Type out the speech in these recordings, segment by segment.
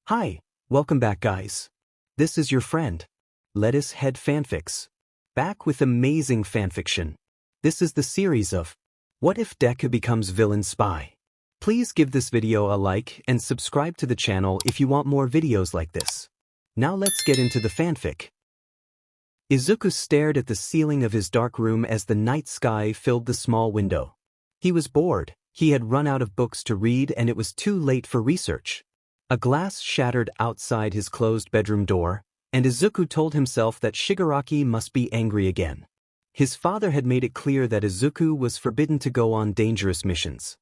Hi, welcome back guys. This is your friend, Lettuce Head Fanfics. Back with amazing fanfiction. This is the series of What If Deku Becomes Villain Spy? Please give this video a like and subscribe to the channel if you want more videos like this. Now let's get into the fanfic. Izuku stared at the ceiling of his dark room as the night sky filled the small window. He was bored, he had run out of books to read and it was too late for research. A glass shattered outside his closed bedroom door, and Izuku told himself that Shigaraki must be angry again. His father had made it clear that Izuku was forbidden to go on dangerous missions.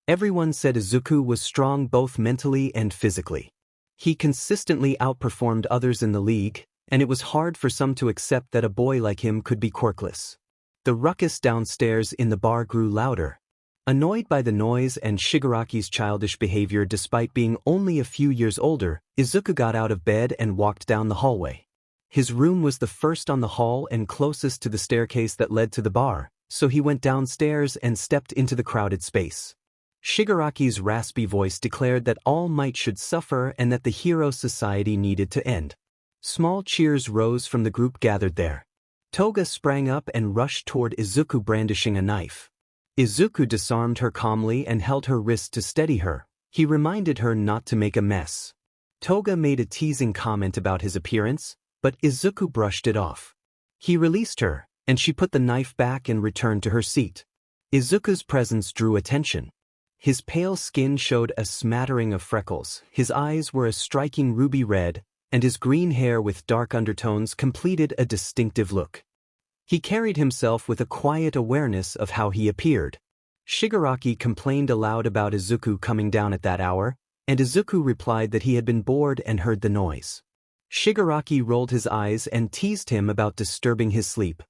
Everyone said Izuku was strong both mentally and physically. He consistently outperformed others in the league, and it was hard for some to accept that a boy like him could be quirkless. The ruckus downstairs in the bar grew louder. Annoyed by the noise and Shigaraki's childish behavior despite being only a few years older, Izuku got out of bed and walked down the hallway. His room was the first on the hall and closest to the staircase that led to the bar, so he went downstairs and stepped into the crowded space. Shigaraki's raspy voice declared that all might should suffer and that the hero society needed to end. Small cheers rose from the group gathered there. Toga sprang up and rushed toward Izuku brandishing a knife. Izuku disarmed her calmly and held her wrist to steady her. He reminded her not to make a mess. Toga made a teasing comment about his appearance, but Izuku brushed it off. He released her, and she put the knife back and returned to her seat. Izuku's presence drew attention. His pale skin showed a smattering of freckles, his eyes were a striking ruby red, and his green hair with dark undertones completed a distinctive look. He carried himself with a quiet awareness of how he appeared. Shigaraki complained aloud about Izuku coming down at that hour, and Izuku replied that he had been bored and heard the noise. Shigaraki rolled his eyes and teased him about disturbing his sleep.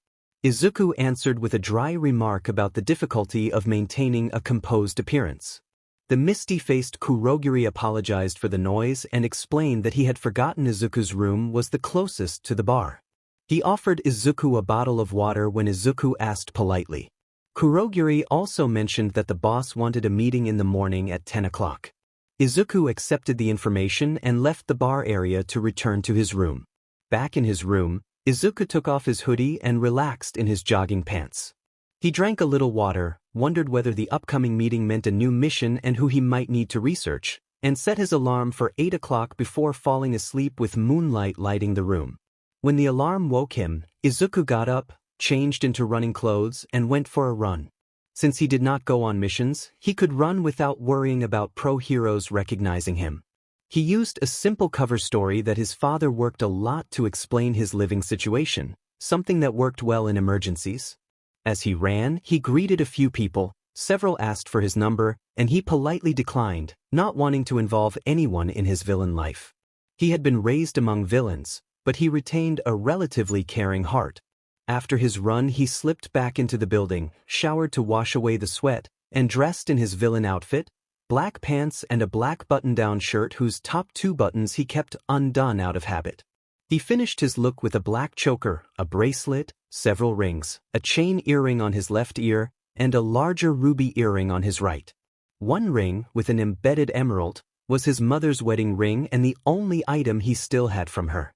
Izuku answered with a dry remark about the difficulty of maintaining a composed appearance. The misty-faced Kurogiri apologized for the noise and explained that he had forgotten Izuku's room was the closest to the bar. He offered Izuku a bottle of water when Izuku asked politely. Kurogiri also mentioned that the boss wanted a meeting in the morning at 10 o'clock. Izuku accepted the information and left the bar area to return to his room. Back in his room, Izuku took off his hoodie and relaxed in his jogging pants. He drank a little water, wondered whether the upcoming meeting meant a new mission and who he might need to research, and set his alarm for 8 o'clock before falling asleep with moonlight lighting the room. When the alarm woke him, Izuku got up, changed into running clothes, and went for a run. Since he did not go on missions, he could run without worrying about pro-heroes recognizing him. He used a simple cover story that his father worked a lot to explain his living situation, something that worked well in emergencies. As he ran, he greeted a few people, several asked for his number, and he politely declined, not wanting to involve anyone in his villain life. He had been raised among villains, but he retained a relatively caring heart. After his run he slipped back into the building, showered to wash away the sweat, and dressed in his villain outfit, black pants and a black button-down shirt whose top 2 buttons he kept undone out of habit. He finished his look with a black choker, a bracelet, several rings, a chain earring on his left ear, and a larger ruby earring on his right. One ring, with an embedded emerald, was his mother's wedding ring and the only item he still had from her.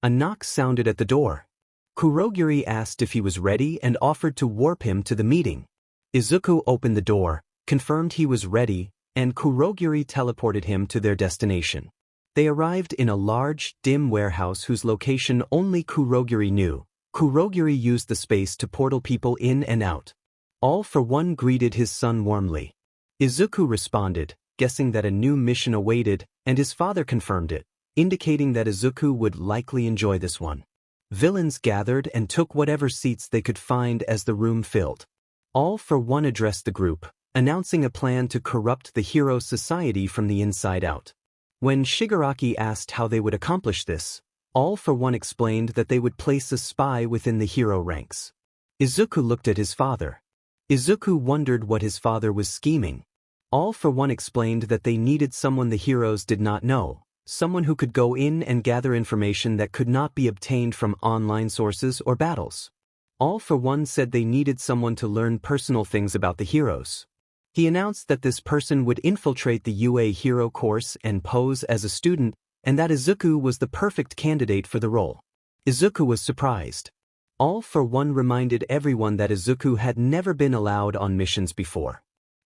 A knock sounded at the door. Kurogiri asked if he was ready and offered to warp him to the meeting. Izuku opened the door, confirmed he was ready, and Kurogiri teleported him to their destination. They arrived in a large, dim warehouse whose location only Kurogiri knew. Kurogiri used the space to portal people in and out. All for One greeted his son warmly. Izuku responded, guessing that a new mission awaited, and his father confirmed it, indicating that Izuku would likely enjoy this one. Villains gathered and took whatever seats they could find as the room filled. All for One addressed the group, announcing a plan to corrupt the hero society from the inside out. When Shigaraki asked how they would accomplish this, All for One explained that they would place a spy within the hero ranks. Izuku looked at his father. Izuku wondered what his father was scheming. All for One explained that they needed someone the heroes did not know, someone who could go in and gather information that could not be obtained from online sources or battles. All for One said they needed someone to learn personal things about the heroes. He announced that this person would infiltrate the UA Hero course and pose as a student and that Izuku was the perfect candidate for the role. Izuku was surprised. All for One reminded everyone that Izuku had never been allowed on missions before.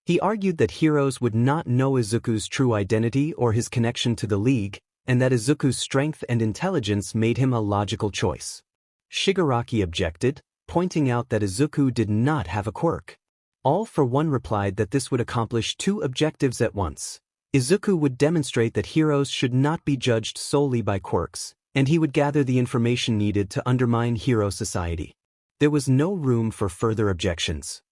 He argued that heroes would not know Izuku's true identity or his connection to the League, and that Izuku's strength and intelligence made him a logical choice. Shigaraki objected, pointing out that Izuku did not have a quirk. All for One replied that this would accomplish two objectives at once. Izuku would demonstrate that heroes should not be judged solely by quirks, and he would gather the information needed to undermine hero society. There was no room for further objections.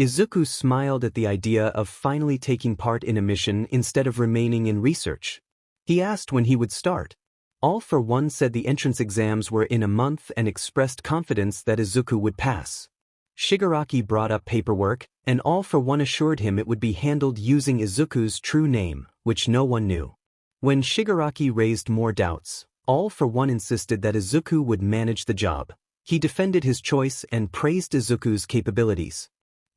Izuku smiled at the idea of finally taking part in a mission instead of remaining in research. He asked when he would start. All for One said the entrance exams were in a month and expressed confidence that Izuku would pass. Shigaraki brought up paperwork, and All for One assured him it would be handled using Izuku's true name, which no one knew. When Shigaraki raised more doubts, All for One insisted that Izuku would manage the job. He defended his choice and praised Izuku's capabilities.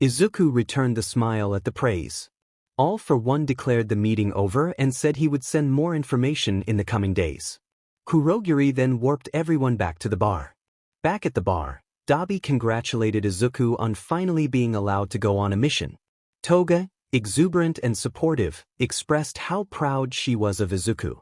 Izuku returned the smile at the praise. All for One declared the meeting over and said he would send more information in the coming days. Kurogiri then warped everyone back to the bar. Back at the bar, Dabi congratulated Izuku on finally being allowed to go on a mission. Toga, exuberant and supportive, expressed how proud she was of Izuku.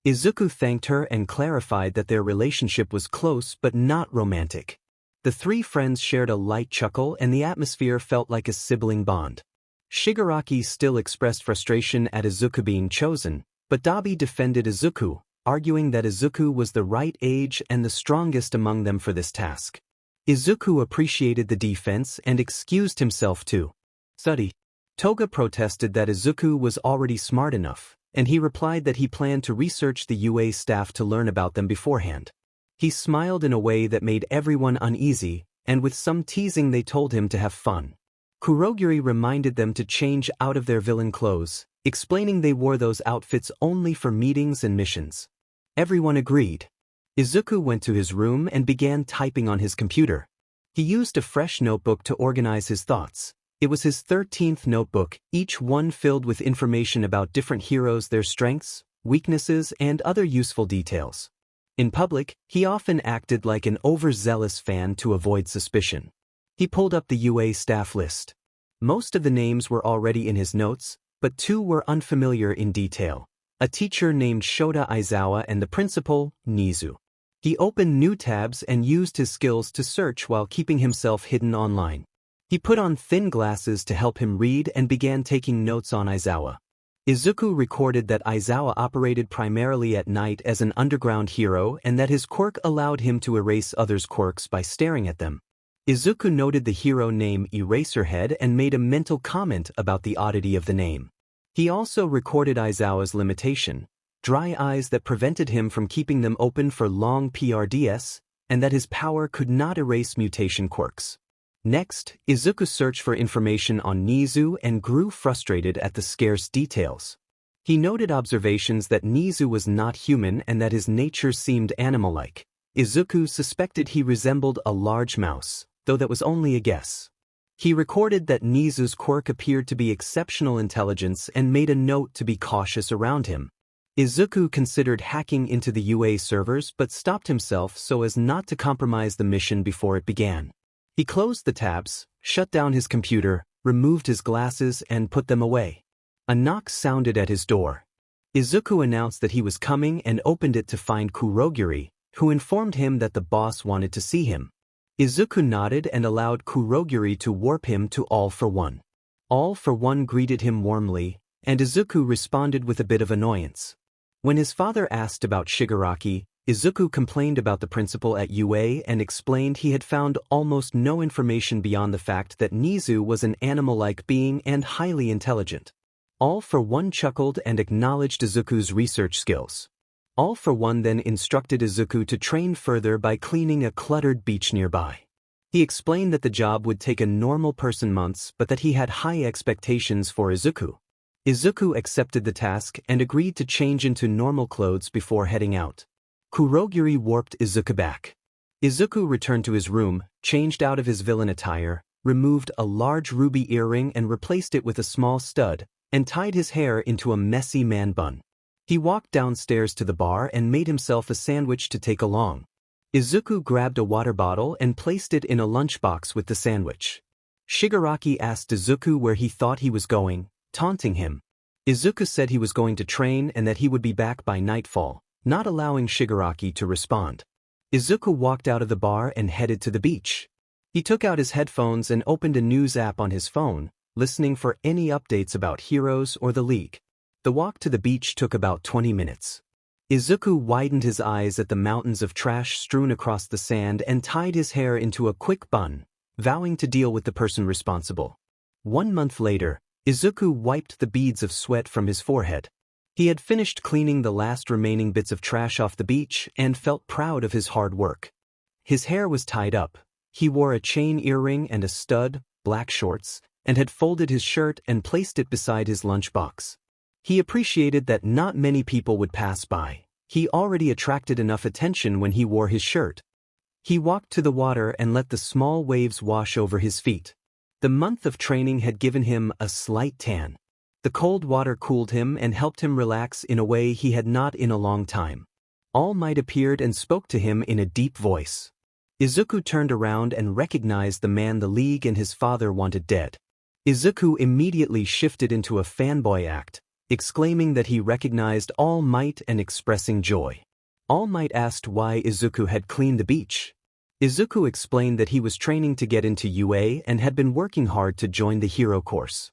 Izuku thanked her and clarified that their relationship was close but not romantic. The three friends shared a light chuckle and the atmosphere felt like a sibling bond. Shigaraki still expressed frustration at Izuku being chosen, but Dabi defended Izuku, arguing that Izuku was the right age and the strongest among them for this task. Izuku appreciated the defense and excused himself to study. Toga protested that Izuku was already smart enough, and he replied that he planned to research the UA staff to learn about them beforehand. He smiled in a way that made everyone uneasy, and with some teasing they told him to have fun. Kurogiri reminded them to change out of their villain clothes, explaining they wore those outfits only for meetings and missions. Everyone agreed. Izuku went to his room and began typing on his computer. He used a fresh notebook to organize his thoughts. It was his 13th notebook, each one filled with information about different heroes, their strengths, weaknesses, and other useful details. In public, he often acted like an overzealous fan to avoid suspicion. He pulled up the UA staff list. Most of the names were already in his notes, but two were unfamiliar in detail: a teacher named Shota Aizawa and the principal, Nizu. He opened new tabs and used his skills to search while keeping himself hidden online. He put on thin glasses to help him read and began taking notes on Aizawa. Izuku recorded that Aizawa operated primarily at night as an underground hero and that his quirk allowed him to erase others' quirks by staring at them. Izuku noted the hero name Eraserhead and made a mental comment about the oddity of the name. He also recorded Aizawa's limitation: dry eyes that prevented him from keeping them open for long PRDS, and that his power could not erase mutation quirks. Next, Izuku searched for information on Nizu and grew frustrated at the scarce details. He noted observations that Nizu was not human and that his nature seemed animal-like. Izuku suspected he resembled a large mouse, though that was only a guess. He recorded that Nizu's quirk appeared to be exceptional intelligence and made a note to be cautious around him. Izuku considered hacking into the UA servers but stopped himself so as not to compromise the mission before it began. He closed the tabs, shut down his computer, removed his glasses, and put them away. A knock sounded at his door. Izuku announced that he was coming and opened it to find Kurogiri, who informed him that the boss wanted to see him. Izuku nodded and allowed Kurogiri to warp him to All for One. All for One greeted him warmly, and Izuku responded with a bit of annoyance. When his father asked about Shigaraki, Izuku complained about the principal at UA and explained he had found almost no information beyond the fact that Nizu was an animal-like being and highly intelligent. All for One chuckled and acknowledged Izuku's research skills. All for One then instructed Izuku to train further by cleaning a cluttered beach nearby. He explained that the job would take a normal person months but that he had high expectations for Izuku. Izuku accepted the task and agreed to change into normal clothes before heading out. Kurogiri warped Izuku back. Izuku returned to his room, changed out of his villain attire, removed a large ruby earring and replaced it with a small stud, and tied his hair into a messy man bun. He walked downstairs to the bar and made himself a sandwich to take along. Izuku grabbed a water bottle and placed it in a lunchbox with the sandwich. Shigaraki asked Izuku where he thought he was going, taunting him. Izuku said he was going to train and that he would be back by nightfall, not allowing Shigaraki to respond. Izuku walked out of the bar and headed to the beach. He took out his headphones and opened a news app on his phone, listening for any updates about Heroes or the League. The walk to the beach took about 20 minutes. Izuku widened his eyes at the mountains of trash strewn across the sand and tied his hair into a quick bun, vowing to deal with the person responsible. 1 month later, Izuku wiped the beads of sweat from his forehead. He had finished cleaning the last remaining bits of trash off the beach and felt proud of his hard work. His hair was tied up. He wore a chain earring and a stud, black shorts, and had folded his shirt and placed it beside his lunchbox. He appreciated that not many people would pass by. He already attracted enough attention when he wore his shirt. He walked to the water and let the small waves wash over his feet. The month of training had given him a slight tan. The cold water cooled him and helped him relax in a way he had not in a long time. All Might appeared and spoke to him in a deep voice. Izuku turned around and recognized the man the League and his father wanted dead. Izuku immediately shifted into a fanboy act, exclaiming that he recognized All Might and expressing joy. All Might asked why Izuku had cleaned the beach. Izuku explained that he was training to get into UA and had been working hard to join the hero course.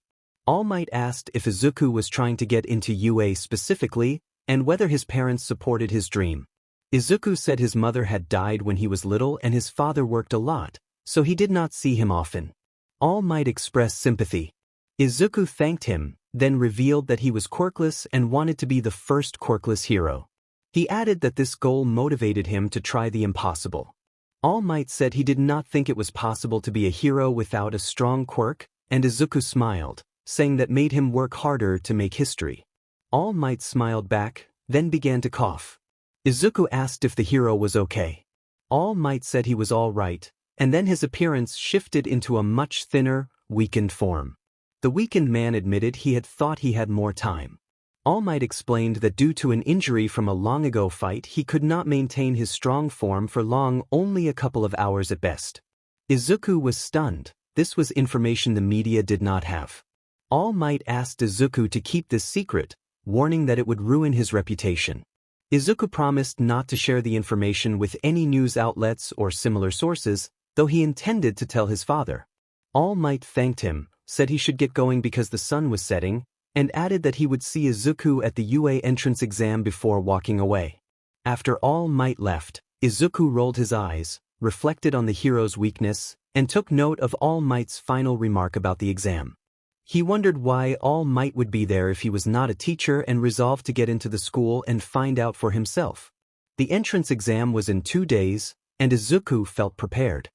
All Might asked if Izuku was trying to get into UA specifically, and whether his parents supported his dream. Izuku said his mother had died when he was little and his father worked a lot, so he did not see him often. All Might expressed sympathy. Izuku thanked him, then revealed that he was quirkless and wanted to be the first quirkless hero. He added that this goal motivated him to try the impossible. All Might said he did not think it was possible to be a hero without a strong quirk, and Izuku smiled, saying that made him work harder to make history. All Might smiled back, then began to cough. Izuku asked if the hero was okay. All Might said he was all right, and then his appearance shifted into a much thinner, weakened form. The weakened man admitted he had thought he had more time. All Might explained that due to an injury from a long ago fight he could not maintain his strong form for long, only a couple of hours at best. Izuku was stunned. This was information the media did not have. All Might asked Izuku to keep this secret, warning that it would ruin his reputation. Izuku promised not to share the information with any news outlets or similar sources, though he intended to tell his father. All Might thanked him, said he should get going because the sun was setting, and added that he would see Izuku at the UA entrance exam before walking away. After All Might left, Izuku rolled his eyes, reflected on the hero's weakness, and took note of All Might's final remark about the exam. He wondered why All Might would be there if he was not a teacher and resolved to get into the school and find out for himself. The entrance exam was in 2 days, and Izuku felt prepared.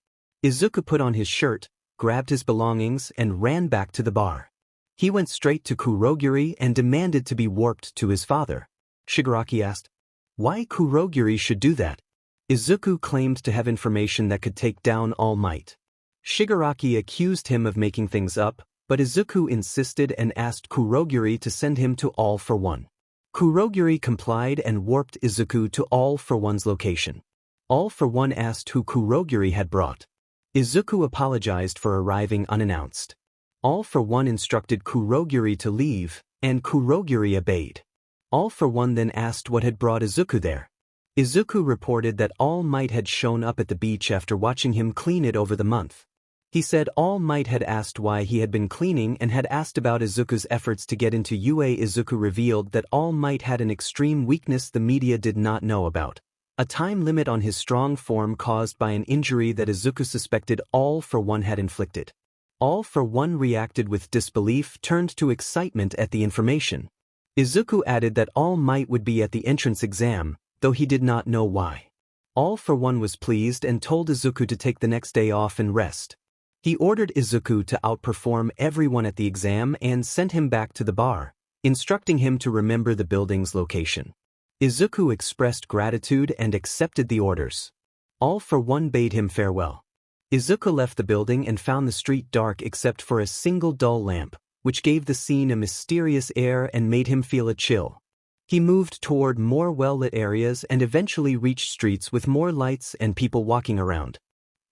Izuku put on his shirt, grabbed his belongings, and ran back to the bar. He went straight to Kurogiri and demanded to be warped to his father. Shigaraki asked, why Kurogiri should do that? Izuku claimed to have information that could take down All Might. Shigaraki accused him of making things up, but Izuku insisted and asked Kurogiri to send him to All for One. Kurogiri complied and warped Izuku to All for One's location. All for One asked who Kurogiri had brought. Izuku apologized for arriving unannounced. All for One instructed Kurogiri to leave, and Kurogiri obeyed. All for One then asked what had brought Izuku there. Izuku reported that All Might had shown up at the beach after watching him clean it over the month. He said All Might had asked why he had been cleaning and had asked about Izuku's efforts to get into UA. Izuku revealed that All Might had an extreme weakness the media did not know about. A time limit on his strong form caused by an injury that Izuku suspected All for One had inflicted. All for One reacted with disbelief, turned to excitement at the information. Izuku added that All Might would be at the entrance exam, though he did not know why. All for One was pleased and told Izuku to take the next day off and rest. He ordered Izuku to outperform everyone at the exam and sent him back to the bar, instructing him to remember the building's location. Izuku expressed gratitude and accepted the orders. All for One bade him farewell. Izuku left the building and found the street dark except for a single dull lamp, which gave the scene a mysterious air and made him feel a chill. He moved toward more well-lit areas and eventually reached streets with more lights and people walking around.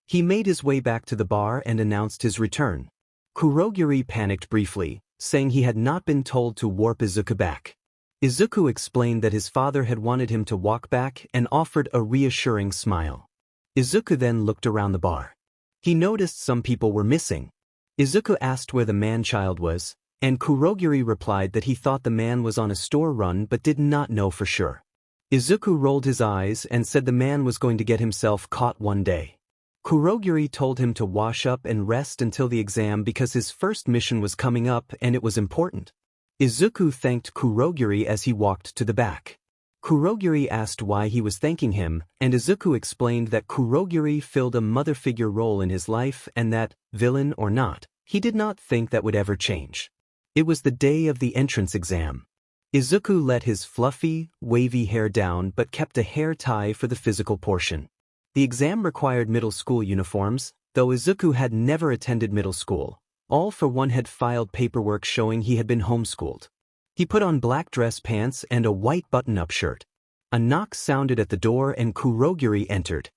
He made his way back to the bar and announced his return. Kurogiri panicked briefly, saying he had not been told to warp Izuku back. Izuku explained that his father had wanted him to walk back and offered a reassuring smile. Izuku then looked around the bar. He noticed some people were missing. Izuku asked where the man-child was, and Kurogiri replied that he thought the man was on a store run but did not know for sure. Izuku rolled his eyes and said the man was going to get himself caught one day. Kurogiri told him to wash up and rest until the exam because his first mission was coming up and it was important. Izuku thanked Kurogiri as he walked to the back. Kurogiri asked why he was thanking him, and Izuku explained that Kurogiri filled a mother figure role in his life and that, villain or not, he did not think that would ever change. It was the day of the entrance exam. Izuku let his fluffy, wavy hair down but kept a hair tie for the physical portion. The exam required middle school uniforms, though Izuku had never attended middle school. All for one had filed paperwork showing he had been homeschooled. He put on black dress pants and a white button-up shirt. A knock sounded at the door and Kurogiri entered.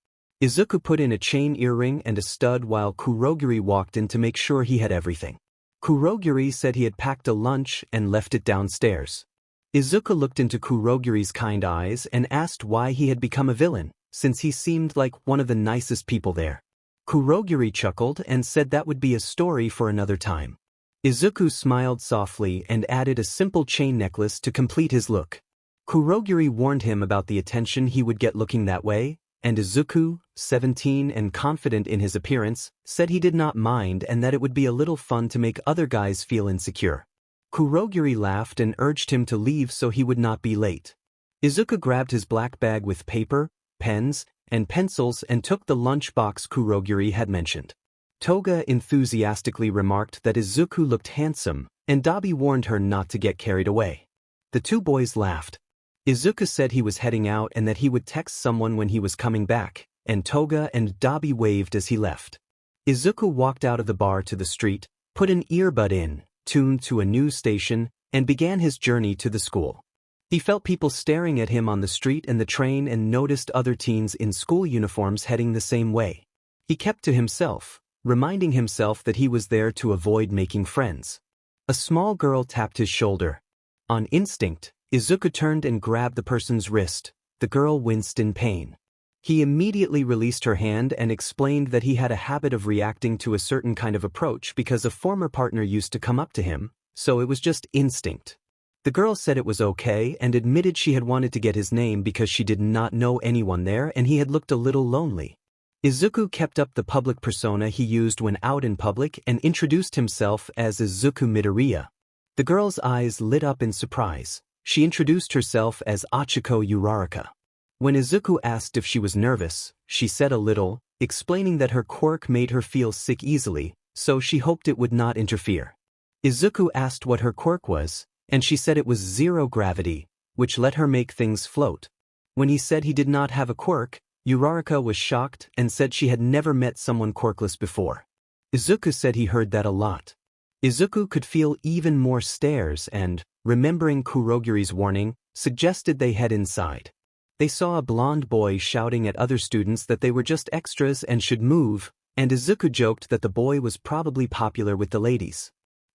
Izuku put in a chain earring and a stud while Kurogiri walked in to make sure he had everything. Kurogiri said he had packed a lunch and left it downstairs. Izuku looked into Kurogiri's kind eyes and asked why he had become a villain, since he seemed like one of the nicest people there. Kurogiri chuckled and said that would be a story for another time. Izuku smiled softly and added a simple chain necklace to complete his look. Kurogiri warned him about the attention he would get looking that way, and Izuku, 17 and confident in his appearance, said he did not mind and that it would be a little fun to make other guys feel insecure. Kurogiri laughed and urged him to leave so he would not be late. Izuku grabbed his black bag with paper, pens, and pencils and took the lunchbox Kurogiri had mentioned. Toga enthusiastically remarked that Izuku looked handsome, and Dabi warned her not to get carried away. The two boys laughed. Izuku said he was heading out and that he would text someone when he was coming back, and Toga and Dabi waved as he left. Izuku walked out of the bar to the street, put an earbud in, tuned to a news station, and began his journey to the school. He felt people staring at him on the street and the train and noticed other teens in school uniforms heading the same way. He kept to himself, reminding himself that he was there to avoid making friends. A small girl tapped his shoulder. On instinct, Izuku turned and grabbed the person's wrist. The girl winced in pain. He immediately released her hand and explained that he had a habit of reacting to a certain kind of approach because a former partner used to come up to him, so it was just instinct. The girl said it was okay and admitted she had wanted to get his name because she did not know anyone there and he had looked a little lonely. Izuku kept up the public persona he used when out in public and introduced himself as Izuku Midoriya. The girl's eyes lit up in surprise. She introduced herself as Achiko Uraraka. When Izuku asked if she was nervous, she said a little, explaining that her quirk made her feel sick easily, so she hoped it would not interfere. Izuku asked what her quirk was, and she said it was zero gravity, which let her make things float. When he said he did not have a quirk, Uraraka was shocked and said she had never met someone quirkless before. Izuku said he heard that a lot. Izuku could feel even more stares and, remembering Kurogiri's warning, suggested they head inside. They saw a blonde boy shouting at other students that they were just extras and should move, and Izuku joked that the boy was probably popular with the ladies.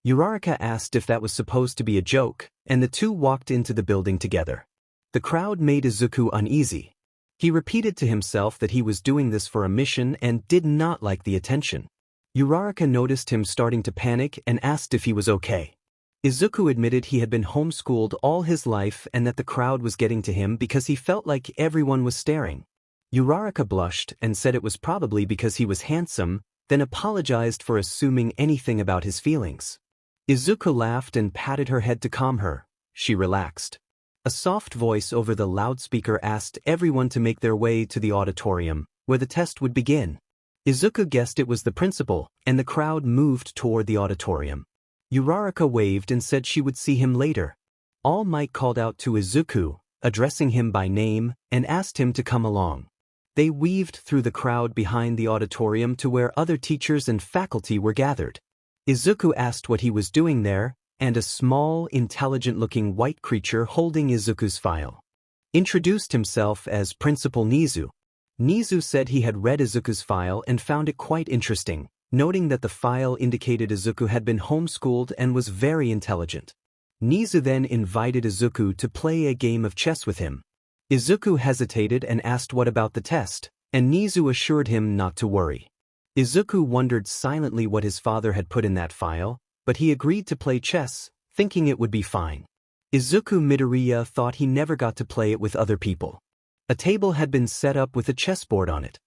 Uraraka asked if that was supposed to be a joke, and the two walked into the building together. The crowd made Izuku uneasy. He repeated to himself that he was doing this for a mission and did not like the attention. Uraraka noticed him starting to panic and asked if he was okay. Izuku admitted he had been homeschooled all his life and that the crowd was getting to him because he felt like everyone was staring. Uraraka blushed and said it was probably because he was handsome, then apologized for assuming anything about his feelings. Izuku laughed and patted her head to calm her. She relaxed. A soft voice over the loudspeaker asked everyone to make their way to the auditorium, where the test would begin. Izuku guessed it was the principal, and the crowd moved toward the auditorium. Uraraka waved and said she would see him later. All Might called out to Izuku, addressing him by name, and asked him to come along. They weaved through the crowd behind the auditorium to where other teachers and faculty were gathered. Izuku asked what he was doing there, and a small, intelligent-looking white creature holding Izuku's file. Introduced himself as Principal Nizu. Nizu said he had read Izuku's file and found it quite interesting, noting that the file indicated Izuku had been homeschooled and was very intelligent. Nizu then invited Izuku to play a game of chess with him. Izuku hesitated and asked what about the test, and Nizu assured him not to worry. Izuku wondered silently what his father had put in that file, but he agreed to play chess, thinking it would be fine. Izuku Midoriya thought he never got to play it with other people. A table had been set up with a chessboard on it.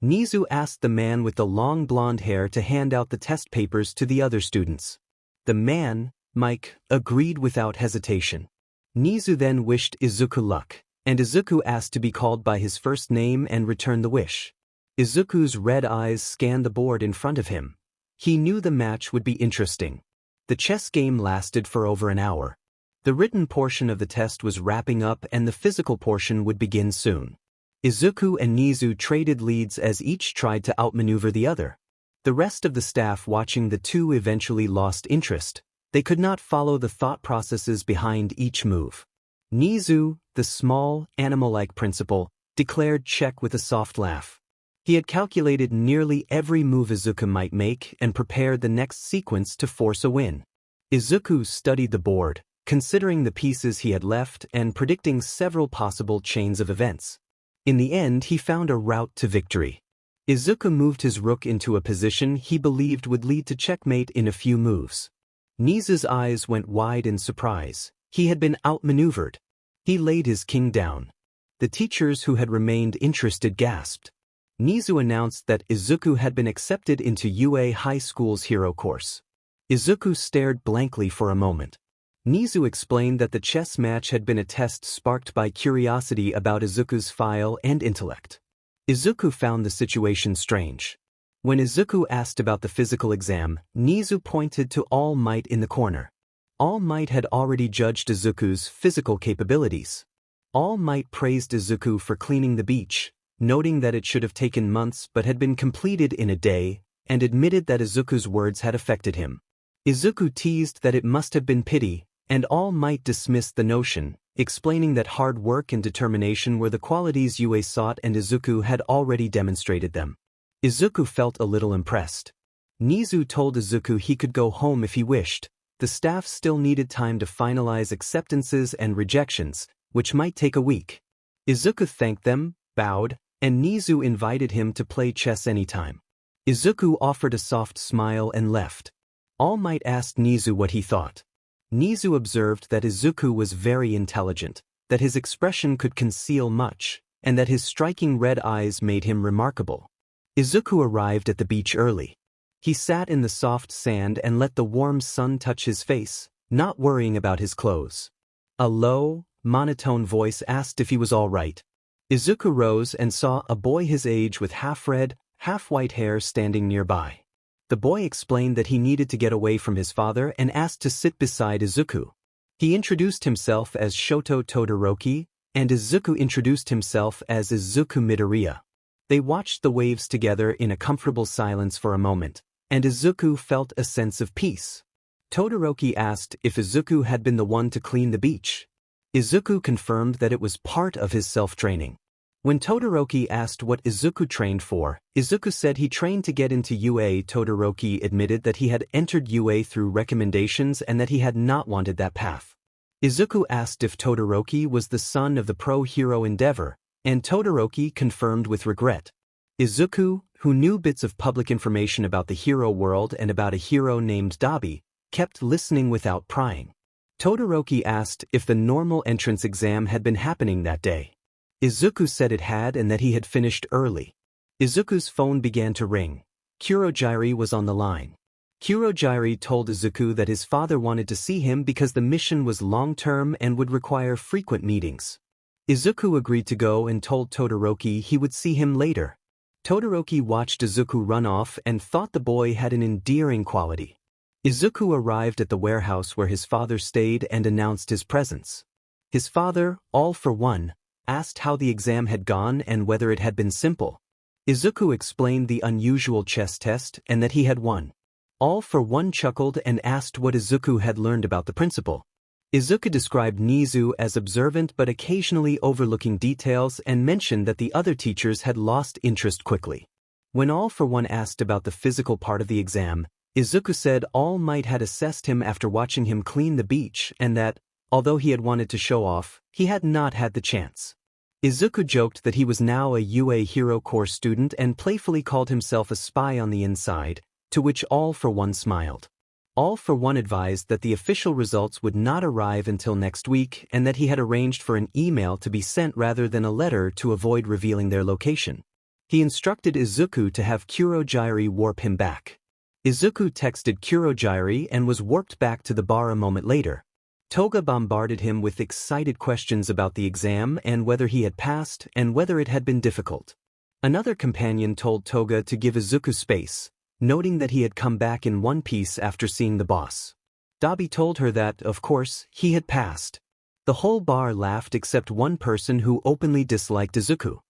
Nizu asked the man with the long blonde hair to hand out the test papers to the other students. The man, Mike, agreed without hesitation. Nizu then wished Izuku luck, and Izuku asked to be called by his first name and returned the wish. Izuku's red eyes scanned the board in front of him. He knew the match would be interesting. The chess game lasted for over an hour. The written portion of the test was wrapping up and the physical portion would begin soon. Izuku and Nizu traded leads as each tried to outmaneuver the other. The rest of the staff watching the two eventually lost interest. They could not follow the thought processes behind each move. Nizu, the small, animal-like principal, declared check with a soft laugh. He had calculated nearly every move Izuku might make and prepared the next sequence to force a win. Izuku studied the board, considering the pieces he had left and predicting several possible chains of events. In the end, he found a route to victory. Izuku moved his rook into a position he believed would lead to checkmate in a few moves. Nizu's eyes went wide in surprise. He had been outmaneuvered. He laid his king down. The teachers who had remained interested gasped. Nizu announced that Izuku had been accepted into UA High School's hero course. Izuku stared blankly for a moment. Nizu explained that the chess match had been a test sparked by curiosity about Izuku's file and intellect. Izuku found the situation strange. When Izuku asked about the physical exam, Nizu pointed to All Might in the corner. All Might had already judged Izuku's physical capabilities. All Might praised Izuku for cleaning the beach, noting that it should have taken months but had been completed in a day, and admitted that Izuku's words had affected him. Izuku teased that it must have been pity, and All Might dismissed the notion, explaining that hard work and determination were the qualities UA sought and Izuku had already demonstrated them. Izuku felt a little impressed. Nizu told Izuku he could go home if he wished. The staff still needed time to finalize acceptances and rejections, which might take a week. Izuku thanked them, bowed, and Nizu invited him to play chess anytime. Izuku offered a soft smile and left. All Might asked Nizu what he thought. Nizu observed that Izuku was very intelligent, that his expression could conceal much, and that his striking red eyes made him remarkable. Izuku arrived at the beach early. He sat in the soft sand and let the warm sun touch his face, not worrying about his clothes. A low, monotone voice asked if he was all right. Izuku rose and saw a boy his age with half-red, half-white hair standing nearby. The boy explained that he needed to get away from his father and asked to sit beside Izuku. He introduced himself as Shoto Todoroki, and Izuku introduced himself as Izuku Midoriya. They watched the waves together in a comfortable silence for a moment, and Izuku felt a sense of peace. Todoroki asked if Izuku had been the one to clean the beach. Izuku confirmed that it was part of his self-training. When Todoroki asked what Izuku trained for, Izuku said he trained to get into UA. Todoroki admitted that he had entered UA through recommendations and that he had not wanted that path. Izuku asked if Todoroki was the son of the pro-hero Endeavor, and Todoroki confirmed with regret. Izuku, who knew bits of public information about the hero world and about a hero named Dabi, kept listening without prying. Todoroki asked if the normal entrance exam had been happening that day. Izuku said it had and that he had finished early. Izuku's phone began to ring. Kurogiri was on the line. Kurogiri told Izuku that his father wanted to see him because the mission was long-term and would require frequent meetings. Izuku agreed to go and told Todoroki he would see him later. Todoroki watched Izuku run off and thought the boy had an endearing quality. Izuku arrived at the warehouse where his father stayed and announced his presence. His father, all for one, asked how the exam had gone and whether it had been simple. Izuku explained the unusual chess test and that he had won. All for One chuckled and asked what Izuku had learned about the principal. Izuku described Nizu as observant but occasionally overlooking details and mentioned that the other teachers had lost interest quickly. When All for One asked about the physical part of the exam, Izuku said All Might had assessed him after watching him clean the beach and that, although he had wanted to show off, he had not had the chance. Izuku joked that he was now a UA Hero Corps student and playfully called himself a spy on the inside, to which All for One smiled. All for One advised that the official results would not arrive until next week and that he had arranged for an email to be sent rather than a letter to avoid revealing their location. He instructed Izuku to have Kurogyuri warp him back. Izuku texted Kurogyuri and was warped back to the bar a moment later. Toga bombarded him with excited questions about the exam and whether he had passed and whether it had been difficult. Another companion told Toga to give Izuku space, noting that he had come back in one piece after seeing the boss. Dabi told her that, of course, he had passed. The whole bar laughed except one person who openly disliked Izuku.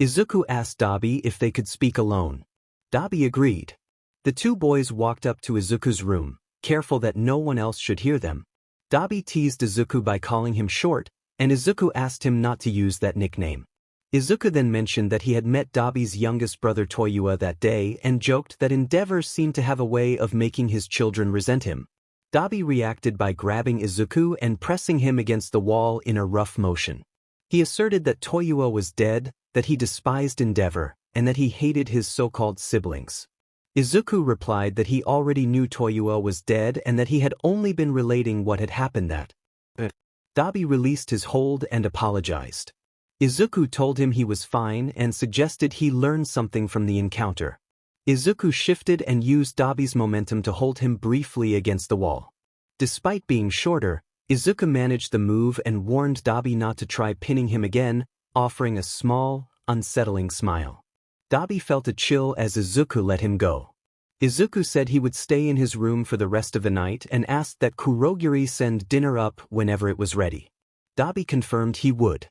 Izuku asked Dabi if they could speak alone. Dabi agreed. The two boys walked up to Izuku's room, careful that no one else should hear them. Dabi teased Izuku by calling him short, and Izuku asked him not to use that nickname. Izuku then mentioned that he had met Dabi's youngest brother Toyua that day and joked that Endeavor seemed to have a way of making his children resent him. Dabi reacted by grabbing Izuku and pressing him against the wall in a rough motion. He asserted that Toyua was dead, that he despised Endeavor, and that he hated his so-called siblings. Izuku replied that he already knew Toyua was dead and that he had only been relating what had happened that. Dabi released his hold and apologized. Izuku told him he was fine and suggested he learn something from the encounter. Izuku shifted and used Dabi's momentum to hold him briefly against the wall. Despite being shorter, Izuku managed the move and warned Dabi not to try pinning him again, offering a small, unsettling smile. Dabi felt a chill as Izuku let him go. Izuku said he would stay in his room for the rest of the night and asked that Kurogyuri send dinner up whenever it was ready. Dabi confirmed he would.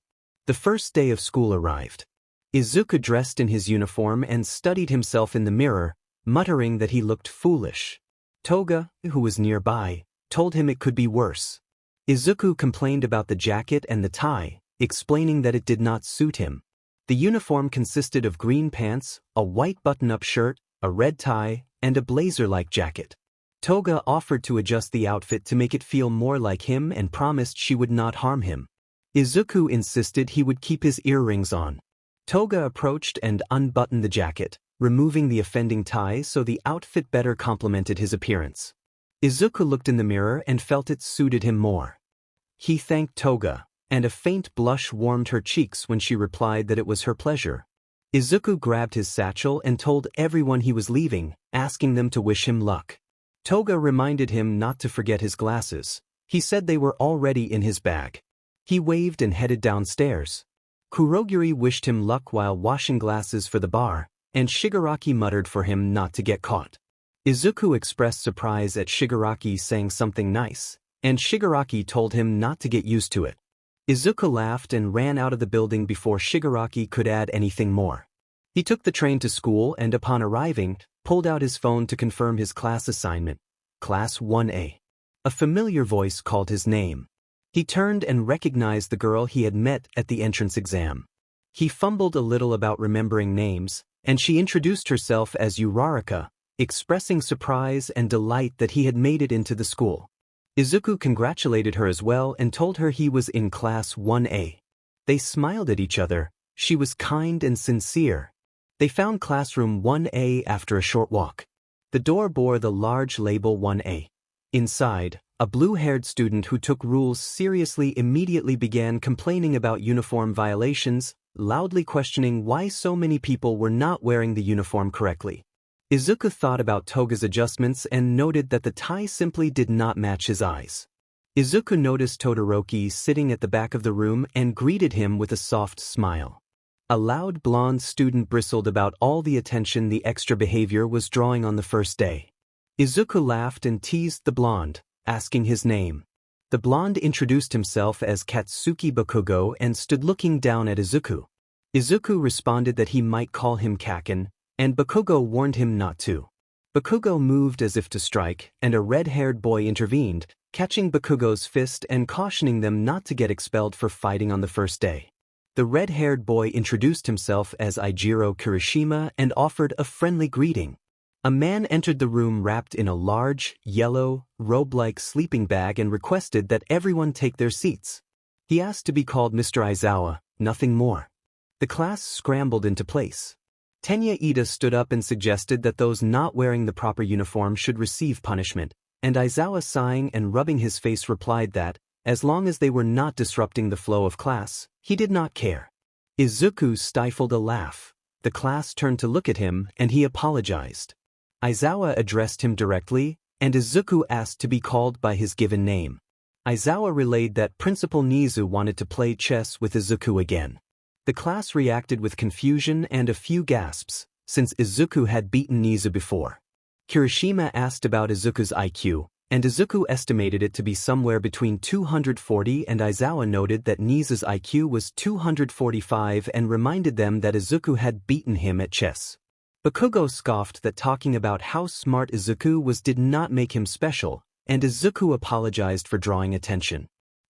The first day of school arrived. Izuku dressed in his uniform and studied himself in the mirror, muttering that he looked foolish. Toga, who was nearby, told him it could be worse. Izuku complained about the jacket and the tie, explaining that it did not suit him. The uniform consisted of green pants, a white button-up shirt, a red tie, and a blazer-like jacket. Toga offered to adjust the outfit to make it feel more like him and promised she would not harm him. Izuku insisted he would keep his earrings on. Toga approached and unbuttoned the jacket, removing the offending tie so the outfit better complemented his appearance. Izuku looked in the mirror and felt it suited him more. He thanked Toga, and a faint blush warmed her cheeks when she replied that it was her pleasure. Izuku grabbed his satchel and told everyone he was leaving, asking them to wish him luck. Toga reminded him not to forget his glasses. He said they were already in his bag. He waved and headed downstairs. Kurogyuri wished him luck while washing glasses for the bar, and Shigaraki muttered for him not to get caught. Izuku expressed surprise at Shigaraki saying something nice, and Shigaraki told him not to get used to it. Izuku laughed and ran out of the building before Shigaraki could add anything more. He took the train to school and upon arriving, pulled out his phone to confirm his class assignment, Class 1A. A familiar voice called his name. He turned and recognized the girl he had met at the entrance exam. He fumbled a little about remembering names, and she introduced herself as Uraraka, expressing surprise and delight that he had made it into the school. Izuku congratulated her as well and told her he was in Class 1A. They smiled at each other. She was kind and sincere. They found Classroom 1A after a short walk. The door bore the large label 1A. Inside, a blue-haired student who took rules seriously immediately began complaining about uniform violations, loudly questioning why so many people were not wearing the uniform correctly. Izuku thought about Toga's adjustments and noted that the tie simply did not match his eyes. Izuku noticed Todoroki sitting at the back of the room and greeted him with a soft smile. A loud blonde student bristled about all the attention the extra behavior was drawing on the first day. Izuku laughed and teased the blonde, asking his name. The blonde introduced himself as Katsuki Bakugo and stood looking down at Izuku. Izuku responded that he might call him Kaken, and Bakugo warned him not to. Bakugo moved as if to strike, and a red-haired boy intervened, catching Bakugo's fist and cautioning them not to get expelled for fighting on the first day. The red-haired boy introduced himself as Eijiro Kirishima and offered a friendly greeting. A man entered the room wrapped in a large, yellow, robe-like sleeping bag and requested that everyone take their seats. He asked to be called Mr. Aizawa, nothing more. The class scrambled into place. Tenya Ida stood up and suggested that those not wearing the proper uniform should receive punishment, and Aizawa, sighing and rubbing his face, replied that, as long as they were not disrupting the flow of class, he did not care. Izuku stifled a laugh. The class turned to look at him, and he apologized. Aizawa addressed him directly, and Izuku asked to be called by his given name. Aizawa relayed that Principal Nizu wanted to play chess with Izuku again. The class reacted with confusion and a few gasps, since Izuku had beaten Nizu before. Kirishima asked about Izuku's IQ, and Izuku estimated it to be somewhere between 240, and Aizawa noted that Nizu's IQ was 245 and reminded them that Izuku had beaten him at chess. Bakugo scoffed that talking about how smart Izuku was did not make him special, and Izuku apologized for drawing attention.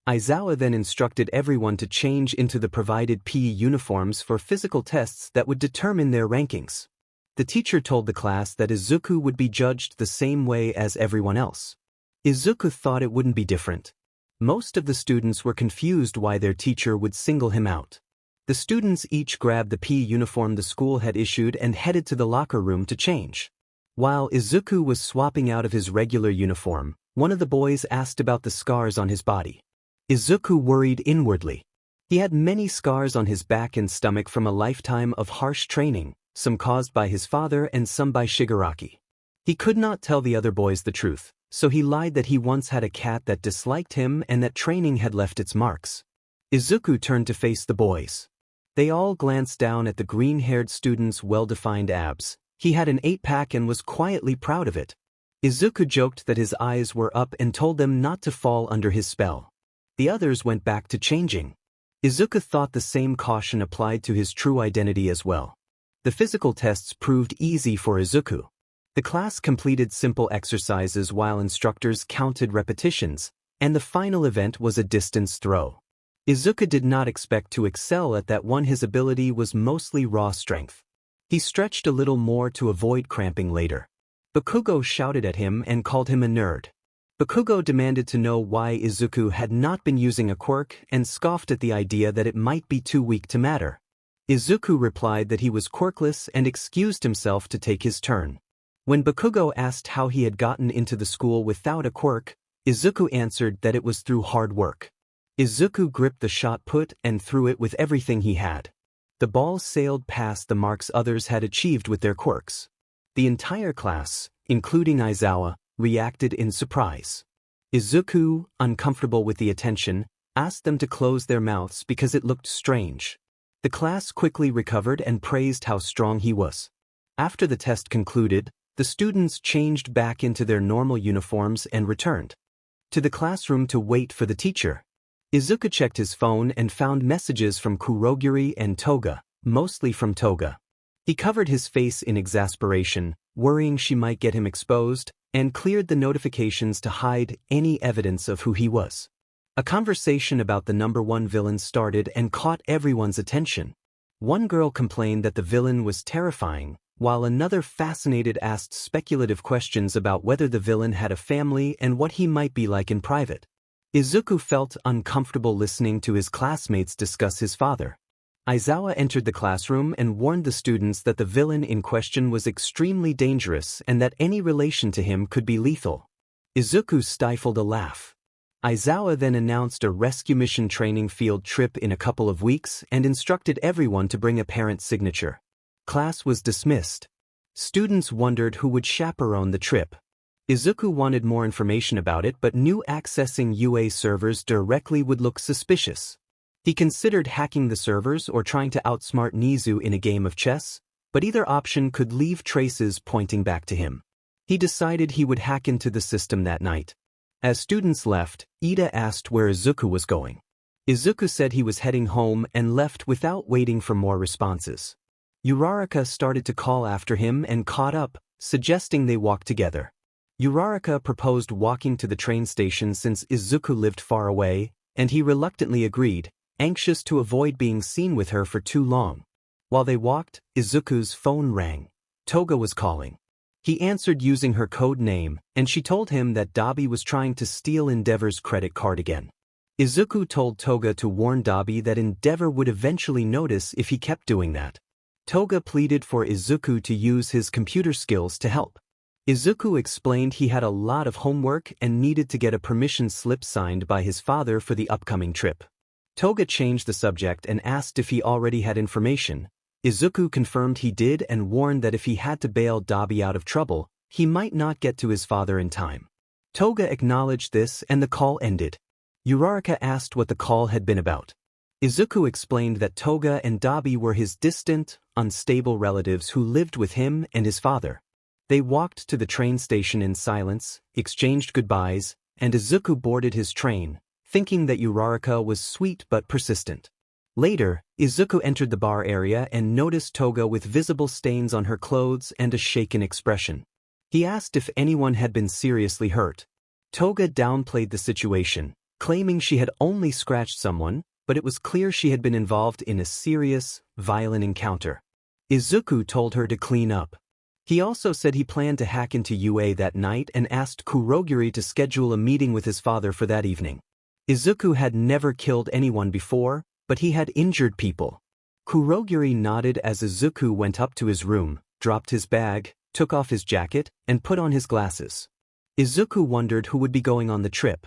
Aizawa then instructed everyone to change into the provided PE uniforms for physical tests that would determine their rankings. The teacher told the class that Izuku would be judged the same way as everyone else. Izuku thought it wouldn't be different. Most of the students were confused why their teacher would single him out. The students each grabbed the PE uniform the school had issued and headed to the locker room to change. While Izuku was swapping out of his regular uniform, one of the boys asked about the scars on his body. Izuku worried inwardly. He had many scars on his back and stomach from a lifetime of harsh training, some caused by his father and some by Shigaraki. He could not tell the other boys the truth, so he lied that he once had a cat that disliked him and that training had left its marks. Izuku turned to face the boys. They all glanced down at the green-haired student's well-defined abs. He had an 8-pack and was quietly proud of it. Izuku joked that his eyes were up and told them not to fall under his spell. The others went back to changing. Izuku thought the same caution applied to his true identity as well. The physical tests proved easy for Izuku. The class completed simple exercises while instructors counted repetitions, and the final event was a distance throw. Izuku did not expect to excel at that one. His ability was mostly raw strength. He stretched a little more to avoid cramping later. Bakugo shouted at him and called him a nerd. Bakugo demanded to know why Izuku had not been using a quirk and scoffed at the idea that it might be too weak to matter. Izuku replied that he was quirkless and excused himself to take his turn. When Bakugo asked how he had gotten into the school without a quirk, Izuku answered that it was through hard work. Izuku gripped the shot put and threw it with everything he had. The ball sailed past the marks others had achieved with their quirks. The entire class, including Aizawa, reacted in surprise. Izuku, uncomfortable with the attention, asked them to close their mouths because it looked strange. The class quickly recovered and praised how strong he was. After the test concluded, the students changed back into their normal uniforms and returned to the classroom to wait for the teacher. Izuku checked his phone and found messages from Kurogiri and Toga, mostly from Toga. He covered his face in exasperation, worrying she might get him exposed, and cleared the notifications to hide any evidence of who he was. A conversation about the #1 villain started and caught everyone's attention. One girl complained that the villain was terrifying, while another fascinated asked speculative questions about whether the villain had a family and what he might be like in private. Izuku felt uncomfortable listening to his classmates discuss his father. Aizawa entered the classroom and warned the students that the villain in question was extremely dangerous and that any relation to him could be lethal. Izuku stifled a laugh. Aizawa then announced a rescue mission training field trip in a couple of weeks and instructed everyone to bring a parent's signature. Class was dismissed. Students wondered who would chaperone the trip. Izuku wanted more information about it but knew accessing UA servers directly would look suspicious. He considered hacking the servers or trying to outsmart Nizu in a game of chess, but either option could leave traces pointing back to him. He decided he would hack into the system that night. As students left, Ida asked where Izuku was going. Izuku said he was heading home and left without waiting for more responses. Uraraka started to call after him and caught up, suggesting they walk together. Uraraka proposed walking to the train station since Izuku lived far away, and he reluctantly agreed, anxious to avoid being seen with her for too long. While they walked, Izuku's phone rang. Toga was calling. He answered using her code name, and she told him that Dabi was trying to steal Endeavor's credit card again. Izuku told Toga to warn Dabi that Endeavor would eventually notice if he kept doing that. Toga pleaded for Izuku to use his computer skills to help. Izuku explained he had a lot of homework and needed to get a permission slip signed by his father for the upcoming trip. Toga changed the subject and asked if he already had information. Izuku confirmed he did and warned that if he had to bail Dabi out of trouble, he might not get to his father in time. Toga acknowledged this and the call ended. Uraraka asked what the call had been about. Izuku explained that Toga and Dabi were his distant, unstable relatives who lived with him and his father. They walked to the train station in silence, exchanged goodbyes, and Izuku boarded his train, thinking that Uraraka was sweet but persistent. Later, Izuku entered the bar area and noticed Toga with visible stains on her clothes and a shaken expression. He asked if anyone had been seriously hurt. Toga downplayed the situation, claiming she had only scratched someone, but it was clear she had been involved in a serious, violent encounter. Izuku told her to clean up. He also said he planned to hack into UA that night and asked Kurogiri to schedule a meeting with his father for that evening. Izuku had never killed anyone before, but he had injured people. Kurogiri nodded as Izuku went up to his room, dropped his bag, took off his jacket, and put on his glasses. Izuku wondered who would be going on the trip.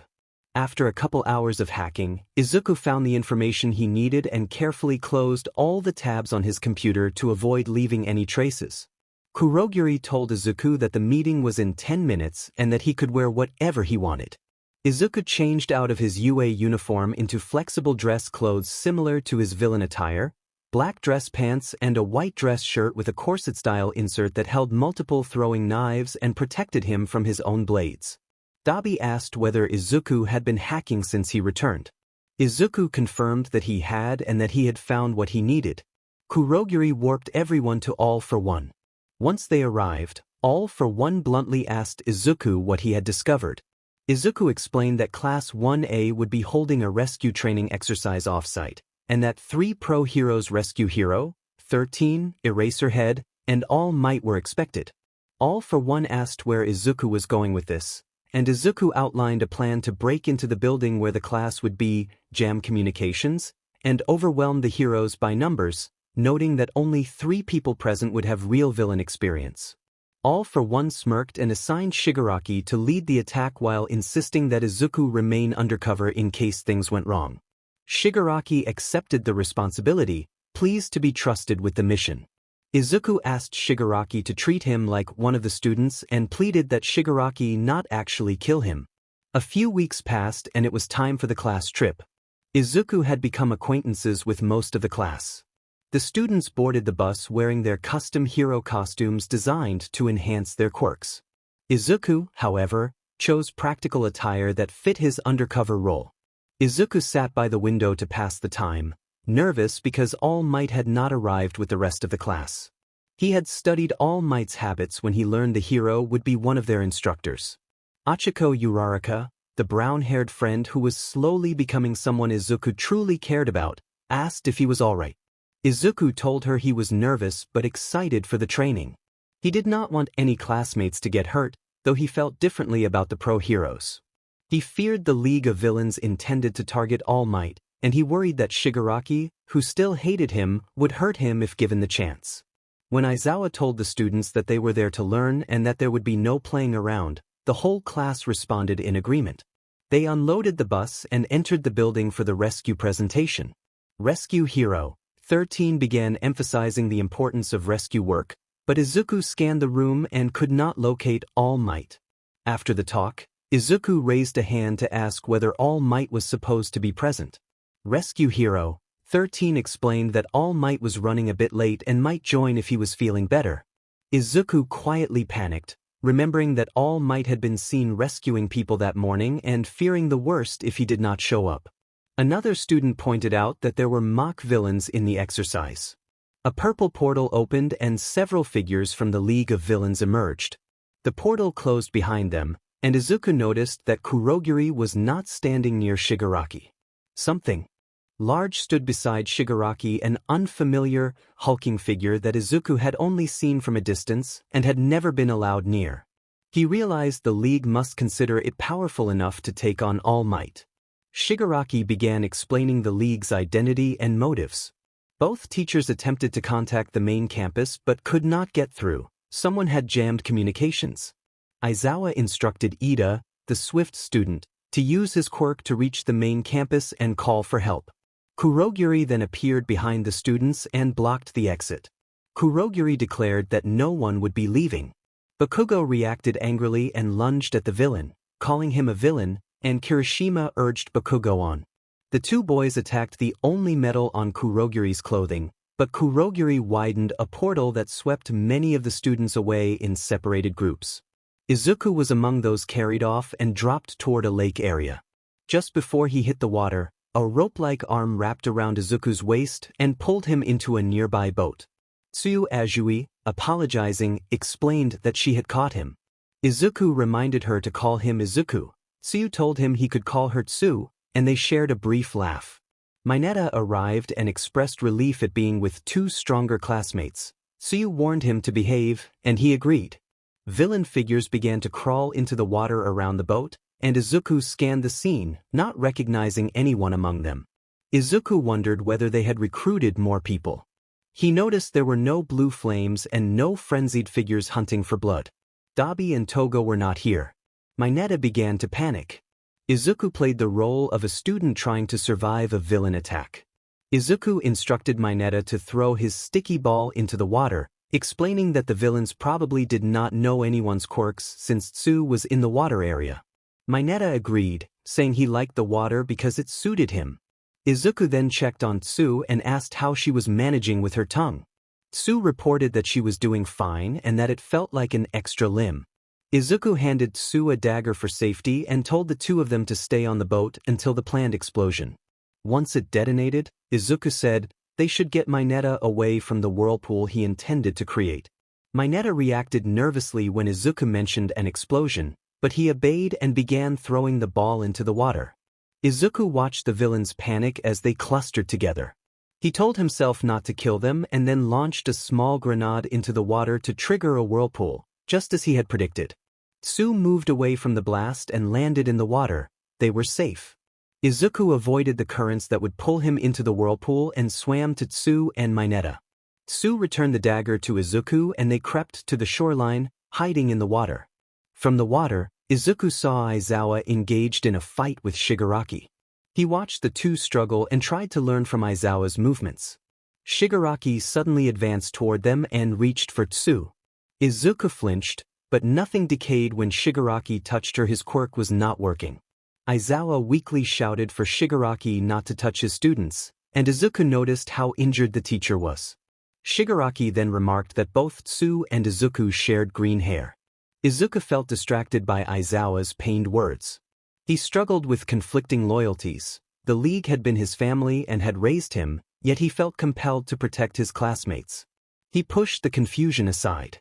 After a couple hours of hacking, Izuku found the information he needed and carefully closed all the tabs on his computer to avoid leaving any traces. Kurogiri told Izuku that the meeting was in 10 minutes and that he could wear whatever he wanted. Izuku changed out of his UA uniform into flexible dress clothes similar to his villain attire, black dress pants and a white dress shirt with a corset-style insert that held multiple throwing knives and protected him from his own blades. Dabi asked whether Izuku had been hacking since he returned. Izuku confirmed that he had and that he had found what he needed. Kurogiri warped everyone to All for One. Once they arrived, All for One bluntly asked Izuku what he had discovered. Izuku explained that Class 1A would be holding a rescue training exercise off-site, and that 3 pro heroes Rescue Hero, 13, Eraserhead, and All Might were expected. All for One asked where Izuku was going with this, and Izuku outlined a plan to break into the building where the class would be, jam communications, and overwhelm the heroes by numbers, noting that only 3 people present would have real villain experience. All for One smirked and assigned Shigaraki to lead the attack while insisting that Izuku remain undercover in case things went wrong. Shigaraki accepted the responsibility, pleased to be trusted with the mission. Izuku asked Shigaraki to treat him like one of the students and pleaded that Shigaraki not actually kill him. A few weeks passed and it was time for the class trip. Izuku had become acquaintances with most of the class. The students boarded the bus wearing their custom hero costumes designed to enhance their quirks. Izuku, however, chose practical attire that fit his undercover role. Izuku sat by the window to pass the time, nervous because All Might had not arrived with the rest of the class. He had studied All Might's habits when he learned the hero would be one of their instructors. Achiko Uraraka, the brown-haired friend who was slowly becoming someone Izuku truly cared about, asked if he was all right. Izuku told her he was nervous but excited for the training. He did not want any classmates to get hurt, though he felt differently about the pro heroes. He feared the League of Villains intended to target All Might, and he worried that Shigaraki, who still hated him, would hurt him if given the chance. When Aizawa told the students that they were there to learn and that there would be no playing around, the whole class responded in agreement. They unloaded the bus and entered the building for the rescue presentation. Rescue Hero 13 began emphasizing the importance of rescue work, but Izuku scanned the room and could not locate All Might. After the talk, Izuku raised a hand to ask whether All Might was supposed to be present. Rescue Hero 13 explained that All Might was running a bit late and might join if he was feeling better. Izuku quietly panicked, remembering that All Might had been seen rescuing people that morning and fearing the worst if he did not show up. Another student pointed out that there were mock villains in the exercise. A purple portal opened and several figures from the League of Villains emerged. The portal closed behind them, and Izuku noticed that Kurogiri was not standing near Shigaraki. Something large stood beside Shigaraki, an unfamiliar, hulking figure that Izuku had only seen from a distance and had never been allowed near. He realized the League must consider it powerful enough to take on All Might. Shigaraki began explaining the League's identity and motives. Both teachers attempted to contact the main campus but could not get through. Someone had jammed communications. Aizawa instructed Ida, the swift student, to use his quirk to reach the main campus and call for help. Kurogiri then appeared behind the students and blocked the exit. Kurogiri declared that no one would be leaving. Bakugo reacted angrily and lunged at the villain, calling him a villain, and Kirishima urged Bakugo on. The two boys attacked the only metal on Kurogiri's clothing, but Kurogiri widened a portal that swept many of the students away in separated groups. Izuku was among those carried off and dropped toward a lake area. Just before he hit the water, a rope-like arm wrapped around Izuku's waist and pulled him into a nearby boat. Tsuyu Azui, apologizing, explained that she had caught him. Izuku reminded her to call him Izuku. Tsuyu told him he could call her Tsu, and they shared a brief laugh. Mineta arrived and expressed relief at being with two stronger classmates. Tsuyu warned him to behave, and he agreed. Villain figures began to crawl into the water around the boat, and Izuku scanned the scene, not recognizing anyone among them. Izuku wondered whether they had recruited more people. He noticed there were no blue flames and no frenzied figures hunting for blood. Dabi and Togo were not here. Mineta began to panic. Izuku played the role of a student trying to survive a villain attack. Izuku instructed Mineta to throw his sticky ball into the water, explaining that the villains probably did not know anyone's quirks since Tsu was in the water area. Mineta agreed, saying he liked the water because it suited him. Izuku then checked on Tsu and asked how she was managing with her tongue. Tsu reported that she was doing fine and that it felt like an extra limb. Izuku handed Tsu a dagger for safety and told the two of them to stay on the boat until the planned explosion. Once it detonated, Izuku said they should get Mineta away from the whirlpool he intended to create. Mineta reacted nervously when Izuku mentioned an explosion, but he obeyed and began throwing the ball into the water. Izuku watched the villains panic as they clustered together. He told himself not to kill them and then launched a small grenade into the water to trigger a whirlpool, just as he had predicted. Tsu moved away from the blast and landed in the water. They were safe. Izuku avoided the currents that would pull him into the whirlpool and swam to Tsu and Mineta. Tsu returned the dagger to Izuku and they crept to the shoreline, hiding in the water. From the water, Izuku saw Aizawa engaged in a fight with Shigaraki. He watched the two struggle and tried to learn from Aizawa's movements. Shigaraki suddenly advanced toward them and reached for Tsu. Izuku flinched, but nothing decayed when Shigaraki touched her. His quirk was not working. Aizawa weakly shouted for Shigaraki not to touch his students, and Izuku noticed how injured the teacher was. Shigaraki then remarked that both Tsu and Izuku shared green hair. Izuku felt distracted by Aizawa's pained words. He struggled with conflicting loyalties. The League had been his family and had raised him, yet he felt compelled to protect his classmates. He pushed the confusion aside.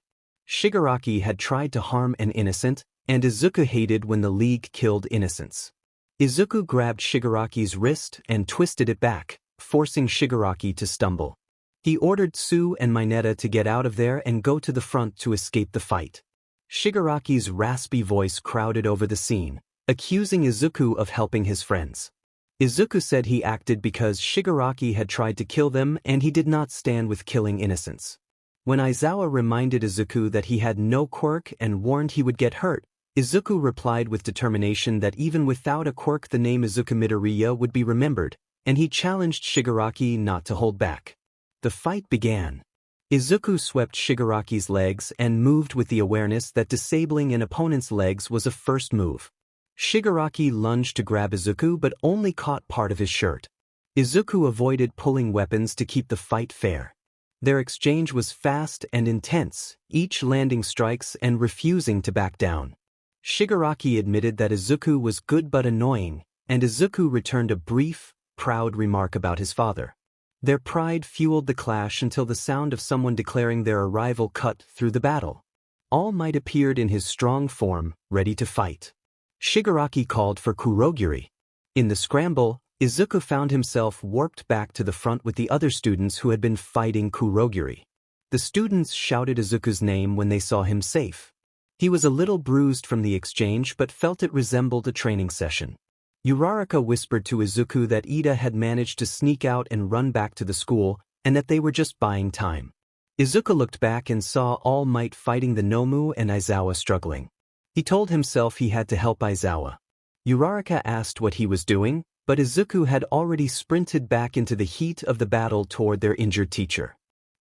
Shigaraki had tried to harm an innocent, and Izuku hated when the League killed innocents. Izuku grabbed Shigaraki's wrist and twisted it back, forcing Shigaraki to stumble. He ordered Tsu and Mineta to get out of there and go to the front to escape the fight. Shigaraki's raspy voice crowded over the scene, accusing Izuku of helping his friends. Izuku said he acted because Shigaraki had tried to kill them and he did not stand with killing innocents. When Aizawa reminded Izuku that he had no quirk and warned he would get hurt, Izuku replied with determination that even without a quirk the name Izuku Midoriya would be remembered, and he challenged Shigaraki not to hold back. The fight began. Izuku swept Shigaraki's legs and moved with the awareness that disabling an opponent's legs was a first move. Shigaraki lunged to grab Izuku but only caught part of his shirt. Izuku avoided pulling weapons to keep the fight fair. Their exchange was fast and intense, each landing strikes and refusing to back down. Shigaraki admitted that Izuku was good but annoying, and Izuku returned a brief, proud remark about his father. Their pride fueled the clash until the sound of someone declaring their arrival cut through the battle. All Might appeared in his strong form, ready to fight. Shigaraki called for Kurogiri. In the scramble, Izuku found himself warped back to the front with the other students who had been fighting Kurogiri. The students shouted Izuku's name when they saw him safe. He was a little bruised from the exchange but felt it resembled a training session. Uraraka whispered to Izuku that Ida had managed to sneak out and run back to the school, and that they were just buying time. Izuku looked back and saw All Might fighting the Nomu and Aizawa struggling. He told himself he had to help Aizawa. Uraraka asked what he was doing, but Izuku had already sprinted back into the heat of the battle toward their injured teacher.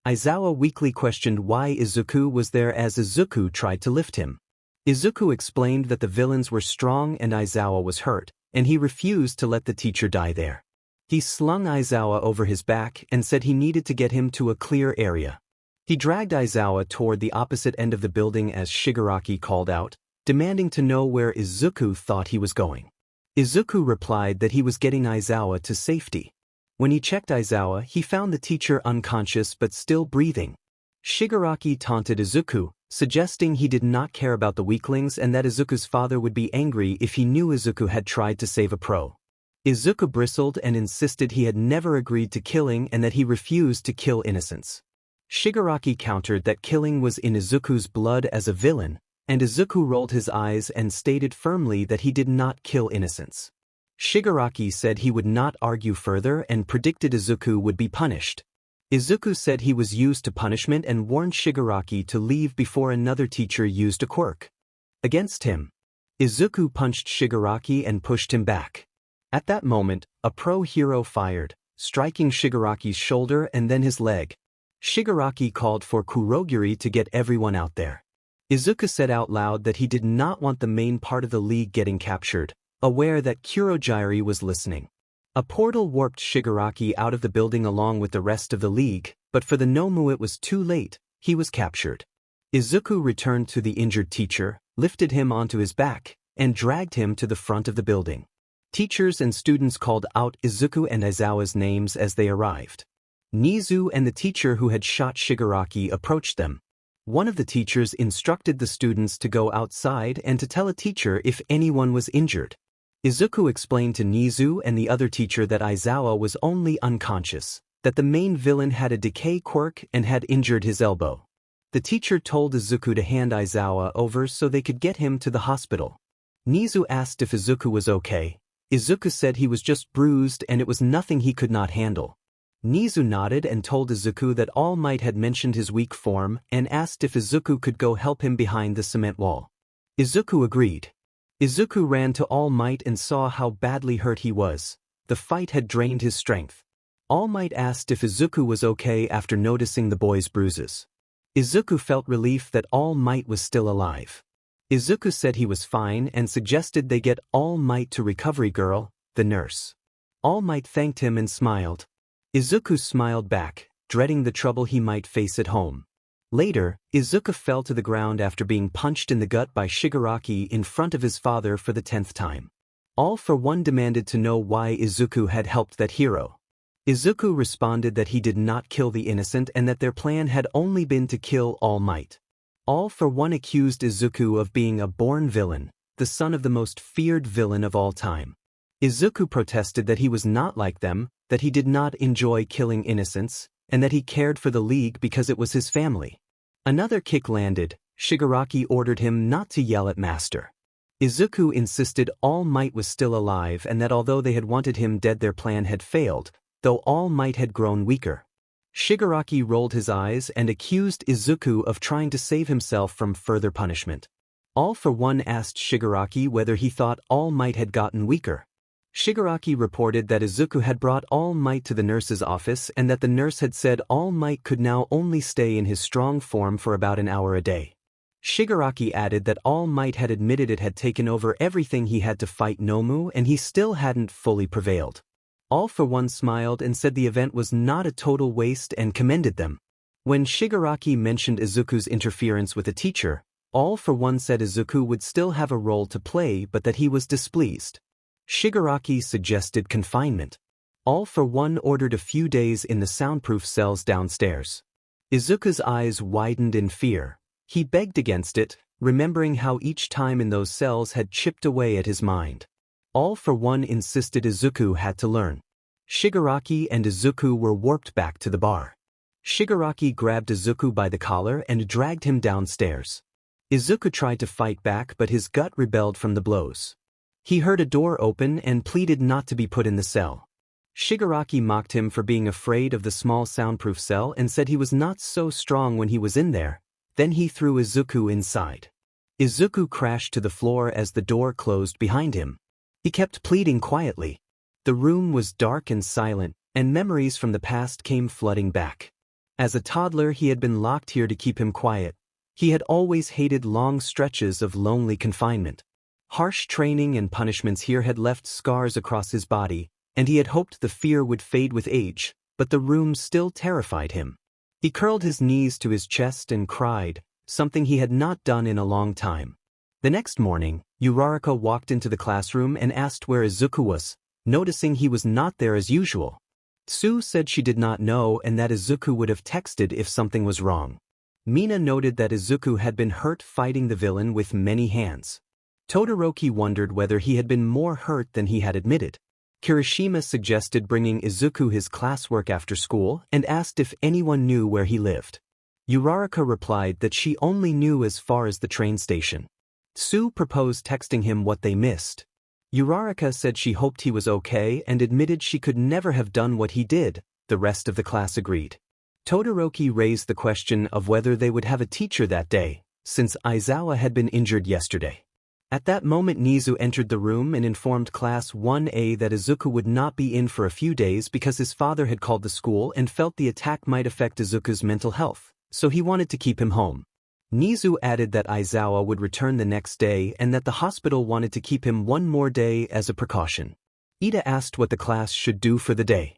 Aizawa weakly questioned why Izuku was there as Izuku tried to lift him. Izuku explained that the villains were strong and Aizawa was hurt, and he refused to let the teacher die there. He slung Aizawa over his back and said he needed to get him to a clear area. He dragged Aizawa toward the opposite end of the building as Shigaraki called out, demanding to know where Izuku thought he was going. Izuku replied that he was getting Aizawa to safety. When he checked Aizawa, he found the teacher unconscious but still breathing. Shigaraki taunted Izuku, suggesting he did not care about the weaklings and that Izuku's father would be angry if he knew Izuku had tried to save a pro. Izuku bristled and insisted he had never agreed to killing and that he refused to kill innocents. Shigaraki countered that killing was in Izuku's blood as a villain, and Izuku rolled his eyes and stated firmly that he did not kill innocents. Shigaraki said he would not argue further and predicted Izuku would be punished. Izuku said he was used to punishment and warned Shigaraki to leave before another teacher used a quirk against him. Izuku punched Shigaraki and pushed him back. At that moment, a pro-hero fired, striking Shigaraki's shoulder and then his leg. Shigaraki called for Kurogiri to get everyone out there. Izuku said out loud that he did not want the main part of the league getting captured, aware that Kurogiri was listening. A portal warped Shigaraki out of the building along with the rest of the league, but for the Nomu it was too late, he was captured. Izuku returned to the injured teacher, lifted him onto his back, and dragged him to the front of the building. Teachers and students called out Izuku and Aizawa's names as they arrived. Nizu and the teacher who had shot Shigaraki approached them. One of the teachers instructed the students to go outside and to tell a teacher if anyone was injured. Izuku explained to Nizu and the other teacher that Aizawa was only unconscious, that the main villain had a decay quirk and had injured his elbow. The teacher told Izuku to hand Aizawa over so they could get him to the hospital. Nizu asked if Izuku was okay. Izuku said he was just bruised and it was nothing he could not handle. Nizu nodded and told Izuku that All Might had mentioned his weak form and asked if Izuku could go help him behind the cement wall. Izuku agreed. Izuku ran to All Might and saw how badly hurt he was. The fight had drained his strength. All Might asked if Izuku was okay after noticing the boy's bruises. Izuku felt relief that All Might was still alive. Izuku said he was fine and suggested they get All Might to Recovery Girl, the nurse. All Might thanked him and smiled. Izuku smiled back, dreading the trouble he might face at home. Later, Izuku fell to the ground after being punched in the gut by Shigaraki in front of his father for the 10th time. All for One demanded to know why Izuku had helped that hero. Izuku responded that he did not kill the innocent and that their plan had only been to kill All Might. All for One accused Izuku of being a born villain, the son of the most feared villain of all time. Izuku protested that he was not like them, that he did not enjoy killing innocents, and that he cared for the League because it was his family. Another kick landed. Shigaraki ordered him not to yell at Master. Izuku insisted All Might was still alive and that although they had wanted him dead their plan had failed, though All Might had grown weaker. Shigaraki rolled his eyes and accused Izuku of trying to save himself from further punishment. All for One asked Shigaraki whether he thought All Might had gotten weaker. Shigaraki reported that Izuku had brought All Might to the nurse's office and that the nurse had said All Might could now only stay in his strong form for about an hour a day. Shigaraki added that All Might had admitted it had taken over everything he had to fight Nomu and he still hadn't fully prevailed. All for One smiled and said the event was not a total waste and commended them. When Shigaraki mentioned Izuku's interference with a teacher, All for One said Izuku would still have a role to play but that he was displeased. Shigaraki suggested confinement. All for One ordered a few days in the soundproof cells downstairs. Izuku's eyes widened in fear. He begged against it, remembering how each time in those cells had chipped away at his mind. All for One insisted Izuku had to learn. Shigaraki and Izuku were warped back to the bar. Shigaraki grabbed Izuku by the collar and dragged him downstairs. Izuku tried to fight back, but his gut rebelled from the blows. He heard a door open and pleaded not to be put in the cell. Shigaraki mocked him for being afraid of the small soundproof cell and said he was not so strong when he was in there. Then he threw Izuku inside. Izuku crashed to the floor as the door closed behind him. He kept pleading quietly. The room was dark and silent, and memories from the past came flooding back. As a toddler, he had been locked here to keep him quiet. He had always hated long stretches of lonely confinement. Harsh training and punishments here had left scars across his body, and he had hoped the fear would fade with age, but the room still terrified him. He curled his knees to his chest and cried, something he had not done in a long time. The next morning, Uraraka walked into the classroom and asked where Izuku was, noticing he was not there as usual. Tsu said she did not know and that Izuku would have texted if something was wrong. Mina noted that Izuku had been hurt fighting the villain with many hands. Todoroki wondered whether he had been more hurt than he had admitted. Kirishima suggested bringing Izuku his classwork after school and asked if anyone knew where he lived. Uraraka replied that she only knew as far as the train station. Tsu proposed texting him what they missed. Uraraka said she hoped he was okay and admitted she could never have done what he did. The rest of the class agreed. Todoroki raised the question of whether they would have a teacher that day, since Aizawa had been injured yesterday. At that moment Nizu entered the room and informed Class 1A that Izuku would not be in for a few days because his father had called the school and felt the attack might affect Izuku's mental health, so he wanted to keep him home. Nizu added that Aizawa would return the next day and that the hospital wanted to keep him one more day as a precaution. Ida asked what the class should do for the day.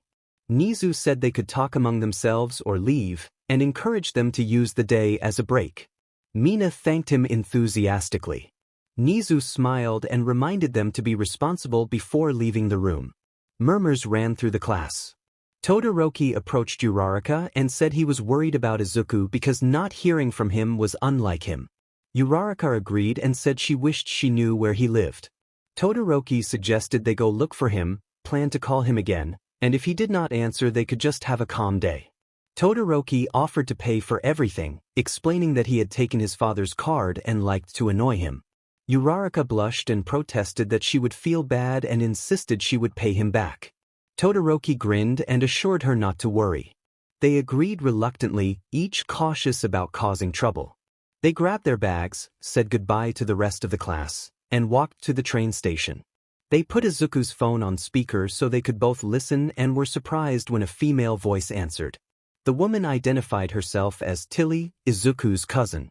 Nizu said they could talk among themselves or leave, and encouraged them to use the day as a break. Mina thanked him enthusiastically. Nizu smiled and reminded them to be responsible before leaving the room. Murmurs ran through the class. Todoroki approached Uraraka and said he was worried about Izuku because not hearing from him was unlike him. Uraraka agreed and said she wished she knew where he lived. Todoroki suggested they go look for him, plan to call him again, and if he did not answer they could just have a calm day. Todoroki offered to pay for everything, explaining that he had taken his father's card and liked to annoy him. Uraraka blushed and protested that she would feel bad and insisted she would pay him back. Todoroki grinned and assured her not to worry. They agreed reluctantly, each cautious about causing trouble. They grabbed their bags, said goodbye to the rest of the class, and walked to the train station. They put Izuku's phone on speaker so they could both listen and were surprised when a female voice answered. The woman identified herself as Tilly, Izuku's cousin.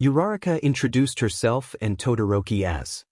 Uraraka introduced herself and Todoroki as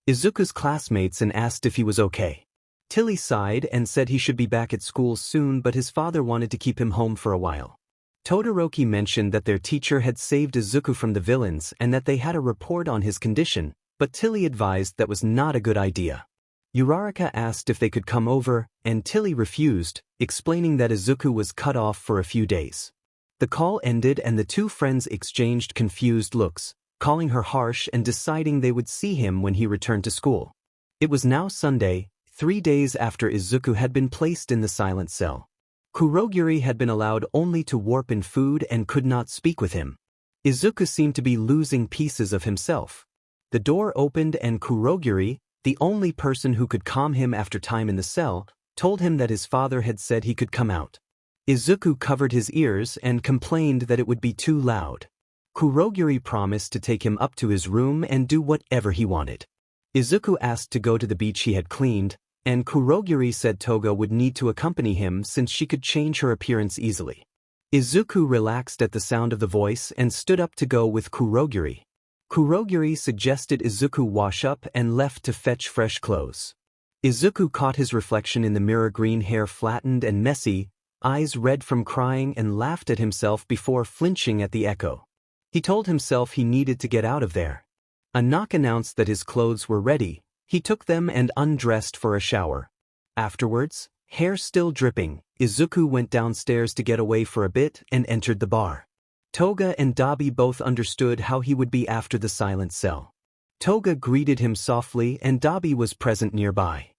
Izuku's classmates and asked if he was okay. Tilly sighed and said he should be back at school soon, but his father wanted to keep him home for a while. Todoroki mentioned that their teacher had saved Izuku from the villains and that they had a report on his condition, but Tilly advised that was not a good idea. Uraraka asked if they could come over, and Tilly refused, explaining that Izuku was cut off for a few days. The call ended and the two friends exchanged confused looks, calling her harsh and deciding they would see him when he returned to school. It was now Sunday, 3 days after Izuku had been placed in the silent cell. Kurogiri had been allowed only to warp in food and could not speak with him. Izuku seemed to be losing pieces of himself. The door opened and Kurogiri, the only person who could calm him after time in the cell, told him that his father had said he could come out. Izuku covered his ears and complained that it would be too loud. Kurogiri promised to take him up to his room and do whatever he wanted. Izuku asked to go to the beach he had cleaned, and Kurogiri said Toga would need to accompany him since she could change her appearance easily. Izuku relaxed at the sound of the voice and stood up to go with Kurogiri. Kurogiri suggested Izuku wash up and left to fetch fresh clothes. Izuku caught his reflection in the mirror, green hair flattened and messy, eyes red from crying, and laughed at himself before flinching at the echo. He told himself he needed to get out of there. A knock announced that his clothes were ready. He took them and undressed for a shower. Afterwards, Hair still dripping, Izuku went downstairs to get away for a bit and entered the bar. Toga and Dabi both understood how he would be after the silent cell. Toga greeted him softly and Dabi was present nearby.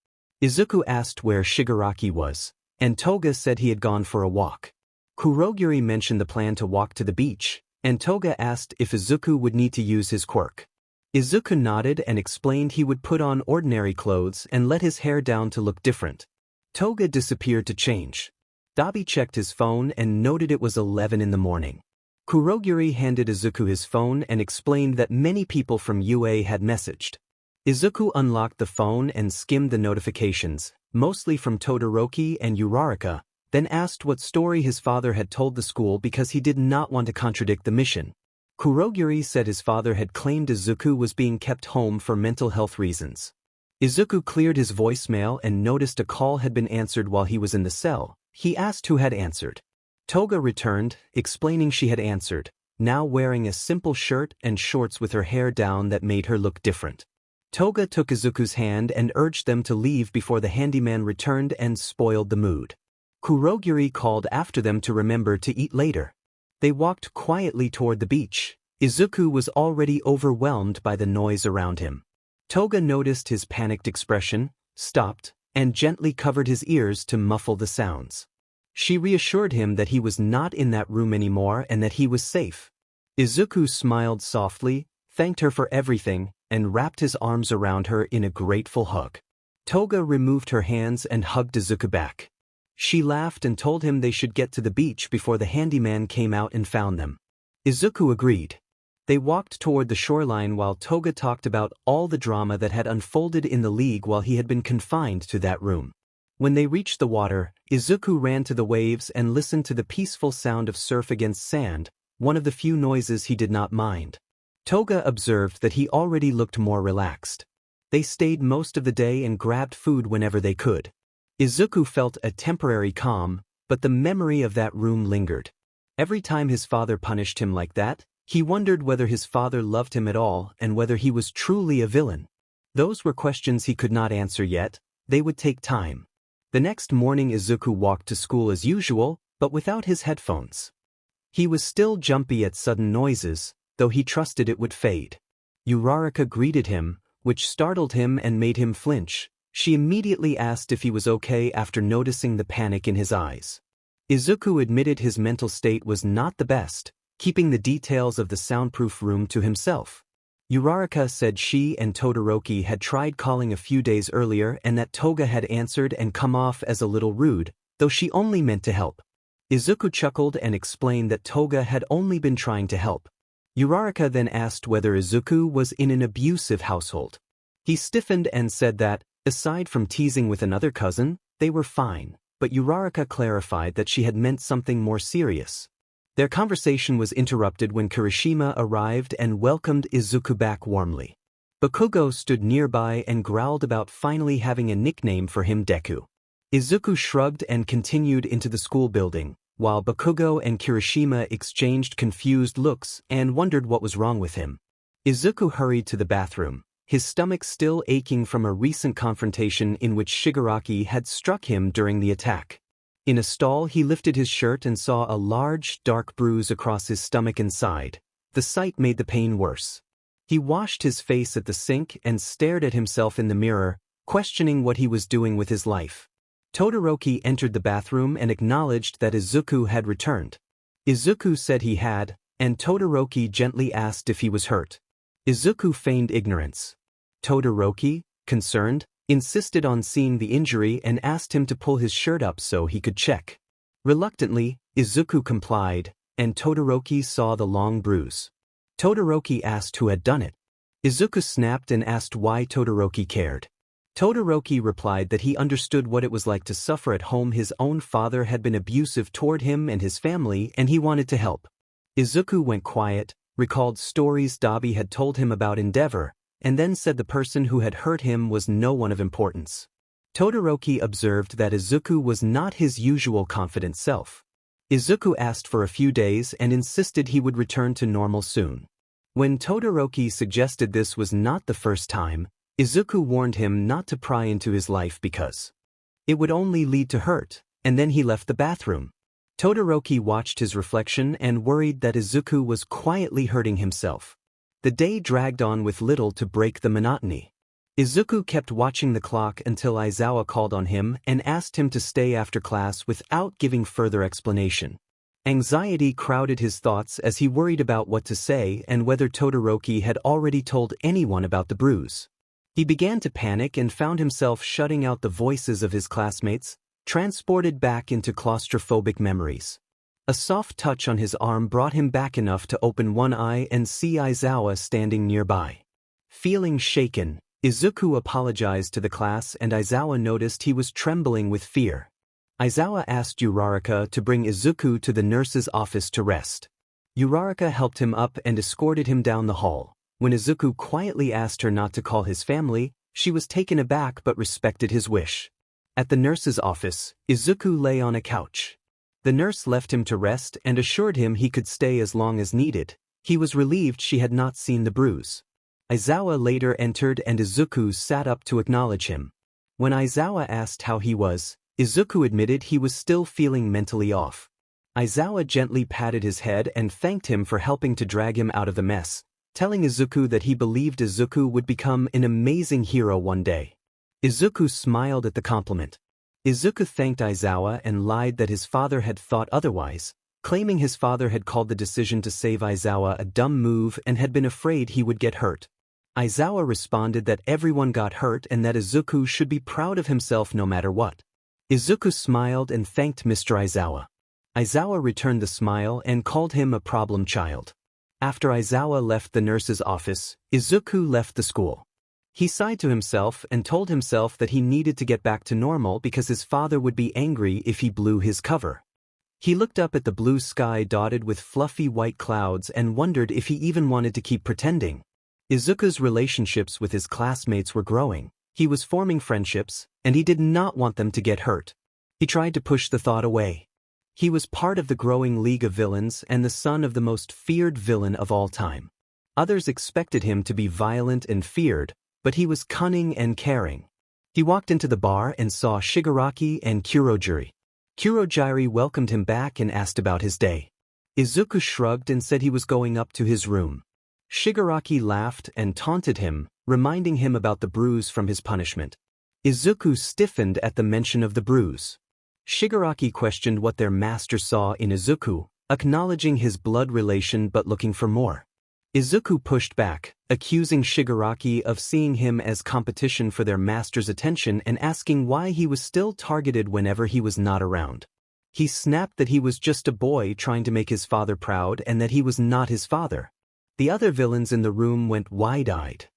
Izuku asked where Shigaraki was, and Toga said he had gone for a walk. Kurogiri mentioned the plan to walk to the beach, and Toga asked if Izuku would need to use his quirk. Izuku nodded and explained he would put on ordinary clothes and let his hair down to look different. Toga disappeared to change. Dabi checked his phone and noted it was 11 in the morning. Kurogiri handed Izuku his phone and explained that many people from UA had messaged. Izuku unlocked the phone and skimmed the notifications, mostly from Todoroki and Uraraka, then asked what story his father had told the school because he did not want to contradict the mission. Kurogiri said his father had claimed Izuku was being kept home for mental health reasons. Izuku cleared his voicemail and noticed a call had been answered while he was in the cell. He asked who had answered. Toga returned, explaining she had answered, now wearing a simple shirt and shorts with her hair down that made her look different. Toga took Izuku's hand and urged them to leave before the handyman returned and spoiled the mood. Kurogiri called after them to remember to eat later. They walked quietly toward the beach. Izuku was already overwhelmed by the noise around him. Toga noticed his panicked expression, stopped, and gently covered his ears to muffle the sounds. She reassured him that he was not in that room anymore and that he was safe. Izuku smiled softly, thanked her for everything, and wrapped his arms around her in a grateful hug. Toga removed her hands and hugged Izuku back. She laughed and told him they should get to the beach before the handyman came out and found them. Izuku agreed. They walked toward the shoreline while Toga talked about all the drama that had unfolded in the league while he had been confined to that room. When they reached the water, Izuku ran to the waves and listened to the peaceful sound of surf against sand, one of the few noises he did not mind. Toga observed that he already looked more relaxed. They stayed most of the day and grabbed food whenever they could. Izuku felt a temporary calm, but the memory of that room lingered. Every time his father punished him like that, he wondered whether his father loved him at all and whether he was truly a villain. Those were questions he could not answer yet. They would take time. The next morning Izuku walked to school as usual, but without his headphones. He was still jumpy at sudden noises, though he trusted it would fade. Uraraka greeted him, which startled him and made him flinch. She immediately asked if he was okay after noticing the panic in his eyes. Izuku admitted his mental state was not the best, keeping the details of the soundproof room to himself. Uraraka said she and Todoroki had tried calling a few days earlier and that Toga had answered and come off as a little rude, though she only meant to help. Izuku chuckled and explained that Toga had only been trying to help. Uraraka then asked whether Izuku was in an abusive household. He stiffened and said that, aside from teasing with another cousin, they were fine, but Uraraka clarified that she had meant something more serious. Their conversation was interrupted when Kirishima arrived and welcomed Izuku back warmly. Bakugo stood nearby and growled about finally having a nickname for him, Deku. Izuku shrugged and continued into the school building, while Bakugo and Kirishima exchanged confused looks and wondered what was wrong with him. Izuku hurried to the bathroom, his stomach still aching from a recent confrontation in which Shigaraki had struck him during the attack. In a stall he lifted his shirt and saw a large, dark bruise across his stomach and side. The sight made the pain worse. He washed his face at the sink and stared at himself in the mirror, questioning what he was doing with his life. Todoroki entered the bathroom and acknowledged that Izuku had returned. Izuku said he had, and Todoroki gently asked if he was hurt. Izuku feigned ignorance. Todoroki, concerned, insisted on seeing the injury and asked him to pull his shirt up so he could check. Reluctantly, Izuku complied, and Todoroki saw the long bruise. Todoroki asked who had done it. Izuku snapped and asked why Todoroki cared. Todoroki replied that he understood what it was like to suffer at home. His own father had been abusive toward him and his family, and he wanted to help. Izuku went quiet, recalled stories Dabi had told him about Endeavor, and then said the person who had hurt him was no one of importance. Todoroki observed that Izuku was not his usual confident self. Izuku asked for a few days and insisted he would return to normal soon. When Todoroki suggested this was not the first time, Izuku warned him not to pry into his life because It would only lead to hurt, and then he left the bathroom. Todoroki watched his reflection and worried that Izuku was quietly hurting himself. The day dragged on with little to break the monotony. Izuku kept watching the clock until Aizawa called on him and asked him to stay after class without giving further explanation. Anxiety crowded his thoughts as he worried about what to say and whether Todoroki had already told anyone about the bruise. He began to panic and found himself shutting out the voices of his classmates, transported back into claustrophobic memories. A soft touch on his arm brought him back enough to open one eye and see Aizawa standing nearby. Feeling shaken, Izuku apologized to the class and Aizawa noticed he was trembling with fear. Aizawa asked Uraraka to bring Izuku to the nurse's office to rest. Uraraka helped him up and escorted him down the hall. When Izuku quietly asked her not to call his family, she was taken aback but respected his wish. At the nurse's office, Izuku lay on a couch. The nurse left him to rest and assured him he could stay as long as needed. He was relieved she had not seen the bruise. Aizawa later entered and Izuku sat up to acknowledge him. When Aizawa asked how he was, Izuku admitted he was still feeling mentally off. Aizawa gently patted his head and thanked him for helping to drag him out of the mess, telling Izuku that he believed Izuku would become an amazing hero one day. Izuku smiled at the compliment. Izuku thanked Aizawa and lied that his father had thought otherwise, claiming his father had called the decision to save Aizawa a dumb move and had been afraid he would get hurt. Aizawa responded that everyone got hurt and that Izuku should be proud of himself no matter what. Izuku smiled and thanked Mr. Aizawa. Aizawa returned the smile and called him a problem child. After Aizawa left the nurse's office, Izuku left the school. He sighed to himself and told himself that he needed to get back to normal because his father would be angry if he blew his cover. He looked up at the blue sky dotted with fluffy white clouds and wondered if he even wanted to keep pretending. Izuku's relationships with his classmates were growing. He was forming friendships, and he did not want them to get hurt. He tried to push the thought away. He was part of the growing league of villains and the son of the most feared villain of all time. Others expected him to be violent and feared, but he was cunning and caring. He walked into the bar and saw Shigaraki and Kurogiri. Kurogiri welcomed him back and asked about his day. Izuku shrugged and said he was going up to his room. Shigaraki laughed and taunted him, reminding him about the bruise from his punishment. Izuku stiffened at the mention of the bruise. Shigaraki questioned what their master saw in Izuku, acknowledging his blood relation but looking for more. Izuku pushed back, accusing Shigaraki of seeing him as competition for their master's attention and asking why he was still targeted whenever he was not around. He snapped that he was just a boy trying to make his father proud and that he was not his father. The other villains in the room went wide-eyed.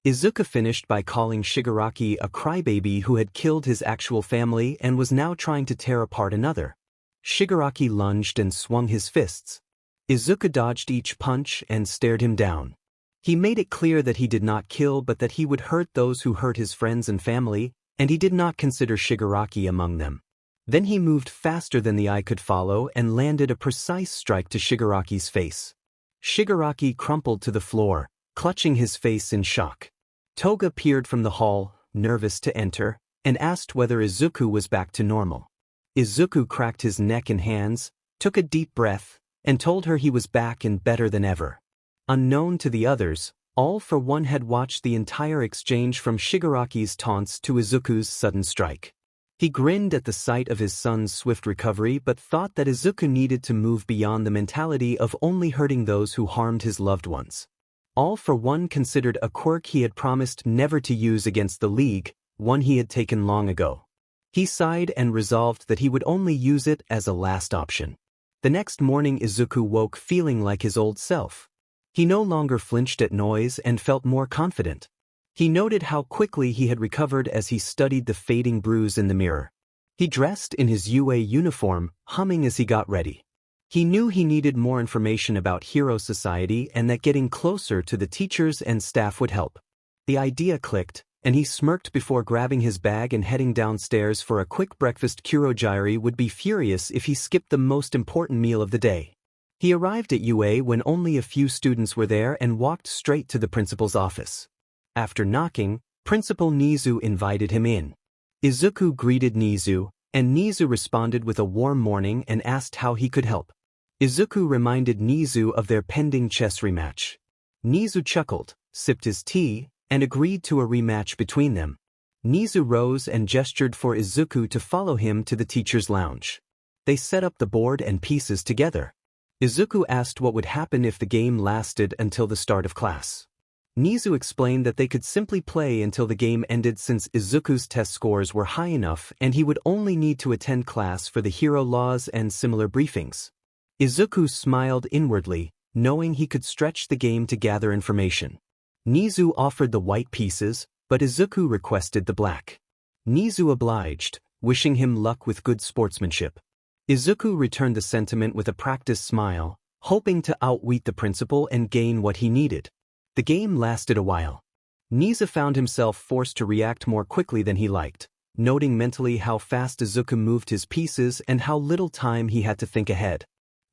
Izuku finished by calling Shigaraki a crybaby who had killed his actual family and was now trying to tear apart another. Shigaraki lunged and swung his fists. Izuku dodged each punch and stared him down. He made it clear that he did not kill but that he would hurt those who hurt his friends and family, and he did not consider Shigaraki among them. Then he moved faster than the eye could follow and landed a precise strike to Shigaraki's face. Shigaraki crumpled to the floor, clutching his face in shock. Toga peered from the hall, nervous to enter, and asked whether Izuku was back to normal. Izuku cracked his neck and hands, took a deep breath, and told her he was back and better than ever. Unknown to the others, all for one had watched the entire exchange from Shigaraki's taunts to Izuku's sudden strike. He grinned at the sight of his son's swift recovery but thought that Izuku needed to move beyond the mentality of only hurting those who harmed his loved ones. All for one considered a quirk he had promised never to use against the League, one he had taken long ago. He sighed and resolved that he would only use it as a last option. The next morning Izuku woke feeling like his old self. He no longer flinched at noise and felt more confident. He noted how quickly he had recovered as he studied the fading bruise in the mirror. He dressed in his UA uniform, humming as he got ready. He knew he needed more information about Hero Society and that getting closer to the teachers and staff would help. The idea clicked, and he smirked before grabbing his bag and heading downstairs for a quick breakfast. Kurogiri would be furious if he skipped the most important meal of the day. He arrived at UA when only a few students were there and walked straight to the principal's office. After knocking, Principal Nizu invited him in. Izuku greeted Nizu, and Nizu responded with a warm morning and asked how he could help. Izuku reminded Nizu of their pending chess rematch. Nizu chuckled, sipped his tea, and agreed to a rematch between them. Nizu rose and gestured for Izuku to follow him to the teacher's lounge. They set up the board and pieces together. Izuku asked what would happen if the game lasted until the start of class. Nizu explained that they could simply play until the game ended since Izuku's test scores were high enough and he would only need to attend class for the hero laws and similar briefings. Izuku smiled inwardly, knowing he could stretch the game to gather information. Nizu offered the white pieces, but Izuku requested the black. Nizu obliged, wishing him luck with good sportsmanship. Izuku returned the sentiment with a practiced smile, hoping to outwit the principal and gain what he needed. The game lasted a while. Nizu found himself forced to react more quickly than he liked, noting mentally how fast Izuku moved his pieces and how little time he had to think ahead.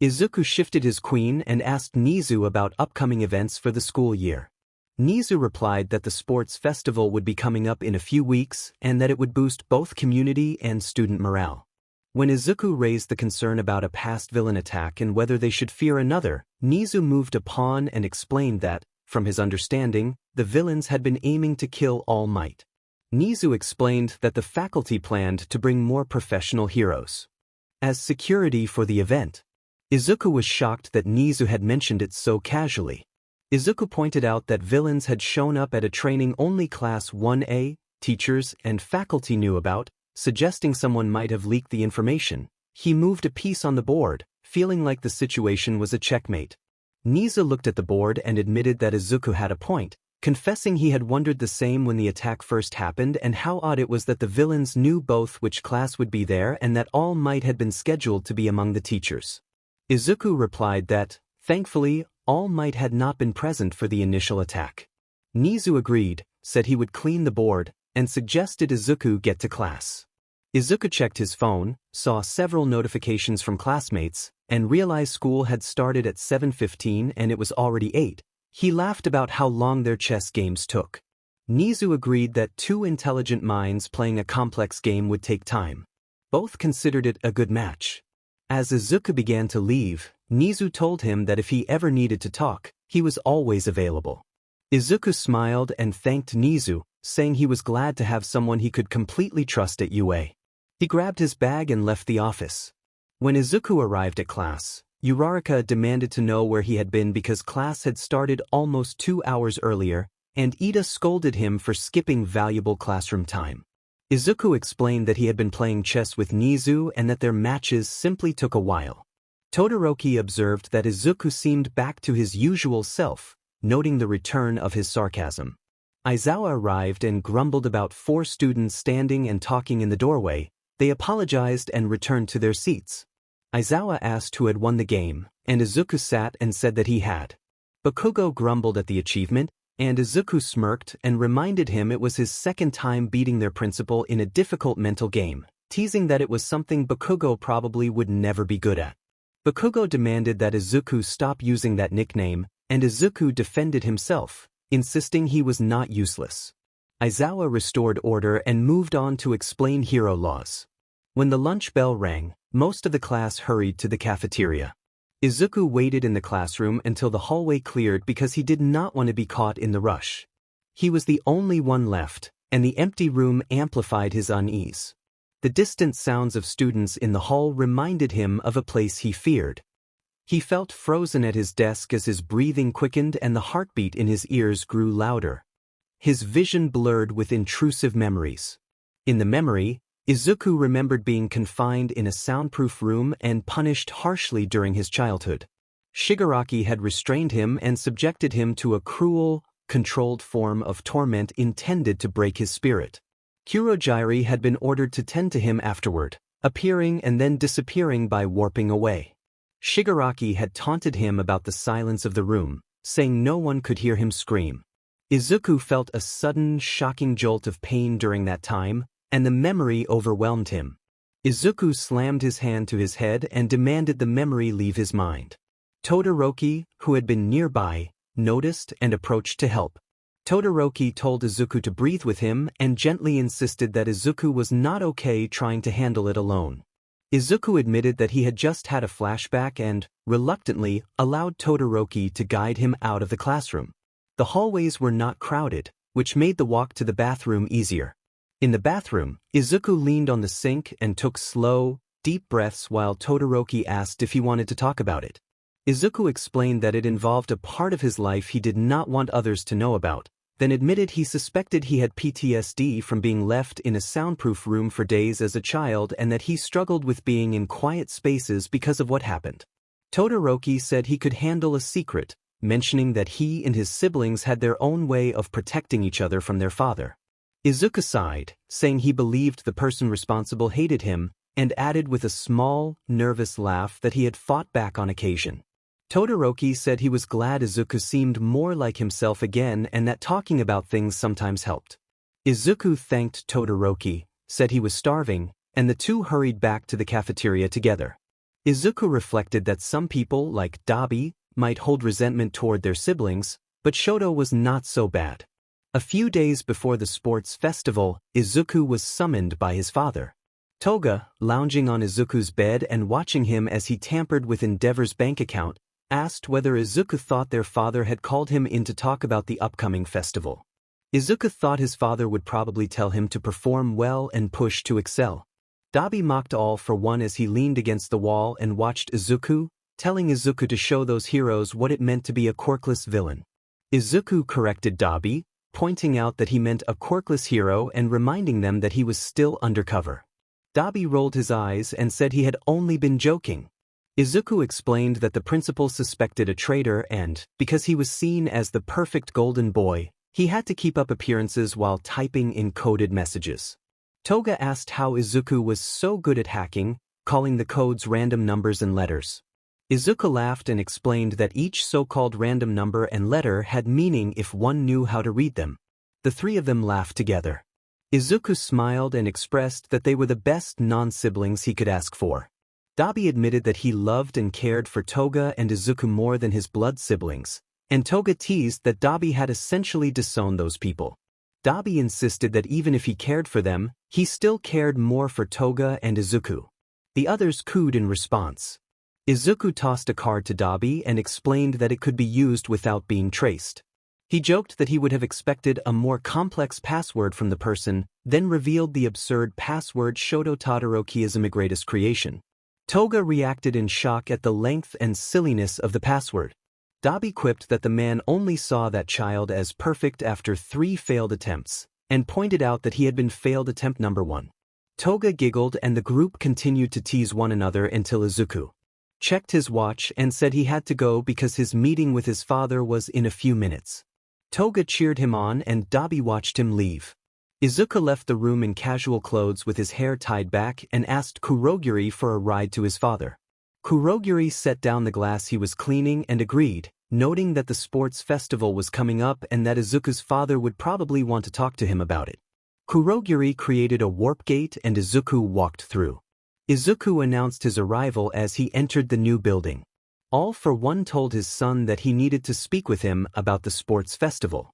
Izuku shifted his queen and asked Nizu about upcoming events for the school year. Nizu replied that the sports festival would be coming up in a few weeks and that it would boost both community and student morale. When Izuku raised the concern about a past villain attack and whether they should fear another, Nizu moved a pawn and explained that, from his understanding, the villains had been aiming to kill All Might. Nizu explained that the faculty planned to bring more professional heroes as security for the event. Izuku was shocked that Nizu had mentioned it so casually. Izuku pointed out that villains had shown up at a training only Class 1A, teachers and faculty knew about, suggesting someone might have leaked the information. He moved a piece on the board, feeling like the situation was a checkmate. Nizu looked at the board and admitted that Izuku had a point, confessing he had wondered the same when the attack first happened and how odd it was that the villains knew both which class would be there and that All Might had been scheduled to be among the teachers. Izuku replied that, thankfully, All Might had not been present for the initial attack. Nizu agreed, said he would clean the board, and suggested Izuku get to class. Izuku checked his phone, saw several notifications from classmates, and realized school had started at 7:15 and it was already 8. He laughed about how long their chess games took. Nizu agreed that two intelligent minds playing a complex game would take time. Both considered it a good match. As Izuku began to leave, Nizu told him that if he ever needed to talk, he was always available. Izuku smiled and thanked Nizu, saying he was glad to have someone he could completely trust at UA. He grabbed his bag and left the office. When Izuku arrived at class, Uraraka demanded to know where he had been because class had started almost 2 hours earlier, and Ida scolded him for skipping valuable classroom time. Izuku explained that he had been playing chess with Nizu and that their matches simply took a while. Todoroki observed that Izuku seemed back to his usual self, noting the return of his sarcasm. Aizawa arrived and grumbled about 4 students standing and talking in the doorway. They apologized and returned to their seats. Aizawa asked who had won the game, and Izuku sat and said that he had. Bakugo grumbled at the achievement, and Izuku smirked and reminded him it was his second time beating their principal in a difficult mental game, teasing that it was something Bakugo probably would never be good at. Bakugo demanded that Izuku stop using that nickname, and Izuku defended himself, insisting he was not useless. Aizawa restored order and moved on to explain hero laws. When the lunch bell rang, most of the class hurried to the cafeteria. Izuku waited in the classroom until the hallway cleared because he did not want to be caught in the rush. He was the only one left, and the empty room amplified his unease. The distant sounds of students in the hall reminded him of a place he feared. He felt frozen at his desk as his breathing quickened and the heartbeat in his ears grew louder. His vision blurred with intrusive memories. In the memory, Izuku remembered being confined in a soundproof room and punished harshly during his childhood. Shigaraki had restrained him and subjected him to a cruel, controlled form of torment intended to break his spirit. Kurojiiri had been ordered to tend to him afterward, appearing and then disappearing by warping away. Shigaraki had taunted him about the silence of the room, saying no one could hear him scream. Izuku felt a sudden, shocking jolt of pain during that time, and the memory overwhelmed him. Izuku slammed his hand to his head and demanded the memory leave his mind. Todoroki, who had been nearby, noticed and approached to help. Todoroki told Izuku to breathe with him and gently insisted that Izuku was not okay trying to handle it alone. Izuku admitted that he had just had a flashback and, reluctantly, allowed Todoroki to guide him out of the classroom. The hallways were not crowded, which made the walk to the bathroom easier. In the bathroom, Izuku leaned on the sink and took slow, deep breaths while Todoroki asked if he wanted to talk about it. Izuku explained that it involved a part of his life he did not want others to know about, then admitted he suspected he had PTSD from being left in a soundproof room for days as a child and that he struggled with being in quiet spaces because of what happened. Todoroki said he could handle a secret, mentioning that he and his siblings had their own way of protecting each other from their father. Izuku sighed, saying he believed the person responsible hated him, and added with a small, nervous laugh that he had fought back on occasion. Todoroki said he was glad Izuku seemed more like himself again and that talking about things sometimes helped. Izuku thanked Todoroki, said he was starving, and the two hurried back to the cafeteria together. Izuku reflected that some people, like Dabi, might hold resentment toward their siblings, but Shoto was not so bad. A few days before the sports festival, Izuku was summoned by his father. Toga, lounging on Izuku's bed and watching him as he tampered with Endeavor's bank account, asked whether Izuku thought their father had called him in to talk about the upcoming festival. Izuku thought his father would probably tell him to perform well and push to excel. Dabi mocked all for one as he leaned against the wall and watched Izuku, telling Izuku to show those heroes what it meant to be a quirkless villain. Izuku corrected Dabi, pointing out that he meant a quirkless hero and reminding them that he was still undercover. Dabi rolled his eyes and said he had only been joking. Izuku explained that the principal suspected a traitor and, because he was seen as the perfect golden boy, he had to keep up appearances while typing in coded messages. Toga asked how Izuku was so good at hacking, calling the codes random numbers and letters. Izuku laughed and explained that each so-called random number and letter had meaning if one knew how to read them. The three of them laughed together. Izuku smiled and expressed that they were the best non-siblings he could ask for. Dabi admitted that he loved and cared for Toga and Izuku more than his blood siblings, and Toga teased that Dabi had essentially disowned those people. Dabi insisted that even if he cared for them, he still cared more for Toga and Izuku. The others cooed in response. Izuku tossed a card to Dabi and explained that it could be used without being traced. He joked that he would have expected a more complex password from the person, then revealed the absurd password Shoto Todoroki's greatest creation. Toga reacted in shock at the length and silliness of the password. Dabi quipped that the man only saw that child as perfect after 3 failed attempts, and pointed out that he had been failed attempt number 1. Toga giggled and the group continued to tease one another until Izuku checked his watch and said he had to go because his meeting with his father was in a few minutes. Toga cheered him on and Dabi watched him leave. Izuku left the room in casual clothes with his hair tied back and asked Kurogiri for a ride to his father. Kurogiri set down the glass he was cleaning and agreed, noting that the sports festival was coming up and that Izuku's father would probably want to talk to him about it. Kurogiri created a warp gate and Izuku walked through. Izuku announced his arrival as he entered the new building. All for One told his son that he needed to speak with him about the sports festival.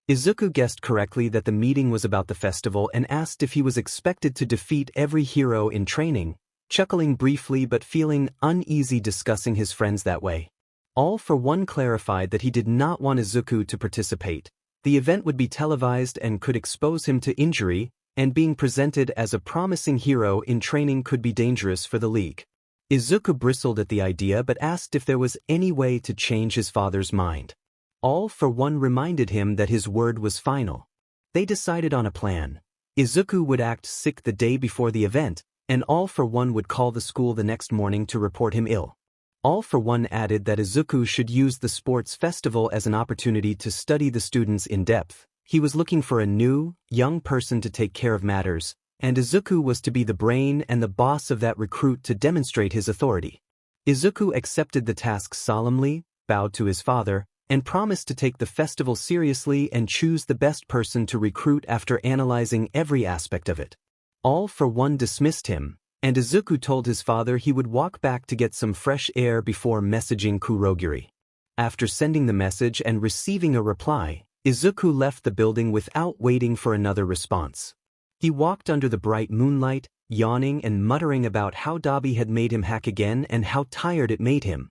Izuku guessed correctly that the meeting was about the festival and asked if he was expected to defeat every hero in training, chuckling briefly but feeling uneasy discussing his friends that way. All for One clarified that he did not want Izuku to participate. The event would be televised and could expose him to injury, and being presented as a promising hero in training could be dangerous for the league. Izuku bristled at the idea but asked if there was any way to change his father's mind. All for One reminded him that his word was final. They decided on a plan. Izuku would act sick the day before the event, and All for One would call the school the next morning to report him ill. All for One added that Izuku should use the sports festival as an opportunity to study the students in depth. He was looking for a new, young person to take care of matters, and Izuku was to be the brain and the boss of that recruit to demonstrate his authority. Izuku accepted the task solemnly, bowed to his father, and promised to take the festival seriously and choose the best person to recruit after analyzing every aspect of it. All for One dismissed him, and Izuku told his father he would walk back to get some fresh air before messaging Kurogiri. After sending the message and receiving a reply, Izuku left the building without waiting for another response. He walked under the bright moonlight, yawning and muttering about how Dabi had made him hack again and how tired it made him.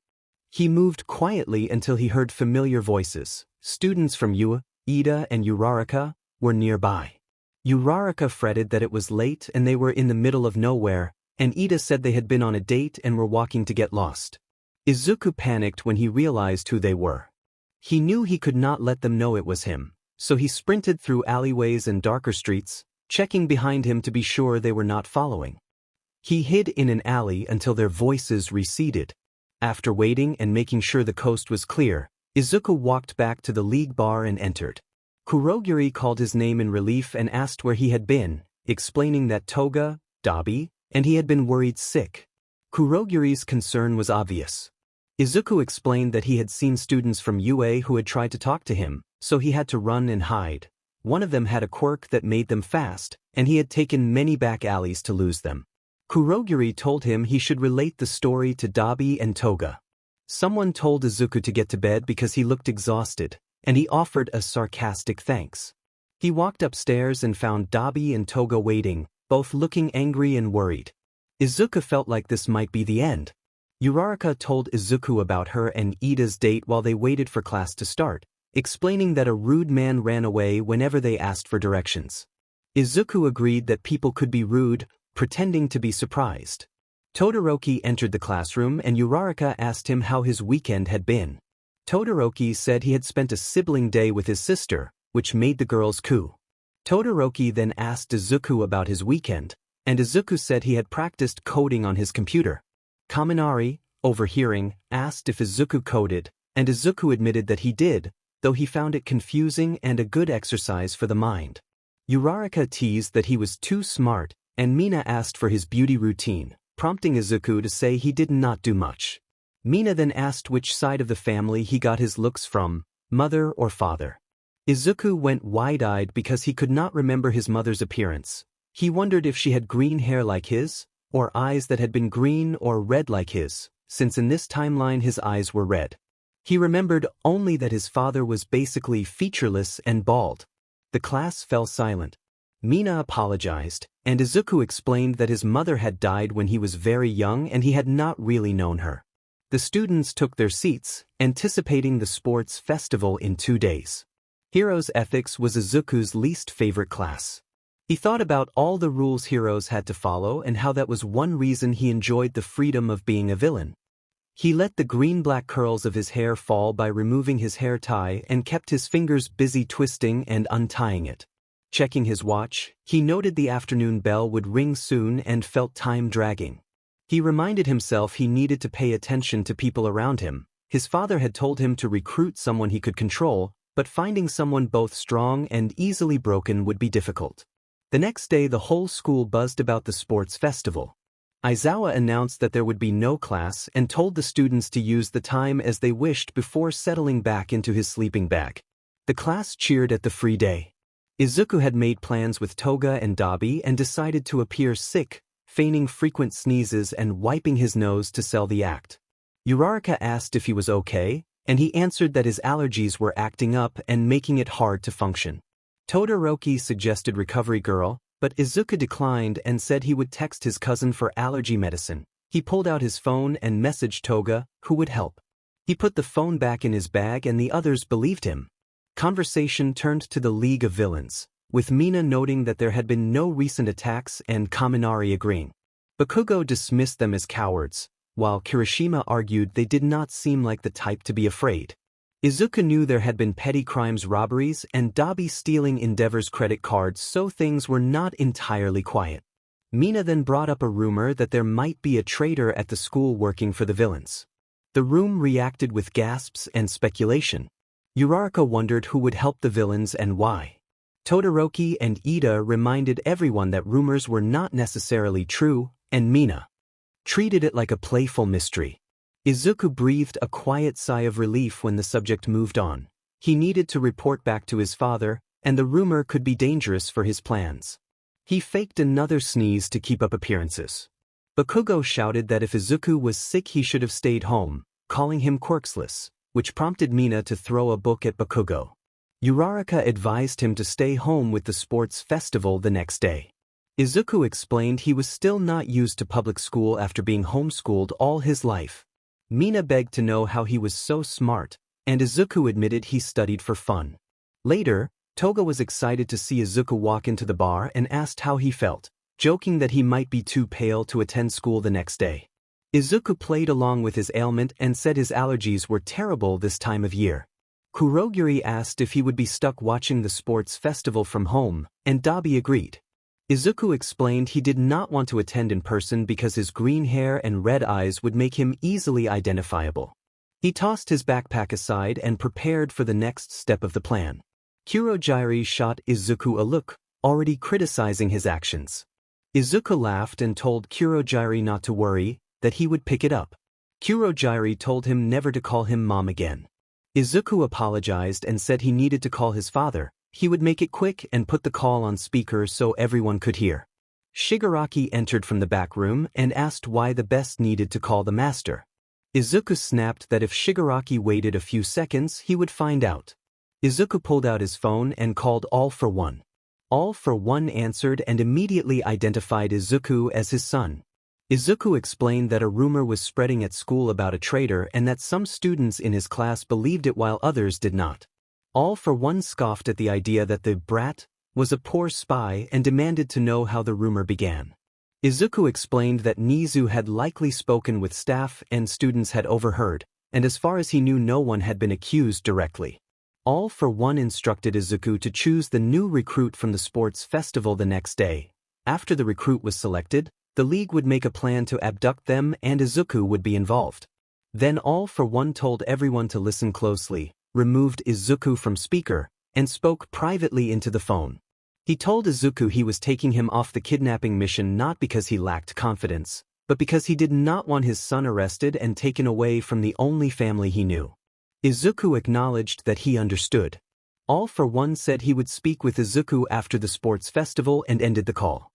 He moved quietly until he heard familiar voices. Students from Ida and Uraraka were nearby. Uraraka fretted that it was late and they were in the middle of nowhere, and Ida said they had been on a date and were walking to get lost. Izuku panicked when he realized who they were. He knew he could not let them know it was him, so he sprinted through alleyways and darker streets, checking behind him to be sure they were not following. He hid in an alley until their voices receded. After waiting and making sure the coast was clear, Izuku walked back to the league bar and entered. Kurogiri called his name in relief and asked where he had been, explaining that Toga, Dabi, and he had been worried sick. Kurogiri's concern was obvious. Izuku explained that he had seen students from UA who had tried to talk to him, so he had to run and hide. One of them had a quirk that made them fast, and he had taken many back alleys to lose them. Kurogiri told him he should relate the story to Dabi and Toga. Someone told Izuku to get to bed because he looked exhausted, and he offered a sarcastic thanks. He walked upstairs and found Dabi and Toga waiting, both looking angry and worried. Izuku felt like this might be the end. Uraraka told Izuku about her and Ida's date while they waited for class to start, explaining that a rude man ran away whenever they asked for directions. Izuku agreed that people could be rude, pretending to be surprised. Todoroki entered the classroom and Uraraka asked him how his weekend had been. Todoroki said he had spent a sibling day with his sister, which made the girls coo. Todoroki then asked Izuku about his weekend, and Izuku said he had practiced coding on his computer. Kaminari, overhearing, asked if Izuku coded, and Izuku admitted that he did, though he found it confusing and a good exercise for the mind. Uraraka teased that he was too smart, and Mina asked for his beauty routine, prompting Izuku to say he did not do much. Mina then asked which side of the family he got his looks from, mother or father. Izuku went wide-eyed because he could not remember his mother's appearance. He wondered if she had green hair like his, or eyes that had been green or red like his, since in this timeline his eyes were red. He remembered only that his father was basically featureless and bald. The class fell silent. Mina apologized, and Izuku explained that his mother had died when he was very young and he had not really known her. The students took their seats, anticipating the sports festival in 2 days. Heroes Ethics was Izuku's least favorite class. He thought about all the rules heroes had to follow and how that was one reason he enjoyed the freedom of being a villain. He let the green-black curls of his hair fall by removing his hair tie and kept his fingers busy twisting and untying it. Checking his watch, he noted the afternoon bell would ring soon and felt time dragging. He reminded himself he needed to pay attention to people around him. His father had told him to recruit someone he could control, but finding someone both strong and easily broken would be difficult. The next day the whole school buzzed about the sports festival. Aizawa announced that there would be no class and told the students to use the time as they wished before settling back into his sleeping bag. The class cheered at the free day. Izuku had made plans with Toga and Dabi and decided to appear sick, feigning frequent sneezes and wiping his nose to sell the act. Uraraka asked if he was okay, and he answered that his allergies were acting up and making it hard to function. Todoroki suggested Recovery Girl, but Izuku declined and said he would text his cousin for allergy medicine. He pulled out his phone and messaged Toga, who would help. He put the phone back in his bag and the others believed him. Conversation turned to the League of Villains, with Mina noting that there had been no recent attacks and Kaminari agreeing. Bakugo dismissed them as cowards, while Kirishima argued they did not seem like the type to be afraid. Izuku knew there had been petty crimes, robberies, and Dabi stealing Endeavor's credit cards, so things were not entirely quiet. Mina then brought up a rumor that there might be a traitor at the school working for the villains. The room reacted with gasps and speculation. Uraraka wondered who would help the villains and why. Todoroki and Ida reminded everyone that rumors were not necessarily true, and Mina treated it like a playful mystery. Izuku breathed a quiet sigh of relief when the subject moved on. He needed to report back to his father, and the rumor could be dangerous for his plans. He faked another sneeze to keep up appearances. Bakugo shouted that if Izuku was sick he should have stayed home, calling him quirksless, which prompted Mina to throw a book at Bakugo. Uraraka advised him to stay home with the sports festival the next day. Izuku explained he was still not used to public school after being homeschooled all his life. Mina begged to know how he was so smart, and Izuku admitted he studied for fun. Later, Toga was excited to see Izuku walk into the bar and asked how he felt, joking that he might be too pale to attend school the next day. Izuku played along with his ailment and said his allergies were terrible this time of year. Kurogiri asked if he would be stuck watching the sports festival from home, and Dabi agreed. Izuku explained he did not want to attend in person because his green hair and red eyes would make him easily identifiable. He tossed his backpack aside and prepared for the next step of the plan. Kurogiri shot Izuku a look, already criticizing his actions. Izuku laughed and told Kurogiri not to worry, that he would pick it up. Kurogiri told him never to call him mom again. Izuku apologized and said he needed to call his father. He would make it quick and put the call on speaker so everyone could hear. Shigaraki entered from the back room and asked why the best needed to call the master. Izuku snapped that if Shigaraki waited a few seconds he would find out. Izuku pulled out his phone and called All for One. All for One answered and immediately identified Izuku as his son. Izuku explained that a rumor was spreading at school about a traitor and that some students in his class believed it while others did not. All for One scoffed at the idea that the brat was a poor spy and demanded to know how the rumor began. Izuku explained that Nizu had likely spoken with staff and students had overheard, and as far as he knew no one had been accused directly. All for One instructed Izuku to choose the new recruit from the sports festival the next day. After the recruit was selected, the league would make a plan to abduct them and Izuku would be involved. Then All for One told everyone to listen closely, removed Izuku from speaker, and spoke privately into the phone. He told Izuku he was taking him off the kidnapping mission not because he lacked confidence, but because he did not want his son arrested and taken away from the only family he knew. Izuku acknowledged that he understood. All for One said he would speak with Izuku after the sports festival and ended the call.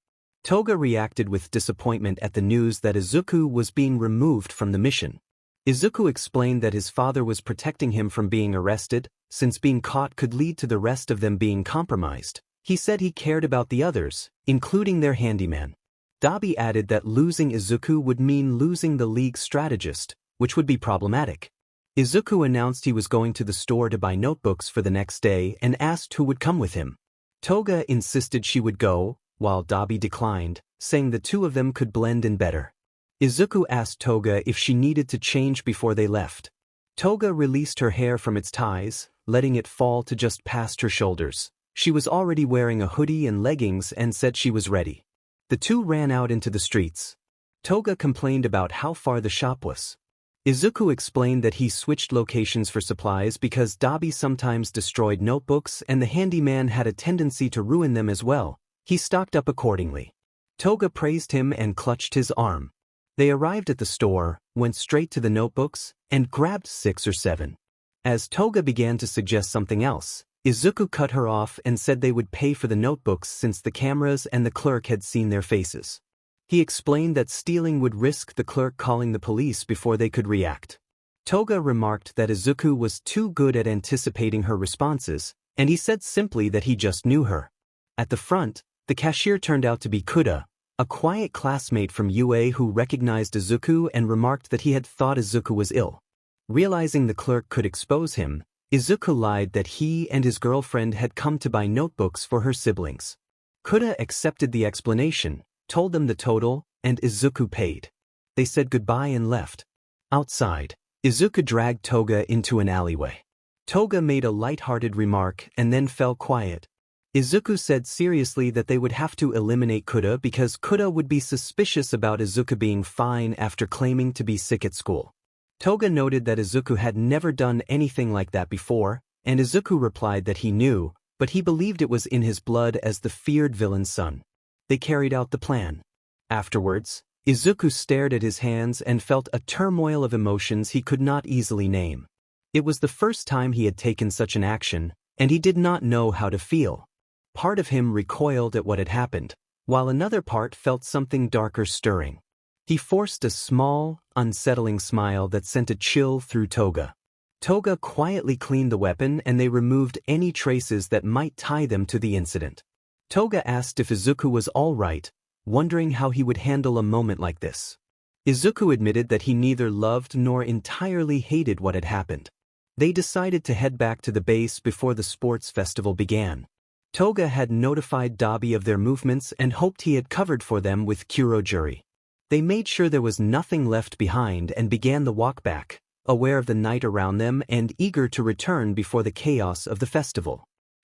Toga reacted with disappointment at the news that Izuku was being removed from the mission. Izuku explained that his father was protecting him from being arrested, since being caught could lead to the rest of them being compromised. He said he cared about the others, including their handyman. Dabi added that losing Izuku would mean losing the league's strategist, which would be problematic. Izuku announced he was going to the store to buy notebooks for the next day and asked who would come with him. Toga insisted she would go, while Dabi declined, saying the two of them could blend in better. Izuku asked Toga if she needed to change before they left. Toga released her hair from its ties, letting it fall to just past her shoulders. She was already wearing a hoodie and leggings and said she was ready. The two ran out into the streets. Toga complained about how far the shop was. Izuku explained that he switched locations for supplies because Dabi sometimes destroyed notebooks and the handyman had a tendency to ruin them as well. He stocked up accordingly. Toga praised him and clutched his arm. They arrived at the store, went straight to the notebooks, and grabbed 6 or 7. As Toga began to suggest something else, Izuku cut her off and said they would pay for the notebooks since the cameras and the clerk had seen their faces. He explained that stealing would risk the clerk calling the police before they could react. Toga remarked that Izuku was too good at anticipating her responses, and he said simply that he just knew her. At the front, the cashier turned out to be Kuda, a quiet classmate from UA who recognized Izuku and remarked that he had thought Izuku was ill. Realizing the clerk could expose him, Izuku lied that he and his girlfriend had come to buy notebooks for her siblings. Kuda accepted the explanation, told them the total, and Izuku paid. They said goodbye and left. Outside, Izuku dragged Toga into an alleyway. Toga made a light-hearted remark and then fell quiet. Izuku said seriously that they would have to eliminate Kuda because Kuda would be suspicious about Izuku being fine after claiming to be sick at school. Toga noted that Izuku had never done anything like that before, and Izuku replied that he knew, but he believed it was in his blood as the feared villain's son. They carried out the plan. Afterwards, Izuku stared at his hands and felt a turmoil of emotions he could not easily name. It was the first time he had taken such an action, and he did not know how to feel. Part of him recoiled at what had happened, while another part felt something darker stirring. He forced a small, unsettling smile that sent a chill through Toga. Toga quietly cleaned the weapon and they removed any traces that might tie them to the incident. Toga asked if Izuku was all right, wondering how he would handle a moment like this. Izuku admitted that he neither loved nor entirely hated what had happened. They decided to head back to the base before the sports festival began. Toga had notified Dabi of their movements and hoped he had covered for them with Kurojuri. They made sure there was nothing left behind and began the walk back, aware of the night around them and eager to return before the chaos of the festival.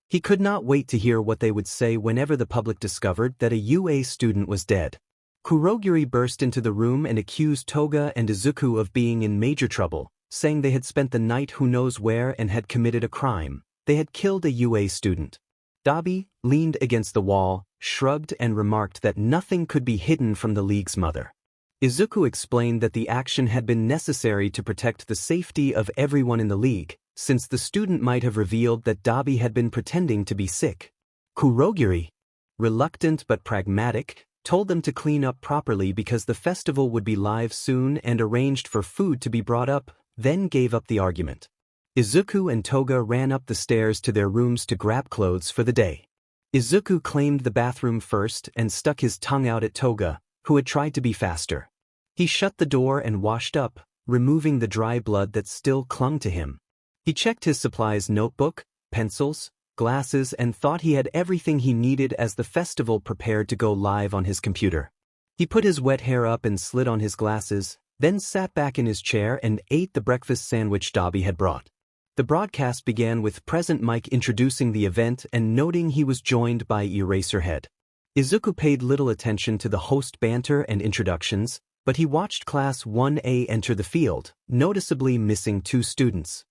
He could not wait to hear what they would say whenever the public discovered that a UA student was dead. Kurogiri burst into the room and accused Toga and Izuku of being in major trouble, saying they had spent the night who knows where and had committed a crime. They had killed a UA student. Dabi leaned against the wall, shrugged and remarked that nothing could be hidden from the league's mother. Izuku explained that the action had been necessary to protect the safety of everyone in the league, since the student might have revealed that Dabi had been pretending to be sick. Kurogiri, reluctant but pragmatic, told them to clean up properly because the festival would be live soon and arranged for food to be brought up, then gave up the argument. Izuku and Toga ran up the stairs to their rooms to grab clothes for the day. Izuku claimed the bathroom first and stuck his tongue out at Toga, who had tried to be faster. He shut the door and washed up, removing the dry blood that still clung to him. He checked his supplies: notebook, pencils, glasses, and thought he had everything he needed as the festival prepared to go live on his computer. He put his wet hair up and slid on his glasses, then sat back in his chair and ate the breakfast sandwich Dabi had brought. The broadcast began with Present Mike introducing the event and noting he was joined by Eraserhead. Izuku paid little attention to the host banter and introductions, but he watched Class 1A enter the field, noticeably missing 2 students.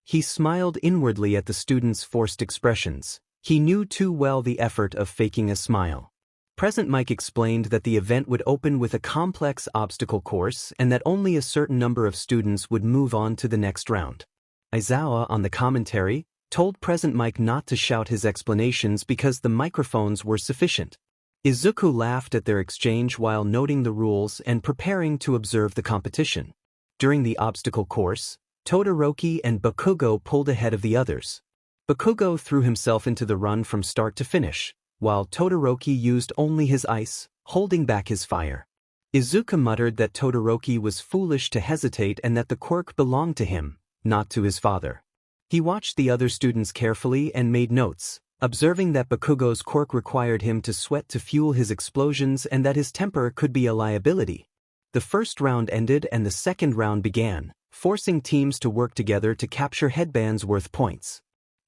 He smiled inwardly at the students' forced expressions. He knew too well the effort of faking a smile. Present Mike explained that the event would open with a complex obstacle course and that only a certain number of students would move on to the next round. Aizawa, on the commentary, told Present Mike not to shout his explanations because the microphones were sufficient. Izuku laughed at their exchange while noting the rules and preparing to observe the competition. During the obstacle course, Todoroki and Bakugo pulled ahead of the others. Bakugo threw himself into the run from start to finish, while Todoroki used only his ice, holding back his fire. Izuku muttered that Todoroki was foolish to hesitate and that the quirk belonged to him, not to his father. He watched the other students carefully and made notes, observing that Bakugo's quirk required him to sweat to fuel his explosions and that his temper could be a liability. The first round ended and the second round began, forcing teams to work together to capture headbands worth points.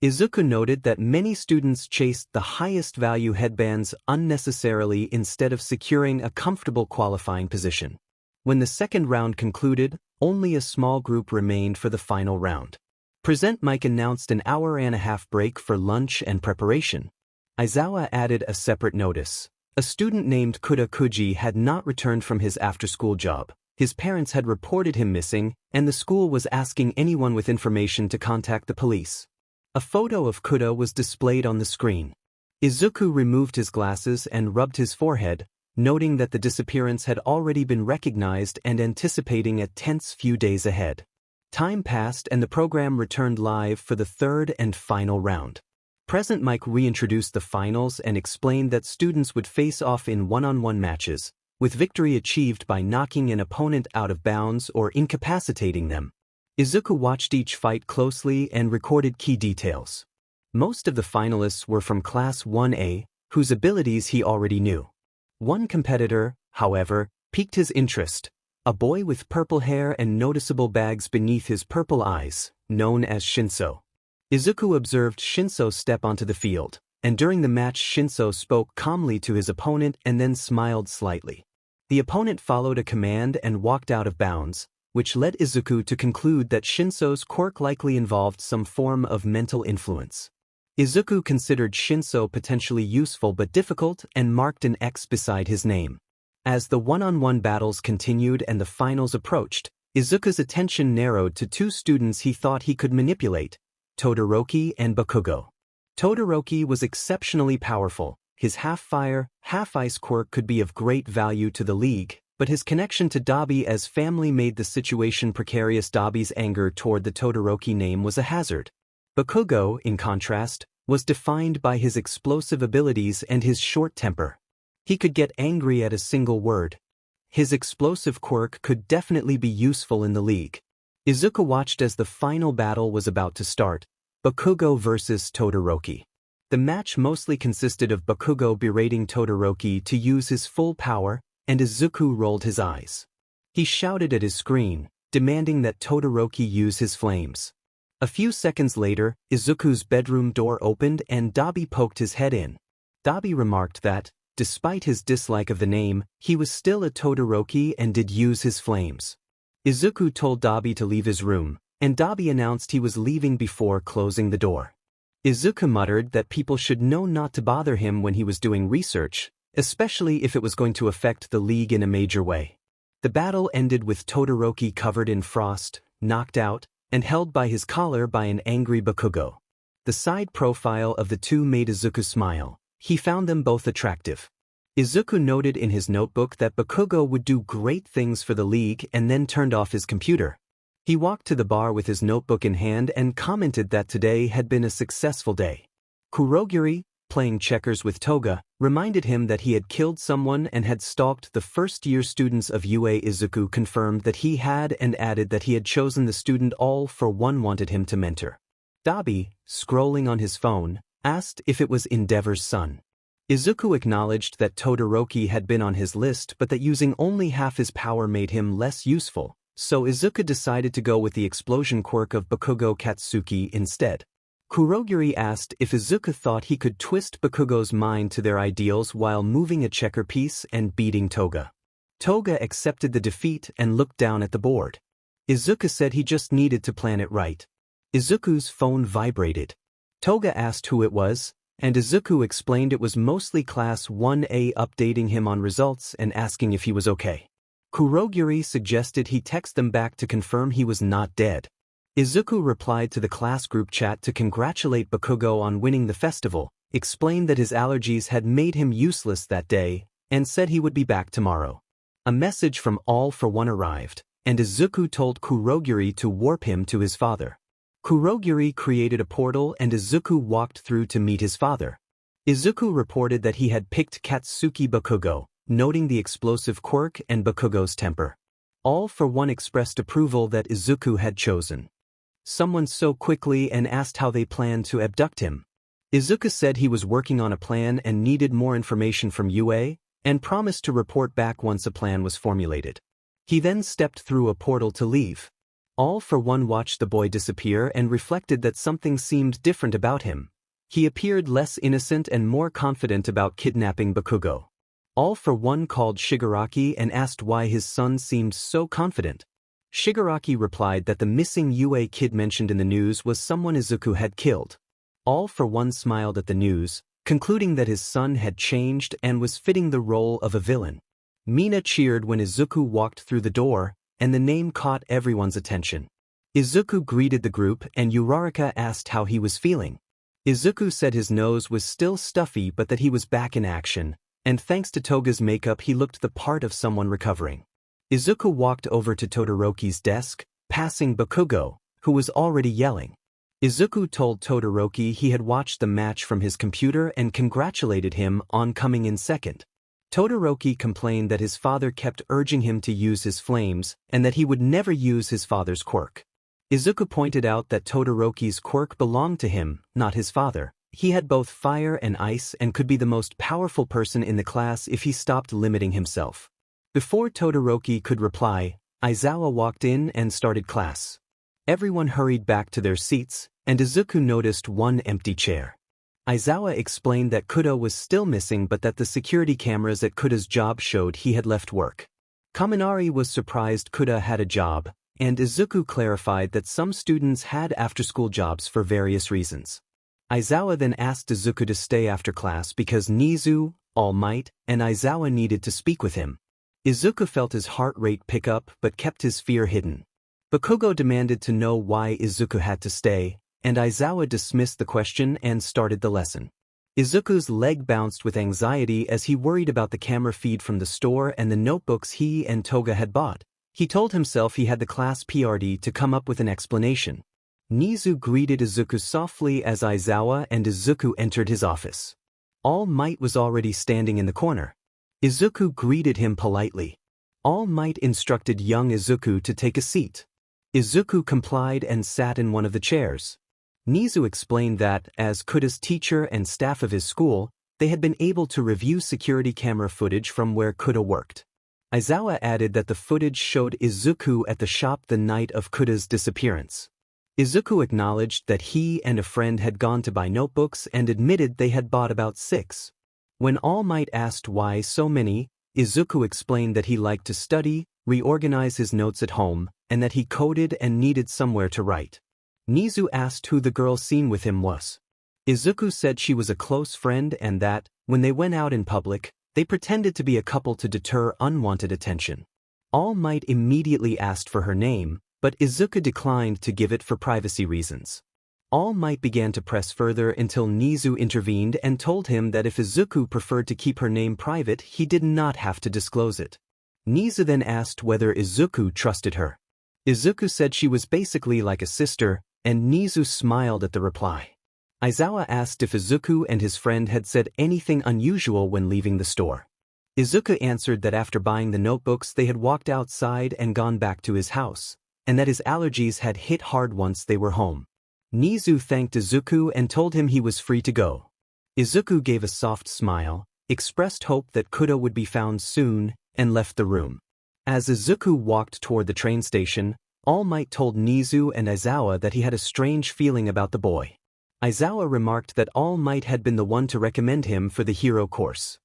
Izuku noted that many students chased the highest value headbands unnecessarily instead of securing a comfortable qualifying position. When the second round concluded, only a small group remained for the final round. Present Mike announced an hour-and-a-half break for lunch and preparation. Aizawa added a separate notice. A student named Kuda Kuji had not returned from his after-school job. His parents had reported him missing, and the school was asking anyone with information to contact the police. A photo of Kuda was displayed on the screen. Izuku removed his glasses and rubbed his forehead, noting that the disappearance had already been recognized and anticipating a tense few days ahead. Time passed and the program returned live for the third and final round. Present Mike reintroduced the finals and explained that students would face off in one-on-one matches, with victory achieved by knocking an opponent out of bounds or incapacitating them. Izuku watched each fight closely and recorded key details. Most of the finalists were from Class 1A, whose abilities he already knew. One competitor, however, piqued his interest, a boy with purple hair and noticeable bags beneath his purple eyes, known as Shinso. Izuku observed Shinso step onto the field, and during the match Shinso spoke calmly to his opponent and then smiled slightly. The opponent followed a command and walked out of bounds, which led Izuku to conclude that Shinso's quirk likely involved some form of mental influence. Izuku considered Shinso potentially useful but difficult and marked an X beside his name. As the one-on-one battles continued and the finals approached, Izuku's attention narrowed to 2 students he thought he could manipulate, Todoroki and Bakugo. Todoroki was exceptionally powerful. His half-fire, half-ice quirk could be of great value to the league, but his connection to Dabi as family made the situation precarious. Dabi's anger toward the Todoroki name was a hazard. Bakugo, in contrast, was defined by his explosive abilities and his short temper. He could get angry at a single word. His explosive quirk could definitely be useful in the league. Izuku watched as the final battle was about to start, Bakugo versus Todoroki. The match mostly consisted of Bakugo berating Todoroki to use his full power, and Izuku rolled his eyes. He shouted at his screen, demanding that Todoroki use his flames. A few seconds later, Izuku's bedroom door opened and Dabi poked his head in. Dabi remarked that, despite his dislike of the name, he was still a Todoroki and did use his flames. Izuku told Dabi to leave his room, and Dabi announced he was leaving before closing the door. Izuku muttered that people should know not to bother him when he was doing research, especially if it was going to affect the league in a major way. The battle ended with Todoroki covered in frost, knocked out, and held by his collar by an angry Bakugo. The side profile of the two made Izuku smile. He found them both attractive. Izuku noted in his notebook that Bakugo would do great things for the league and then turned off his computer. He walked to the bar with his notebook in hand and commented that today had been a successful day. Kurogiri, playing checkers with Toga, reminded him that he had killed someone and had stalked the first-year students of UA. Izuku confirmed that he had and added that he had chosen the student all for one wanted him to mentor. Dabi, scrolling on his phone, asked if it was Endeavor's son. Izuku acknowledged that Todoroki had been on his list but that using only half his power made him less useful, so Izuku decided to go with the explosion quirk of Bakugo Katsuki instead. Kurogiri asked if Izuku thought he could twist Bakugo's mind to their ideals while moving a checker piece and beating Toga. Toga accepted the defeat and looked down at the board. Izuku said he just needed to plan it right. Izuku's phone vibrated. Toga asked who it was, and Izuku explained it was mostly Class 1A updating him on results and asking if he was okay. Kurogiri suggested he text them back to confirm he was not dead. Izuku replied to the class group chat to congratulate Bakugo on winning the festival, explained that his allergies had made him useless that day, and said he would be back tomorrow. A message from All for One arrived, and Izuku told Kurogiri to warp him to his father. Kurogiri created a portal and Izuku walked through to meet his father. Izuku reported that he had picked Katsuki Bakugo, noting the explosive quirk and Bakugo's temper. All for One expressed approval that Izuku had chosen someone so quickly and asked how they planned to abduct him. Izuku said he was working on a plan and needed more information from UA, and promised to report back once a plan was formulated. He then stepped through a portal to leave. All for One watched the boy disappear and reflected that something seemed different about him. He appeared less innocent and more confident about kidnapping Bakugo. All for One called Shigaraki and asked why his son seemed so confident. Shigaraki replied that the missing UA kid mentioned in the news was someone Izuku had killed. All for One smiled at the news, concluding that his son had changed and was fitting the role of a villain. Mina cheered when Izuku walked through the door, and the name caught everyone's attention. Izuku greeted the group and Uraraka asked how he was feeling. Izuku said his nose was still stuffy but that he was back in action, and thanks to Toga's makeup he looked the part of someone recovering. Izuku walked over to Todoroki's desk, passing Bakugo, who was already yelling. Izuku told Todoroki he had watched the match from his computer and congratulated him on coming in second. Todoroki complained that his father kept urging him to use his flames and that he would never use his father's quirk. Izuku pointed out that Todoroki's quirk belonged to him, not his father. He had both fire and ice and could be the most powerful person in the class if he stopped limiting himself. Before Todoroki could reply, Aizawa walked in and started class. Everyone hurried back to their seats, and Izuku noticed one empty chair. Aizawa explained that Kudo was still missing but that the security cameras at Kuda's job showed he had left work. Kaminari was surprised Kuda had a job, and Izuku clarified that some students had after-school jobs for various reasons. Aizawa then asked Izuku to stay after class because Nizu, All Might, and Aizawa needed to speak with him. Izuku felt his heart rate pick up but kept his fear hidden. Bakugo demanded to know why Izuku had to stay, and Aizawa dismissed the question and started the lesson. Izuku's leg bounced with anxiety as he worried about the camera feed from the store and the notebooks he and Toga had bought. He told himself he had the class PRD to come up with an explanation. Nizu greeted Izuku softly as Aizawa and Izuku entered his office. All Might was already standing in the corner. Izuku greeted him politely. All Might instructed young Izuku to take a seat. Izuku complied and sat in one of the chairs. Nizu explained that, as Kuta's teacher and staff of his school, they had been able to review security camera footage from where Kuta worked. Aizawa added that the footage showed Izuku at the shop the night of Kuta's disappearance. Izuku acknowledged that he and a friend had gone to buy notebooks and admitted they had bought about 6. When All Might asked why so many, Izuku explained that he liked to study, reorganize his notes at home, and that he coded and needed somewhere to write. Nizu asked who the girl seen with him was. Izuku said she was a close friend and that, when they went out in public, they pretended to be a couple to deter unwanted attention. All Might immediately asked for her name, but Izuku declined to give it for privacy reasons. All Might began to press further until Nizu intervened and told him that if Izuku preferred to keep her name private, he did not have to disclose it. Nizu then asked whether Izuku trusted her. Izuku said she was basically like a sister, and Nizu smiled at the reply. Aizawa asked if Izuku and his friend had said anything unusual when leaving the store. Izuku answered that after buying the notebooks they had walked outside and gone back to his house, and that his allergies had hit hard once they were home. Nizu thanked Izuku and told him he was free to go. Izuku gave a soft smile, expressed hope that Kuta would be found soon, and left the room. As Izuku walked toward the train station, All Might told Nizu and Aizawa that he had a strange feeling about the boy. Aizawa remarked that All Might had been the one to recommend him for the hero course.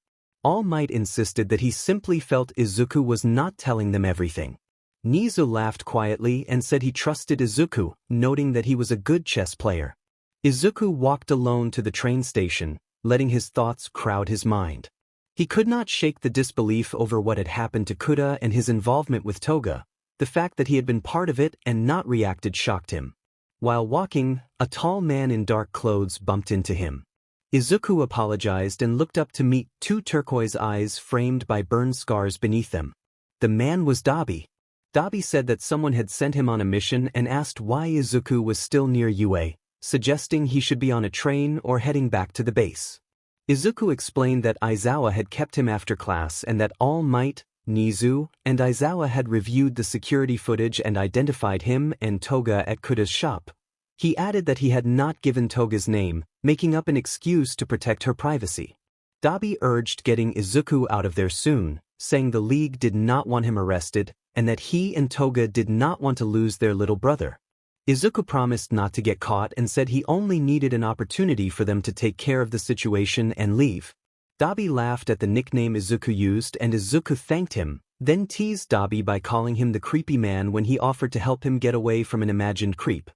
All Might insisted that he simply felt Izuku was not telling them everything. Nizu laughed quietly and said he trusted Izuku, noting that he was a good chess player. Izuku walked alone to the train station, letting his thoughts crowd his mind. He could not shake the disbelief over what had happened to Kuta and his involvement with Toga. The fact that he had been part of it and not reacted shocked him. While walking, a tall man in dark clothes bumped into him. Izuku apologized and looked up to meet 2 turquoise eyes framed by burn scars beneath them. The man was Dabi. Dabi said that someone had sent him on a mission and asked why Izuku was still near UA, suggesting he should be on a train or heading back to the base. Izuku explained that Aizawa had kept him after class and that All Might, Nizu, and Aizawa had reviewed the security footage and identified him and Toga at Kuta's shop. He added that he had not given Toga's name, making up an excuse to protect her privacy. Dabi urged getting Izuku out of there soon, saying the League did not want him arrested, and that he and Toga did not want to lose their little brother. Izuku promised not to get caught and said he only needed an opportunity for them to take care of the situation and leave. Dabi laughed at the nickname Izuku used and Izuku thanked him, then teased Dabi by calling him the creepy man when he offered to help him get away from an imagined creep.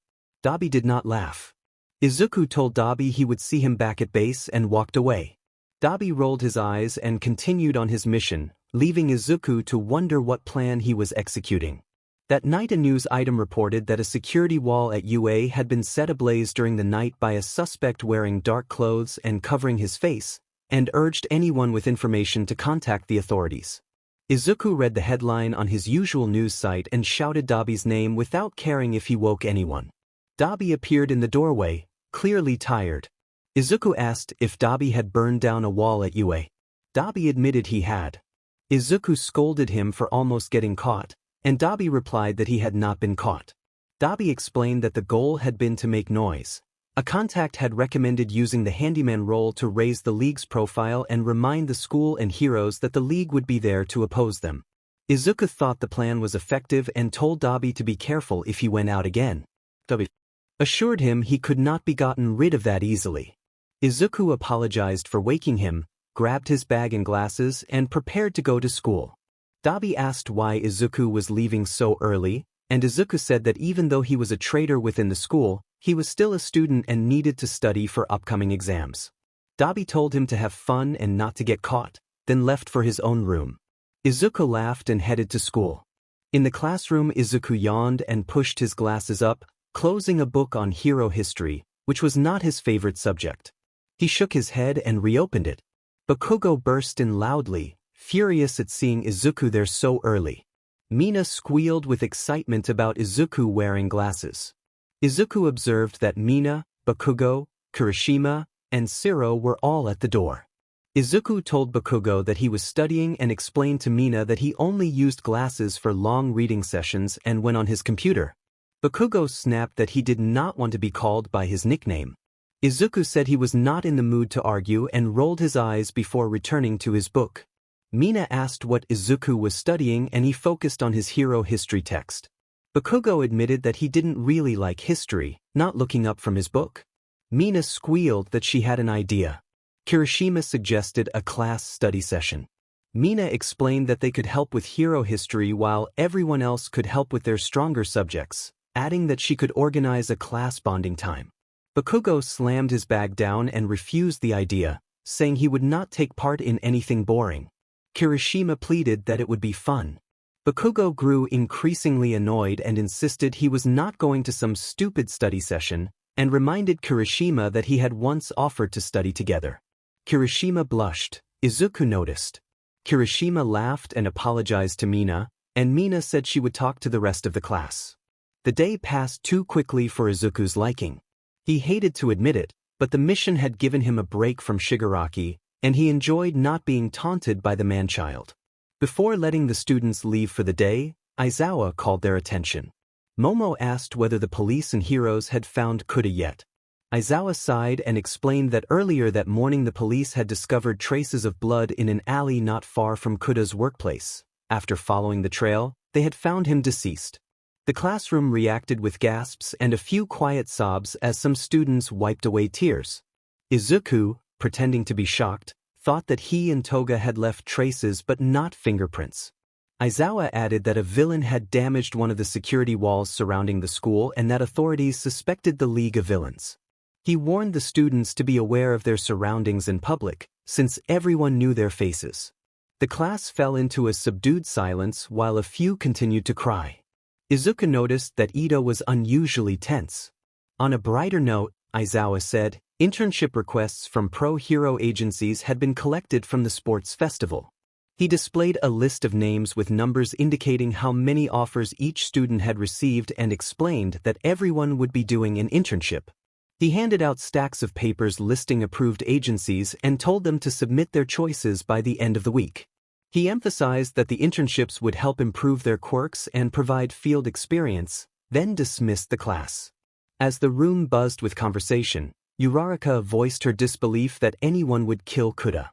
Dabi did not laugh. Izuku told Dabi he would see him back at base and walked away. Dabi rolled his eyes and continued on his mission, leaving Izuku to wonder what plan he was executing. That night a news item reported that a security wall at UA had been set ablaze during the night by a suspect wearing dark clothes and covering his face, and urged anyone with information to contact the authorities. Izuku read the headline on his usual news site and shouted Dabi's name without caring if he woke anyone. Dabi appeared in the doorway, clearly tired. Izuku asked if Dabi had burned down a wall at UA. Dabi admitted he had. Izuku scolded him for almost getting caught, and Dabi replied that he had not been caught. Dabi explained that the goal had been to make noise. A contact had recommended using the handyman role to raise the League's profile and remind the school and heroes that the League would be there to oppose them. Izuku thought the plan was effective and told Dabi to be careful if he went out again. Dabi assured him he could not be gotten rid of that easily. Izuku apologized for waking him, grabbed his bag and glasses, and prepared to go to school. Dabi asked why Izuku was leaving so early, and Izuku said that even though he was a traitor within the school, he was still a student and needed to study for upcoming exams. Dabi told him to have fun and not to get caught, then left for his own room. Izuku laughed and headed to school. In the classroom, Izuku yawned and pushed his glasses up, closing a book on hero history, which was not his favorite subject. He shook his head and reopened it. Bakugo burst in loudly, furious at seeing Izuku there so early. Mina squealed with excitement about Izuku wearing glasses. Izuku observed that Mina, Bakugo, Kirishima, and Siro were all at the door. Izuku told Bakugo that he was studying and explained to Mina that he only used glasses for long reading sessions and when on his computer. Bakugo snapped that he did not want to be called by his nickname. Izuku said he was not in the mood to argue and rolled his eyes before returning to his book. Mina asked what Izuku was studying and he focused on his hero history text. Bakugo admitted that he didn't really like history, not looking up from his book. Mina squealed that she had an idea. Kirishima suggested a class study session. Mina explained that they could help with hero history while everyone else could help with their stronger subjects, adding that she could organize a class bonding time. Bakugo slammed his bag down and refused the idea, saying he would not take part in anything boring. Kirishima pleaded that it would be fun. Bakugo grew increasingly annoyed and insisted he was not going to some stupid study session, and reminded Kirishima that he had once offered to study together. Kirishima blushed. Izuku noticed. Kirishima laughed and apologized to Mina, and Mina said she would talk to the rest of the class. The day passed too quickly for Izuku's liking. He hated to admit it, but the mission had given him a break from Shigaraki, and he enjoyed not being taunted by the man-child. Before letting the students leave for the day, Aizawa called their attention. Momo asked whether the police and heroes had found Kuda yet. Aizawa sighed and explained that earlier that morning the police had discovered traces of blood in an alley not far from Kuda's workplace. After following the trail, they had found him deceased. The classroom reacted with gasps and a few quiet sobs as some students wiped away tears. Izuku, pretending to be shocked, thought that he and Toga had left traces but not fingerprints. Aizawa added that a villain had damaged one of the security walls surrounding the school and that authorities suspected the League of Villains. He warned the students to be aware of their surroundings in public, since everyone knew their faces. The class fell into a subdued silence while a few continued to cry. Izuku noticed that Ito was unusually tense. On a brighter note, Aizawa said, internship requests from pro-hero agencies had been collected from the sports festival. He displayed a list of names with numbers indicating how many offers each student had received and explained that everyone would be doing an internship. He handed out stacks of papers listing approved agencies and told them to submit their choices by the end of the week. He emphasized that the internships would help improve their quirks and provide field experience, then dismissed the class. As the room buzzed with conversation, Uraraka voiced her disbelief that anyone would kill Kuda.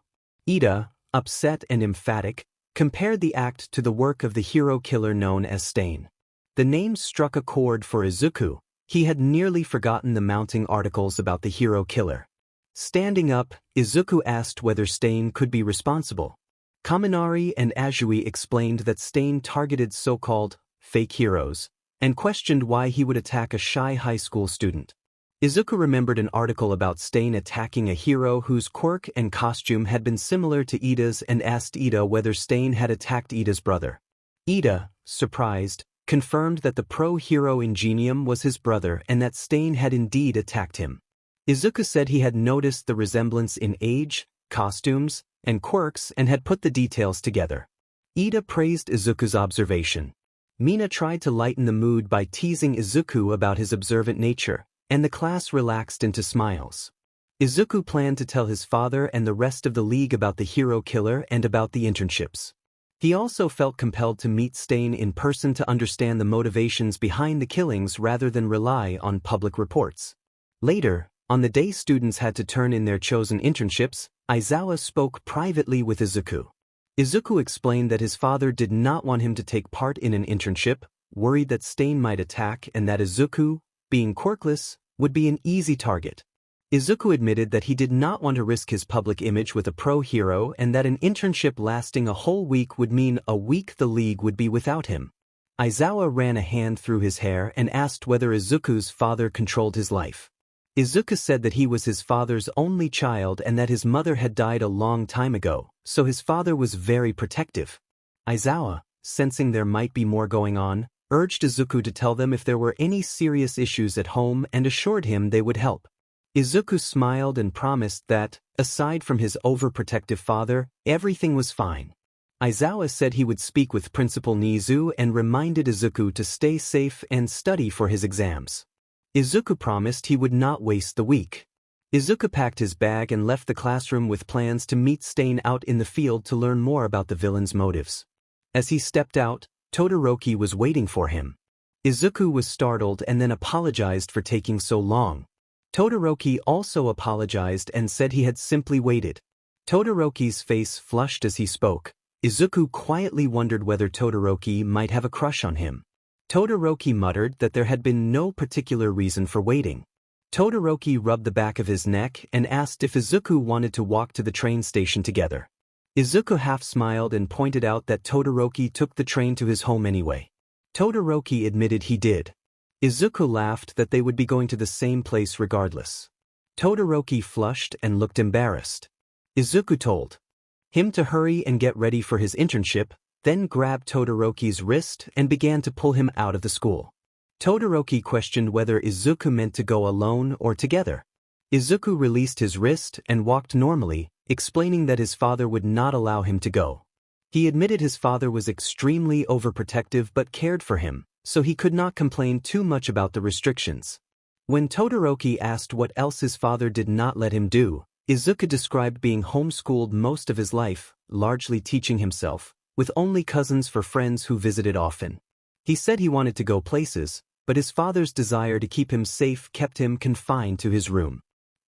Ida, upset and emphatic, compared the act to the work of the hero killer known as Stain. The name struck a chord for Izuku. He had nearly forgotten the mounting articles about the hero killer. Standing up, Izuku asked whether Stain could be responsible. Kaminari and Azui explained that Stain targeted so-called fake heroes, and questioned why he would attack a shy high school student. Izuku remembered an article about Stain attacking a hero whose quirk and costume had been similar to Ida's and asked Ida whether Stain had attacked Ida's brother. Ida, surprised, confirmed that the pro-hero Ingenium was his brother and that Stain had indeed attacked him. Izuku said he had noticed the resemblance in age, costumes, and quirks and had put the details together. Ida praised Izuku's observation. Mina tried to lighten the mood by teasing Izuku about his observant nature, and the class relaxed into smiles. Izuku planned to tell his father and the rest of the league about the hero killer and about the internships. He also felt compelled to meet Stain in person to understand the motivations behind the killings rather than rely on public reports. Later, on the day students had to turn in their chosen internships, Aizawa spoke privately with Izuku. Izuku explained that his father did not want him to take part in an internship, worried that Stain might attack and that Izuku, being quirkless, would be an easy target. Izuku admitted that he did not want to risk his public image with a pro-hero and that an internship lasting a whole week would mean a week the league would be without him. Aizawa ran a hand through his hair and asked whether Izuku's father controlled his life. Izuku said that he was his father's only child and that his mother had died a long time ago, so his father was very protective. Aizawa, sensing there might be more going on, urged Izuku to tell them if there were any serious issues at home and assured him they would help. Izuku smiled and promised that, aside from his overprotective father, everything was fine. Aizawa said he would speak with Principal Nizu and reminded Izuku to stay safe and study for his exams. Izuku promised he would not waste the week. Izuku packed his bag and left the classroom with plans to meet Stain out in the field to learn more about the villain's motives. As he stepped out, Todoroki was waiting for him. Izuku was startled and then apologized for taking so long. Todoroki also apologized and said he had simply waited. Todoroki's face flushed as he spoke. Izuku quietly wondered whether Todoroki might have a crush on him. Todoroki muttered that there had been no particular reason for waiting. Todoroki rubbed the back of his neck and asked if Izuku wanted to walk to the train station together. Izuku half-smiled and pointed out that Todoroki took the train to his home anyway. Todoroki admitted he did. Izuku laughed that they would be going to the same place regardless. Todoroki flushed and looked embarrassed. Izuku told him to hurry and get ready for his internship, then grabbed Todoroki's wrist and began to pull him out of the school. Todoroki questioned whether Izuku meant to go alone or together. Izuku released his wrist and walked normally, explaining that his father would not allow him to go. He admitted his father was extremely overprotective but cared for him, so he could not complain too much about the restrictions. When Todoroki asked what else his father did not let him do, Izuku described being homeschooled most of his life, largely teaching himself, with only cousins for friends who visited often. He said he wanted to go places, but his father's desire to keep him safe kept him confined to his room.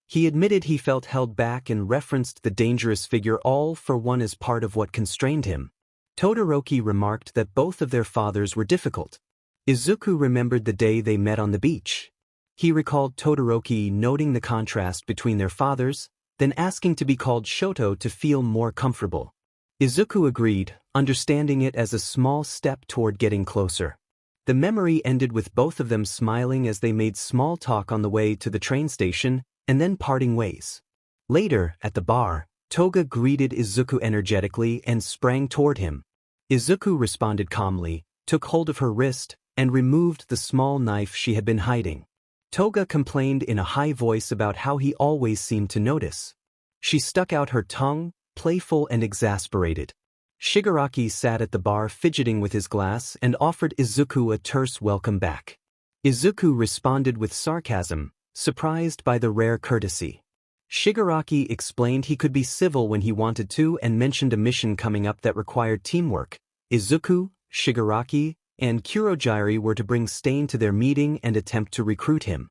He admitted he felt held back and referenced the dangerous figure all for one as part of what constrained him. Todoroki remarked that both of their fathers were difficult. Izuku remembered the day they met on the beach. He recalled Todoroki noting the contrast between their fathers, then asking to be called Shoto to feel more comfortable. Izuku agreed, understanding it as a small step toward getting closer. The memory ended with both of them smiling as they made small talk on the way to the train station, and then parting ways. Later, at the bar, Toga greeted Izuku energetically and sprang toward him. Izuku responded calmly, took hold of her wrist, and removed the small knife she had been hiding. Toga complained in a high voice about how he always seemed to notice. She stuck out her tongue, playful and exasperated. Shigaraki sat at the bar fidgeting with his glass and offered Izuku a terse welcome back. Izuku responded with sarcasm, surprised by the rare courtesy. Shigaraki explained he could be civil when he wanted to and mentioned a mission coming up that required teamwork. Izuku, Shigaraki, and Kurogiri were to bring Stain to their meeting and attempt to recruit him.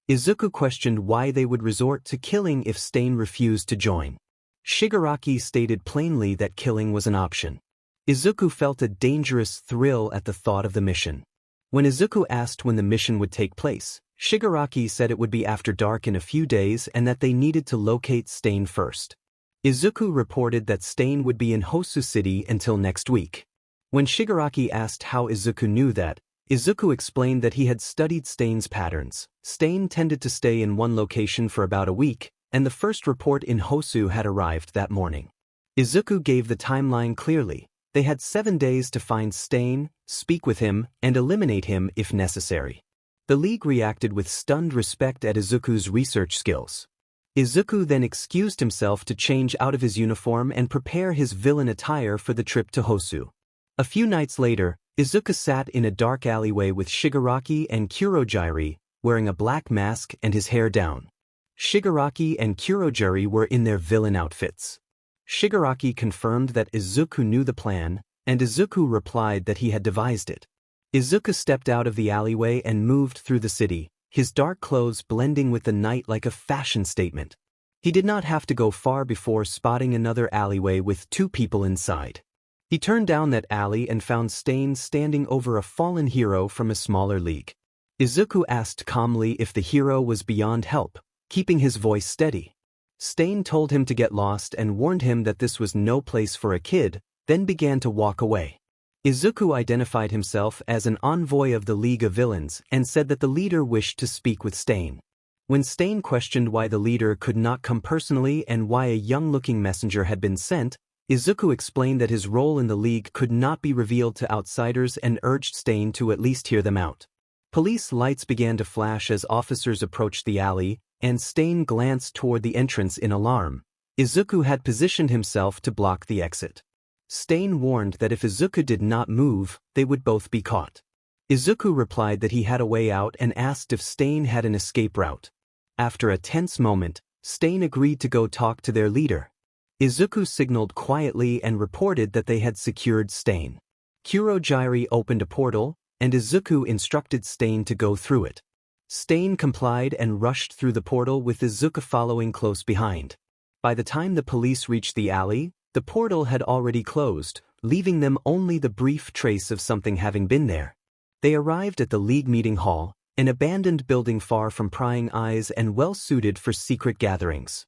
Izuku questioned why they would resort to killing if Stain refused to join. Shigaraki stated plainly that killing was an option. Izuku felt a dangerous thrill at the thought of the mission. When Izuku asked when the mission would take place, Shigaraki said it would be after dark in a few days and that they needed to locate Stain first. Izuku reported that Stain would be in Hosu City until next week. When Shigaraki asked how Izuku knew that, Izuku explained that he had studied Stain's patterns. Stain tended to stay in one location for about a week, and the first report in Hosu had arrived that morning. Izuku gave the timeline clearly. They had 7 days to find Stain, speak with him, and eliminate him if necessary. The League reacted with stunned respect at Izuku's research skills. Izuku then excused himself to change out of his uniform and prepare his villain attire for the trip to Hosu. A few nights later, Izuku sat in a dark alleyway with Shigaraki and Kurogiri, wearing a black mask and his hair down. Shigaraki and Kurogiri were in their villain outfits. Shigaraki confirmed that Izuku knew the plan, and Izuku replied that he had devised it. Izuku stepped out of the alleyway and moved through the city, his dark clothes blending with the night like a fashion statement. He did not have to go far before spotting another alleyway with 2 people inside. He turned down that alley and found Stain standing over a fallen hero from a smaller league. Izuku asked calmly if the hero was beyond help, keeping his voice steady. Stain told him to get lost and warned him that this was no place for a kid, then began to walk away. Izuku identified himself as an envoy of the League of Villains and said that the leader wished to speak with Stain. When Stain questioned why the leader could not come personally and why a young-looking messenger had been sent, Izuku explained that his role in the League could not be revealed to outsiders and urged Stain to at least hear them out. Police lights began to flash as officers approached the alley, and Stain glanced toward the entrance in alarm. Izuku had positioned himself to block the exit. Stain warned that if Izuku did not move, they would both be caught. Izuku replied that he had a way out and asked if Stain had an escape route. After a tense moment, Stain agreed to go talk to their leader. Izuku signaled quietly and reported that they had secured Stain. Kurogiri opened a portal, and Izuku instructed Stain to go through it. Stain complied and rushed through the portal with Izuku following close behind. By the time the police reached the alley, the portal had already closed, leaving them only the brief trace of something having been there. They arrived at the League meeting hall, an abandoned building far from prying eyes and well-suited for secret gatherings.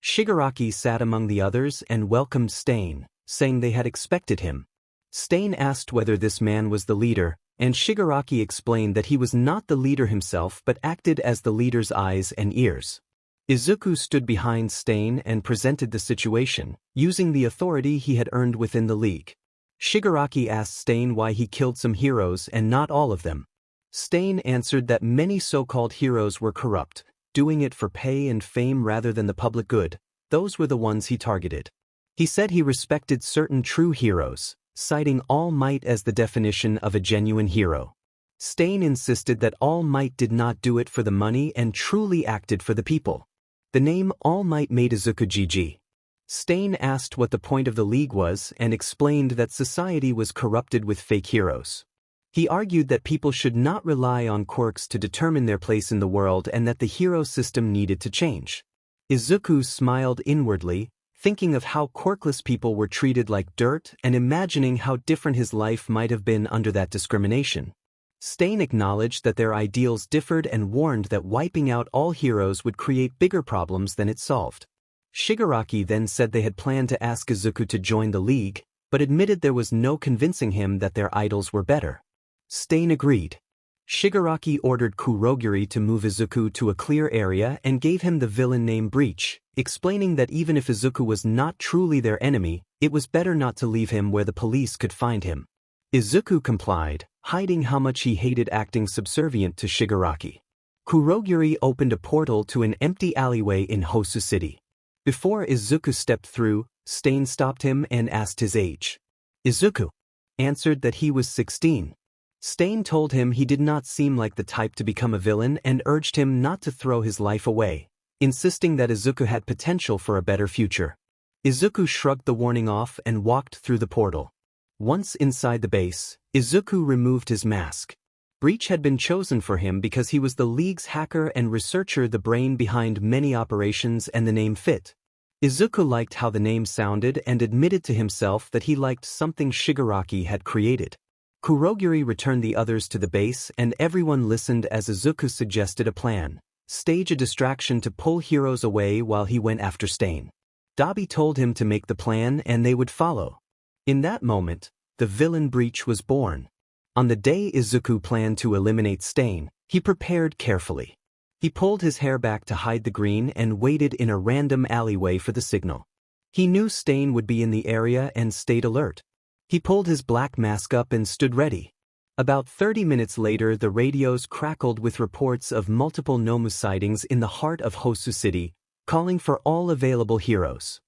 Shigaraki sat among the others and welcomed Stain, saying they had expected him. Stain asked whether this man was the leader, and Shigaraki explained that he was not the leader himself but acted as the leader's eyes and ears. Izuku stood behind Stain and presented the situation, using the authority he had earned within the League. Shigaraki asked Stain why he killed some heroes and not all of them. Stain answered that many so-called heroes were corrupt, doing it for pay and fame rather than the public good. Those were the ones he targeted. He said he respected certain true heroes, citing All Might as the definition of a genuine hero. Stain insisted that All Might did not do it for the money and truly acted for the people. The name All Might made Izuku GG. Stain asked what the point of the League was and explained that society was corrupted with fake heroes. He argued that people should not rely on quirks to determine their place in the world and that the hero system needed to change. Izuku smiled inwardly, thinking of how quirkless people were treated like dirt and imagining how different his life might have been under that discrimination. Stain acknowledged that their ideals differed and warned that wiping out all heroes would create bigger problems than it solved. Shigaraki then said they had planned to ask Izuku to join the League, but admitted there was no convincing him that their idols were better. Stain agreed. Shigaraki ordered Kurogiri to move Izuku to a clear area and gave him the villain name Breach, explaining that even if Izuku was not truly their enemy, it was better not to leave him where the police could find him. Izuku complied, hiding how much he hated acting subservient to Shigaraki. Kurogiri opened a portal to an empty alleyway in Hosu City. Before Izuku stepped through, Stain stopped him and asked his age. Izuku answered that he was 16. Stain told him he did not seem like the type to become a villain and urged him not to throw his life away, insisting that Izuku had potential for a better future. Izuku shrugged the warning off and walked through the portal. Once inside the base, Izuku removed his mask. Breach had been chosen for him because he was the League's hacker and researcher, the brain behind many operations, and the name fit. Izuku liked how the name sounded and admitted to himself that he liked something Shigaraki had created. Kurogiri returned the others to the base and everyone listened as Izuku suggested a plan: stage a distraction to pull heroes away while he went after Stain. Dabi told him to make the plan and they would follow. In that moment, the villain Breach was born. On the day Izuku planned to eliminate Stain, he prepared carefully. He pulled his hair back to hide the green and waited in a random alleyway for the signal. He knew Stain would be in the area and stayed alert. He pulled his black mask up and stood ready. About 30 minutes later, the radios crackled with reports of multiple Nomu sightings in the heart of Hosu City, calling for all available heroes.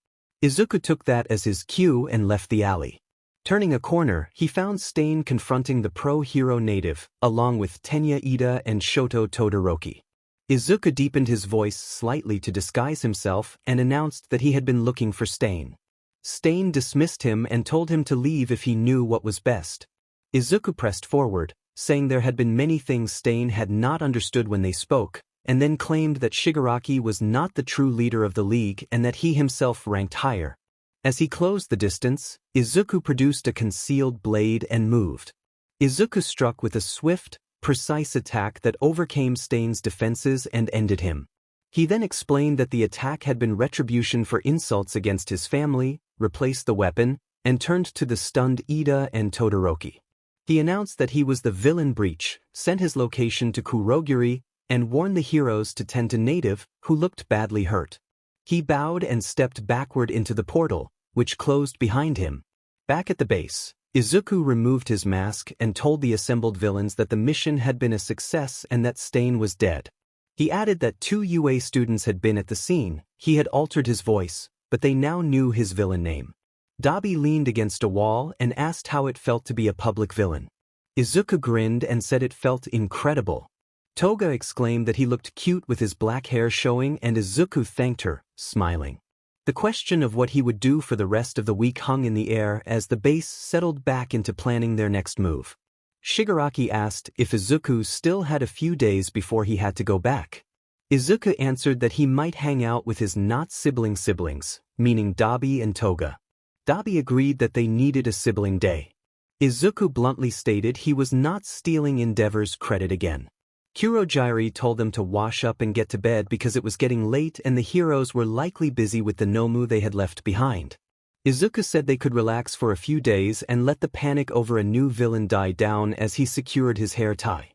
Izuku took that as his cue and left the alley. Turning a corner, he found Stain confronting the pro-hero native, along with Tenya Ida and Shoto Todoroki. Izuku deepened his voice slightly to disguise himself and announced that he had been looking for Stain. Stain dismissed him and told him to leave if he knew what was best. Izuku pressed forward, saying there had been many things Stain had not understood when they spoke, and then claimed that Shigaraki was not the true leader of the League and that he himself ranked higher. As he closed the distance, Izuku produced a concealed blade and moved. Izuku struck with a swift, precise attack that overcame Stain's defenses and ended him. He then explained that the attack had been retribution for insults against his family, replaced the weapon, and turned to the stunned Ida and Todoroki. He announced that he was the villain Breach, sent his location to Kurogiri, and warned the heroes to tend to Native, who looked badly hurt. He bowed and stepped backward into the portal, which closed behind him. Back at the base, Izuku removed his mask and told the assembled villains that the mission had been a success and that Stain was dead. He added that 2 UA students had been at the scene. He had altered his voice, but they now knew his villain name. Dabi leaned against a wall and asked how it felt to be a public villain. Izuku grinned and said it felt incredible. Toga exclaimed that he looked cute with his black hair showing, and Izuku thanked her, smiling. The question of what he would do for the rest of the week hung in the air as the base settled back into planning their next move. Shigaraki asked if Izuku still had a few days before he had to go back. Izuku answered that he might hang out with his not-sibling siblings, meaning Dabi and Toga. Dabi agreed that they needed a sibling day. Izuku bluntly stated he was not stealing Endeavor's credit again. Kurojiiri told them to wash up and get to bed because it was getting late and the heroes were likely busy with the Nomu they had left behind. Izuku said they could relax for a few days and let the panic over a new villain die down as he secured his hair tie.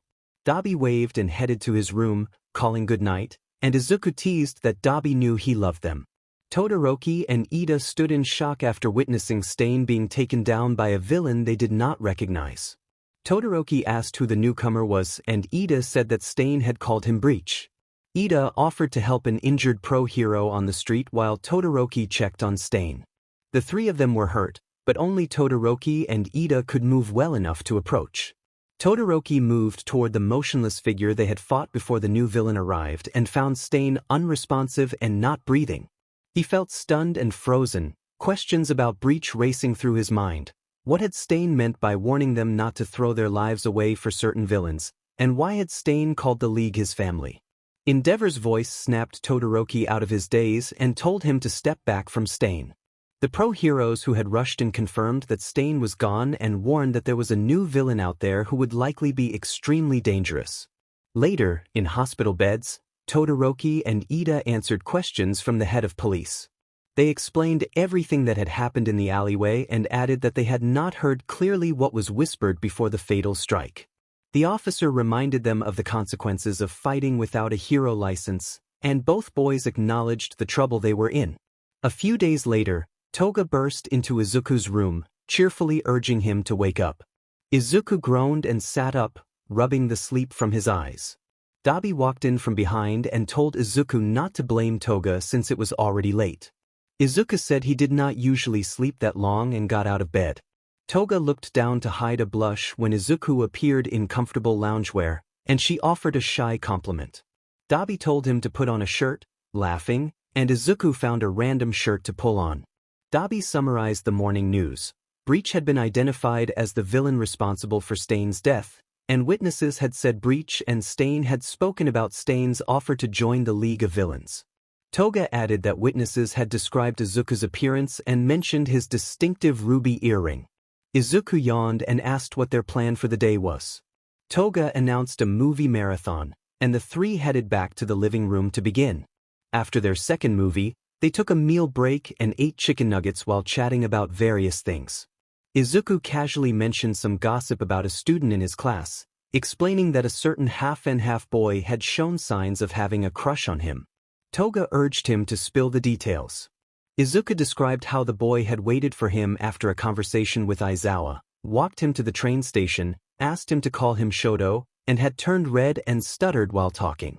Dabi waved and headed to his room, calling goodnight, and Izuku teased that Dabi knew he loved them. Todoroki and Ida stood in shock after witnessing Stain being taken down by a villain they did not recognize. Todoroki asked who the newcomer was, and Ida said that Stain had called him Breach. Ida offered to help an injured pro hero on the street while Todoroki checked on Stain. The three of them were hurt, but only Todoroki and Ida could move well enough to approach. Todoroki moved toward the motionless figure they had fought before the new villain arrived and found Stain unresponsive and not breathing. He felt stunned and frozen, questions about Breach racing through his mind. What had Stain meant by warning them not to throw their lives away for certain villains, and why had Stain called the League his family? Endeavor's voice snapped Todoroki out of his daze and told him to step back from Stain. The pro-heroes who had rushed in confirmed that Stain was gone and warned that there was a new villain out there who would likely be extremely dangerous. Later, in hospital beds, Todoroki and Ida answered questions from the head of police. They explained everything that had happened in the alleyway and added that they had not heard clearly what was whispered before the fatal strike. The officer reminded them of the consequences of fighting without a hero license, and both boys acknowledged the trouble they were in. A few days later, Toga burst into Izuku's room, cheerfully urging him to wake up. Izuku groaned and sat up, rubbing the sleep from his eyes. Dabi walked in from behind and told Izuku not to blame Toga since it was already late. Izuku said he did not usually sleep that long and got out of bed. Toga looked down to hide a blush when Izuku appeared in comfortable loungewear, and she offered a shy compliment. Dabi told him to put on a shirt, laughing, and Izuku found a random shirt to pull on. Dabi summarized the morning news. Breach had been identified as the villain responsible for Stain's death, and witnesses had said Breach and Stain had spoken about Stain's offer to join the League of Villains. Toga added that witnesses had described Izuku's appearance and mentioned his distinctive ruby earring. Izuku yawned and asked what their plan for the day was. Toga announced a movie marathon, and the three headed back to the living room to begin. After their second movie, they took a meal break and ate chicken nuggets while chatting about various things. Izuku casually mentioned some gossip about a student in his class, explaining that a certain half-and-half boy had shown signs of having a crush on him. Toga urged him to spill the details. Izuku described how the boy had waited for him after a conversation with Aizawa, walked him to the train station, asked him to call him Shoto, and had turned red and stuttered while talking.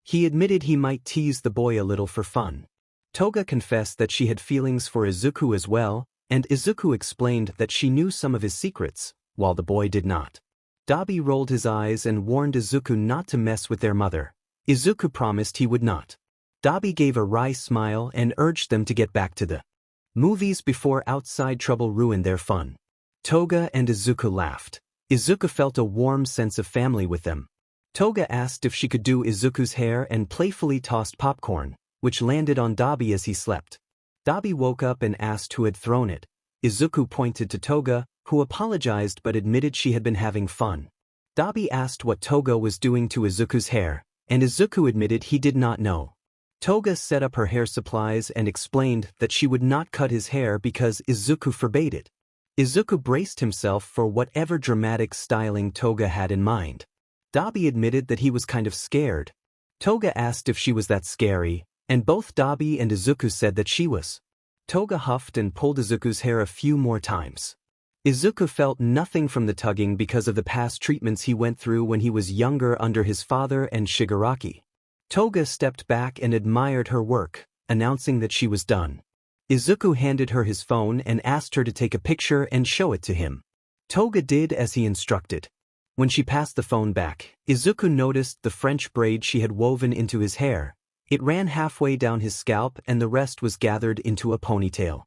He admitted he might tease the boy a little for fun. Toga confessed that she had feelings for Izuku as well, and Izuku explained that she knew some of his secrets, while the boy did not. Dabi rolled his eyes and warned Izuku not to mess with their mother. Izuku promised he would not. Dabi gave a wry smile and urged them to get back to the movies before outside trouble ruined their fun. Toga and Izuku laughed. Izuku felt a warm sense of family with them. Toga asked if she could do Izuku's hair and playfully tossed popcorn, which landed on Dabi as he slept. Dabi woke up and asked who had thrown it. Izuku pointed to Toga, who apologized but admitted she had been having fun. Dabi asked what Toga was doing to Izuku's hair, and Izuku admitted he did not know. Toga set up her hair supplies and explained that she would not cut his hair because Izuku forbade it. Izuku braced himself for whatever dramatic styling Toga had in mind. Dabi admitted that he was kind of scared. Toga asked if she was that scary, and both Dabi and Izuku said that she was. Toga huffed and pulled Izuku's hair a few more times. Izuku felt nothing from the tugging because of the past treatments he went through when he was younger under his father and Shigaraki. Toga stepped back and admired her work, announcing that she was done. Izuku handed her his phone and asked her to take a picture and show it to him. Toga did as he instructed. When she passed the phone back, Izuku noticed the French braid she had woven into his hair. It ran halfway down his scalp and the rest was gathered into a ponytail.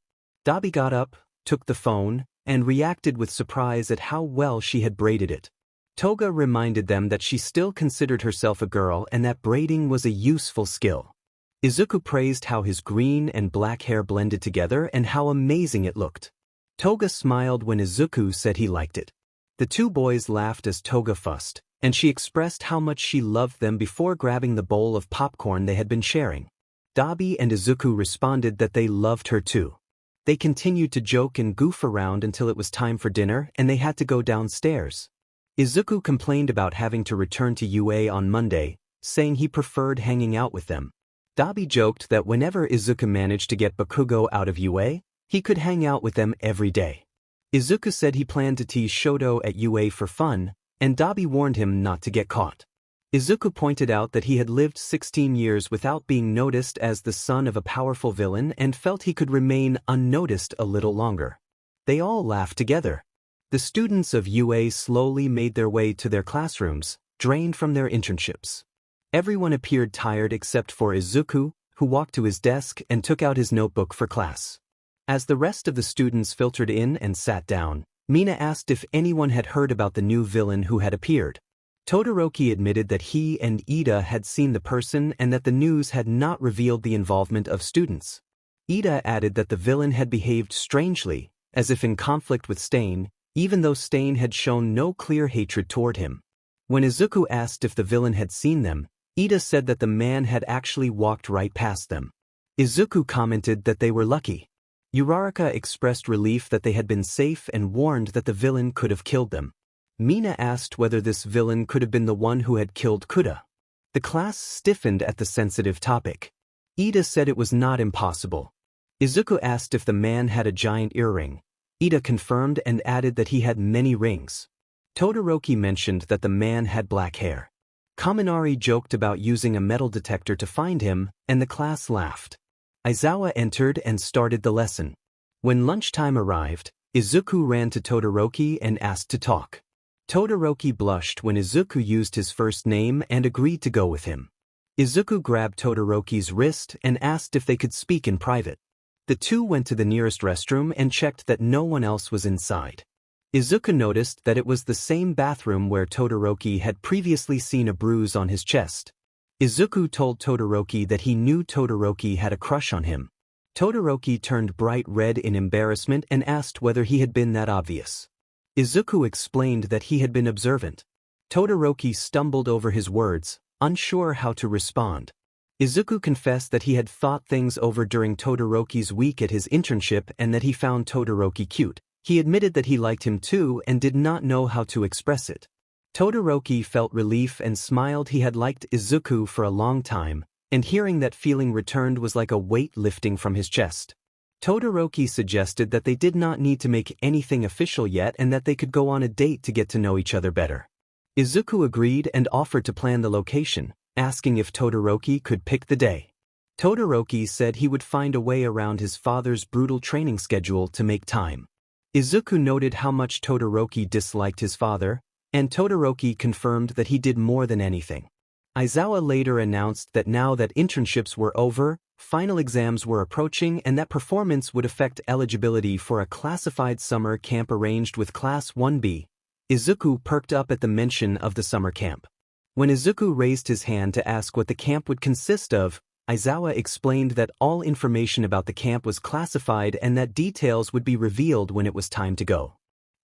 Dabi got up, took the phone, and reacted with surprise at how well she had braided it. Toga reminded them that she still considered herself a girl and that braiding was a useful skill. Izuku praised how his green and black hair blended together and how amazing it looked. Toga smiled when Izuku said he liked it. The two boys laughed as Toga fussed, and she expressed how much she loved them before grabbing the bowl of popcorn they had been sharing. Dabi and Izuku responded that they loved her too. They continued to joke and goof around until it was time for dinner and they had to go downstairs. Izuku complained about having to return to UA on Monday, saying he preferred hanging out with them. Dabi joked that whenever Izuku managed to get Bakugo out of UA, he could hang out with them every day. Izuku said he planned to tease Shoto at UA for fun, and Dabi warned him not to get caught. Izuku pointed out that he had lived 16 years without being noticed as the son of a powerful villain and felt he could remain unnoticed a little longer. They all laughed together. The students of UA slowly made their way to their classrooms, drained from their internships. Everyone appeared tired except for Izuku, who walked to his desk and took out his notebook for class. As the rest of the students filtered in and sat down, Mina asked if anyone had heard about the new villain who had appeared. Todoroki admitted that he and Ida had seen the person and that the news had not revealed the involvement of students. Ida added that the villain had behaved strangely, as if in conflict with Stain, even though Stain had shown no clear hatred toward him. When Izuku asked if the villain had seen them, Ida said that the man had actually walked right past them. Izuku commented that they were lucky. Uraraka expressed relief that they had been safe and warned that the villain could have killed them. Mina asked whether this villain could have been the one who had killed Kuda. The class stiffened at the sensitive topic. Ida said it was not impossible. Izuku asked if the man had a giant earring. Ida confirmed and added that he had many rings. Todoroki mentioned that the man had black hair. Kaminari joked about using a metal detector to find him, and the class laughed. Aizawa entered and started the lesson. When lunchtime arrived, Izuku ran to Todoroki and asked to talk. Todoroki blushed when Izuku used his first name and agreed to go with him. Izuku grabbed Todoroki's wrist and asked if they could speak in private. The two went to the nearest restroom and checked that no one else was inside. Izuku noticed that it was the same bathroom where Todoroki had previously seen a bruise on his chest. Izuku told Todoroki that he knew Todoroki had a crush on him. Todoroki turned bright red in embarrassment and asked whether he had been that obvious. Izuku explained that he had been observant. Todoroki stumbled over his words, unsure how to respond. Izuku confessed that he had thought things over during Todoroki's week at his internship and that he found Todoroki cute. He admitted that he liked him too and did not know how to express it. Todoroki felt relief and smiled. He had liked Izuku for a long time, and hearing that feeling returned was like a weight lifting from his chest. Todoroki suggested that they did not need to make anything official yet and that they could go on a date to get to know each other better. Izuku agreed and offered to plan the location, asking if Todoroki could pick the day. Todoroki said he would find a way around his father's brutal training schedule to make time. Izuku noted how much Todoroki disliked his father, and Todoroki confirmed that he did more than anything. Aizawa later announced that now that internships were over, final exams were approaching and that performance would affect eligibility for a classified summer camp arranged with Class 1B. Izuku perked up at the mention of the summer camp. When Izuku raised his hand to ask what the camp would consist of, Aizawa explained that all information about the camp was classified and that details would be revealed when it was time to go.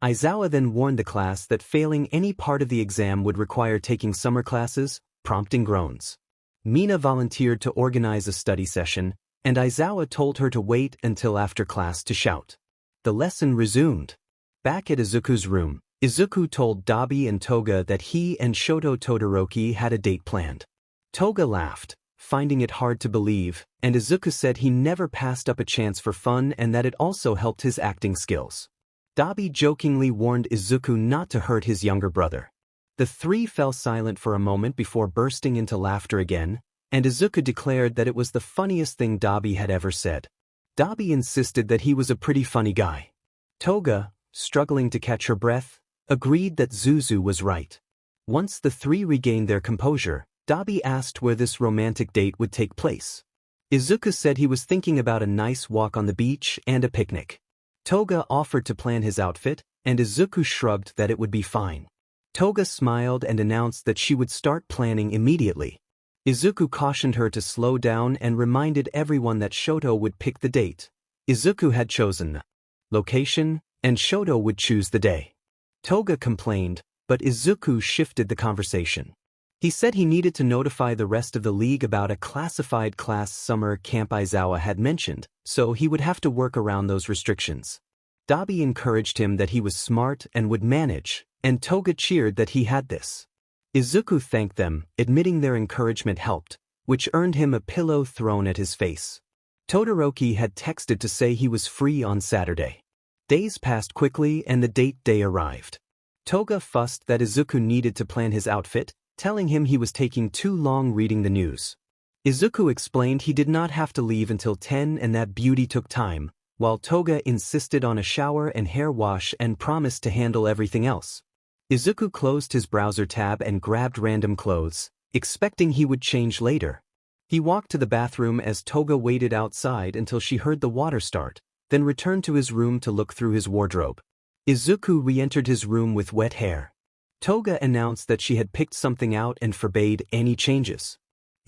Aizawa then warned the class that failing any part of the exam would require taking summer classes, prompting groans. Mina volunteered to organize a study session, and Aizawa told her to wait until after class to shout. The lesson resumed. Back at Izuku's room, Izuku told Dabi and Toga that he and Shoto Todoroki had a date planned. Toga laughed, finding it hard to believe, and Izuku said he never passed up a chance for fun and that it also helped his acting skills. Dabi jokingly warned Izuku not to hurt his younger brother. The three fell silent for a moment before bursting into laughter again, and Izuku declared that it was the funniest thing Dabi had ever said. Dabi insisted that he was a pretty funny guy. Toga, struggling to catch her breath, agreed that Zuzu was right. Once the three regained their composure, Dabi asked where this romantic date would take place. Izuku said he was thinking about a nice walk on the beach and a picnic. Toga offered to plan his outfit, and Izuku shrugged that it would be fine. Toga smiled and announced that she would start planning immediately. Izuku cautioned her to slow down and reminded everyone that Shoto would pick the date. Izuku had chosen the location, and Shoto would choose the day. Toga complained, but Izuku shifted the conversation. He said he needed to notify the rest of the league about a classified class summer camp Aizawa had mentioned, so he would have to work around those restrictions. Dabi encouraged him that he was smart and would manage, and Toga cheered that he had this. Izuku thanked them, admitting their encouragement helped, which earned him a pillow thrown at his face. Todoroki had texted to say he was free on Saturday. Days passed quickly and the date day arrived. Toga fussed that Izuku needed to plan his outfit, telling him he was taking too long reading the news. Izuku explained he did not have to leave until 10 and that beauty took time, while Toga insisted on a shower and hair wash and promised to handle everything else. Izuku closed his browser tab and grabbed random clothes, expecting he would change later. He walked to the bathroom as Toga waited outside until she heard the water start, then returned to his room to look through his wardrobe. Izuku re-entered his room with wet hair. Toga announced that she had picked something out and forbade any changes.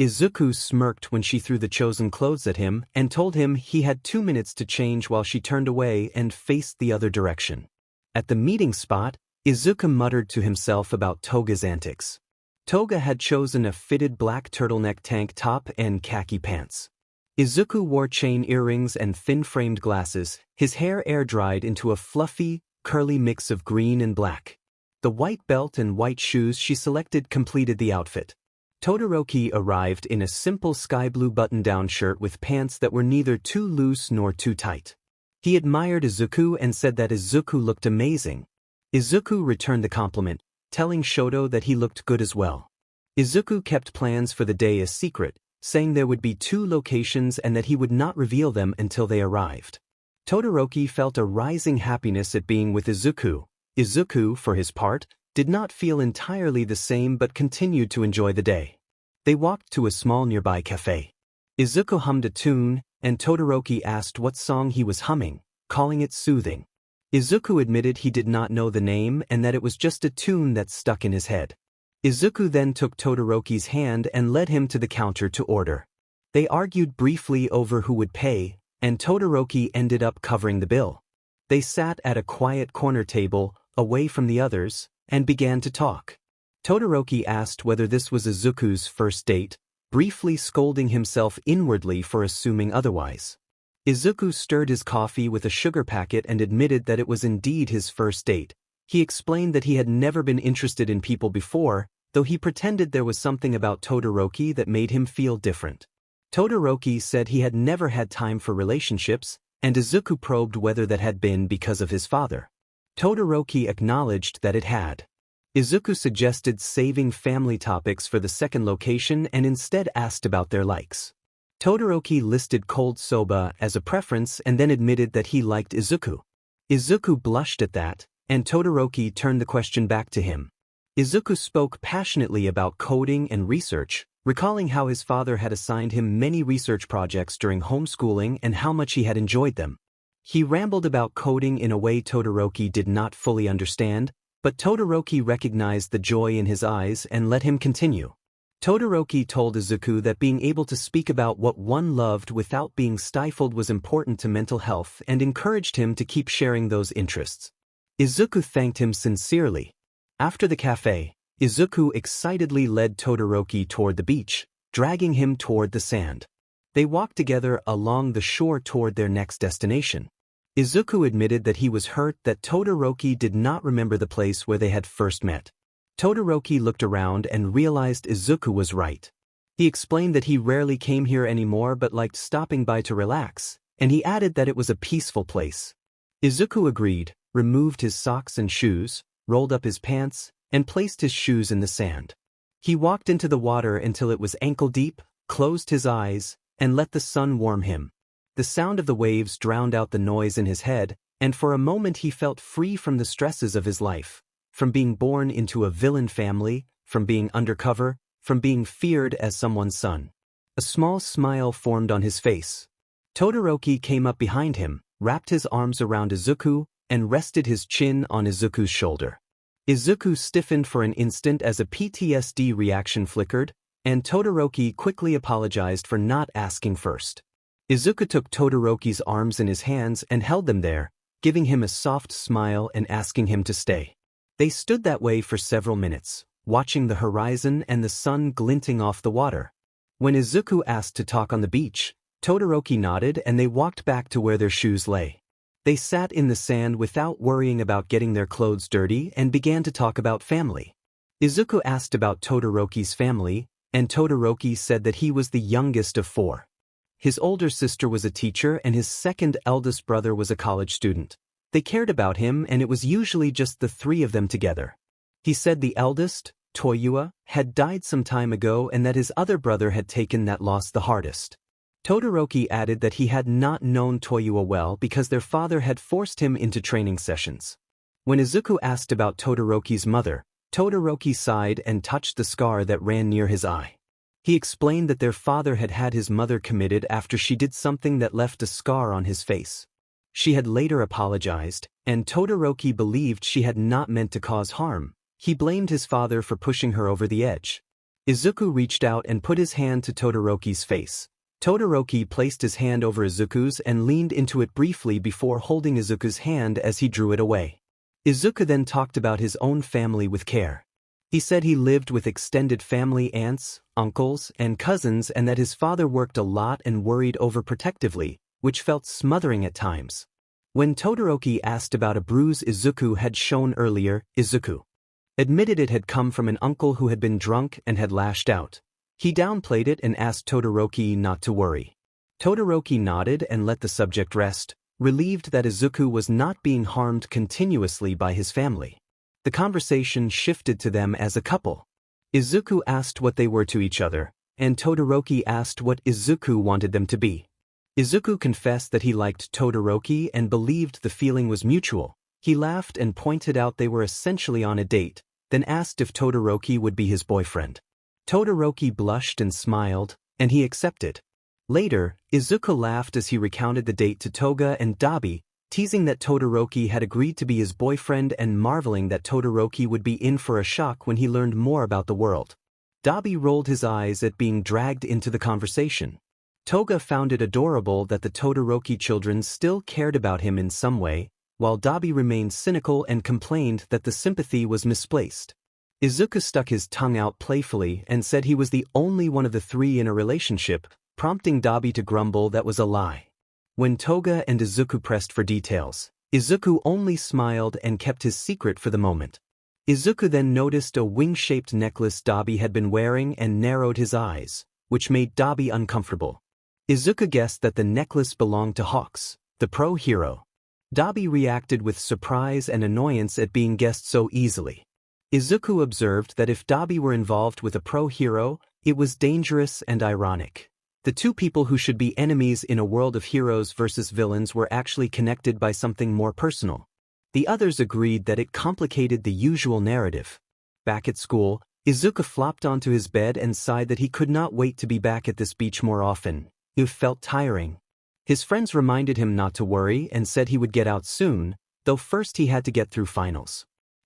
Izuku smirked when she threw the chosen clothes at him and told him he had 2 minutes to change while she turned away and faced the other direction. At the meeting spot, Izuku muttered to himself about Toga's antics. Toga had chosen a fitted black turtleneck tank top and khaki pants. Izuku wore chain earrings and thin-framed glasses, his hair air-dried into a fluffy, curly mix of green and black. The white belt and white shoes she selected completed the outfit. Todoroki arrived in a simple sky blue button-down shirt with pants that were neither too loose nor too tight. He admired Izuku and said that Izuku looked amazing. Izuku returned the compliment, telling Shoto that he looked good as well. Izuku kept plans for the day a secret, saying there would be 2 locations and that he would not reveal them until they arrived. Todoroki felt a rising happiness at being with Izuku. Izuku, for his part, did not feel entirely the same but continued to enjoy the day. They walked to a small nearby cafe. Izuku hummed a tune, and Todoroki asked what song he was humming, calling it soothing. Izuku admitted he did not know the name and that it was just a tune that stuck in his head. Izuku then took Todoroki's hand and led him to the counter to order. They argued briefly over who would pay, and Todoroki ended up covering the bill. They sat at a quiet corner table, away from the others, and began to talk. Todoroki asked whether this was Izuku's first date, briefly scolding himself inwardly for assuming otherwise. Izuku stirred his coffee with a sugar packet and admitted that it was indeed his first date. He explained that he had never been interested in people before, though he pretended there was something about Todoroki that made him feel different. Todoroki said he had never had time for relationships, and Izuku probed whether that had been because of his father. Todoroki acknowledged that it had. Izuku suggested saving family topics for the second location and instead asked about their likes. Todoroki listed cold soba as a preference and then admitted that he liked Izuku. Izuku blushed at that, and Todoroki turned the question back to him. Izuku spoke passionately about coding and research, recalling how his father had assigned him many research projects during homeschooling and how much he had enjoyed them. He rambled about coding in a way Todoroki did not fully understand, but Todoroki recognized the joy in his eyes and let him continue. Todoroki told Izuku that being able to speak about what one loved without being stifled was important to mental health and encouraged him to keep sharing those interests. Izuku thanked him sincerely. After the cafe, Izuku excitedly led Todoroki toward the beach, dragging him toward the sand. They walked together along the shore toward their next destination. Izuku admitted that he was hurt that Todoroki did not remember the place where they had first met. Todoroki looked around and realized Izuku was right. He explained that he rarely came here anymore but liked stopping by to relax, and he added that it was a peaceful place. Izuku agreed, removed his socks and shoes, rolled up his pants, and placed his shoes in the sand. He walked into the water until it was ankle-deep, closed his eyes, and let the sun warm him. The sound of the waves drowned out the noise in his head, and for a moment he felt free from the stresses of his life, from being born into a villain family, from being undercover, from being feared as someone's son. A small smile formed on his face. Todoroki came up behind him, wrapped his arms around Izuku, and rested his chin on Izuku's shoulder. Izuku stiffened for an instant as a PTSD reaction flickered, and Todoroki quickly apologized for not asking first. Izuku took Todoroki's arms in his hands and held them there, giving him a soft smile and asking him to stay. They stood that way for several minutes, watching the horizon and the sun glinting off the water. When Izuku asked to talk on the beach, Todoroki nodded and they walked back to where their shoes lay. They sat in the sand without worrying about getting their clothes dirty and began to talk about family. Izuku asked about Todoroki's family, and Todoroki said that he was the youngest of 4. His older sister was a teacher and his second eldest brother was a college student. They cared about him and it was usually just the 3 of them together. He said the eldest, Toyua, had died some time ago and that his other brother had taken that loss the hardest. Todoroki added that he had not known Toyua well because their father had forced him into training sessions. When Izuku asked about Todoroki's mother, Todoroki sighed and touched the scar that ran near his eye. He explained that their father had had his mother committed after she did something that left a scar on his face. She had later apologized, and Todoroki believed she had not meant to cause harm. He blamed his father for pushing her over the edge. Izuku reached out and put his hand to Todoroki's face. Todoroki placed his hand over Izuku's and leaned into it briefly before holding Izuku's hand as he drew it away. Izuku then talked about his own family with care. He said he lived with extended family aunts, uncles, and cousins and that his father worked a lot and worried overprotectively, which felt smothering at times. When Todoroki asked about a bruise Izuku had shown earlier, Izuku admitted it had come from an uncle who had been drunk and had lashed out. He downplayed it and asked Todoroki not to worry. Todoroki nodded and let the subject rest, relieved that Izuku was not being harmed continuously by his family. The conversation shifted to them as a couple. Izuku asked what they were to each other, and Todoroki asked what Izuku wanted them to be. Izuku confessed that he liked Todoroki and believed the feeling was mutual. He laughed and pointed out they were essentially on a date, then asked if Todoroki would be his boyfriend. Todoroki blushed and smiled, and he accepted. Later, Izuku laughed as he recounted the date to Toga and Dabi, teasing that Todoroki had agreed to be his boyfriend and marveling that Todoroki would be in for a shock when he learned more about the world. Dabi rolled his eyes at being dragged into the conversation. Toga found it adorable that the Todoroki children still cared about him in some way, while Dabi remained cynical and complained that the sympathy was misplaced. Izuku stuck his tongue out playfully and said he was the only one of the 3 in a relationship, prompting Dabi to grumble that was a lie. When Toga and Izuku pressed for details, Izuku only smiled and kept his secret for the moment. Izuku then noticed a wing-shaped necklace Dabi had been wearing and narrowed his eyes, which made Dabi uncomfortable. Izuku guessed that the necklace belonged to Hawks, the pro hero. Dabi reacted with surprise and annoyance at being guessed so easily. Izuku observed that if Dabi were involved with a pro hero, it was dangerous and ironic. The 2 people who should be enemies in a world of heroes versus villains were actually connected by something more personal. The others agreed that it complicated the usual narrative. Back at school, Izuku flopped onto his bed and sighed that he could not wait to be back at this beach more often. It felt tiring. His friends reminded him not to worry and said he would get out soon, though first he had to get through finals.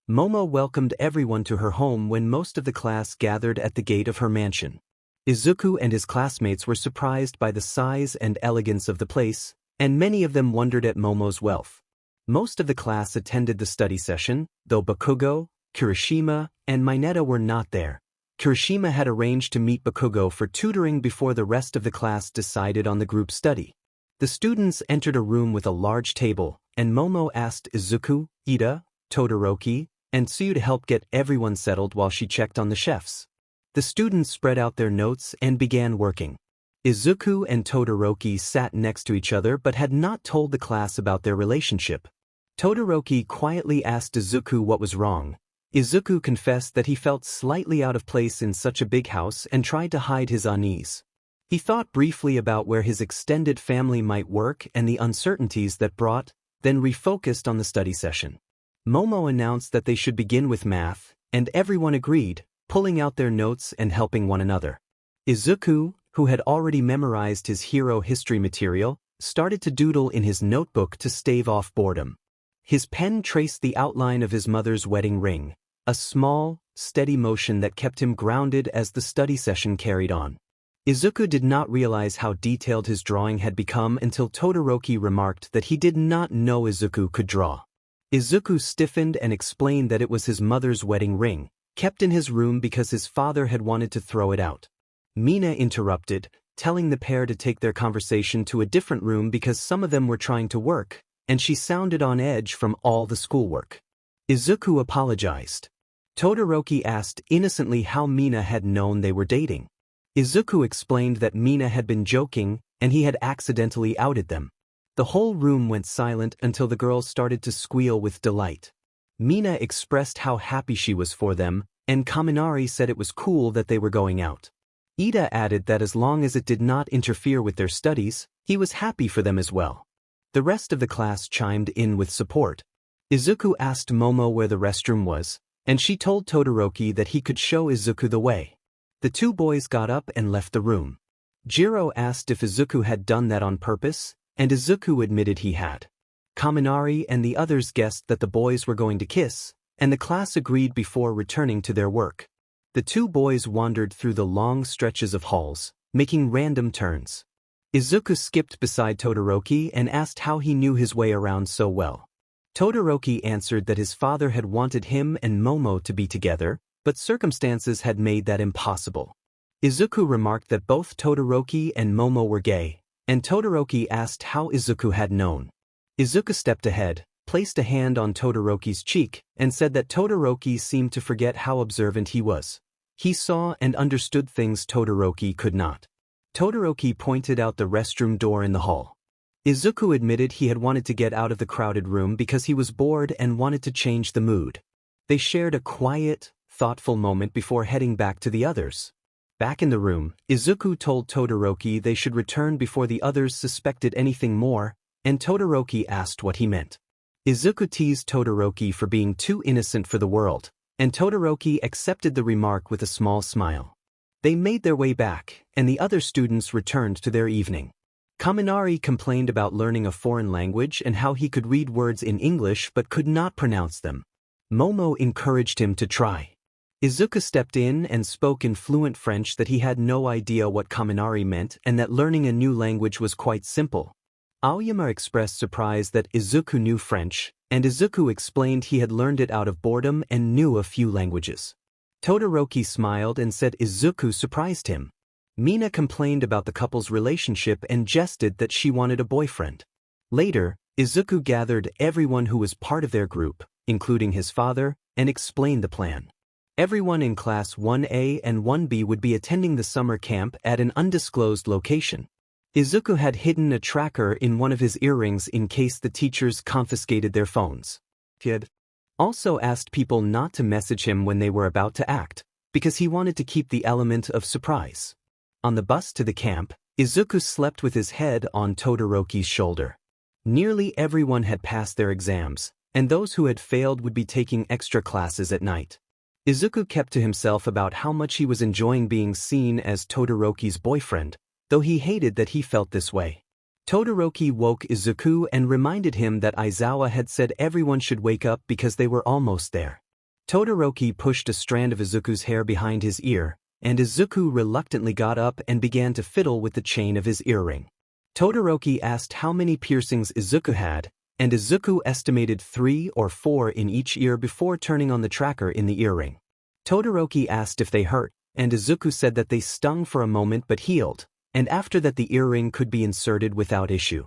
Momo welcomed everyone to her home when most of the class gathered at the gate of her mansion. Izuku and his classmates were surprised by the size and elegance of the place, and many of them wondered at Momo's wealth. Most of the class attended the study session, though Bakugo, Kirishima, and Mineta were not there. Kirishima had arranged to meet Bakugo for tutoring before the rest of the class decided on the group study. The students entered a room with a large table, and Momo asked Izuku, Ida, Todoroki, and Tsuyu to help get everyone settled while she checked on the chefs. The students spread out their notes and began working. Izuku and Todoroki sat next to each other but had not told the class about their relationship. Todoroki quietly asked Izuku what was wrong. Izuku confessed that he felt slightly out of place in such a big house and tried to hide his unease. He thought briefly about where his extended family might work and the uncertainties that brought, then refocused on the study session. Momo announced that they should begin with math, and everyone agreed, pulling out their notes and helping one another. Izuku, who had already memorized his hero history material, started to doodle in his notebook to stave off boredom. His pen traced the outline of his mother's wedding ring, a small, steady motion that kept him grounded as the study session carried on. Izuku did not realize how detailed his drawing had become until Todoroki remarked that he did not know Izuku could draw. Izuku stiffened and explained that it was his mother's wedding ring, kept in his room because his father had wanted to throw it out. Mina interrupted, telling the pair to take their conversation to a different room because some of them were trying to work, and she sounded on edge from all the schoolwork. Izuku apologized. Todoroki asked innocently how Mina had known they were dating. Izuku explained that Mina had been joking, and he had accidentally outed them. The whole room went silent until the girls started to squeal with delight. Mina expressed how happy she was for them, and Kaminari said it was cool that they were going out. Ida added that as long as it did not interfere with their studies, he was happy for them as well. The rest of the class chimed in with support. Izuku asked Momo where the restroom was, and she told Todoroki that he could show Izuku the way. The two boys got up and left the room. Jiro asked if Izuku had done that on purpose, and Izuku admitted he had. Kaminari and the others guessed that the boys were going to kiss, and the class agreed before returning to their work. The two boys wandered through the long stretches of halls, making random turns. Izuku skipped beside Todoroki and asked how he knew his way around so well. Todoroki answered that his father had wanted him and Momo to be together, but circumstances had made that impossible. Izuku remarked that both Todoroki and Momo were gay, and Todoroki asked how Izuku had known. Izuku stepped ahead, placed a hand on Todoroki's cheek, and said that Todoroki seemed to forget how observant he was. He saw and understood things Todoroki could not. Todoroki pointed out the restroom door in the hall. Izuku admitted he had wanted to get out of the crowded room because he was bored and wanted to change the mood. They shared a quiet, thoughtful moment before heading back to the others. Back in the room, Izuku told Todoroki they should return before the others suspected anything more, and Todoroki asked what he meant. Izuku teased Todoroki for being too innocent for the world, and Todoroki accepted the remark with a small smile. They made their way back, and the other students returned to their evening. Kaminari complained about learning a foreign language and how he could read words in English but could not pronounce them. Momo encouraged him to try. Izuku stepped in and spoke in fluent French that he had no idea what Kaminari meant and that learning a new language was quite simple. Aoyama expressed surprise that Izuku knew French, and Izuku explained he had learned it out of boredom and knew a few languages. Todoroki smiled and said Izuku surprised him. Mina complained about the couple's relationship and jested that she wanted a boyfriend. Later, Izuku gathered everyone who was part of their group, including his father, and explained the plan. Everyone in Class 1A and 1B would be attending the summer camp at an undisclosed location. Izuku had hidden a tracker in one of his earrings in case the teachers confiscated their phones. He had also asked people not to message him when they were about to act, because he wanted to keep the element of surprise. On the bus to the camp, Izuku slept with his head on Todoroki's shoulder. Nearly everyone had passed their exams, and those who had failed would be taking extra classes at night. Izuku kept to himself about how much he was enjoying being seen as Todoroki's boyfriend, though he hated that he felt this way. Todoroki woke Izuku and reminded him that Aizawa had said everyone should wake up because they were almost there. Todoroki pushed a strand of Izuku's hair behind his ear, and Izuku reluctantly got up and began to fiddle with the chain of his earring. Todoroki asked how many piercings Izuku had, and Izuku estimated 3 or 4 in each ear before turning on the tracker in the earring. Todoroki asked if they hurt, and Izuku said that they stung for a moment but healed, and after that the earring could be inserted without issue.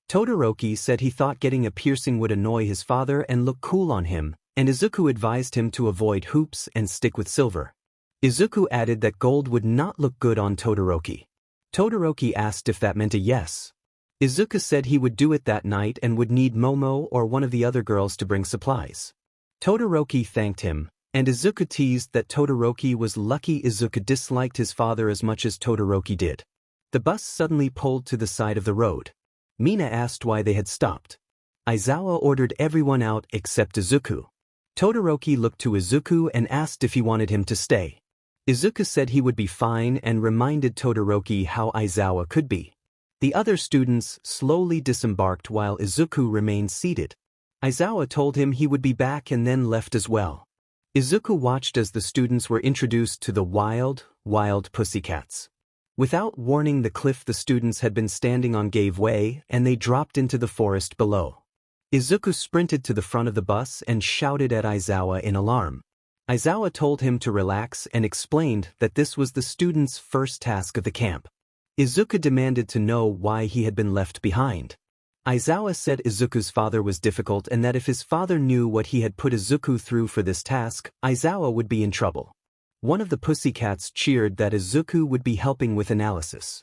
Todoroki said he thought getting a piercing would annoy his father and look cool on him, and Izuku advised him to avoid hoops and stick with silver. Izuku added that gold would not look good on Todoroki. Todoroki asked if that meant a yes. Izuku said he would do it that night and would need Momo or one of the other girls to bring supplies. Todoroki thanked him, and Izuku teased that Todoroki was lucky Izuku disliked his father as much as Todoroki did. The bus suddenly pulled to the side of the road. Mina asked why they had stopped. Aizawa ordered everyone out except Izuku. Todoroki looked to Izuku and asked if he wanted him to stay. Izuku said he would be fine and reminded Todoroki how Aizawa could be. The other students slowly disembarked while Izuku remained seated. Aizawa told him he would be back and then left as well. Izuku watched as the students were introduced to the wild pussycats. Without warning, the cliff the students had been standing on gave way and they dropped into the forest below. Izuku sprinted to the front of the bus and shouted at Aizawa in alarm. Aizawa told him to relax and explained that this was the students' first task of the camp. Izuku demanded to know why he had been left behind. Aizawa said Izuku's father was difficult and that if his father knew what he had put Izuku through for this task, Aizawa would be in trouble. One of the pussycats cheered that Izuku would be helping with analysis.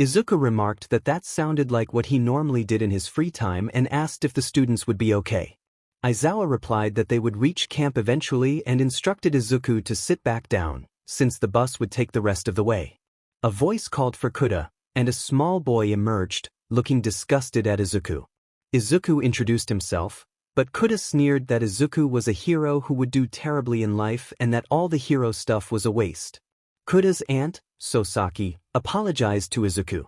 Izuku remarked that that sounded like what he normally did in his free time and asked if the students would be okay. Aizawa replied that they would reach camp eventually and instructed Izuku to sit back down, since the bus would take the rest of the way. A voice called for Kuda, and a small boy emerged, looking disgusted at Izuku. Izuku introduced himself, but Kuda sneered that Izuku was a hero who would do terribly in life and that all the hero stuff was a waste. Kuda's aunt, Sosaki, apologized to Izuku.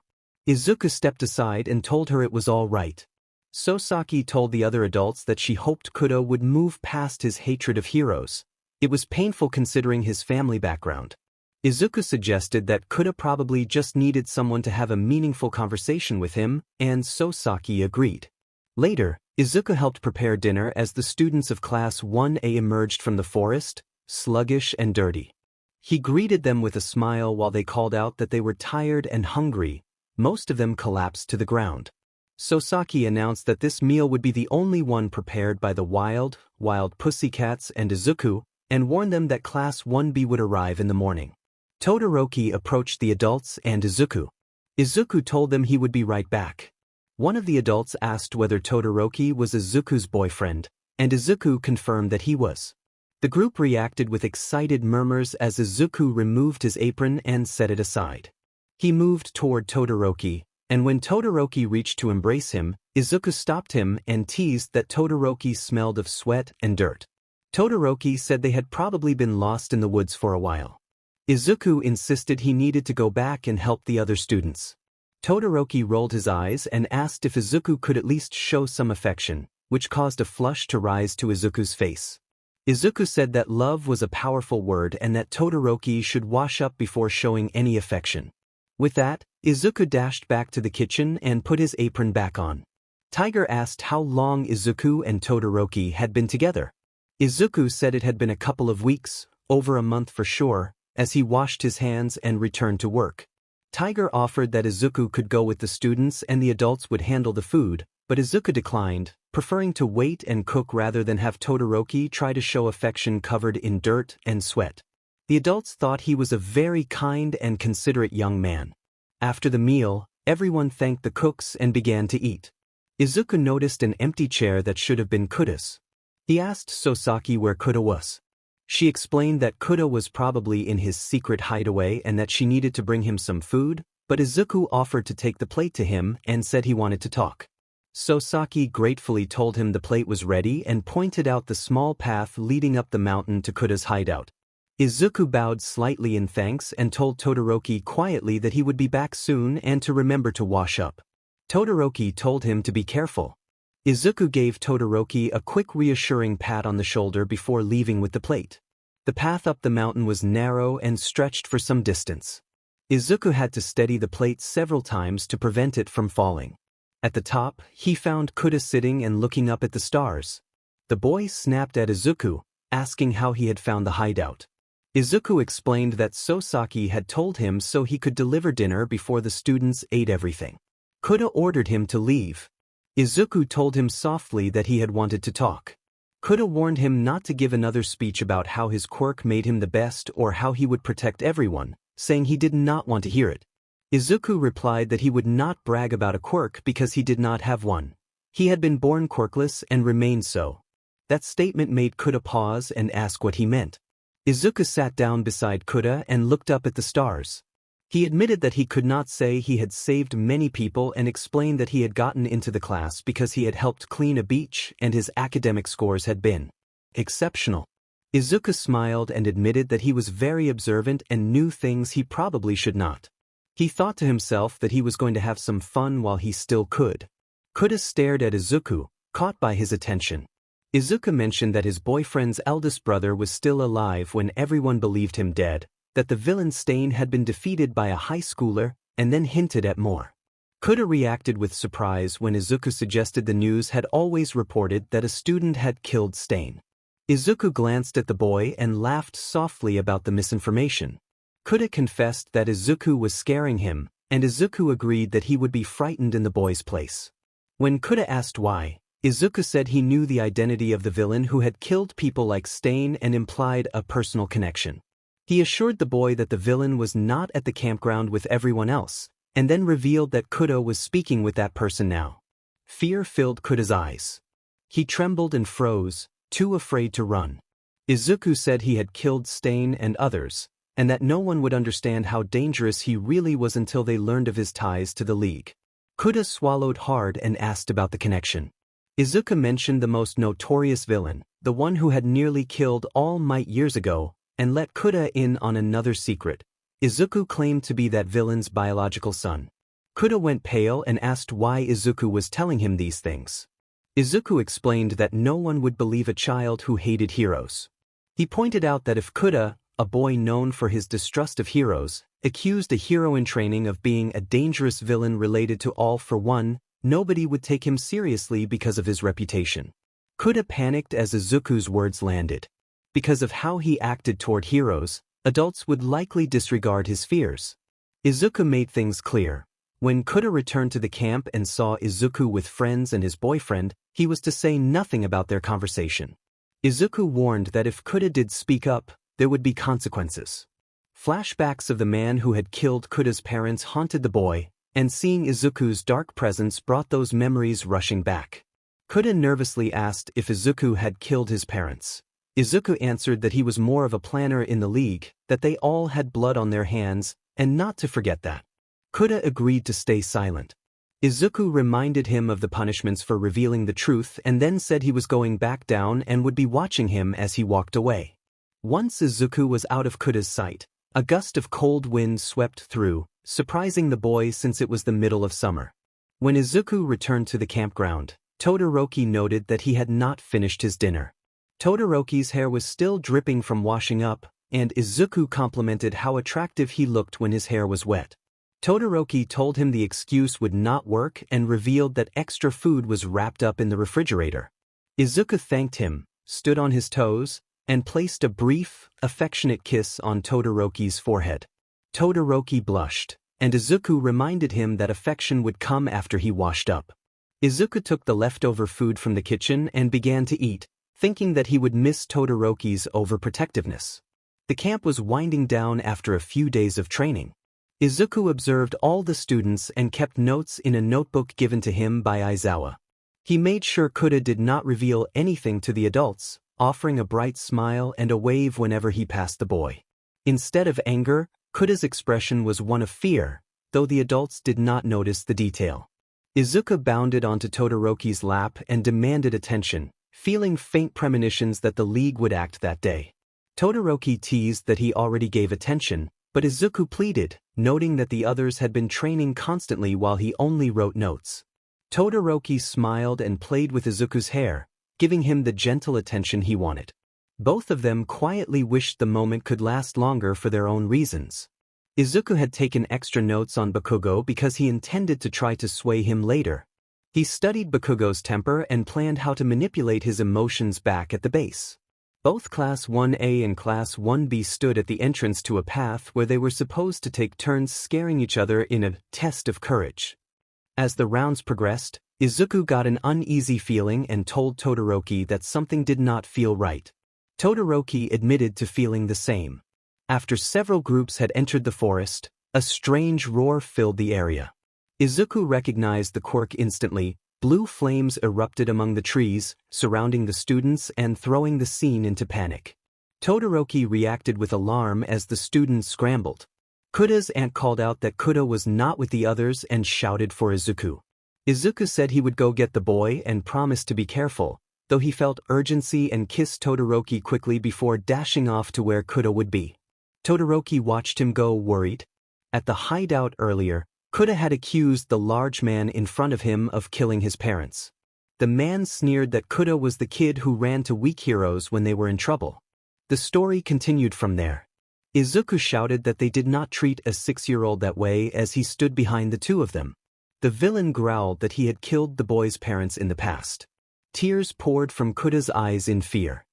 Izuku stepped aside and told her it was all right. Sosaki told the other adults that she hoped Kuda would move past his hatred of heroes. It was painful considering his family background. Izuku suggested that Kuda probably just needed someone to have a meaningful conversation with him, and Sosaki agreed. Later, Izuku helped prepare dinner as the students of Class 1A emerged from the forest, sluggish and dirty. He greeted them with a smile while they called out that they were tired and hungry. Most of them collapsed to the ground. Sosaki announced that this meal would be the only one prepared by the wild pussycats and Izuku, and warned them that Class 1B would arrive in the morning. Todoroki approached the adults and Izuku. Izuku told them he would be right back. One of the adults asked whether Todoroki was Izuku's boyfriend, and Izuku confirmed that he was. The group reacted with excited murmurs as Izuku removed his apron and set it aside. He moved toward Todoroki, and when Todoroki reached to embrace him, Izuku stopped him and teased that Todoroki smelled of sweat and dirt. Todoroki said they had probably been lost in the woods for a while. Izuku insisted he needed to go back and help the other students. Todoroki rolled his eyes and asked if Izuku could at least show some affection, which caused a flush to rise to Izuku's face. Izuku said that love was a powerful word and that Todoroki should wash up before showing any affection. With that, Izuku dashed back to the kitchen and put his apron back on. Tiger asked how long Izuku and Todoroki had been together. Izuku said it had been a couple of weeks, over a month for sure, as he washed his hands and returned to work. Tiger offered that Izuku could go with the students and the adults would handle the food, but Izuku declined, preferring to wait and cook rather than have Todoroki try to show affection covered in dirt and sweat. The adults thought he was a very kind and considerate young man. After the meal, everyone thanked the cooks and began to eat. Izuku noticed an empty chair that should have been Kuda's. He asked Sosaki where Kuda was. She explained that Kuda was probably in his secret hideaway and that she needed to bring him some food, but Izuku offered to take the plate to him and said he wanted to talk. Sosaki gratefully told him the plate was ready and pointed out the small path leading up the mountain to Kuda's hideout. Izuku bowed slightly in thanks and told Todoroki quietly that he would be back soon and to remember to wash up. Todoroki told him to be careful. Izuku gave Todoroki a quick reassuring pat on the shoulder before leaving with the plate. The path up the mountain was narrow and stretched for some distance. Izuku had to steady the plate several times to prevent it from falling. At the top, he found Kuda sitting and looking up at the stars. The boy snapped at Izuku, asking how he had found the hideout. Izuku explained that Sosaki had told him so he could deliver dinner before the students ate everything. Kuda ordered him to leave. Izuku told him softly that he had wanted to talk. Kuda warned him not to give another speech about how his quirk made him the best or how he would protect everyone, saying he did not want to hear it. Izuku replied that he would not brag about a quirk because he did not have one. He had been born quirkless and remained so. That statement made Kuda pause and ask what he meant. Izuku sat down beside Kuda and looked up at the stars. He admitted that he could not say he had saved many people and explained that he had gotten into the class because he had helped clean a beach and his academic scores had been exceptional. Izuku smiled and admitted that he was very observant and knew things he probably should not. He thought to himself that he was going to have some fun while he still could. Kuda stared at Izuku, caught by his attention. Izuku mentioned that his boyfriend's eldest brother was still alive when everyone believed him dead, that the villain Stain had been defeated by a high schooler, and then hinted at more. Kuda reacted with surprise when Izuku suggested the news had always reported that a student had killed Stain. Izuku glanced at the boy and laughed softly about the misinformation. Kuda confessed that Izuku was scaring him, and Izuku agreed that he would be frightened in the boy's place. When Kuda asked why, Izuku said he knew the identity of the villain who had killed people like Stain and implied a personal connection. He assured the boy that the villain was not at the campground with everyone else, and then revealed that Kuda was speaking with that person now. Fear filled Kuda's eyes. He trembled and froze, too afraid to run. Izuku said he had killed Stain and others, and that no one would understand how dangerous he really was until they learned of his ties to the League. Kuda swallowed hard and asked about the connection. Izuku mentioned the most notorious villain, the one who had nearly killed All Might years ago, and let Kuda in on another secret. Izuku claimed to be that villain's biological son. Kuda went pale and asked why Izuku was telling him these things. Izuku explained that no one would believe a child who hated heroes. He pointed out that if Kuda, a boy known for his distrust of heroes, accused a hero in training of being a dangerous villain related to All for One, nobody would take him seriously because of his reputation. Kuda panicked as Izuku's words landed. Because of how he acted toward heroes, adults would likely disregard his fears. Izuku made things clear. When Kuda returned to the camp and saw Izuku with friends and his boyfriend, he was to say nothing about their conversation. Izuku warned that if Kuda did speak up, there would be consequences. Flashbacks of the man who had killed Kuda's parents haunted the boy, and seeing Izuku's dark presence brought those memories rushing back. Kuda nervously asked if Izuku had killed his parents. Izuku answered that he was more of a planner in the League, that they all had blood on their hands, and not to forget that. Kuda agreed to stay silent. Izuku reminded him of the punishments for revealing the truth and then said he was going back down and would be watching him as he walked away. Once Izuku was out of Kuda's sight, a gust of cold wind swept through, surprising the boy since it was the middle of summer. When Izuku returned to the campground, Todoroki noted that he had not finished his dinner. Todoroki's hair was still dripping from washing up, and Izuku complimented how attractive he looked when his hair was wet. Todoroki told him the excuse would not work and revealed that extra food was wrapped up in the refrigerator. Izuku thanked him, stood on his toes, and placed a brief, affectionate kiss on Todoroki's forehead. Todoroki blushed, and Izuku reminded him that affection would come after he washed up. Izuku took the leftover food from the kitchen and began to eat, thinking that he would miss Todoroki's overprotectiveness. The camp was winding down after a few days of training. Izuku observed all the students and kept notes in a notebook given to him by Aizawa. He made sure Kuda did not reveal anything to the adults, offering a bright smile and a wave whenever he passed the boy. Instead of anger, Kuda's expression was one of fear, though the adults did not notice the detail. Izuku bounded onto Todoroki's lap and demanded attention, feeling faint premonitions that the League would act that day. Todoroki teased that he already gave attention, but Izuku pleaded, noting that the others had been training constantly while he only wrote notes. Todoroki smiled and played with Izuku's hair, giving him the gentle attention he wanted. Both of them quietly wished the moment could last longer for their own reasons. Izuku had taken extra notes on Bakugo because he intended to try to sway him later. He studied Bakugo's temper and planned how to manipulate his emotions back at the base. Both Class 1A and Class 1B stood at the entrance to a path where they were supposed to take turns scaring each other in a test of courage. As the rounds progressed, Izuku got an uneasy feeling and told Todoroki that something did not feel right. Todoroki admitted to feeling the same. After several groups had entered the forest, a strange roar filled the area. Izuku recognized the quirk instantly. Blue flames erupted among the trees, surrounding the students and throwing the scene into panic. Todoroki reacted with alarm as the students scrambled. Kuda's aunt called out that Kuda was not with the others and shouted for Izuku. Izuku said he would go get the boy and promised to be careful, though he felt urgency and kissed Todoroki quickly before dashing off to where Kuda would be. Todoroki watched him go, worried. At the hideout earlier, Kuda had accused the large man in front of him of killing his parents. The man sneered that Kuda was the kid who ran to weak heroes when they were in trouble. The story continued from there. Izuku shouted that they did not treat a 6-year-old that way as he stood behind the two of them. The villain growled that he had killed the boy's parents in the past. Tears poured from Kuda's eyes in fear.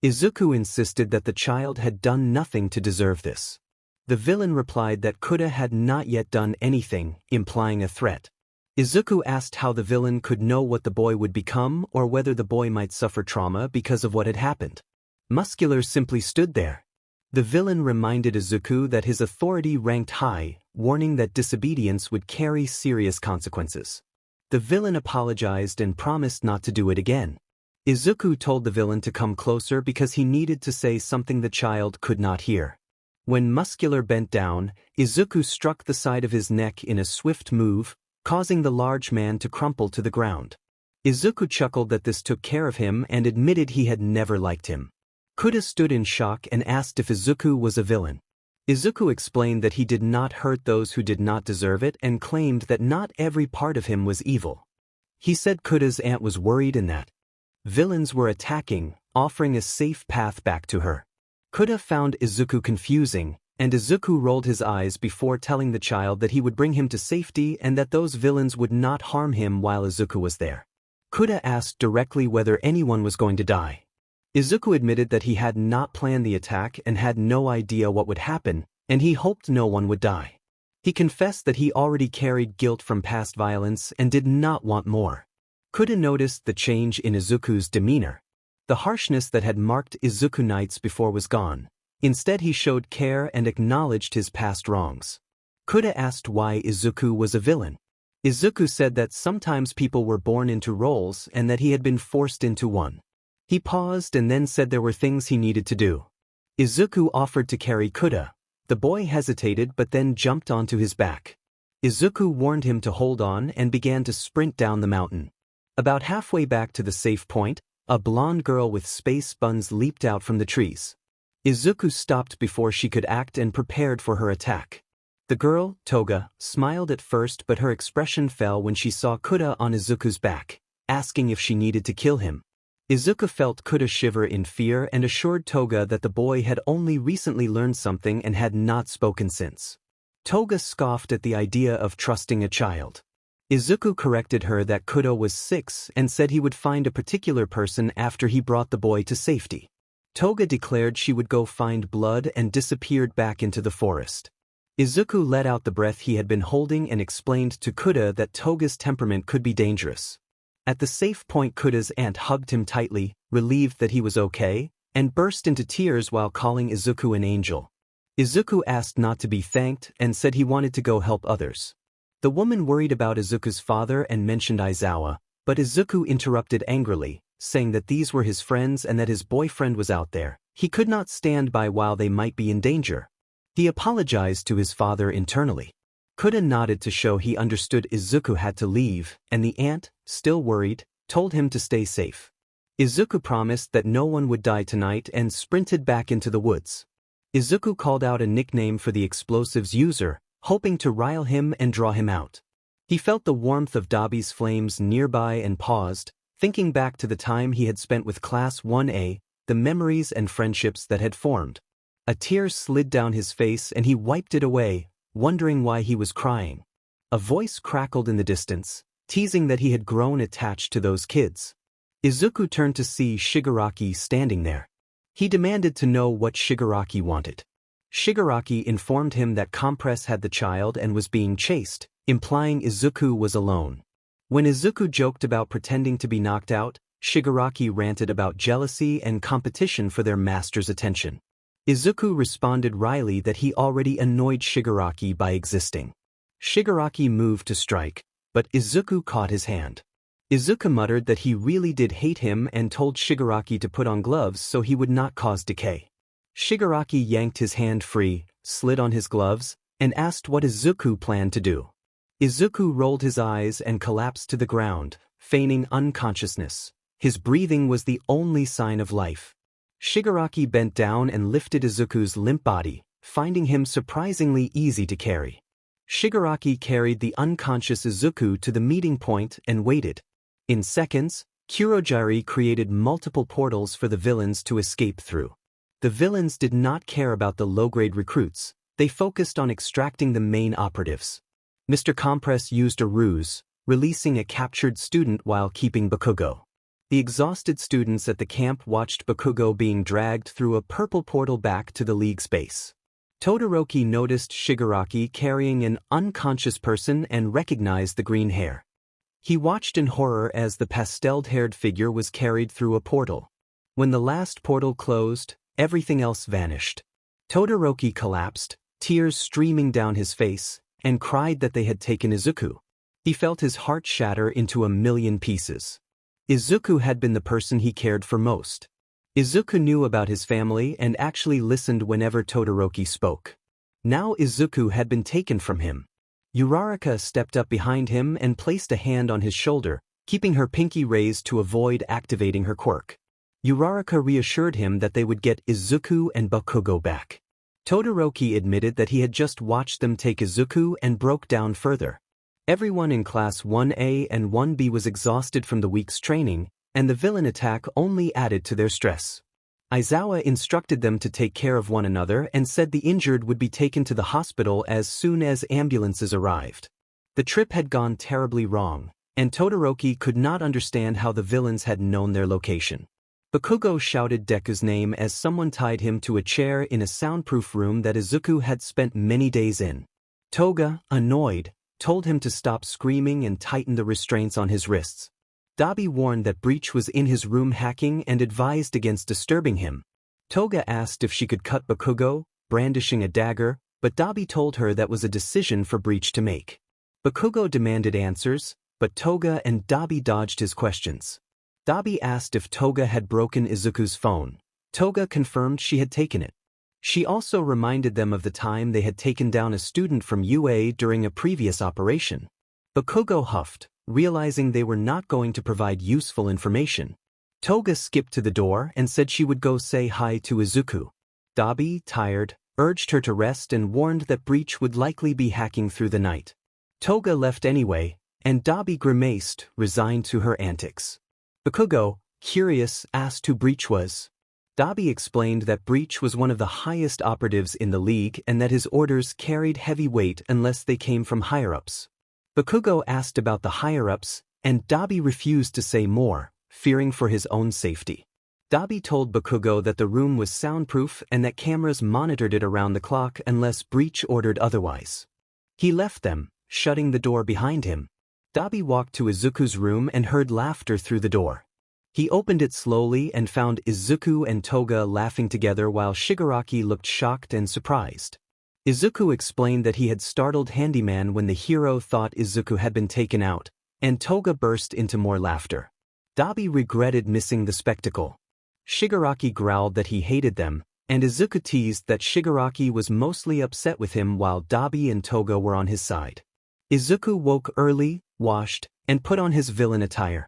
Izuku insisted that the child had done nothing to deserve this. The villain replied that Kuda had not yet done anything, implying a threat. Izuku asked how the villain could know what the boy would become or whether the boy might suffer trauma because of what had happened. Muscular simply stood there. The villain reminded Izuku that his authority ranked high, warning that disobedience would carry serious consequences. The villain apologized and promised not to do it again. Izuku told the villain to come closer because he needed to say something the child could not hear. When Muscular bent down, Izuku struck the side of his neck in a swift move, causing the large man to crumple to the ground. Izuku chuckled that this took care of him and admitted he had never liked him. Kuda stood in shock and asked if Izuku was a villain. Izuku explained that he did not hurt those who did not deserve it and claimed that not every part of him was evil. He said Kuda's aunt was worried and that villains were attacking, offering a safe path back to her. Kuda found Izuku confusing, and Izuku rolled his eyes before telling the child that he would bring him to safety and that those villains would not harm him while Izuku was there. Kuda asked directly whether anyone was going to die. Izuku admitted that he had not planned the attack and had no idea what would happen, and he hoped no one would die. He confessed that he already carried guilt from past violence and did not want more. Kuda noticed the change in Izuku's demeanor. The harshness that had marked Izuku nights before was gone. Instead he showed care and acknowledged his past wrongs. Kuda asked why Izuku was a villain. Izuku said that sometimes people were born into roles and that he had been forced into one. He paused and then said there were things he needed to do. Izuku offered to carry Kuda. The boy hesitated but then jumped onto his back. Izuku warned him to hold on and began to sprint down the mountain. About halfway back to the safe point, a blonde girl with space buns leaped out from the trees. Izuku stopped before she could act and prepared for her attack. The girl, Toga, smiled at first but her expression fell when she saw Kuda on Izuku's back, asking if she needed to kill him. Izuku felt Kuda shiver in fear and assured Toga that the boy had only recently learned something and had not spoken since. Toga scoffed at the idea of trusting a child. Izuku corrected her that Kuda was 6 and said he would find a particular person after he brought the boy to safety. Toga declared she would go find blood and disappeared back into the forest. Izuku let out the breath he had been holding and explained to Kuda that Toga's temperament could be dangerous. At the safe point, Kuda's aunt hugged him tightly, relieved that he was okay, and burst into tears while calling Izuku an angel. Izuku asked not to be thanked and said he wanted to go help others. The woman worried about Izuku's father and mentioned Aizawa, but Izuku interrupted angrily, saying that these were his friends and that his boyfriend was out there. He could not stand by while they might be in danger. He apologized to his father internally. Kuda nodded to show he understood Izuku had to leave, and the aunt, still worried, told him to stay safe. Izuku promised that no one would die tonight and sprinted back into the woods. Izuku called out a nickname for the explosives user, hoping to rile him and draw him out. He felt the warmth of Dabi's flames nearby and paused, thinking back to the time he had spent with Class 1A, the memories and friendships that had formed. A tear slid down his face and he wiped it away, wondering why he was crying. A voice crackled in the distance, teasing that he had grown attached to those kids. Izuku turned to see Shigaraki standing there. He demanded to know what Shigaraki wanted. Shigaraki informed him that Compress had the child and was being chased, implying Izuku was alone. When Izuku joked about pretending to be knocked out, Shigaraki ranted about jealousy and competition for their master's attention. Izuku responded wryly that he already annoyed Shigaraki by existing. Shigaraki moved to strike, but Izuku caught his hand. Izuku muttered that he really did hate him and told Shigaraki to put on gloves so he would not cause decay. Shigaraki yanked his hand free, slid on his gloves, and asked what Izuku planned to do. Izuku rolled his eyes and collapsed to the ground, feigning unconsciousness. His breathing was the only sign of life. Shigaraki bent down and lifted Izuku's limp body, finding him surprisingly easy to carry. Shigaraki carried the unconscious Izuku to the meeting point and waited. In seconds, Kurogiri created multiple portals for the villains to escape through. The villains did not care about the low-grade recruits, they focused on extracting the main operatives. Mr. Compress used a ruse, releasing a captured student while keeping Bakugo. The exhausted students at the camp watched Bakugo being dragged through a purple portal back to the League's base. Todoroki noticed Shigaraki carrying an unconscious person and recognized the green hair. He watched in horror as the pastel-haired figure was carried through a portal. When the last portal closed, everything else vanished. Todoroki collapsed, tears streaming down his face, and cried that they had taken Izuku. He felt his heart shatter into a million pieces. Izuku had been the person he cared for most. Izuku knew about his family and actually listened whenever Todoroki spoke. Now Izuku had been taken from him. Uraraka stepped up behind him and placed a hand on his shoulder, keeping her pinky raised to avoid activating her quirk. Uraraka reassured him that they would get Izuku and Bakugo back. Todoroki admitted that he had just watched them take Izuku and broke down further. Everyone in Class 1A and 1B was exhausted from the week's training, and the villain attack only added to their stress. Aizawa instructed them to take care of one another and said the injured would be taken to the hospital as soon as ambulances arrived. The trip had gone terribly wrong, and Todoroki could not understand how the villains had known their location. Bakugo shouted Deku's name as someone tied him to a chair in a soundproof room that Izuku had spent many days in. Toga, annoyed, told him to stop screaming and tighten the restraints on his wrists. Dabi warned that Breach was in his room hacking and advised against disturbing him. Toga asked if she could cut Bakugo, brandishing a dagger, but Dabi told her that was a decision for Breach to make. Bakugo demanded answers, but Toga and Dabi dodged his questions. Dabi asked if Toga had broken Izuku's phone. Toga confirmed she had taken it. She also reminded them of the time they had taken down a student from UA during a previous operation. Bakugo huffed, realizing they were not going to provide useful information. Toga skipped to the door and said she would go say hi to Izuku. Dabi, tired, urged her to rest and warned that Breach would likely be hacking through the night. Toga left anyway, and Dabi grimaced, resigned to her antics. Bakugo, curious, asked who Breach was. Dabi explained that Breach was one of the highest operatives in the League and that his orders carried heavy weight unless they came from higher-ups. Bakugo asked about the higher-ups, and Dabi refused to say more, fearing for his own safety. Dabi told Bakugo that the room was soundproof and that cameras monitored it around the clock unless Breach ordered otherwise. He left them, shutting the door behind him. Dabi walked to Izuku's room and heard laughter through the door. He opened it slowly and found Izuku and Toga laughing together while Shigaraki looked shocked and surprised. Izuku explained that he had startled Handyman when the hero thought Izuku had been taken out, and Toga burst into more laughter. Dabi regretted missing the spectacle. Shigaraki growled that he hated them, and Izuku teased that Shigaraki was mostly upset with him while Dabi and Toga were on his side. Izuku woke early, washed, and put on his villain attire.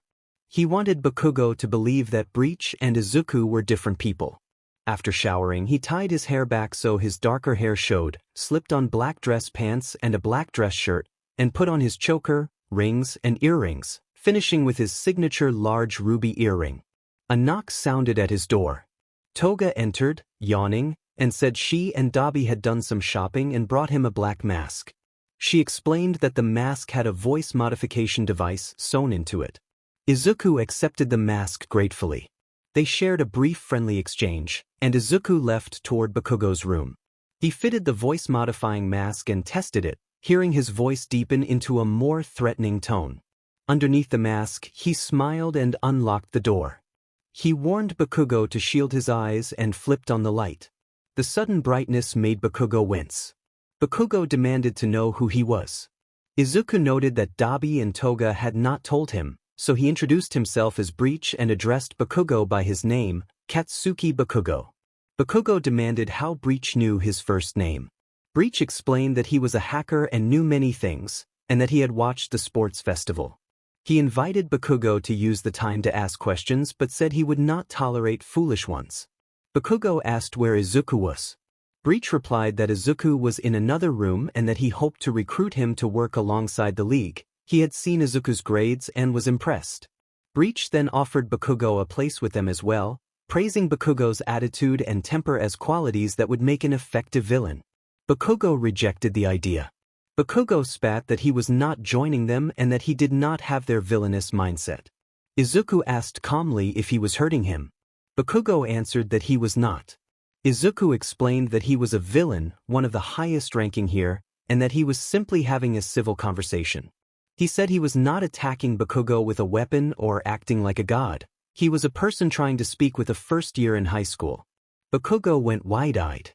He wanted Bakugo to believe that Breach and Izuku were different people. After showering, he tied his hair back so his darker hair showed, slipped on black dress pants and a black dress shirt, and put on his choker, rings, and earrings, finishing with his signature large ruby earring. A knock sounded at his door. Toga entered, yawning, and said she and Dabi had done some shopping and brought him a black mask. She explained that the mask had a voice modification device sewn into it. Izuku accepted the mask gratefully. They shared a brief friendly exchange, and Izuku left toward Bakugo's room. He fitted the voice-modifying mask and tested it, hearing his voice deepen into a more threatening tone. Underneath the mask, he smiled and unlocked the door. He warned Bakugo to shield his eyes and flipped on the light. The sudden brightness made Bakugo wince. Bakugo demanded to know who he was. Izuku noted that Dabi and Toga had not told him, so he introduced himself as Breach and addressed Bakugo by his name, Katsuki Bakugo. Bakugo demanded how Breach knew his first name. Breach explained that he was a hacker and knew many things, and that he had watched the sports festival. He invited Bakugo to use the time to ask questions but said he would not tolerate foolish ones. Bakugo asked where Izuku was. Breach replied that Izuku was in another room and that he hoped to recruit him to work alongside the league. He had seen Izuku's grades and was impressed. Breach then offered Bakugo a place with them as well, praising Bakugo's attitude and temper as qualities that would make an effective villain. Bakugo rejected the idea. Bakugo spat that he was not joining them and that he did not have their villainous mindset. Izuku asked calmly if he was hurting him. Bakugo answered that he was not. Izuku explained that he was a villain, one of the highest ranking here, and that he was simply having a civil conversation. He said he was not attacking Bakugo with a weapon or acting like a god. He was a person trying to speak with a first year in high school. Bakugo went wide-eyed.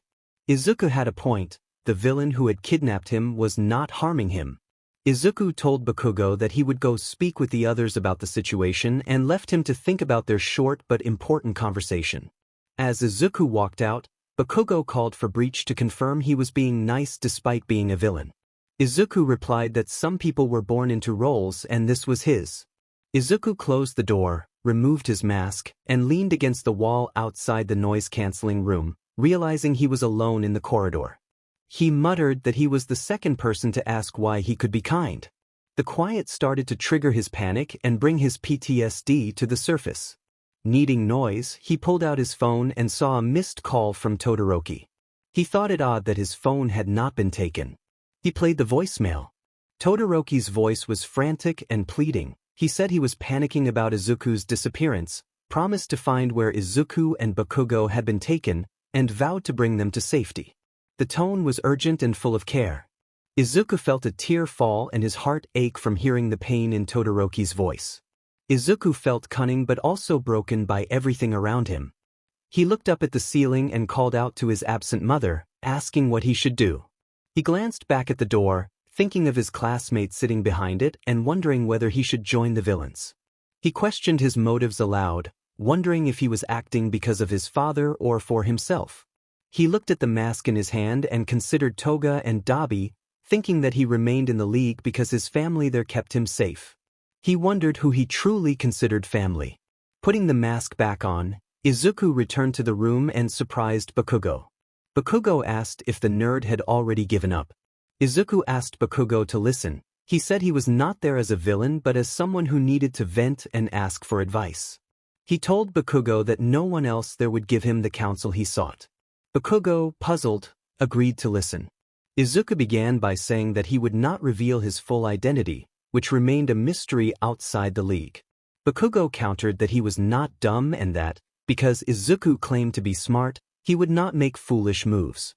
Izuku had a point. The villain who had kidnapped him was not harming him. Izuku told Bakugo that he would go speak with the others about the situation and left him to think about their short but important conversation. As Izuku walked out, Bakugo called for Breach to confirm he was being nice despite being a villain. Izuku replied that some people were born into roles and this was his. Izuku closed the door, removed his mask, and leaned against the wall outside the noise-canceling room, realizing he was alone in the corridor. He muttered that he was the second person to ask why he could be kind. The quiet started to trigger his panic and bring his PTSD to the surface. Needing noise, he pulled out his phone and saw a missed call from Todoroki. He thought it odd that his phone had not been taken. He played the voicemail. Todoroki's voice was frantic and pleading. He said he was panicking about Izuku's disappearance, promised to find where Izuku and Bakugo had been taken, and vowed to bring them to safety. The tone was urgent and full of care. Izuku felt a tear fall and his heart ache from hearing the pain in Todoroki's voice. Izuku felt cunning but also broken by everything around him. He looked up at the ceiling and called out to his absent mother, asking what he should do. He glanced back at the door, thinking of his classmate sitting behind it and wondering whether he should join the villains. He questioned his motives aloud, wondering if he was acting because of his father or for himself. He looked at the mask in his hand and considered Toga and Dabi, thinking that he remained in the league because his family there kept him safe. He wondered who he truly considered family. Putting the mask back on, Izuku returned to the room and surprised Bakugo. Bakugo asked if the nerd had already given up. Izuku asked Bakugo to listen. He said he was not there as a villain but as someone who needed to vent and ask for advice. He told Bakugo that no one else there would give him the counsel he sought. Bakugo, puzzled, agreed to listen. Izuku began by saying that he would not reveal his full identity, which remained a mystery outside the league. Bakugo countered that he was not dumb and that, because Izuku claimed to be smart, he would not make foolish moves.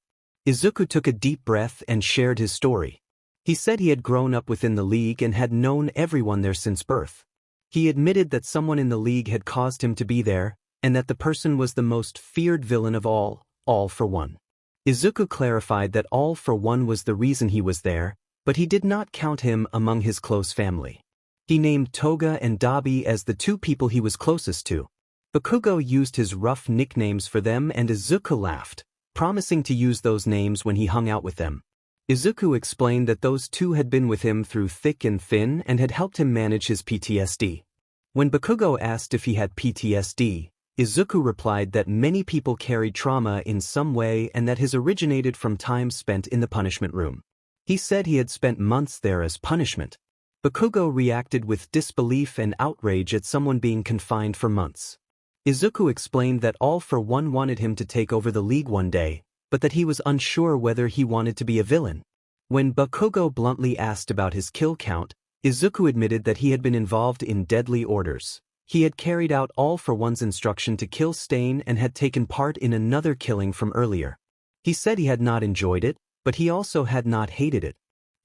Izuku took a deep breath and shared his story. He said he had grown up within the league and had known everyone there since birth. He admitted that someone in the league had caused him to be there, and that the person was the most feared villain of all for One. Izuku clarified that All for One was the reason he was there, but he did not count him among his close family. He named Toga and Dabi as the two people he was closest to. Bakugo used his rough nicknames for them and Izuku laughed, promising to use those names when he hung out with them. Izuku explained that those two had been with him through thick and thin and had helped him manage his PTSD. When Bakugo asked if he had PTSD, Izuku replied that many people carry trauma in some way and that his originated from time spent in the punishment room. He said he had spent months there as punishment. Bakugo reacted with disbelief and outrage at someone being confined for months. Izuku explained that All for One wanted him to take over the league one day, but that he was unsure whether he wanted to be a villain. When Bakugo bluntly asked about his kill count, Izuku admitted that he had been involved in deadly orders. He had carried out All for One's instruction to kill Stain and had taken part in another killing from earlier. He said he had not enjoyed it, but he also had not hated it.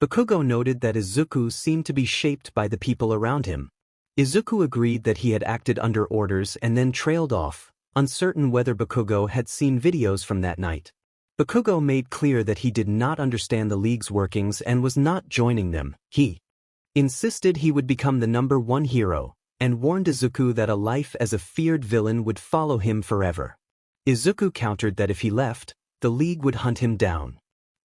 Bakugo noted that Izuku seemed to be shaped by the people around him. Izuku agreed that he had acted under orders and then trailed off, uncertain whether Bakugo had seen videos from that night. Bakugo made clear that he did not understand the league's workings and was not joining them. He insisted he would become the #1 hero, and warned Izuku that a life as a feared villain would follow him forever. Izuku countered that if he left, the league would hunt him down.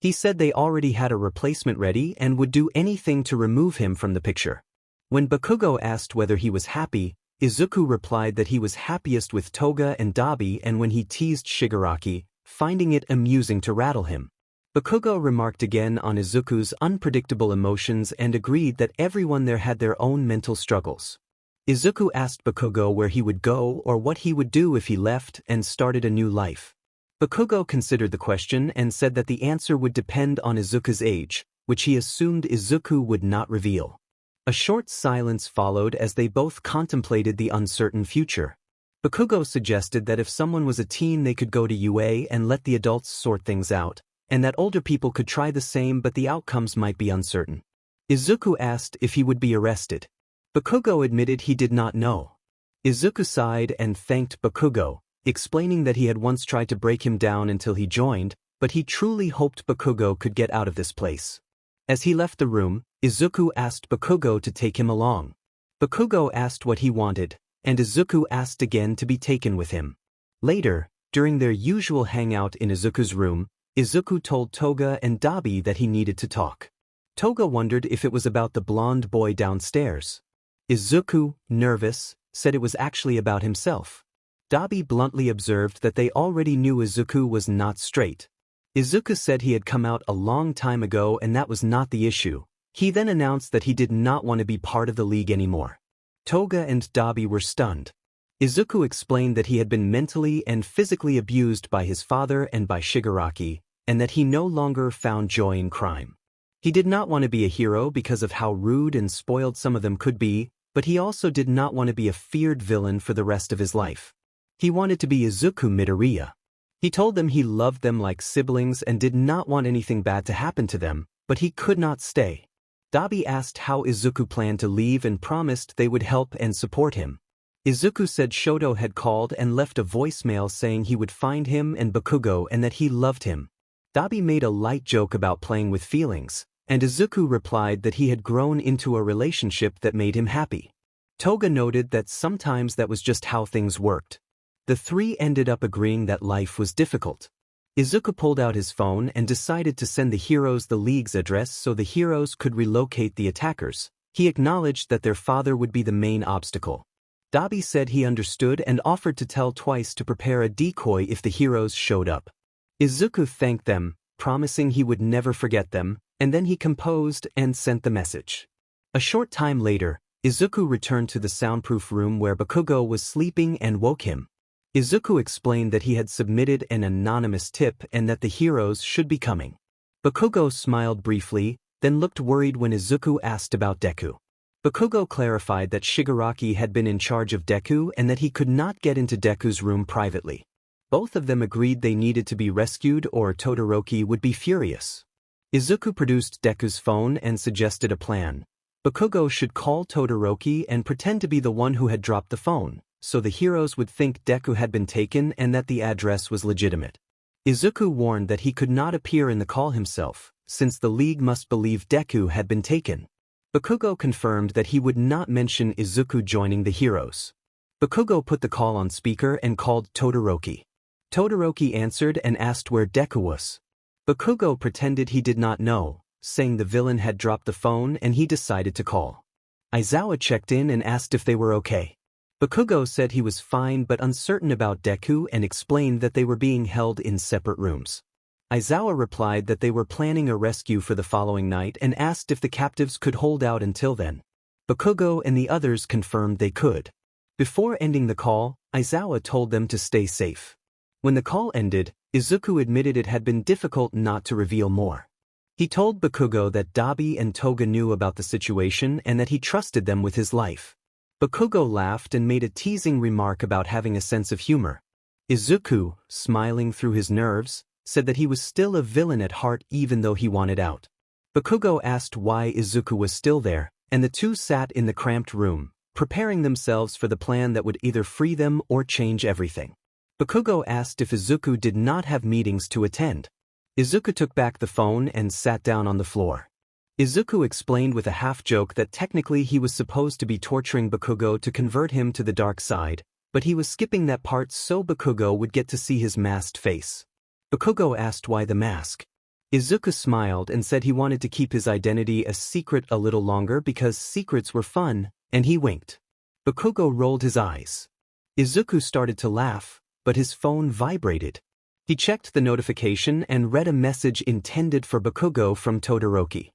He said they already had a replacement ready and would do anything to remove him from the picture. When Bakugo asked whether he was happy, Izuku replied that he was happiest with Toga and Dabi, and when he teased Shigaraki, finding it amusing to rattle him. Bakugo remarked again on Izuku's unpredictable emotions and agreed that everyone there had their own mental struggles. Izuku asked Bakugo where he would go or what he would do if he left and started a new life. Bakugo considered the question and said that the answer would depend on Izuku's age, which he assumed Izuku would not reveal. A short silence followed as they both contemplated the uncertain future. Bakugo suggested that if someone was a teen they could go to UA and let the adults sort things out, and that older people could try the same but the outcomes might be uncertain. Izuku asked if he would be arrested. Bakugo admitted he did not know. Izuku sighed and thanked Bakugo, explaining that he had once tried to break him down until he joined, but he truly hoped Bakugo could get out of this place. As he left the room, Izuku asked Bakugo to take him along. Bakugo asked what he wanted, and Izuku asked again to be taken with him. Later, during their usual hangout in Izuku's room, Izuku told Toga and Dabi that he needed to talk. Toga wondered if it was about the blonde boy downstairs. Izuku, nervous, said it was actually about himself. Dabi bluntly observed that they already knew Izuku was not straight. Izuku said he had come out a long time ago and that was not the issue. He then announced that he did not want to be part of the league anymore. Toga and Dabi were stunned. Izuku explained that he had been mentally and physically abused by his father and by Shigaraki, and that he no longer found joy in crime. He did not want to be a hero because of how rude and spoiled some of them could be, but he also did not want to be a feared villain for the rest of his life. He wanted to be Izuku Midoriya. He told them he loved them like siblings and did not want anything bad to happen to them, but he could not stay. Dabi asked how Izuku planned to leave and promised they would help and support him. Izuku said Shoto had called and left a voicemail saying he would find him and Bakugo and that he loved him. Dabi made a light joke about playing with feelings, and Izuku replied that he had grown into a relationship that made him happy. Toga noted that sometimes that was just how things worked. The three ended up agreeing that life was difficult. Izuku pulled out his phone and decided to send the heroes the league's address so the heroes could relocate the attackers. He acknowledged that their father would be the main obstacle. Dabi said he understood and offered to tell Twice to prepare a decoy if the heroes showed up. Izuku thanked them, promising he would never forget them, and then he composed and sent the message. A short time later, Izuku returned to the soundproof room where Bakugo was sleeping and woke him. Izuku explained that he had submitted an anonymous tip and that the heroes should be coming. Bakugo smiled briefly, then looked worried when Izuku asked about Deku. Bakugo clarified that Shigaraki had been in charge of Deku and that he could not get into Deku's room privately. Both of them agreed they needed to be rescued or Todoroki would be furious. Izuku produced Deku's phone and suggested a plan. Bakugo should call Todoroki and pretend to be the one who had dropped the phone, so the heroes would think Deku had been taken and that the address was legitimate. Izuku warned that he could not appear in the call himself, since the league must believe Deku had been taken. Bakugo confirmed that he would not mention Izuku joining the heroes. Bakugo put the call on speaker and called Todoroki. Todoroki answered and asked where Deku was. Bakugo pretended he did not know, saying the villain had dropped the phone and he decided to call. Aizawa checked in and asked if they were okay. Bakugo said he was fine but uncertain about Deku and explained that they were being held in separate rooms. Aizawa replied that they were planning a rescue for the following night and asked if the captives could hold out until then. Bakugo and the others confirmed they could. Before ending the call, Aizawa told them to stay safe. When the call ended, Izuku admitted it had been difficult not to reveal more. He told Bakugo that Dabi and Toga knew about the situation and that he trusted them with his life. Bakugo laughed and made a teasing remark about having a sense of humor. Izuku, smiling through his nerves, said that he was still a villain at heart even though he wanted out. Bakugo asked why Izuku was still there, and the two sat in the cramped room, preparing themselves for the plan that would either free them or change everything. Bakugo asked if Izuku did not have meetings to attend. Izuku took back the phone and sat down on the floor. Izuku explained with a half-joke that technically he was supposed to be torturing Bakugo to convert him to the dark side, but he was skipping that part so Bakugo would get to see his masked face. Bakugo asked why the mask. Izuku smiled and said he wanted to keep his identity a secret a little longer because secrets were fun, and he winked. Bakugo rolled his eyes. Izuku started to laugh, but his phone vibrated. He checked the notification and read a message intended for Bakugo from Todoroki.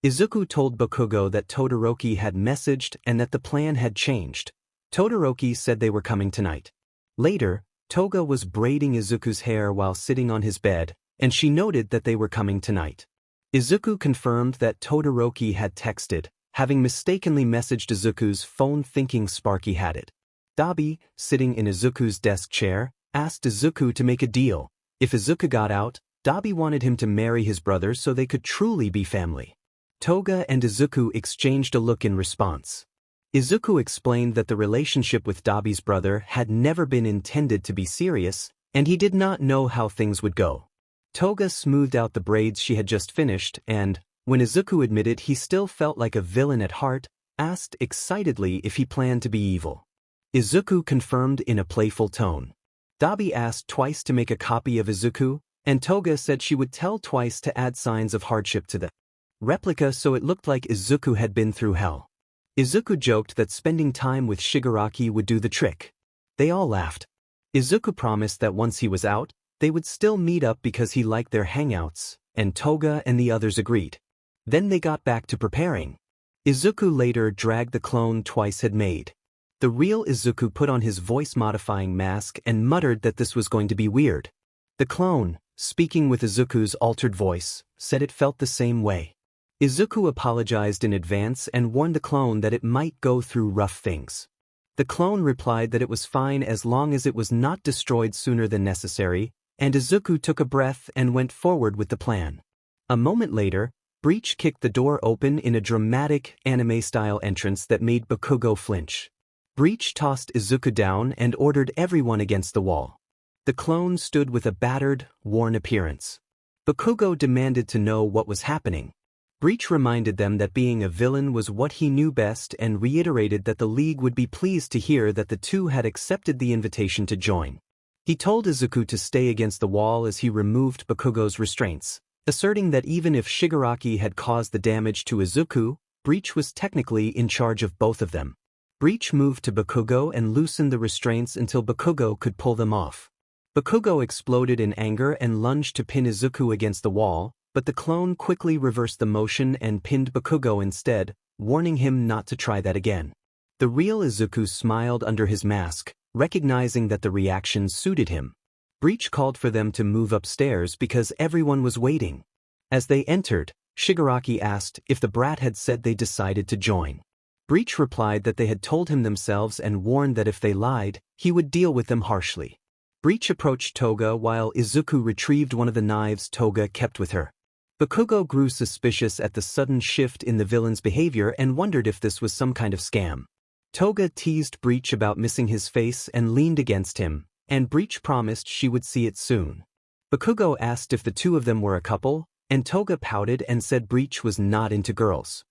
Izuku told Bakugo that Todoroki had messaged and that the plan had changed. Todoroki said they were coming tonight. Later, Toga was braiding Izuku's hair while sitting on his bed, and she noted that they were coming tonight. Izuku confirmed that Todoroki had texted, having mistakenly messaged Izuku's phone thinking Sparky had it. Dabi, sitting in Izuku's desk chair, asked Izuku to make a deal. If Izuku got out, Dabi wanted him to marry his brother so they could truly be family. Toga and Izuku exchanged a look in response. Izuku explained that the relationship with Dabi's brother had never been intended to be serious, and he did not know how things would go. Toga smoothed out the braids she had just finished and, when Izuku admitted he still felt like a villain at heart, asked excitedly if he planned to be evil. Izuku confirmed in a playful tone. Dabi asked Twice to make a copy of Izuku, and Toga said she would tell Twice to add signs of hardship to the replica so it looked like Izuku had been through hell. Izuku joked that spending time with Shigaraki would do the trick. They all laughed. Izuku promised that once he was out, they would still meet up because he liked their hangouts, and Toga and the others agreed. Then they got back to preparing. Izuku later dragged the clone Twice had made. The real Izuku put on his voice-modifying mask and muttered that this was going to be weird. The clone, speaking with Izuku's altered voice, said it felt the same way. Izuku apologized in advance and warned the clone that it might go through rough things. The clone replied that it was fine as long as it was not destroyed sooner than necessary, and Izuku took a breath and went forward with the plan. A moment later, Breach kicked the door open in a dramatic, anime-style entrance that made Bakugo flinch. Breach tossed Izuku down and ordered everyone against the wall. The clone stood with a battered, worn appearance. Bakugo demanded to know what was happening. Breach reminded them that being a villain was what he knew best and reiterated that the League would be pleased to hear that the two had accepted the invitation to join. He told Izuku to stay against the wall as he removed Bakugo's restraints, asserting that even if Shigaraki had caused the damage to Izuku, Breach was technically in charge of both of them. Breach moved to Bakugo and loosened the restraints until Bakugo could pull them off. Bakugo exploded in anger and lunged to pin Izuku against the wall, but the clone quickly reversed the motion and pinned Bakugo instead, warning him not to try that again. The real Izuku smiled under his mask, recognizing that the reaction suited him. Breach called for them to move upstairs because everyone was waiting. As they entered, Shigaraki asked if the brat had said they decided to join. Breach replied that they had told him themselves and warned that if they lied, he would deal with them harshly. Breach approached Toga while Izuku retrieved one of the knives Toga kept with her. Bakugo grew suspicious at the sudden shift in the villain's behavior and wondered if this was some kind of scam. Toga teased Breach about missing his face and leaned against him, and Breach promised she would see it soon. Bakugo asked if the two of them were a couple, and Toga pouted and said Breach was not into girls.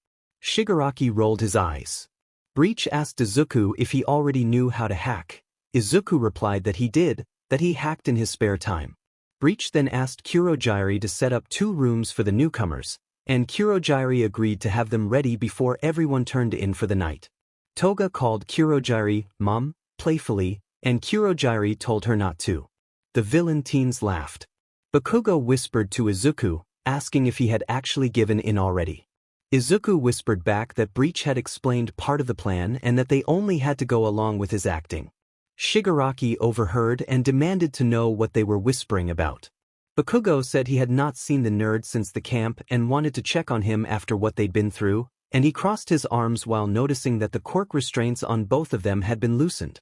Shigaraki rolled his eyes. Breach asked Izuku if he already knew how to hack. Izuku replied that he did, that he hacked in his spare time. Breach then asked Kurogyari to set up 2 rooms for the newcomers, and Kurogyari agreed to have them ready before everyone turned in for the night. Toga called Kurogyari Mom, playfully, and Kurogyari told her not to. The villain teens laughed. Bakugo whispered to Izuku, asking if he had actually given in already. Izuku whispered back that Breach had explained part of the plan and that they only had to go along with his acting. Shigaraki overheard and demanded to know what they were whispering about. Bakugo said he had not seen the nerd since the camp and wanted to check on him after what they'd been through, and he crossed his arms while noticing that the quirk restraints on both of them had been loosened.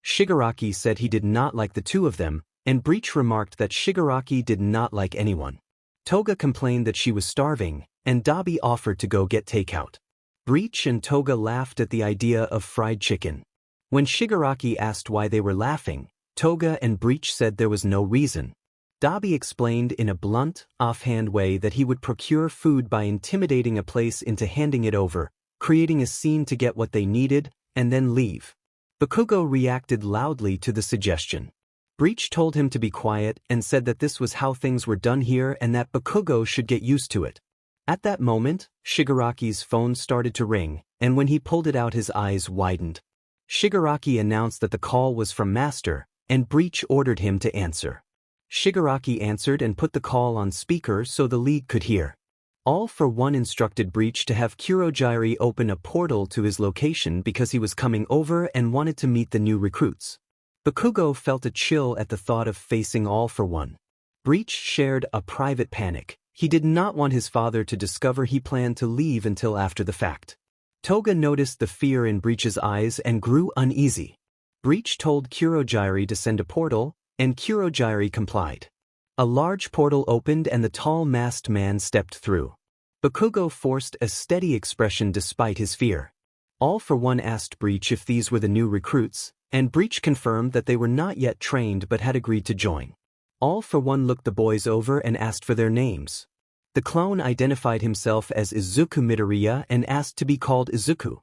Shigaraki said he did not like the two of them, and Breach remarked that Shigaraki did not like anyone. Toga complained that she was starving, and Dabi offered to go get takeout. Breach and Toga laughed at the idea of fried chicken. When Shigaraki asked why they were laughing, Toga and Breach said there was no reason. Dabi explained in a blunt, offhand way that he would procure food by intimidating a place into handing it over, creating a scene to get what they needed, and then leave. Bakugo reacted loudly to the suggestion. Breach told him to be quiet and said that this was how things were done here and that Bakugo should get used to it. At that moment, Shigaraki's phone started to ring, and when he pulled it out his eyes widened. Shigaraki announced that the call was from Master, and Breach ordered him to answer. Shigaraki answered and put the call on speaker so the league could hear. All for One instructed Breach to have Kurogyari open a portal to his location because he was coming over and wanted to meet the new recruits. Bakugo felt a chill at the thought of facing All for One. Breach shared a private panic. He did not want his father to discover he planned to leave until after the fact. Toga noticed the fear in Breach's eyes and grew uneasy. Breach told Kurogyari to send a portal, and Kurogyari complied. A large portal opened and the tall masked man stepped through. Bakugo forced a steady expression despite his fear. All for One asked Breach if these were the new recruits, and Breach confirmed that they were not yet trained but had agreed to join. All for One looked the boys over and asked for their names. The clone identified himself as Izuku Midoriya and asked to be called Izuku.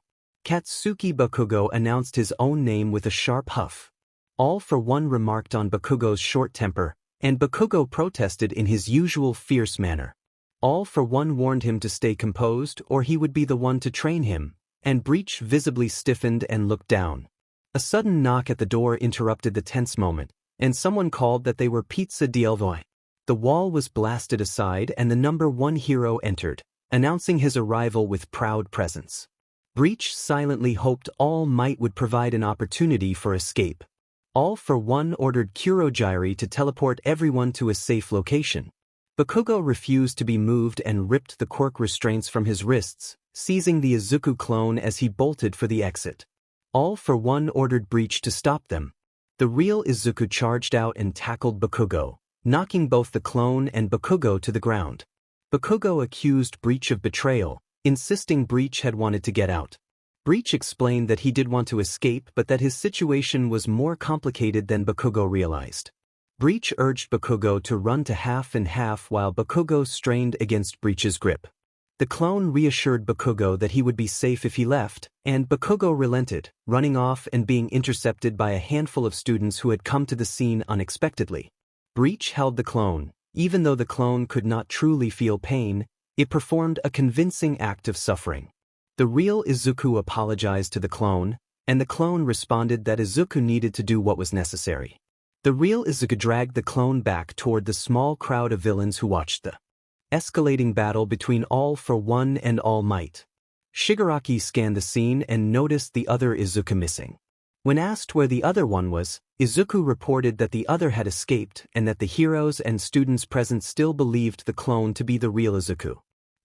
Katsuki Bakugo announced his own name with a sharp huff. All for One remarked on Bakugo's short temper, and Bakugo protested in his usual fierce manner. All for One warned him to stay composed or he would be the one to train him, and Breach visibly stiffened and looked down. A sudden knock at the door interrupted the tense moment, and someone called that they were Pizza Dielvoy. The wall was blasted aside and the number 1 hero entered, announcing his arrival with proud presence. Breach silently hoped All Might would provide an opportunity for escape. All for One ordered Kurogyari to teleport everyone to a safe location. Bakugo refused to be moved and ripped the quirk restraints from his wrists, seizing the Izuku clone as he bolted for the exit. All for One ordered Breach to stop them. The real Izuku charged out and tackled Bakugo, knocking both the clone and Bakugo to the ground. Bakugo accused Breach of betrayal, insisting Breach had wanted to get out. Breach explained that he did want to escape but that his situation was more complicated than Bakugo realized. Breach urged Bakugo to run to half and half while Bakugo strained against Breach's grip. The clone reassured Bakugo that he would be safe if he left, and Bakugo relented, running off and being intercepted by a handful of students who had come to the scene unexpectedly. Breach held the clone. Even though the clone could not truly feel pain, it performed a convincing act of suffering. The real Izuku apologized to the clone, and the clone responded that Izuku needed to do what was necessary. The real Izuku dragged the clone back toward the small crowd of villains who watched the escalating battle between All for One and All Might. Shigaraki scanned the scene and noticed the other Izuku missing. When asked where the other one was, Izuku reported that the other had escaped and that the heroes and students present still believed the clone to be the real Izuku.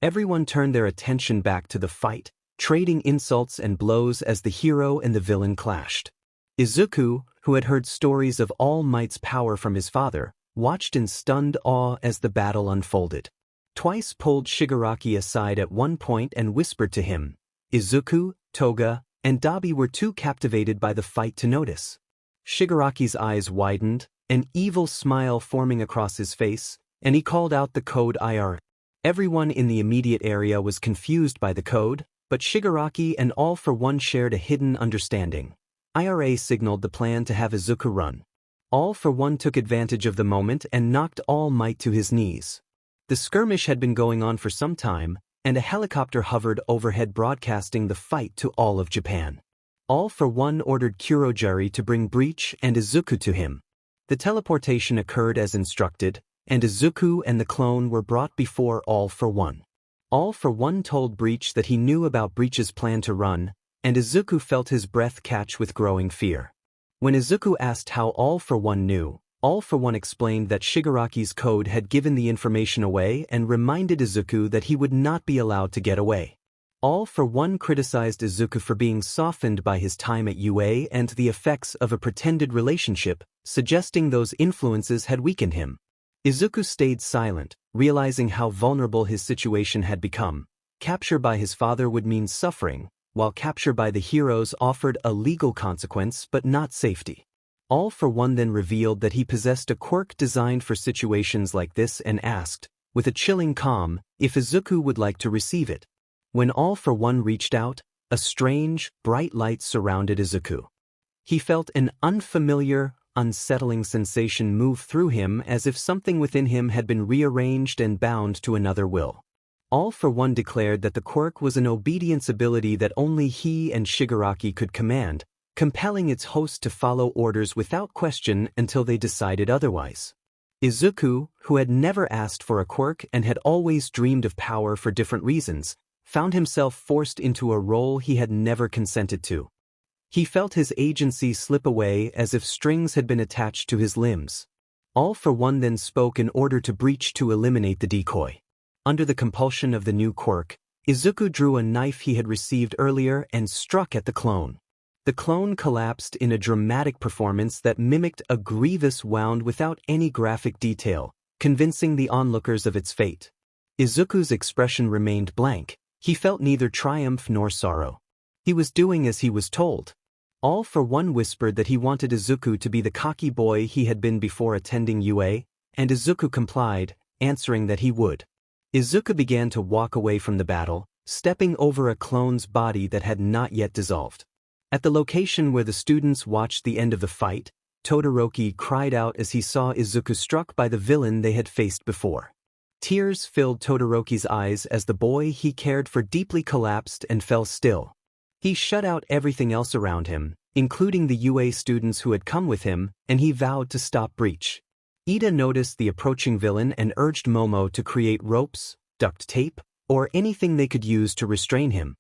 Everyone turned their attention back to the fight, trading insults and blows as the hero and the villain clashed. Izuku, who had heard stories of All Might's power from his father, watched in stunned awe as the battle unfolded. Twice pulled Shigaraki aside at one point and whispered to him. Izuku, Toga, and Dabi were too captivated by the fight to notice. Shigaraki's eyes widened, an evil smile forming across his face, and he called out the code IR. Everyone in the immediate area was confused by the code, but Shigaraki and All for One shared a hidden understanding. IRA signaled the plan to have Izuku run. All for One took advantage of the moment and knocked All Might to his knees. The skirmish had been going on for some time, and a helicopter hovered overhead broadcasting the fight to all of Japan. All for One ordered Kurogyari to bring Breach and Izuku to him. The teleportation occurred as instructed, and Izuku and the clone were brought before All for One. All for One told Breach that he knew about Breach's plan to run, and Izuku felt his breath catch with growing fear. When Izuku asked how All for One knew, All for One explained that Shigaraki's code had given the information away and reminded Izuku that he would not be allowed to get away. All for One criticized Izuku for being softened by his time at UA and the effects of a pretended relationship, suggesting those influences had weakened him. Izuku stayed silent, realizing how vulnerable his situation had become. Capture by his father would mean suffering, while capture by the heroes offered a legal consequence but not safety. All for One then revealed that he possessed a quirk designed for situations like this and asked, with a chilling calm, if Izuku would like to receive it. When All for One reached out, a strange, bright light surrounded Izuku. He felt an unfamiliar, unsettling sensation move through him as if something within him had been rearranged and bound to another will. All for One declared that the quirk was an obedience ability that only he and Shigaraki could command, compelling its host to follow orders without question until they decided otherwise. Izuku, who had never asked for a quirk and had always dreamed of power for different reasons, found himself forced into a role he had never consented to. He felt his agency slip away as if strings had been attached to his limbs. All for One then spoke in order to breach to eliminate the decoy. Under the compulsion of the new quirk, Izuku drew a knife he had received earlier and struck at the clone. The clone collapsed in a dramatic performance that mimicked a grievous wound without any graphic detail, convincing the onlookers of its fate. Izuku's expression remained blank. He felt neither triumph nor sorrow. He was doing as he was told. All for One whispered that he wanted Izuku to be the cocky boy he had been before attending UA, and Izuku complied, answering that he would. Izuku began to walk away from the battle, stepping over a clone's body that had not yet dissolved. At the location where the students watched the end of the fight, Todoroki cried out as he saw Izuku struck by the villain they had faced before. Tears filled Todoroki's eyes as the boy he cared for deeply collapsed and fell still. He shut out everything else around him, including the UA students who had come with him, and he vowed to stop breach. Ida noticed the approaching villain and urged Momo to create ropes, duct tape, or anything they could use to restrain him.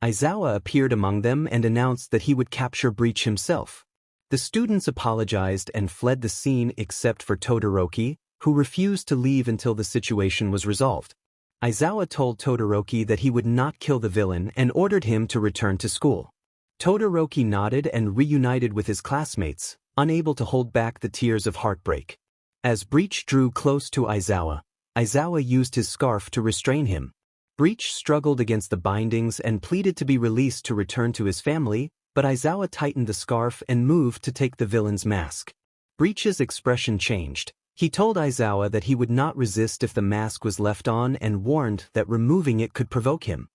Aizawa appeared among them and announced that he would capture Breach himself. The students apologized and fled the scene except for Todoroki, who refused to leave until the situation was resolved. Aizawa told Todoroki that he would not kill the villain and ordered him to return to school. Todoroki nodded and reunited with his classmates, unable to hold back the tears of heartbreak. As Breach drew close to Aizawa, Aizawa used his scarf to restrain him. Breach struggled against the bindings and pleaded to be released to return to his family, but Aizawa tightened the scarf and moved to take the villain's mask. Breach's expression changed. He told Aizawa that he would not resist if the mask was left on and warned that removing it could provoke him.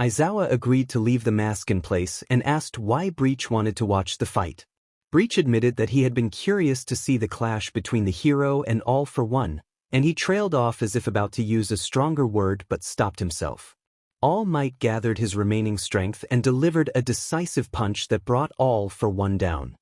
Aizawa agreed to leave the mask in place and asked why Breach wanted to watch the fight. Breach admitted that he had been curious to see the clash between the hero and All for One, and he trailed off as if about to use a stronger word but stopped himself. All Might gathered his remaining strength and delivered a decisive punch that brought All for One down.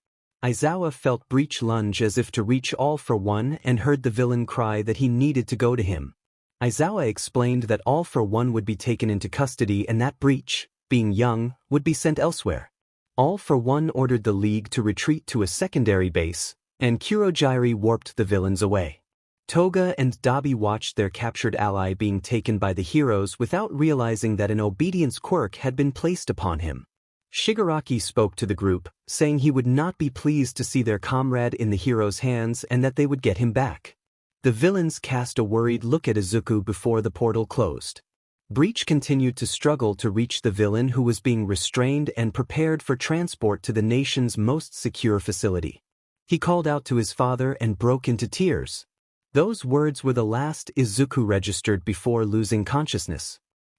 Aizawa felt Breach lunge as if to reach All for One and heard the villain cry that he needed to go to him. Aizawa explained that All for One would be taken into custody and that Breach, being young, would be sent elsewhere. All for One ordered the League to retreat to a secondary base, and Kurogiri warped the villains away. Toga and Dabi watched their captured ally being taken by the heroes without realizing that an obedience quirk had been placed upon him. Shigaraki spoke to the group, saying he would not be pleased to see their comrade in the heroes' hands and that they would get him back. The villains cast a worried look at Izuku before the portal closed. Breach continued to struggle to reach the villain who was being restrained and prepared for transport to the nation's most secure facility. He called out to his father and broke into tears. Those words were the last Izuku registered before losing consciousness.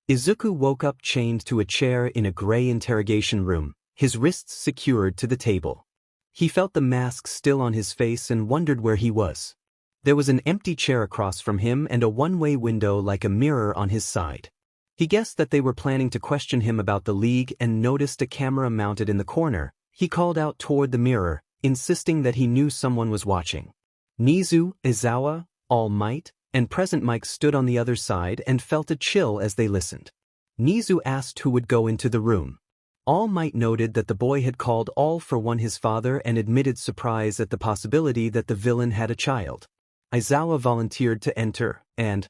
Izuku woke up chained to a chair in a gray interrogation room, his wrists secured to the table. He felt the mask still on his face and wondered where he was. There was an empty chair across from him and a one-way window like a mirror on his side. He guessed that they were planning to question him about the League and noticed a camera mounted in the corner. He called out toward the mirror, insisting that he knew someone was watching. Nizu, Aizawa, All Might, and Present Mike stood on the other side and felt a chill as they listened. Nizu asked who would go into the room. All Might noted that the boy had called All for One his father and admitted surprise at the possibility that the villain had a child. Aizawa volunteered to enter, and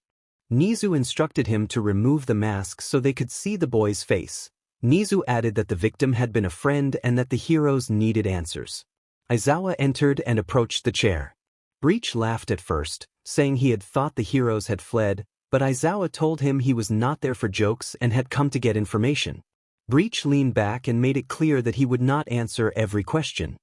Nizu instructed him to remove the mask so they could see the boy's face. Nizu added that the victim had been a friend and that the heroes needed answers. Aizawa entered and approached the chair. Breach laughed at first, saying he had thought the heroes had fled, but Aizawa told him he was not there for jokes and had come to get information. Breach leaned back and made it clear that he would not answer every question.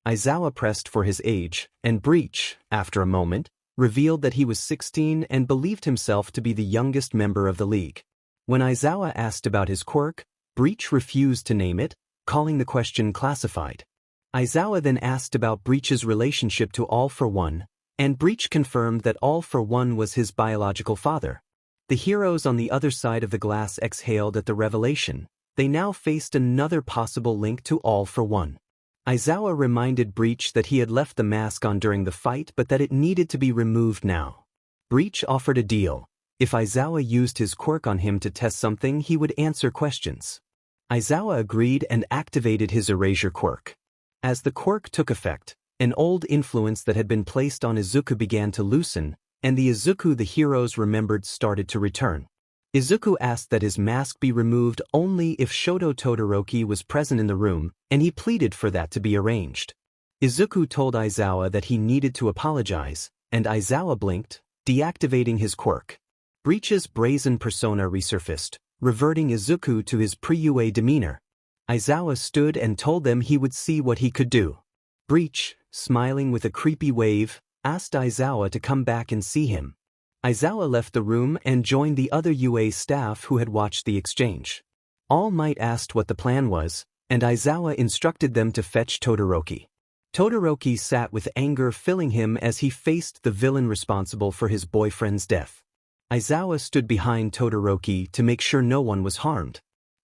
Aizawa pressed for his age, and Breach, after a moment, revealed that he was 16 and believed himself to be the youngest member of the League. When Aizawa asked about his quirk, Breach refused to name it, calling the question classified. Aizawa then asked about Breach's relationship to All for One, and Breach confirmed that All for One was his biological father. The heroes on the other side of the glass exhaled at the revelation. They now faced another possible link to All for One. Aizawa reminded Breach that he had left the mask on during the fight but that it needed to be removed now. Breach offered a deal. If Aizawa used his quirk on him to test something, he would answer questions. Aizawa agreed and activated his erasure quirk. As the quirk took effect, an old influence that had been placed on Izuku began to loosen, and the Izuku the heroes remembered started to return. Izuku asked that his mask be removed only if Shoto Todoroki was present in the room, and he pleaded for that to be arranged. Izuku told Aizawa that he needed to apologize, and Aizawa blinked, deactivating his quirk. Breach's brazen persona resurfaced, reverting Izuku to his pre-UA demeanor. Aizawa stood and told them he would see what he could do. Breach, smiling with a creepy wave, asked Aizawa to come back and see him. Aizawa left the room and joined the other UA staff who had watched the exchange. All Might asked what the plan was, and Aizawa instructed them to fetch Todoroki. Todoroki sat with anger filling him as he faced the villain responsible for his boyfriend's death. Aizawa stood behind Todoroki to make sure no one was harmed.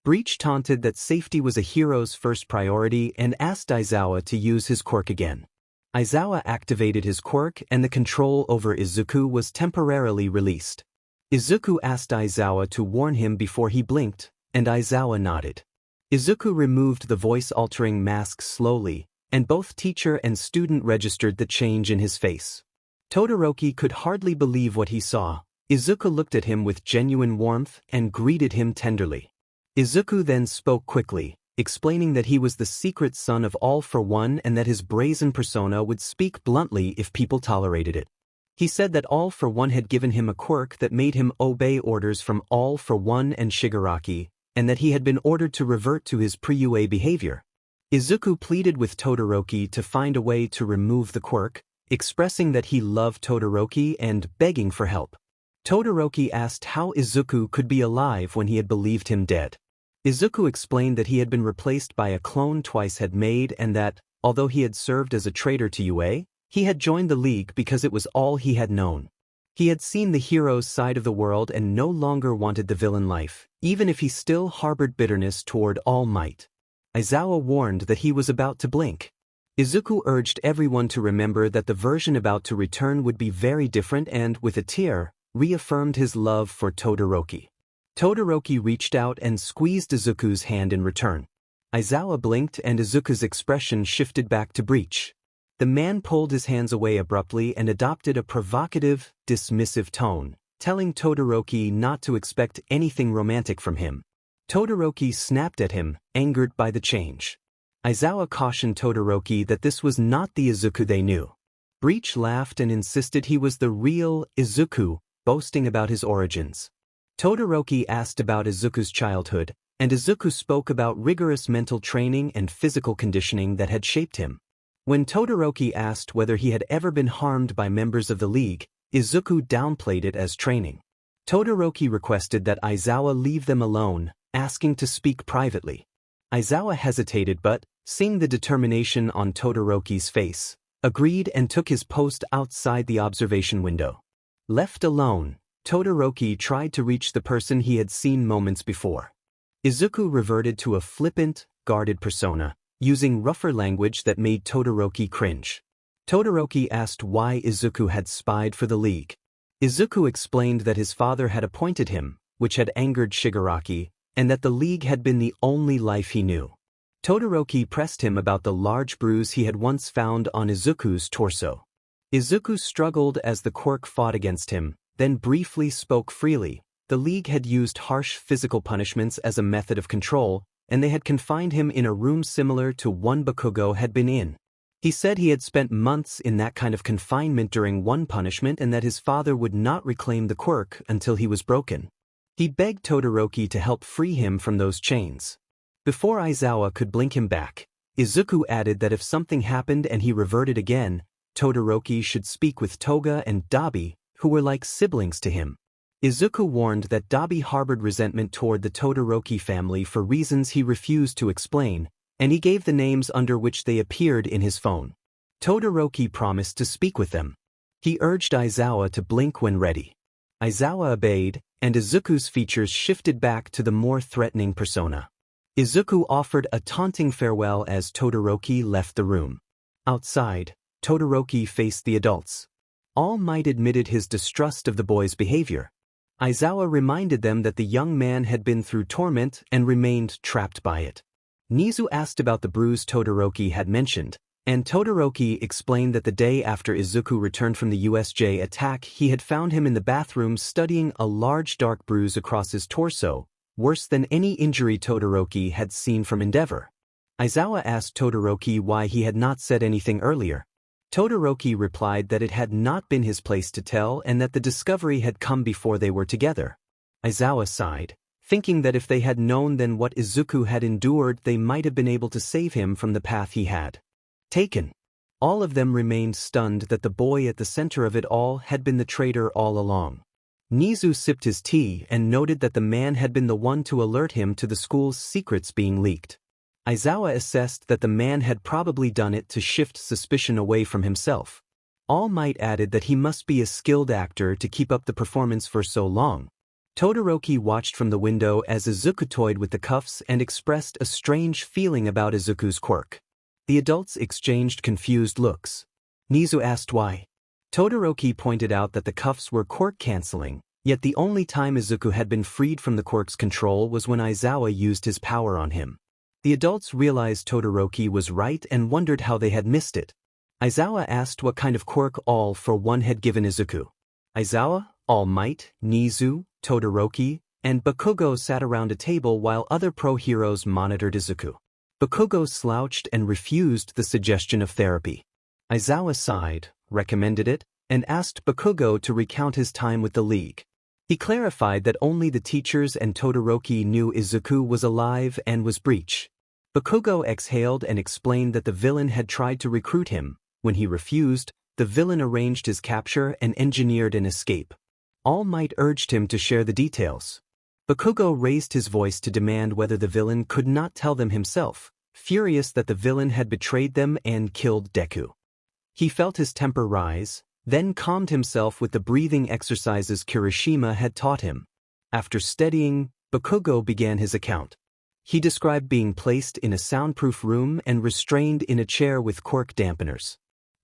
Breach taunted that safety was a hero's first priority and asked Aizawa to use his quirk again. Aizawa activated his quirk and the control over Izuku was temporarily released. Izuku asked Aizawa to warn him before he blinked, and Aizawa nodded. Izuku removed the voice-altering mask slowly, and both teacher and student registered the change in his face. Todoroki could hardly believe what he saw. Izuku looked at him with genuine warmth and greeted him tenderly. Izuku then spoke quickly, explaining that he was the secret son of All for One and that his brazen persona would speak bluntly if people tolerated it. He said that All for One had given him a quirk that made him obey orders from All for One and Shigaraki, and that he had been ordered to revert to his pre-UA behavior. Izuku pleaded with Todoroki to find a way to remove the quirk, expressing that he loved Todoroki and begging for help. Todoroki asked how Izuku could be alive when he had believed him dead. Izuku explained that he had been replaced by a clone Twice had made and that, although he had served as a traitor to UA, he had joined the League because it was all he had known. He had seen the hero's side of the world and no longer wanted the villain life, even if he still harbored bitterness toward All Might. Aizawa warned that he was about to blink. Izuku urged everyone to remember that the version about to return would be very different and, with a tear, reaffirmed his love for Todoroki. Todoroki reached out and squeezed Izuku's hand in return. Aizawa blinked and Izuku's expression shifted back to Breach. The man pulled his hands away abruptly and adopted a provocative, dismissive tone, telling Todoroki not to expect anything romantic from him. Todoroki snapped at him, angered by the change. Aizawa cautioned Todoroki that this was not the Izuku they knew. Breach laughed and insisted he was the real Izuku, boasting about his origins. Todoroki asked about Izuku's childhood, and Izuku spoke about rigorous mental training and physical conditioning that had shaped him. When Todoroki asked whether he had ever been harmed by members of the League, Izuku downplayed it as training. Todoroki requested that Aizawa leave them alone, asking to speak privately. Aizawa hesitated but, seeing the determination on Todoroki's face, agreed and took his post outside the observation window. Left alone, Todoroki tried to reach the person he had seen moments before. Izuku reverted to a flippant, guarded persona, using rougher language that made Todoroki cringe. Todoroki asked why Izuku had spied for the League. Izuku explained that his father had appointed him, which had angered Shigaraki, and that the League had been the only life he knew. Todoroki pressed him about the large bruise he had once found on Izuku's torso. Izuku struggled as the quirk fought against him, then briefly spoke freely. The League had used harsh physical punishments as a method of control, and they had confined him in a room similar to one Bakugo had been in. He said he had spent months in that kind of confinement during one punishment and that his father would not reclaim the quirk until he was broken. He begged Todoroki to help free him from those chains. Before Aizawa could blink him back, Izuku added that if something happened and he reverted again, Todoroki should speak with Toga and Dabi, who were like siblings to him. Izuku warned that Dabi harbored resentment toward the Todoroki family for reasons he refused to explain, and he gave the names under which they appeared in his phone. Todoroki promised to speak with them. He urged Aizawa to blink when ready. Aizawa obeyed, and Izuku's features shifted back to the more threatening persona. Izuku offered a taunting farewell as Todoroki left the room. Outside, Todoroki faced the adults. All Might admitted his distrust of the boy's behavior. Aizawa reminded them that the young man had been through torment and remained trapped by it. Nizu asked about the bruise Todoroki had mentioned, and Todoroki explained that the day after Izuku returned from the USJ attack he had found him in the bathroom studying a large dark bruise across his torso, worse than any injury Todoroki had seen from Endeavor. Aizawa asked Todoroki why he had not said anything earlier. Todoroki replied that it had not been his place to tell and that the discovery had come before they were together. Aizawa sighed, thinking that if they had known then what Izuku had endured they might have been able to save him from the path he had taken. All of them remained stunned that the boy at the center of it all had been the traitor all along. Nizu sipped his tea and noted that the man had been the one to alert him to the school's secrets being leaked. Aizawa assessed that the man had probably done it to shift suspicion away from himself. All Might added that he must be a skilled actor to keep up the performance for so long. Todoroki watched from the window as Izuku toyed with the cuffs and expressed a strange feeling about Izuku's quirk. The adults exchanged confused looks. Nizu asked why. Todoroki pointed out that the cuffs were quirk-canceling, yet the only time Izuku had been freed from the quirk's control was when Aizawa used his power on him. The adults realized Todoroki was right and wondered how they had missed it. Aizawa asked what kind of quirk All for One had given Izuku. Aizawa, All Might, Nizu, Todoroki, and Bakugo sat around a table while other pro-heroes monitored Izuku. Bakugo slouched and refused the suggestion of therapy. Aizawa sighed, recommended it, and asked Bakugo to recount his time with the League. He clarified that only the teachers and Todoroki knew Izuku was alive and was Breach. Bakugo exhaled and explained that the villain had tried to recruit him. When he refused, the villain arranged his capture and engineered an escape. All Might urged him to share the details. Bakugo raised his voice to demand whether the villain could not tell them himself, furious that the villain had betrayed them and killed Deku. He felt his temper rise, then calmed himself with the breathing exercises Kirishima had taught him. After steadying, Bakugo began his account. He described being placed in a soundproof room and restrained in a chair with quirk dampeners.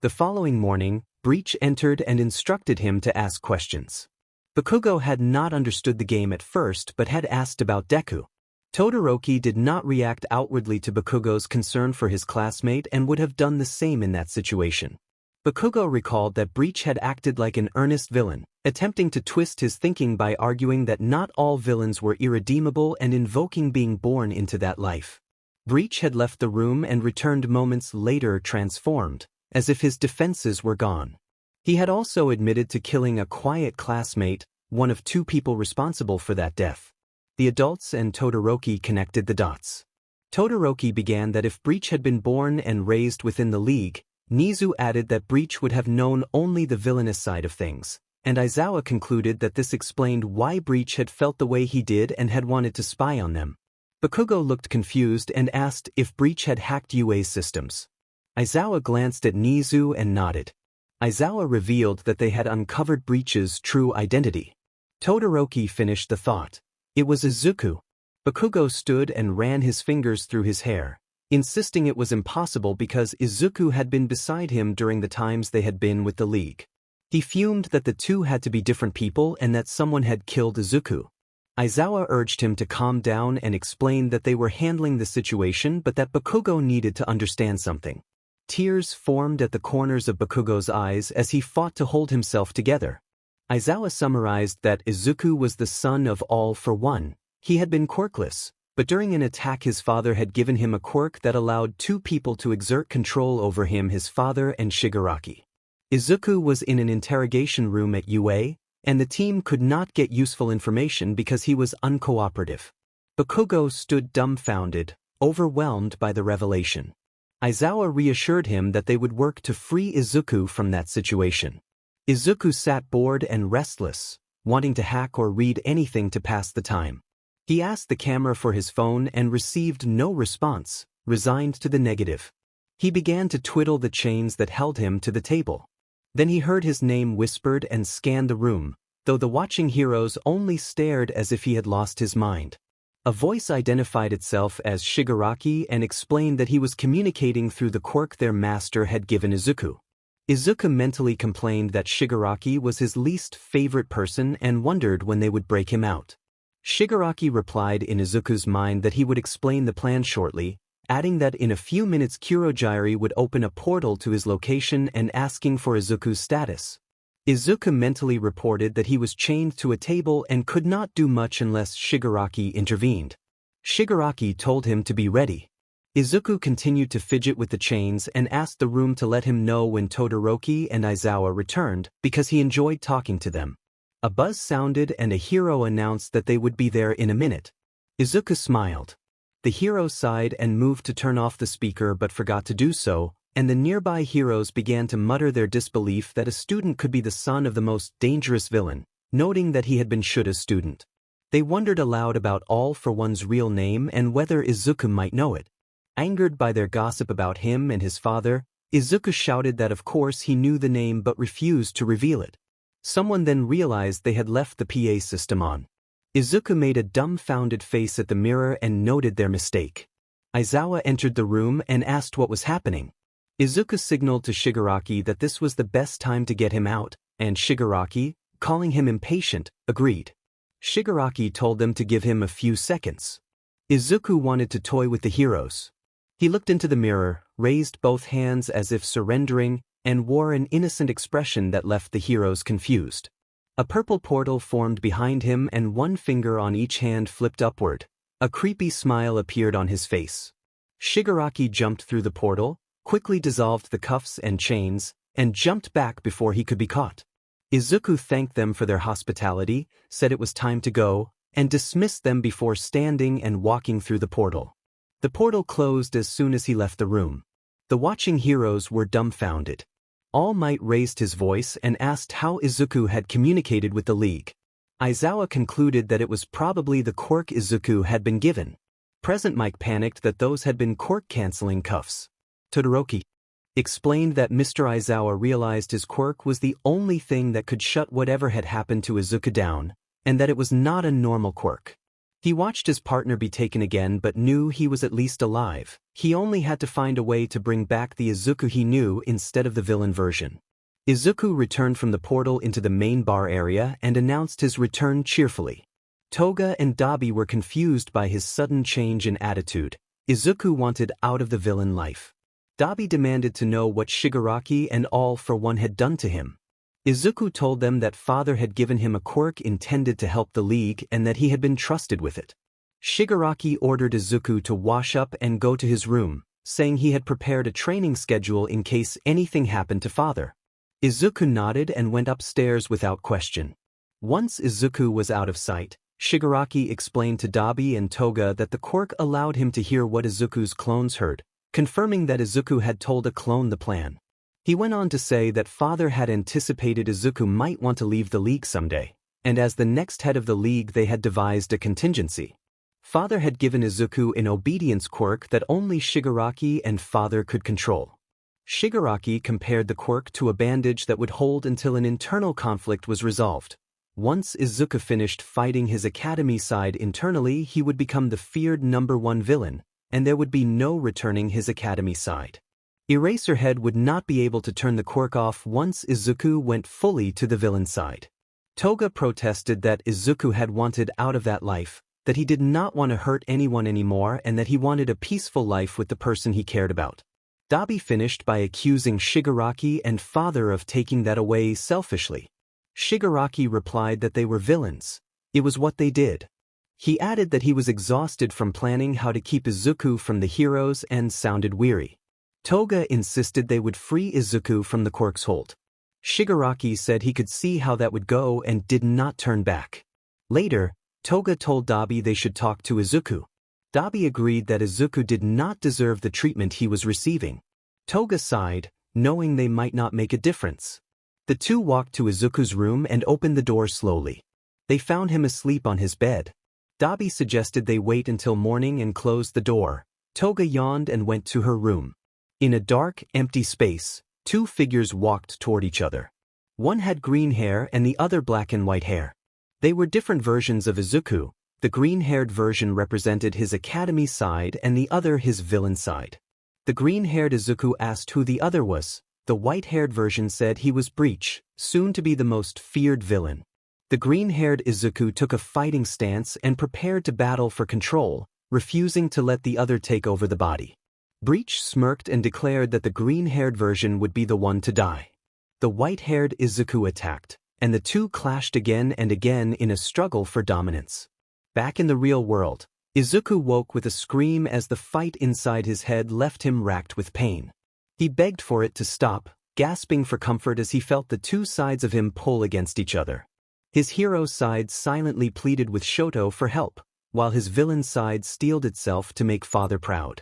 The following morning, Breach entered and instructed him to ask questions. Bakugo had not understood the game at first but had asked about Deku. Todoroki did not react outwardly to Bakugo's concern for his classmate and would have done the same in that situation. Bakugo recalled that Breach had acted like an earnest villain, attempting to twist his thinking by arguing that not all villains were irredeemable and invoking being born into that life. Breach had left the room and returned moments later transformed, as if his defenses were gone. He had also admitted to killing a quiet classmate, one of two people responsible for that death. The adults and Todoroki connected the dots. Todoroki began that if Breach had been born and raised within the League, Nizu added that Breach would have known only the villainous side of things, and Aizawa concluded that this explained why Breach had felt the way he did and had wanted to spy on them. Bakugo looked confused and asked if Breach had hacked UA's systems. Aizawa glanced at Nizu and nodded. Aizawa revealed that they had uncovered Breach's true identity. Todoroki finished the thought. It was Izuku. Bakugo stood and ran his fingers through his hair, insisting it was impossible because Izuku had been beside him during the times they had been with the League. He fumed that the two had to be different people and that someone had killed Izuku. Aizawa urged him to calm down and explained that they were handling the situation but that Bakugo needed to understand something. Tears formed at the corners of Bakugo's eyes as he fought to hold himself together. Aizawa summarized that Izuku was the son of All for One. He had been quirkless, but during an attack his father had given him a quirk that allowed two people to exert control over him, his father and Shigaraki. Izuku was in an interrogation room at UA, and the team could not get useful information because he was uncooperative. Bakugo stood dumbfounded, overwhelmed by the revelation. Aizawa reassured him that they would work to free Izuku from that situation. Izuku sat bored and restless, wanting to hack or read anything to pass the time. He asked the camera for his phone and received no response, resigned to the negative. He began to twiddle the chains that held him to the table. Then he heard his name whispered and scanned the room, though the watching heroes only stared as if he had lost his mind. A voice identified itself as Shigaraki and explained that he was communicating through the quirk their master had given Izuku. Izuku mentally complained that Shigaraki was his least favorite person and wondered when they would break him out. Shigaraki replied in Izuku's mind that he would explain the plan shortly, adding that in a few minutes Kurogiri would open a portal to his location and asking for Izuku's status. Izuku mentally reported that he was chained to a table and could not do much unless Shigaraki intervened. Shigaraki told him to be ready. Izuku continued to fidget with the chains and asked the room to let him know when Todoroki and Aizawa returned because he enjoyed talking to them. A buzz sounded and a hero announced that they would be there in a minute. Izuku smiled. The hero sighed and moved to turn off the speaker but forgot to do so, and the nearby heroes began to mutter their disbelief that a student could be the son of the most dangerous villain, noting that he had been Shuda's student. They wondered aloud about All for One's real name and whether Izuku might know it. Angered by their gossip about him and his father, Izuku shouted that of course he knew the name but refused to reveal it. Someone then realized they had left the PA system on. Izuku made a dumbfounded face at the mirror and noted their mistake. Aizawa entered the room and asked what was happening. Izuku signaled to Shigaraki that this was the best time to get him out, and Shigaraki, calling him impatient, agreed. Shigaraki told them to give him a few seconds. Izuku wanted to toy with the heroes. He looked into the mirror, raised both hands as if surrendering, and wore an innocent expression that left the heroes confused. A purple portal formed behind him and one finger on each hand flipped upward. A creepy smile appeared on his face. Shigaraki jumped through the portal, quickly dissolved the cuffs and chains, and jumped back before he could be caught. Izuku thanked them for their hospitality, said it was time to go, and dismissed them before standing and walking through the portal. The portal closed as soon as he left the room. The watching heroes were dumbfounded. All Might raised his voice and asked how Izuku had communicated with the League. Aizawa concluded that it was probably the quirk Izuku had been given. Present Mike panicked that those had been quirk-canceling cuffs. Todoroki explained that Mr. Aizawa realized his quirk was the only thing that could shut whatever had happened to Izuku down, and that it was not a normal quirk. He watched his partner be taken again but knew he was at least alive. He only had to find a way to bring back the Izuku he knew instead of the villain version. Izuku returned from the portal into the main bar area and announced his return cheerfully. Toga and Dabi were confused by his sudden change in attitude. Izuku wanted out of the villain life. Dabi demanded to know what Shigaraki and All for One had done to him. Izuku told them that father had given him a quirk intended to help the League and that he had been trusted with it. Shigaraki ordered Izuku to wash up and go to his room, saying he had prepared a training schedule in case anything happened to father. Izuku nodded and went upstairs without question. Once Izuku was out of sight, Shigaraki explained to Dabi and Toga that the quirk allowed him to hear what Izuku's clones heard, confirming that Izuku had told a clone the plan. He went on to say that father had anticipated Izuku might want to leave the League someday, and as the next head of the League they had devised a contingency. Father had given Izuku an obedience quirk that only Shigaraki and father could control. Shigaraki compared the quirk to a bandage that would hold until an internal conflict was resolved. Once Izuku finished fighting his academy side internally, he would become the feared #1 villain, and there would be no returning his academy side. Eraserhead would not be able to turn the quirk off once Izuku went fully to the villain side. Toga protested that Izuku had wanted out of that life, that he did not want to hurt anyone anymore and that he wanted a peaceful life with the person he cared about. Dabi finished by accusing Shigaraki and father of taking that away selfishly. Shigaraki replied that they were villains. It was what they did. He added that he was exhausted from planning how to keep Izuku from the heroes and sounded weary. Toga insisted they would free Izuku from the quirk's hold. Shigaraki said he could see how that would go and did not turn back. Later, Toga told Dabi they should talk to Izuku. Dabi agreed that Izuku did not deserve the treatment he was receiving. Toga sighed, knowing they might not make a difference. The two walked to Izuku's room and opened the door slowly. They found him asleep on his bed. Dabi suggested they wait until morning and closed the door. Toga yawned and went to her room. In a dark, empty space, two figures walked toward each other. One had green hair and the other black and white hair. They were different versions of Izuku. The green-haired version represented his academy side and the other his villain side. The green-haired Izuku asked who the other was. The white-haired version said he was Breach, soon to be the most feared villain. The green-haired Izuku took a fighting stance and prepared to battle for control, refusing to let the other take over the body. Breach smirked and declared that the green-haired version would be the one to die. The white-haired Izuku attacked, and the two clashed again and again in a struggle for dominance. Back in the real world, Izuku woke with a scream as the fight inside his head left him racked with pain. He begged for it to stop, gasping for comfort as he felt the two sides of him pull against each other. His hero side silently pleaded with Shoto for help, while his villain side steeled itself to make father proud.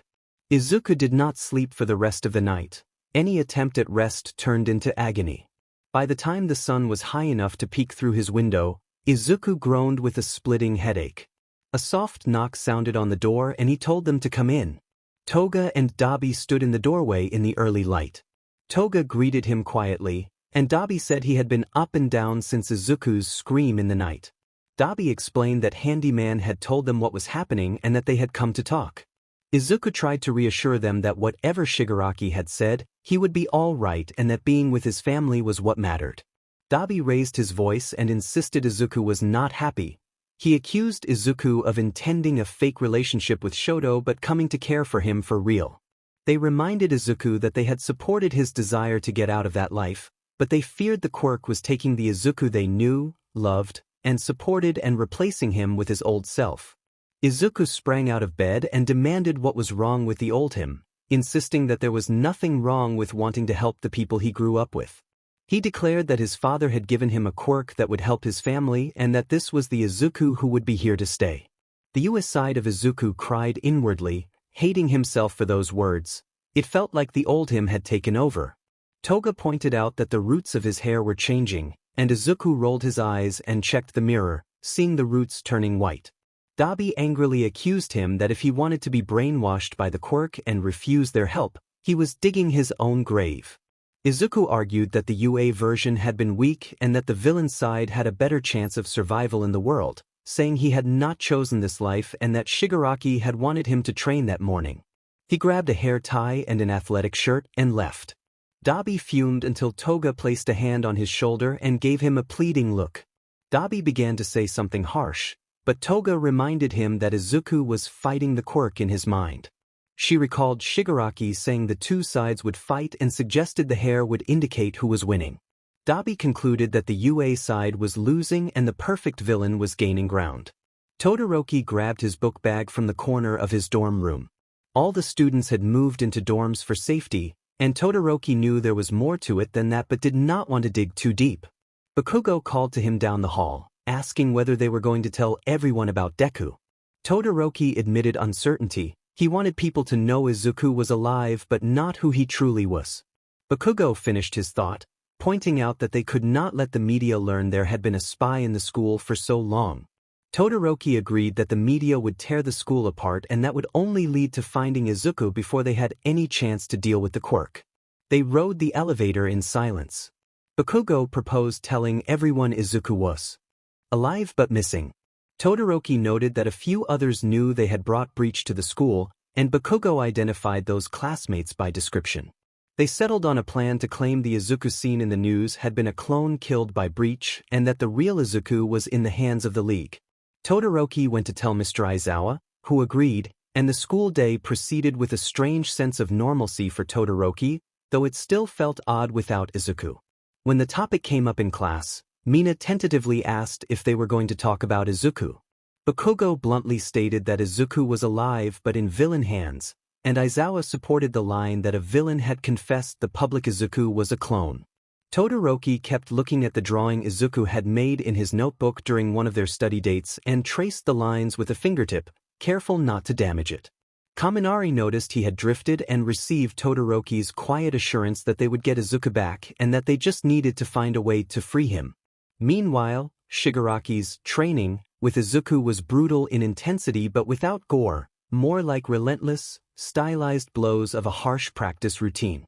Izuku did not sleep for the rest of the night. Any attempt at rest turned into agony. By the time the sun was high enough to peek through his window, Izuku groaned with a splitting headache. A soft knock sounded on the door and he told them to come in. Toga and Dabi stood in the doorway in the early light. Toga greeted him quietly, and Dabi said he had been up and down since Izuku's scream in the night. Dabi explained that Handyman had told them what was happening and that they had come to talk. Izuku tried to reassure them that whatever Shigaraki had said, he would be all right and that being with his family was what mattered. Dabi raised his voice and insisted Izuku was not happy. He accused Izuku of intending a fake relationship with Shoto but coming to care for him for real. They reminded Izuku that they had supported his desire to get out of that life, but they feared the quirk was taking the Izuku they knew, loved, and supported and replacing him with his old self. Izuku sprang out of bed and demanded what was wrong with the old him, insisting that there was nothing wrong with wanting to help the people he grew up with. He declared that his father had given him a quirk that would help his family and that this was the Izuku who would be here to stay. The US side of Izuku cried inwardly, hating himself for those words. It felt like the old him had taken over. Toga pointed out that the roots of his hair were changing, and Izuku rolled his eyes and checked the mirror, seeing the roots turning white. Dabi angrily accused him that if he wanted to be brainwashed by the quirk and refuse their help, he was digging his own grave. Izuku argued that the UA version had been weak and that the villain side had a better chance of survival in the world, saying he had not chosen this life and that Shigaraki had wanted him to train that morning. He grabbed a hair tie and an athletic shirt and left. Dabi fumed until Toga placed a hand on his shoulder and gave him a pleading look. Dabi began to say something harsh, but Toga reminded him that Izuku was fighting the quirk in his mind. She recalled Shigaraki saying the two sides would fight and suggested the hair would indicate who was winning. Dabi concluded that the UA side was losing and the perfect villain was gaining ground. Todoroki grabbed his book bag from the corner of his dorm room. All the students had moved into dorms for safety, and Todoroki knew there was more to it than that but did not want to dig too deep. Bakugo called to him down the hall, asking whether they were going to tell everyone about Deku. Todoroki admitted uncertainty. He wanted people to know Izuku was alive but not who he truly was. Bakugo finished his thought, pointing out that they could not let the media learn there had been a spy in the school for so long. Todoroki agreed that the media would tear the school apart and that would only lead to finding Izuku before they had any chance to deal with the quirk. They rode the elevator in silence. Bakugo proposed telling everyone Izuku was alive but missing. Todoroki noted that a few others knew they had brought Breach to the school, and Bakugo identified those classmates by description. They settled on a plan to claim the Izuku seen in the news had been a clone killed by Breach and that the real Izuku was in the hands of the League. Todoroki went to tell Mr. Aizawa, who agreed, and the school day proceeded with a strange sense of normalcy for Todoroki, though it still felt odd without Izuku. When the topic came up in class, Mina tentatively asked if they were going to talk about Izuku. Bakugo bluntly stated that Izuku was alive but in villain hands, and Aizawa supported the line that a villain had confessed the public Izuku was a clone. Todoroki kept looking at the drawing Izuku had made in his notebook during one of their study dates and traced the lines with a fingertip, careful not to damage it. Kaminari noticed he had drifted and received Todoroki's quiet assurance that they would get Izuku back and that they just needed to find a way to free him. Meanwhile, Shigaraki's training with Izuku was brutal in intensity but without gore, more like relentless, stylized blows of a harsh practice routine.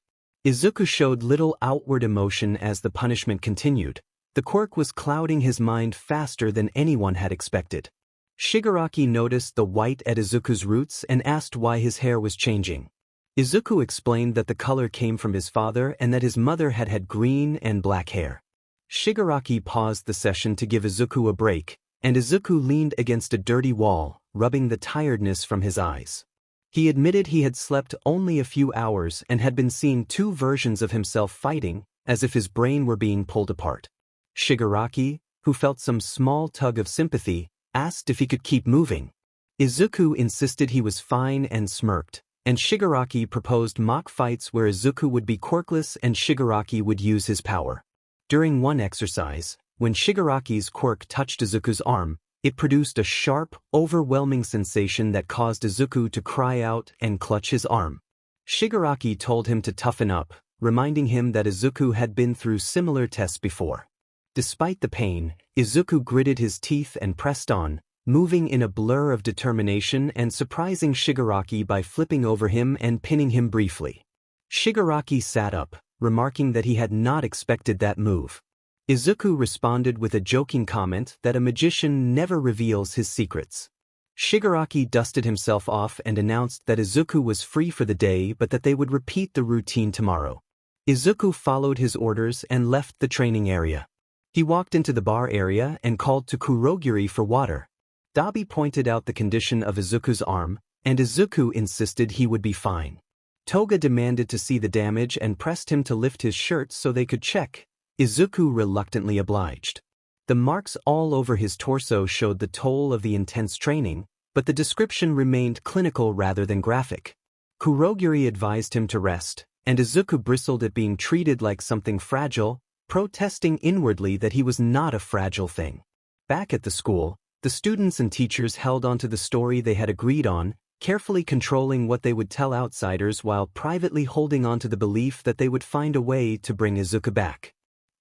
Izuku showed little outward emotion as the punishment continued. The quirk was clouding his mind faster than anyone had expected. Shigaraki noticed the white at Izuku's roots and asked why his hair was changing. Izuku explained that the color came from his father and that his mother had had green and black hair. Shigaraki paused the session to give Izuku a break, and Izuku leaned against a dirty wall, rubbing the tiredness from his eyes. He admitted he had slept only a few hours and had been seeing two versions of himself fighting, as if his brain were being pulled apart. Shigaraki, who felt some small tug of sympathy, asked if he could keep moving. Izuku insisted he was fine and smirked, and Shigaraki proposed mock fights where Izuku would be quirkless and Shigaraki would use his power. During one exercise, when Shigaraki's quirk touched Izuku's arm, it produced a sharp, overwhelming sensation that caused Izuku to cry out and clutch his arm. Shigaraki told him to toughen up, reminding him that Izuku had been through similar tests before. Despite the pain, Izuku gritted his teeth and pressed on, moving in a blur of determination and surprising Shigaraki by flipping over him and pinning him briefly. Shigaraki sat up, remarking that he had not expected that move. Izuku responded with a joking comment that a magician never reveals his secrets. Shigaraki dusted himself off and announced that Izuku was free for the day but that they would repeat the routine tomorrow. Izuku followed his orders and left the training area. He walked into the bar area and called to Kurogiri for water. Dabi pointed out the condition of Izuku's arm, and Izuku insisted he would be fine. Toga demanded to see the damage and pressed him to lift his shirt so they could check. Izuku reluctantly obliged. The marks all over his torso showed the toll of the intense training, but the description remained clinical rather than graphic. Kurogiri advised him to rest, and Izuku bristled at being treated like something fragile, protesting inwardly that he was not a fragile thing. Back at the school, the students and teachers held on to the story they had agreed on, carefully controlling what they would tell outsiders while privately holding on to the belief that they would find a way to bring Izuku back.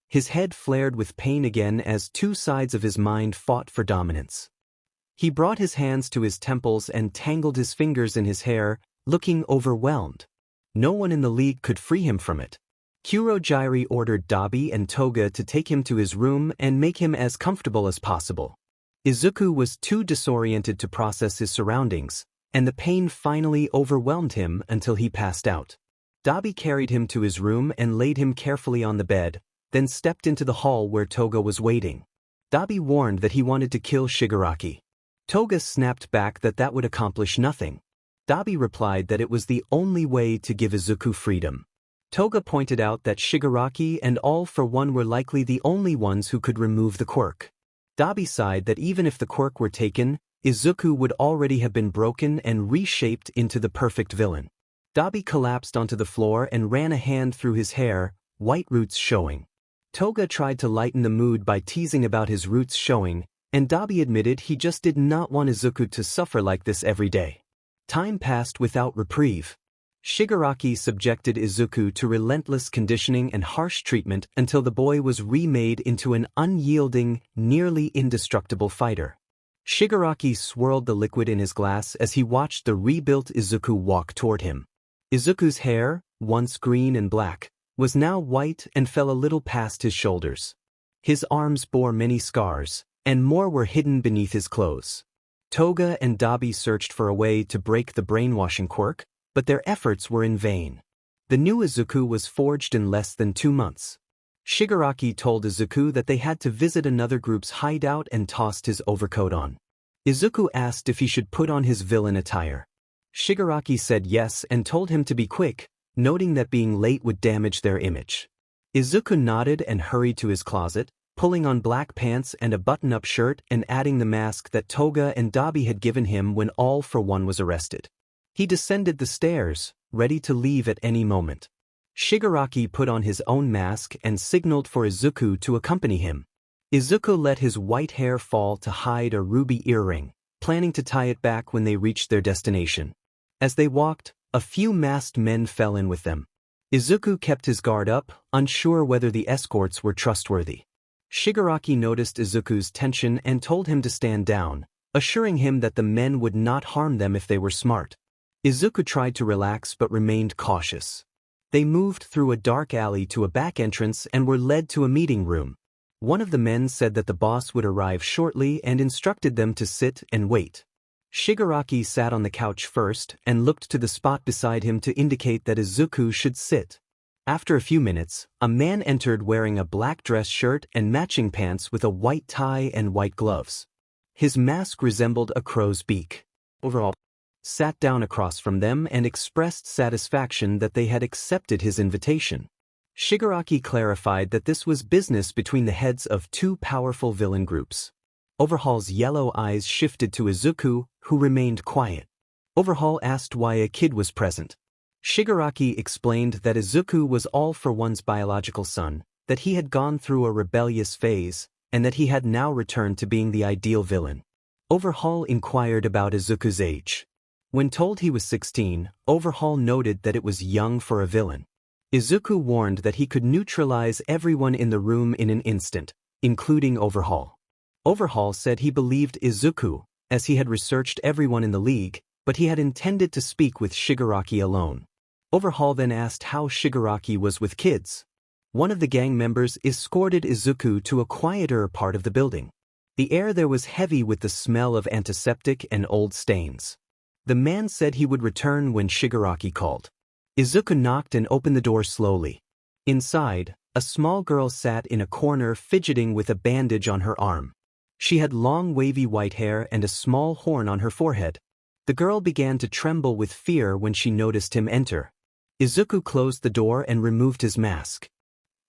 His head flared with pain again as two sides of his mind fought for dominance. He brought his hands to his temples and tangled his fingers in his hair, looking overwhelmed. No one in the league could free him from it. Kurogiri ordered Dabi and Toga to take him to his room and make him as comfortable as possible. Izuku was too disoriented to process his surroundings, and the pain finally overwhelmed him until he passed out. Dabi carried him to his room and laid him carefully on the bed, then stepped into the hall where Toga was waiting. Dabi warned that he wanted to kill Shigaraki. Toga snapped back that would accomplish nothing. Dabi replied that it was the only way to give Izuku freedom. Toga pointed out that Shigaraki and All for One were likely the only ones who could remove the quirk. Dabi sighed that even if the quirk were taken, Izuku would already have been broken and reshaped into the perfect villain. Dabi collapsed onto the floor and ran a hand through his hair, white roots showing. Toga tried to lighten the mood by teasing about his roots showing, and Dabi admitted he just did not want Izuku to suffer like this every day. Time passed without reprieve. Shigaraki subjected Izuku to relentless conditioning and harsh treatment until the boy was remade into an unyielding, nearly indestructible fighter. Shigaraki swirled the liquid in his glass as he watched the rebuilt Izuku walk toward him. Izuku's hair, once green and black, was now white and fell a little past his shoulders. His arms bore many scars, and more were hidden beneath his clothes. Toga and Dabi searched for a way to break the brainwashing quirk, but their efforts were in vain. The new Izuku was forged in less than 2 months. Shigaraki told Izuku that they had to visit another group's hideout and tossed his overcoat on. Izuku asked if he should put on his villain attire. Shigaraki said yes and told him to be quick, noting that being late would damage their image. Izuku nodded and hurried to his closet, pulling on black pants and a button-up shirt and adding the mask that Toga and Dabi had given him when All for One was arrested. He descended the stairs, ready to leave at any moment. Shigaraki put on his own mask and signaled for Izuku to accompany him. Izuku let his white hair fall to hide a ruby earring, planning to tie it back when they reached their destination. As they walked, a few masked men fell in with them. Izuku kept his guard up, unsure whether the escorts were trustworthy. Shigaraki noticed Izuku's tension and told him to stand down, assuring him that the men would not harm them if they were smart. Izuku tried to relax but remained cautious. They moved through a dark alley to a back entrance and were led to a meeting room. One of the men said that the boss would arrive shortly and instructed them to sit and wait. Shigaraki sat on the couch first and looked to the spot beside him to indicate that Izuku should sit. After a few minutes, a man entered wearing a black dress shirt and matching pants with a white tie and white gloves. His mask resembled a crow's beak. Overall, sat down across from them and expressed satisfaction that they had accepted his invitation. Shigaraki clarified that this was business between the heads of two powerful villain groups. Overhaul's yellow eyes shifted to Izuku, who remained quiet. Overhaul asked why a kid was present. Shigaraki explained that Izuku was all for one's biological son, that he had gone through a rebellious phase, and that he had now returned to being the ideal villain. Overhaul inquired about Izuku's age. When told he was 16, Overhaul noted that it was young for a villain. Izuku warned that he could neutralize everyone in the room in an instant, including Overhaul. Overhaul said he believed Izuku, as he had researched everyone in the league, but he had intended to speak with Shigaraki alone. Overhaul then asked how Shigaraki was with kids. One of the gang members escorted Izuku to a quieter part of the building. The air there was heavy with the smell of antiseptic and old stains. The man said he would return when Shigaraki called. Izuku knocked and opened the door slowly. Inside, a small girl sat in a corner fidgeting with a bandage on her arm. She had long wavy white hair and a small horn on her forehead. The girl began to tremble with fear when she noticed him enter. Izuku closed the door and removed his mask.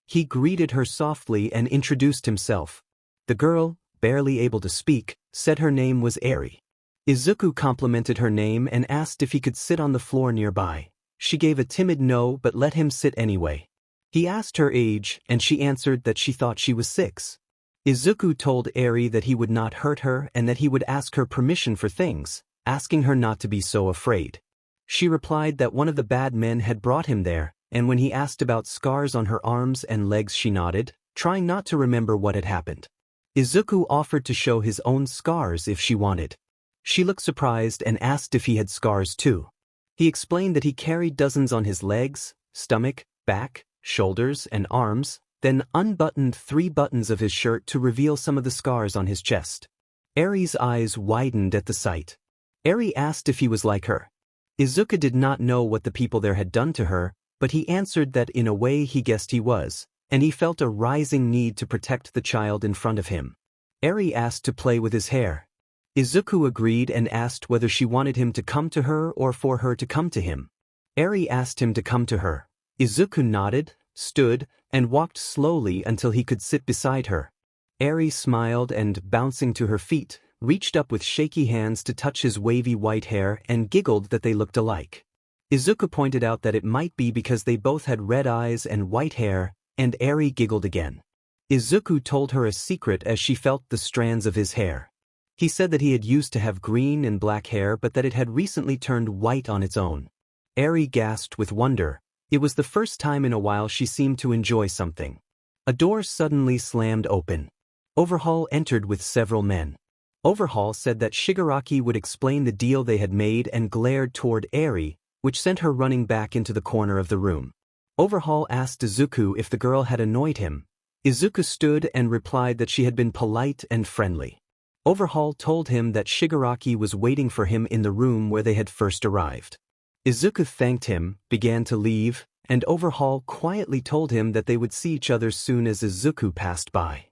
He greeted her softly and introduced himself. The girl, barely able to speak, said her name was Eri. Izuku complimented her name and asked if he could sit on the floor nearby. She gave a timid no but let him sit anyway. He asked her age and she answered that she thought she was 6. Izuku told Eri that he would not hurt her and that he would ask her permission for things, asking her not to be so afraid. She replied that one of the bad men had brought him there, and when he asked about scars on her arms and legs she nodded, trying not to remember what had happened. Izuku offered to show his own scars if she wanted. She looked surprised and asked if he had scars too. He explained that he carried dozens on his legs, stomach, back, shoulders, and arms, then unbuttoned 3 buttons of his shirt to reveal some of the scars on his chest. Eri's eyes widened at the sight. Eri asked if he was like her. Izuku did not know what the people there had done to her, but he answered that in a way he guessed he was, and he felt a rising need to protect the child in front of him. Eri asked to play with his hair. Izuku agreed and asked whether she wanted him to come to her or for her to come to him. Eri asked him to come to her. Izuku nodded, stood, and walked slowly until he could sit beside her. Eri smiled and, bouncing to her feet, reached up with shaky hands to touch his wavy white hair and giggled that they looked alike. Izuku pointed out that it might be because they both had red eyes and white hair, and Eri giggled again. Izuku told her a secret as she felt the strands of his hair. He said that he had used to have green and black hair but that it had recently turned white on its own. Eri gasped with wonder. It was the first time in a while she seemed to enjoy something. A door suddenly slammed open. Overhaul entered with several men. Overhaul said that Shigaraki would explain the deal they had made and glared toward Eri, which sent her running back into the corner of the room. Overhaul asked Izuku if the girl had annoyed him. Izuku stood and replied that she had been polite and friendly. Overhaul told him that Shigaraki was waiting for him in the room where they had first arrived. Izuku thanked him, began to leave, and Overhaul quietly told him that they would see each other soon as Izuku passed by.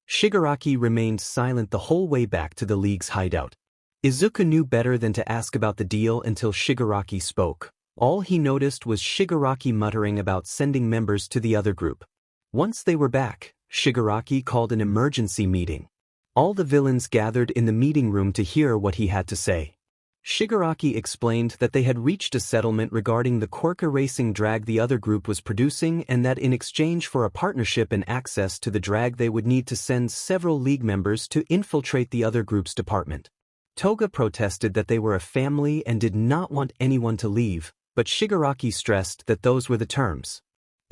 Shigaraki remained silent the whole way back to the League's hideout. Izuku knew better than to ask about the deal until Shigaraki spoke. All he noticed was Shigaraki muttering about sending members to the other group. Once they were back, Shigaraki called an emergency meeting. All the villains gathered in the meeting room to hear what he had to say. Shigaraki explained that they had reached a settlement regarding the Quirker racing drag the other group was producing and that in exchange for a partnership and access to the drag they would need to send several League members to infiltrate the other group's department. Toga protested that they were a family and did not want anyone to leave, but Shigaraki stressed that those were the terms.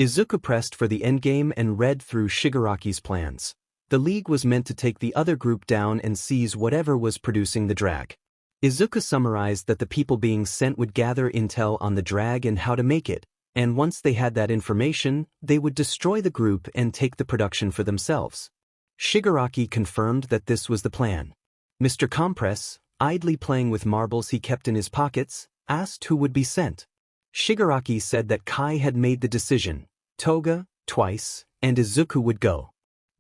Izuku pressed for the endgame and read through Shigaraki's plans. The League was meant to take the other group down and seize whatever was producing the drag. Izuku summarized that the people being sent would gather intel on the drag and how to make it, and once they had that information, they would destroy the group and take the production for themselves. Shigaraki confirmed that this was the plan. Mr. Compress, idly playing with marbles he kept in his pockets, asked who would be sent. Shigaraki said that Kai had made the decision. Toga, Twice, and Izuku would go.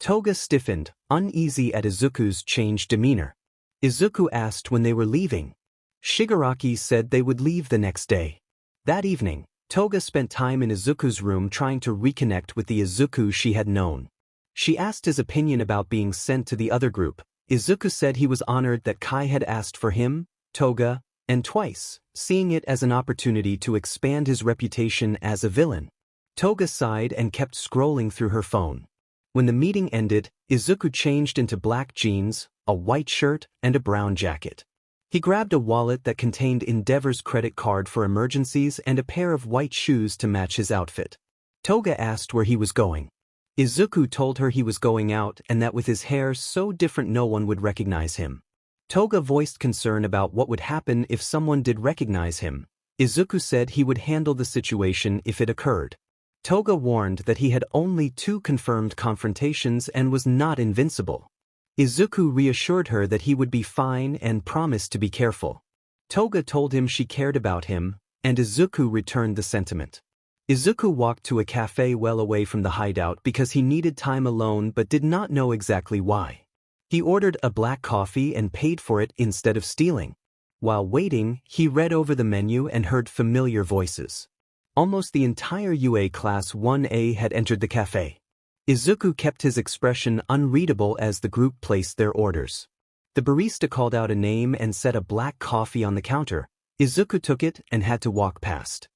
Toga stiffened, uneasy at Izuku's changed demeanor. Izuku asked when they were leaving. Shigaraki said they would leave the next day. That evening, Toga spent time in Izuku's room trying to reconnect with the Izuku she had known. She asked his opinion about being sent to the other group. Izuku said he was honored that Kai had asked for him, Toga, and Twice, seeing it as an opportunity to expand his reputation as a villain. Toga sighed and kept scrolling through her phone. When the meeting ended, Izuku changed into black jeans, a white shirt, and a brown jacket. He grabbed a wallet that contained Endeavor's credit card for emergencies and a pair of white shoes to match his outfit. Toga asked where he was going. Izuku told her he was going out and that with his hair so different no one would recognize him. Toga voiced concern about what would happen if someone did recognize him. Izuku said he would handle the situation if it occurred. Toga warned that he had only 2 confirmed confrontations and was not invincible. Izuku reassured her that he would be fine and promised to be careful. Toga told him she cared about him, and Izuku returned the sentiment. Izuku walked to a cafe well away from the hideout because he needed time alone but did not know exactly why. He ordered a black coffee and paid for it instead of stealing. While waiting, he read over the menu and heard familiar voices. Almost the entire UA Class 1A had entered the cafe. Izuku kept his expression unreadable as the group placed their orders. The barista called out a name and set a black coffee on the counter. Izuku took it and had to walk past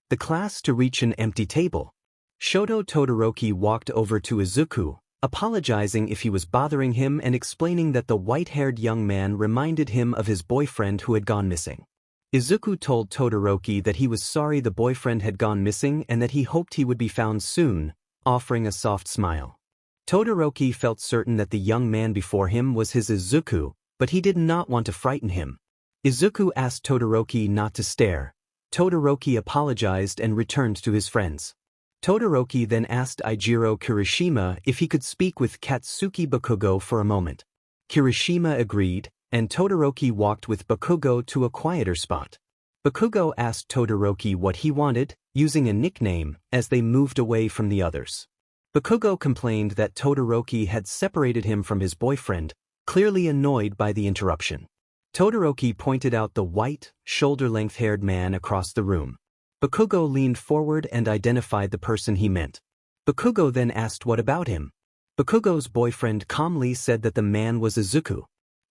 the class to reach an empty table. Shoto Todoroki walked over to Izuku, apologizing if he was bothering him and explaining that the white-haired young man reminded him of his boyfriend who had gone missing. Izuku told Todoroki that he was sorry the boyfriend had gone missing and that he hoped he would be found soon, offering a soft smile. Todoroki felt certain that the young man before him was his Izuku, but he did not want to frighten him. Izuku asked Todoroki not to stare. Todoroki apologized and returned to his friends. Todoroki then asked Eijiro Kirishima if he could speak with Katsuki Bakugo for a moment. Kirishima agreed, and Todoroki walked with Bakugo to a quieter spot. Bakugo asked Todoroki what he wanted, using a nickname, as they moved away from the others. Bakugo complained that Todoroki had separated him from his boyfriend, clearly annoyed by the interruption. Todoroki pointed out the white, shoulder-length haired man across the room. Bakugo leaned forward and identified the person he meant. Bakugo then asked what about him. Bakugo's boyfriend calmly said that the man was Izuku.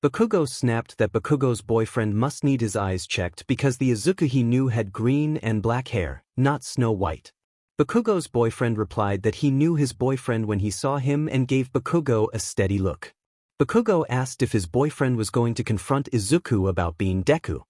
Bakugo snapped that Bakugo's boyfriend must need his eyes checked because the Izuku he knew had green and black hair, not Snow White. Bakugo's boyfriend replied that he knew his boyfriend when he saw him and gave Bakugo a steady look. Bakugo asked if his boyfriend was going to confront Izuku about being Deku.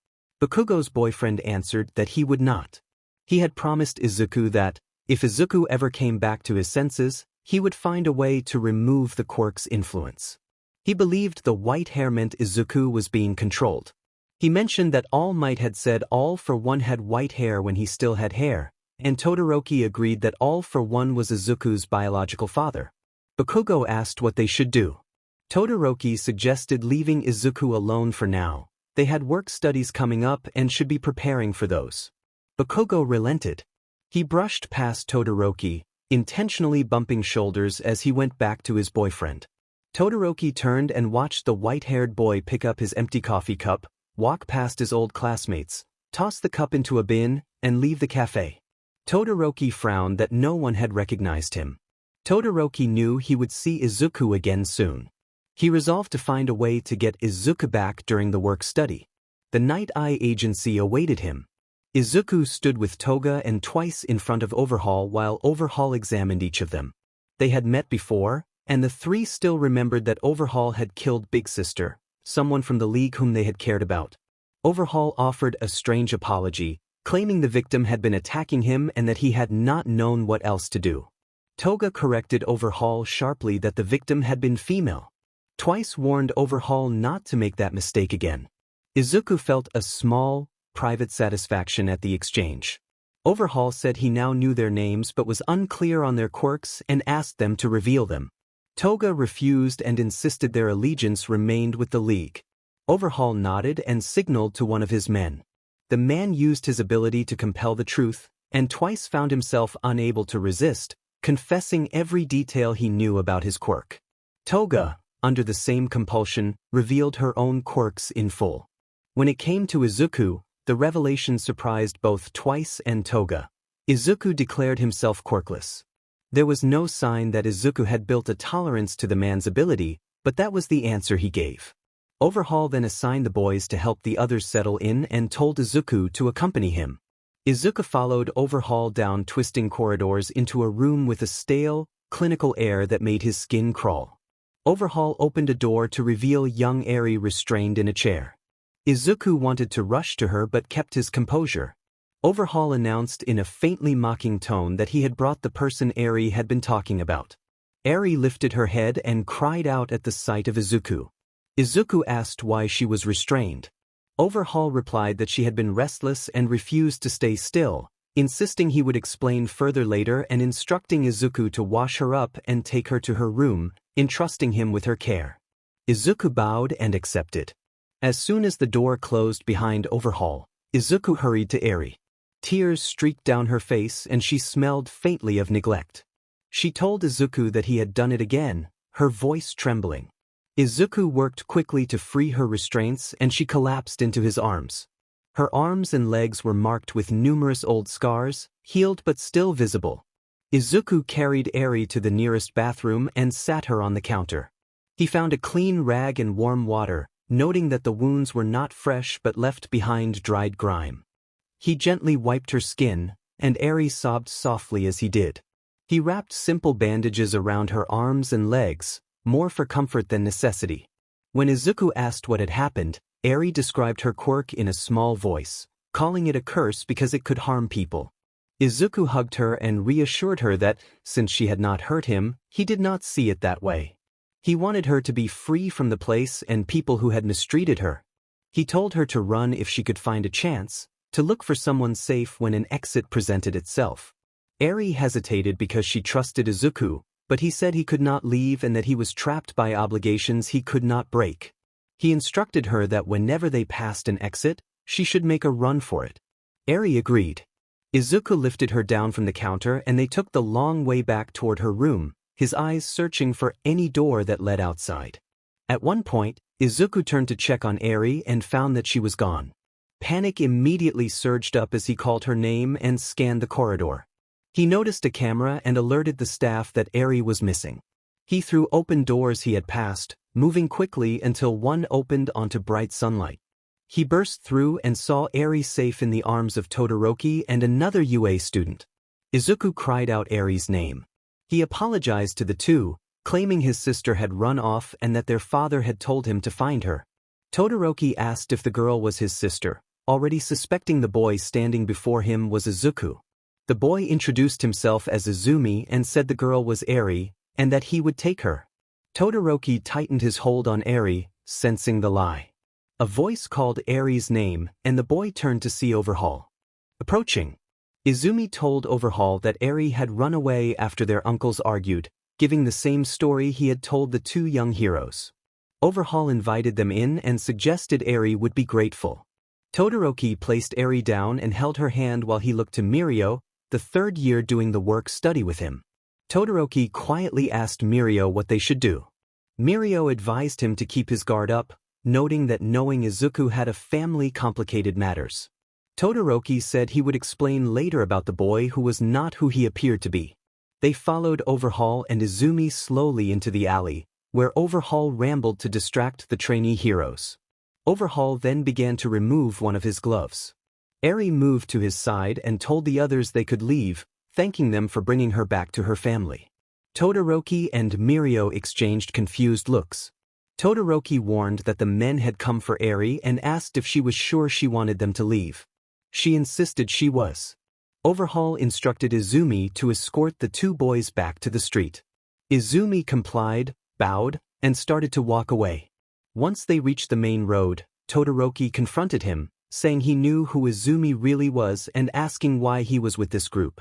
Bakugo's boyfriend answered that he would not. He had promised Izuku that, if Izuku ever came back to his senses, he would find a way to remove the quirk's influence. He believed the white hair meant Izuku was being controlled. He mentioned that All Might had said All for One had white hair when he still had hair, and Todoroki agreed that All for One was Izuku's biological father. Bakugo asked what they should do. Todoroki suggested leaving Izuku alone for now. They had work studies coming up and should be preparing for those. Bakugo relented. He brushed past Todoroki, intentionally bumping shoulders as he went back to his boyfriend. Todoroki turned and watched the white-haired boy pick up his empty coffee cup, walk past his old classmates, toss the cup into a bin, and leave the cafe. Todoroki frowned that no one had recognized him. Todoroki knew he would see Izuku again soon. He resolved to find a way to get Izuku back during the work study. The Night Eye Agency awaited him. Izuku stood with Toga and Twice in front of Overhaul while Overhaul examined each of them. They had met before, and the three still remembered that Overhaul had killed Big Sister, someone from the League whom they had cared about. Overhaul offered a strange apology, claiming the victim had been attacking him and that he had not known what else to do. Toga corrected Overhaul sharply that the victim had been female. Twice warned Overhaul not to make that mistake again. Izuku felt a small, private satisfaction at the exchange. Overhaul said he now knew their names but was unclear on their quirks and asked them to reveal them. Toga refused and insisted their allegiance remained with the League. Overhaul nodded and signaled to one of his men. The man used his ability to compel the truth, and twice found himself unable to resist, confessing every detail he knew about his quirk. Toga, under the same compulsion, revealed her own quirks in full. When it came to Izuku, the revelation surprised both Twice and Toga. Izuku declared himself quirkless. There was no sign that Izuku had built a tolerance to the man's ability, but that was the answer he gave. Overhaul then assigned the boys to help the others settle in and told Izuku to accompany him. Izuku followed Overhaul down twisting corridors into a room with a stale, clinical air that made his skin crawl. Overhaul opened a door to reveal young Eri restrained in a chair. Izuku wanted to rush to her but kept his composure. Overhaul announced in a faintly mocking tone that he had brought the person Eri had been talking about. Eri lifted her head and cried out at the sight of Izuku. Izuku asked why she was restrained. Overhaul replied that she had been restless and refused to stay still, insisting he would explain further later and instructing Izuku to wash her up and take her to her room, entrusting him with her care. Izuku bowed and accepted. As soon as the door closed behind Overhaul, Izuku hurried to Eri. Tears streaked down her face and she smelled faintly of neglect. She told Izuku that he had done it again, her voice trembling. Izuku worked quickly to free her restraints and she collapsed into his arms. Her arms and legs were marked with numerous old scars, healed but still visible. Izuku carried Eri to the nearest bathroom and sat her on the counter. He found a clean rag and warm water, noting that the wounds were not fresh but left behind dried grime. He gently wiped her skin, and Eri sobbed softly as he did. He wrapped simple bandages around her arms and legs, more for comfort than necessity. When Izuku asked what had happened, Eri described her quirk in a small voice, calling it a curse because it could harm people. Izuku hugged her and reassured her that, since she had not hurt him, he did not see it that way. He wanted her to be free from the place and people who had mistreated her. He told her to run if she could find a chance, to look for someone safe when an exit presented itself. Eri hesitated because she trusted Izuku, but he said he could not leave and that he was trapped by obligations he could not break. He instructed her that whenever they passed an exit, she should make a run for it. Eri agreed. Izuku lifted her down from the counter and they took the long way back toward her room, his eyes searching for any door that led outside. At one point, Izuku turned to check on Eri and found that she was gone. Panic immediately surged up as he called her name and scanned the corridor. He noticed a camera and alerted the staff that Eri was missing. He threw open doors he had passed, moving quickly until one opened onto bright sunlight. He burst through and saw Eri safe in the arms of Todoroki and another UA student. Izuku cried out Eri's name. He apologized to the two, claiming his sister had run off and that their father had told him to find her. Todoroki asked if the girl was his sister, already suspecting the boy standing before him was Izuku. The boy introduced himself as Izumi and said the girl was Eri, and that he would take her. Todoroki tightened his hold on Eri, sensing the lie. A voice called Eri's name, and the boy turned to see Overhaul. Approaching, Izumi told Overhaul that Eri had run away after their uncles argued, giving the same story he had told the two young heroes. Overhaul invited them in and suggested Eri would be grateful. Todoroki placed Eri down and held her hand while he looked to Mirio, the third year doing the work study with him. Todoroki quietly asked Mirio what they should do. Mirio advised him to keep his guard up, noting that knowing Izuku had a family complicated matters. Todoroki said he would explain later about the boy who was not who he appeared to be. They followed Overhaul and Izumi slowly into the alley, where Overhaul rambled to distract the trainee heroes. Overhaul then began to remove one of his gloves. Eri moved to his side and told the others they could leave, thanking them for bringing her back to her family. Todoroki and Mirio exchanged confused looks. Todoroki warned that the men had come for Eri and asked if she was sure she wanted them to leave. She insisted she was. Overhaul instructed Izumi to escort the two boys back to the street. Izumi complied, bowed, and started to walk away. Once they reached the main road, Todoroki confronted him, saying he knew who Izumi really was and asking why he was with this group.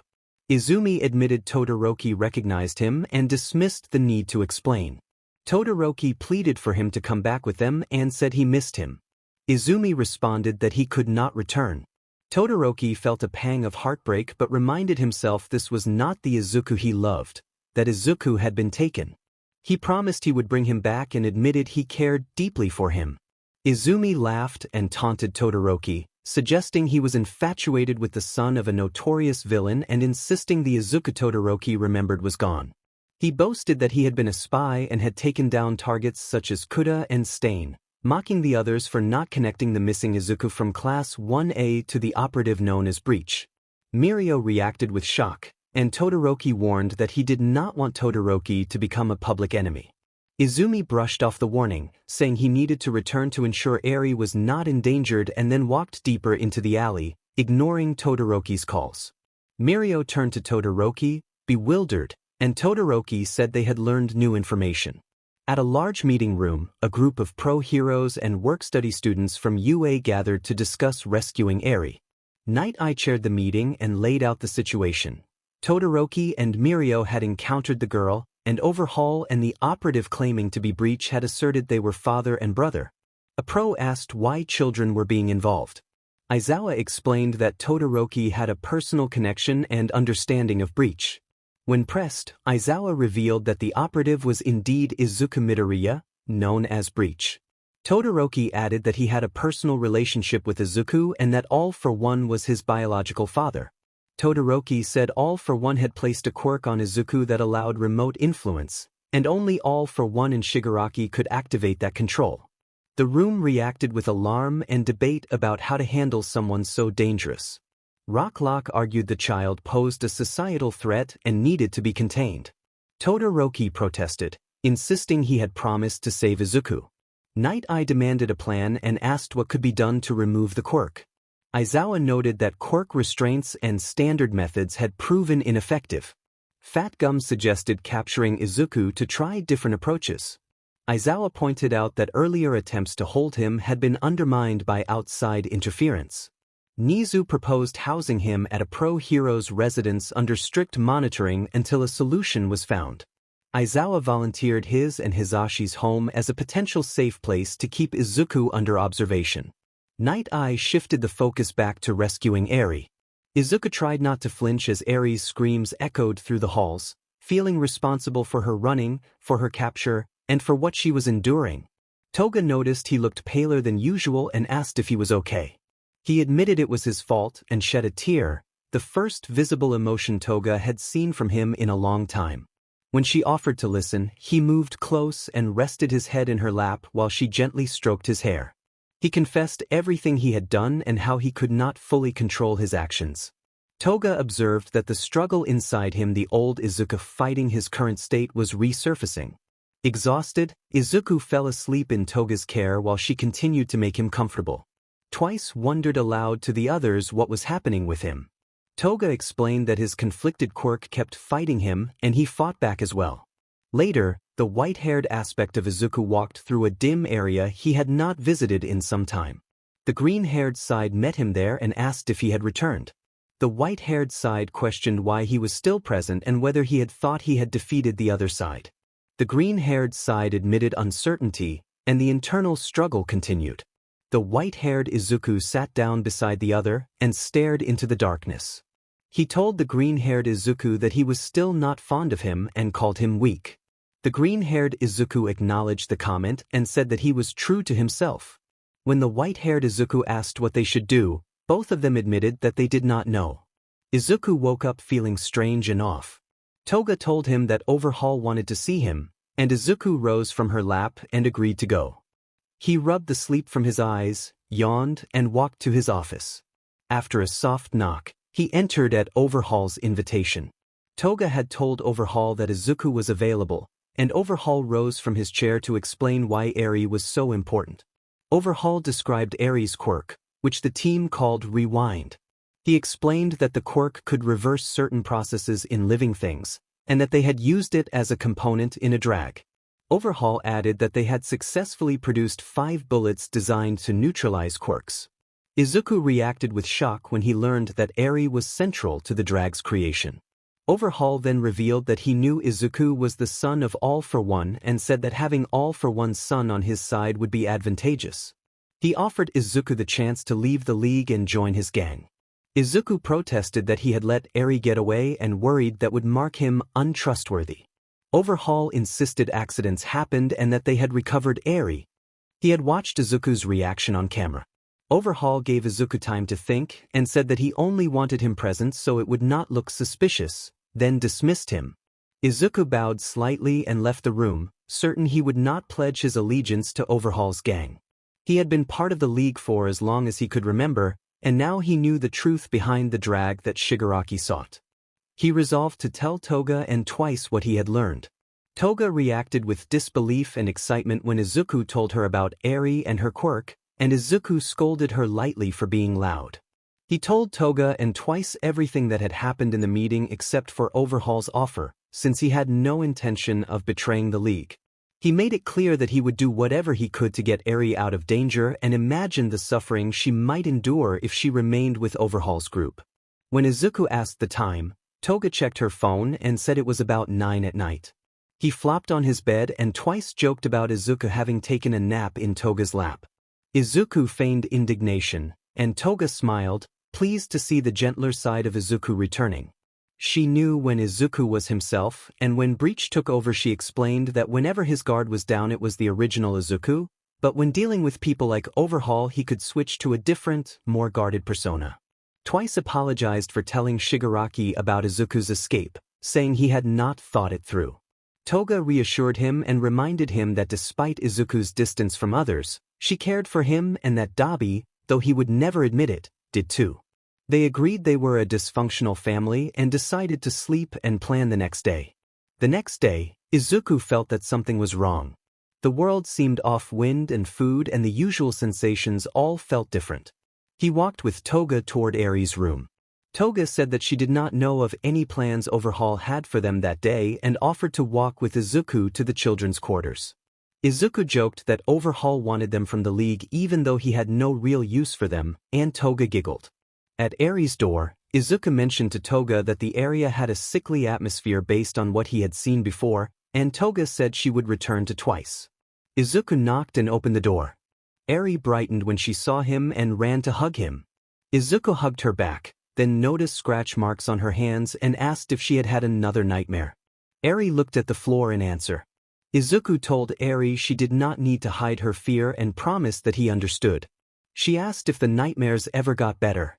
Izumi admitted Todoroki recognized him and dismissed the need to explain. Todoroki pleaded for him to come back with them and said he missed him. Izumi responded that he could not return. Todoroki felt a pang of heartbreak but reminded himself this was not the Izuku he loved, that Izuku had been taken. He promised he would bring him back and admitted he cared deeply for him. Izumi laughed and taunted Todoroki, suggesting he was infatuated with the son of a notorious villain and insisting the Izuku Todoroki remembered was gone. He boasted that he had been a spy and had taken down targets such as Kuda and Stain, mocking the others for not connecting the missing Izuku from Class 1A to the operative known as Breach. Mirio reacted with shock, and Todoroki warned that he did not want Todoroki to become a public enemy. Izumi brushed off the warning, saying he needed to return to ensure Eri was not endangered and then walked deeper into the alley, ignoring Todoroki's calls. Mirio turned to Todoroki, bewildered, and Todoroki said they had learned new information. At a large meeting room, a group of pro-heroes and work-study students from UA gathered to discuss rescuing Eri. Night Eye chaired the meeting and laid out the situation. Todoroki and Mirio had encountered the girl, and Overhaul and the operative claiming to be Breach had asserted they were father and brother. A pro asked why children were being involved. Aizawa explained that Todoroki had a personal connection and understanding of Breach. When pressed, Aizawa revealed that the operative was indeed Izuku Midoriya, known as Breach. Todoroki added that he had a personal relationship with Izuku and that All for One was his biological father. Todoroki said All for One had placed a quirk on Izuku that allowed remote influence, and only All for One and Shigaraki could activate that control. The room reacted with alarm and debate about how to handle someone so dangerous. Rocklock argued the child posed a societal threat and needed to be contained. Todoroki protested, insisting he had promised to save Izuku. Night Eye demanded a plan and asked what could be done to remove the quirk. Aizawa noted that quirk restraints and standard methods had proven ineffective. Fat Gum suggested capturing Izuku to try different approaches. Aizawa pointed out that earlier attempts to hold him had been undermined by outside interference. Nizu proposed housing him at a pro-hero's residence under strict monitoring until a solution was found. Aizawa volunteered his and Hisashi's home as a potential safe place to keep Izuku under observation. Night Eye shifted the focus back to rescuing Eri. Izuku tried not to flinch as Eri's screams echoed through the halls, feeling responsible for her running, for her capture, and for what she was enduring. Toga noticed he looked paler than usual and asked if he was okay. He admitted it was his fault and shed a tear, the first visible emotion Toga had seen from him in a long time. When she offered to listen, he moved close and rested his head in her lap while she gently stroked his hair. He confessed everything he had done and how he could not fully control his actions. Toga observed that the struggle inside him, the old Izuku fighting his current state, was resurfacing. Exhausted, Izuku fell asleep in Toga's care while she continued to make him comfortable. Twice wondered aloud to the others what was happening with him. Toga explained that his conflicted quirk kept fighting him and he fought back as well. Later, the white-haired aspect of Izuku walked through a dim area he had not visited in some time. The green-haired side met him there and asked if he had returned. The white-haired side questioned why he was still present and whether he had thought he had defeated the other side. The green-haired side admitted uncertainty, and the internal struggle continued. The white-haired Izuku sat down beside the other and stared into the darkness. He told the green-haired Izuku that he was still not fond of him and called him weak. The green-haired Izuku acknowledged the comment and said that he was true to himself. When the white-haired Izuku asked what they should do, both of them admitted that they did not know. Izuku woke up feeling strange and off. Toga told him that Overhaul wanted to see him, and Izuku rose from her lap and agreed to go. He rubbed the sleep from his eyes, yawned, and walked to his office. After a soft knock, he entered at Overhaul's invitation. Toga had told Overhaul that Izuku was available, and Overhaul rose from his chair to explain why Eri was so important. Overhaul described Eri's quirk, which the team called Rewind. He explained that the quirk could reverse certain processes in living things, and that they had used it as a component in a drag. Overhaul added that they had successfully produced 5 bullets designed to neutralize quirks. Izuku reacted with shock when he learned that Eri was central to the drag's creation. Overhaul then revealed that he knew Izuku was the son of All for One and said that having All for One's son on his side would be advantageous. He offered Izuku the chance to leave the league and join his gang. Izuku protested that he had let Eri get away and worried that would mark him untrustworthy. Overhaul insisted accidents happened and that they had recovered Eri. He had watched Izuku's reaction on camera. Overhaul gave Izuku time to think and said that he only wanted him present so it would not look suspicious, then dismissed him. Izuku bowed slightly and left the room, certain he would not pledge his allegiance to Overhaul's gang. He had been part of the league for as long as he could remember, and now he knew the truth behind the drag that Shigaraki sought. He resolved to tell Toga and Twice what he had learned. Toga reacted with disbelief and excitement when Izuku told her about Eri and her quirk, and Izuku scolded her lightly for being loud. He told Toga and Twice everything that had happened in the meeting except for Overhaul's offer, since he had no intention of betraying the league. He made it clear that he would do whatever he could to get Eri out of danger and imagined the suffering she might endure if she remained with Overhaul's group. When Izuku asked the time, Toga checked her phone and said it was about 9 at night. He flopped on his bed and Twice joked about Izuku having taken a nap in Toga's lap. Izuku feigned indignation, and Toga smiled, pleased to see the gentler side of Izuku returning. She knew when Izuku was himself, and when Breach took over she explained that whenever his guard was down it was the original Izuku, but when dealing with people like Overhaul he could switch to a different, more guarded persona. Twice apologized for telling Shigaraki about Izuku's escape, saying he had not thought it through. Toga reassured him and reminded him that despite Izuku's distance from others, she cared for him and that Dabi, though he would never admit it, did too. They agreed they were a dysfunctional family and decided to sleep and plan the next day. The next day, Izuku felt that something was wrong. The world seemed off-wind and food and the usual sensations all felt different. He walked with Toga toward Eri's room. Toga said that she did not know of any plans Overhaul had for them that day and offered to walk with Izuku to the children's quarters. Izuku joked that Overhaul wanted them from the league even though he had no real use for them, and Toga giggled. At Eri's door, Izuku mentioned to Toga that the area had a sickly atmosphere based on what he had seen before, and Toga said she would return to Twice. Izuku knocked and opened the door. Eri brightened when she saw him and ran to hug him. Izuku hugged her back, then noticed scratch marks on her hands and asked if she had had another nightmare. Eri looked at the floor in answer. Izuku told Eri she did not need to hide her fear and promised that he understood. She asked if the nightmares ever got better.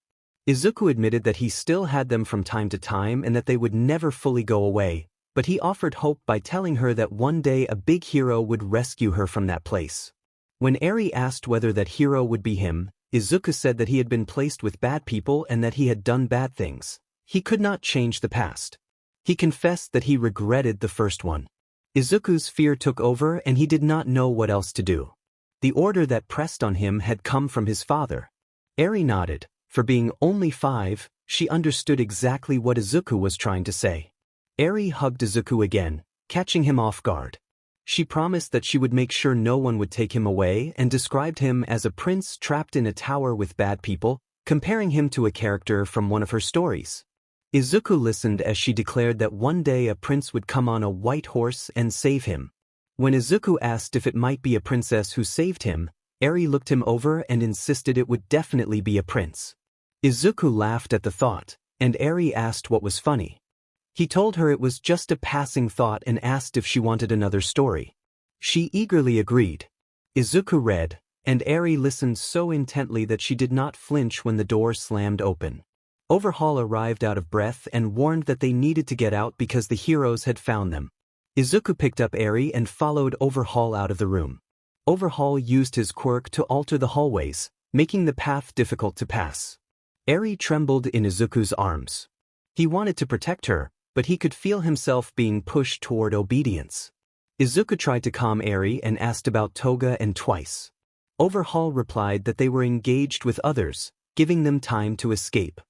Izuku admitted that he still had them from time to time and that they would never fully go away, but he offered hope by telling her that one day a big hero would rescue her from that place. When Eri asked whether that hero would be him, Izuku said that he had been placed with bad people and that he had done bad things. He could not change the past. He confessed that he regretted the first one. Izuku's fear took over and he did not know what else to do. The order that pressed on him had come from his father. Eri nodded. For being only 5, she understood exactly what Izuku was trying to say. Eri hugged Izuku again, catching him off guard. She promised that she would make sure no one would take him away and described him as a prince trapped in a tower with bad people, comparing him to a character from one of her stories. Izuku listened as she declared that one day a prince would come on a white horse and save him. When Izuku asked if it might be a princess who saved him, Eri looked him over and insisted it would definitely be a prince. Izuku laughed at the thought, and Eri asked what was funny. He told her it was just a passing thought and asked if she wanted another story. She eagerly agreed. Izuku read, and Eri listened so intently that she did not flinch when the door slammed open. Overhaul arrived out of breath and warned that they needed to get out because the heroes had found them. Izuku picked up Eri and followed Overhaul out of the room. Overhaul used his quirk to alter the hallways, making the path difficult to pass. Eri trembled in Izuku's arms. He wanted to protect her, but he could feel himself being pushed toward obedience. Izuku tried to calm Eri and asked about Toga and Twice. Overhaul replied that they were engaged with others, giving them time to escape.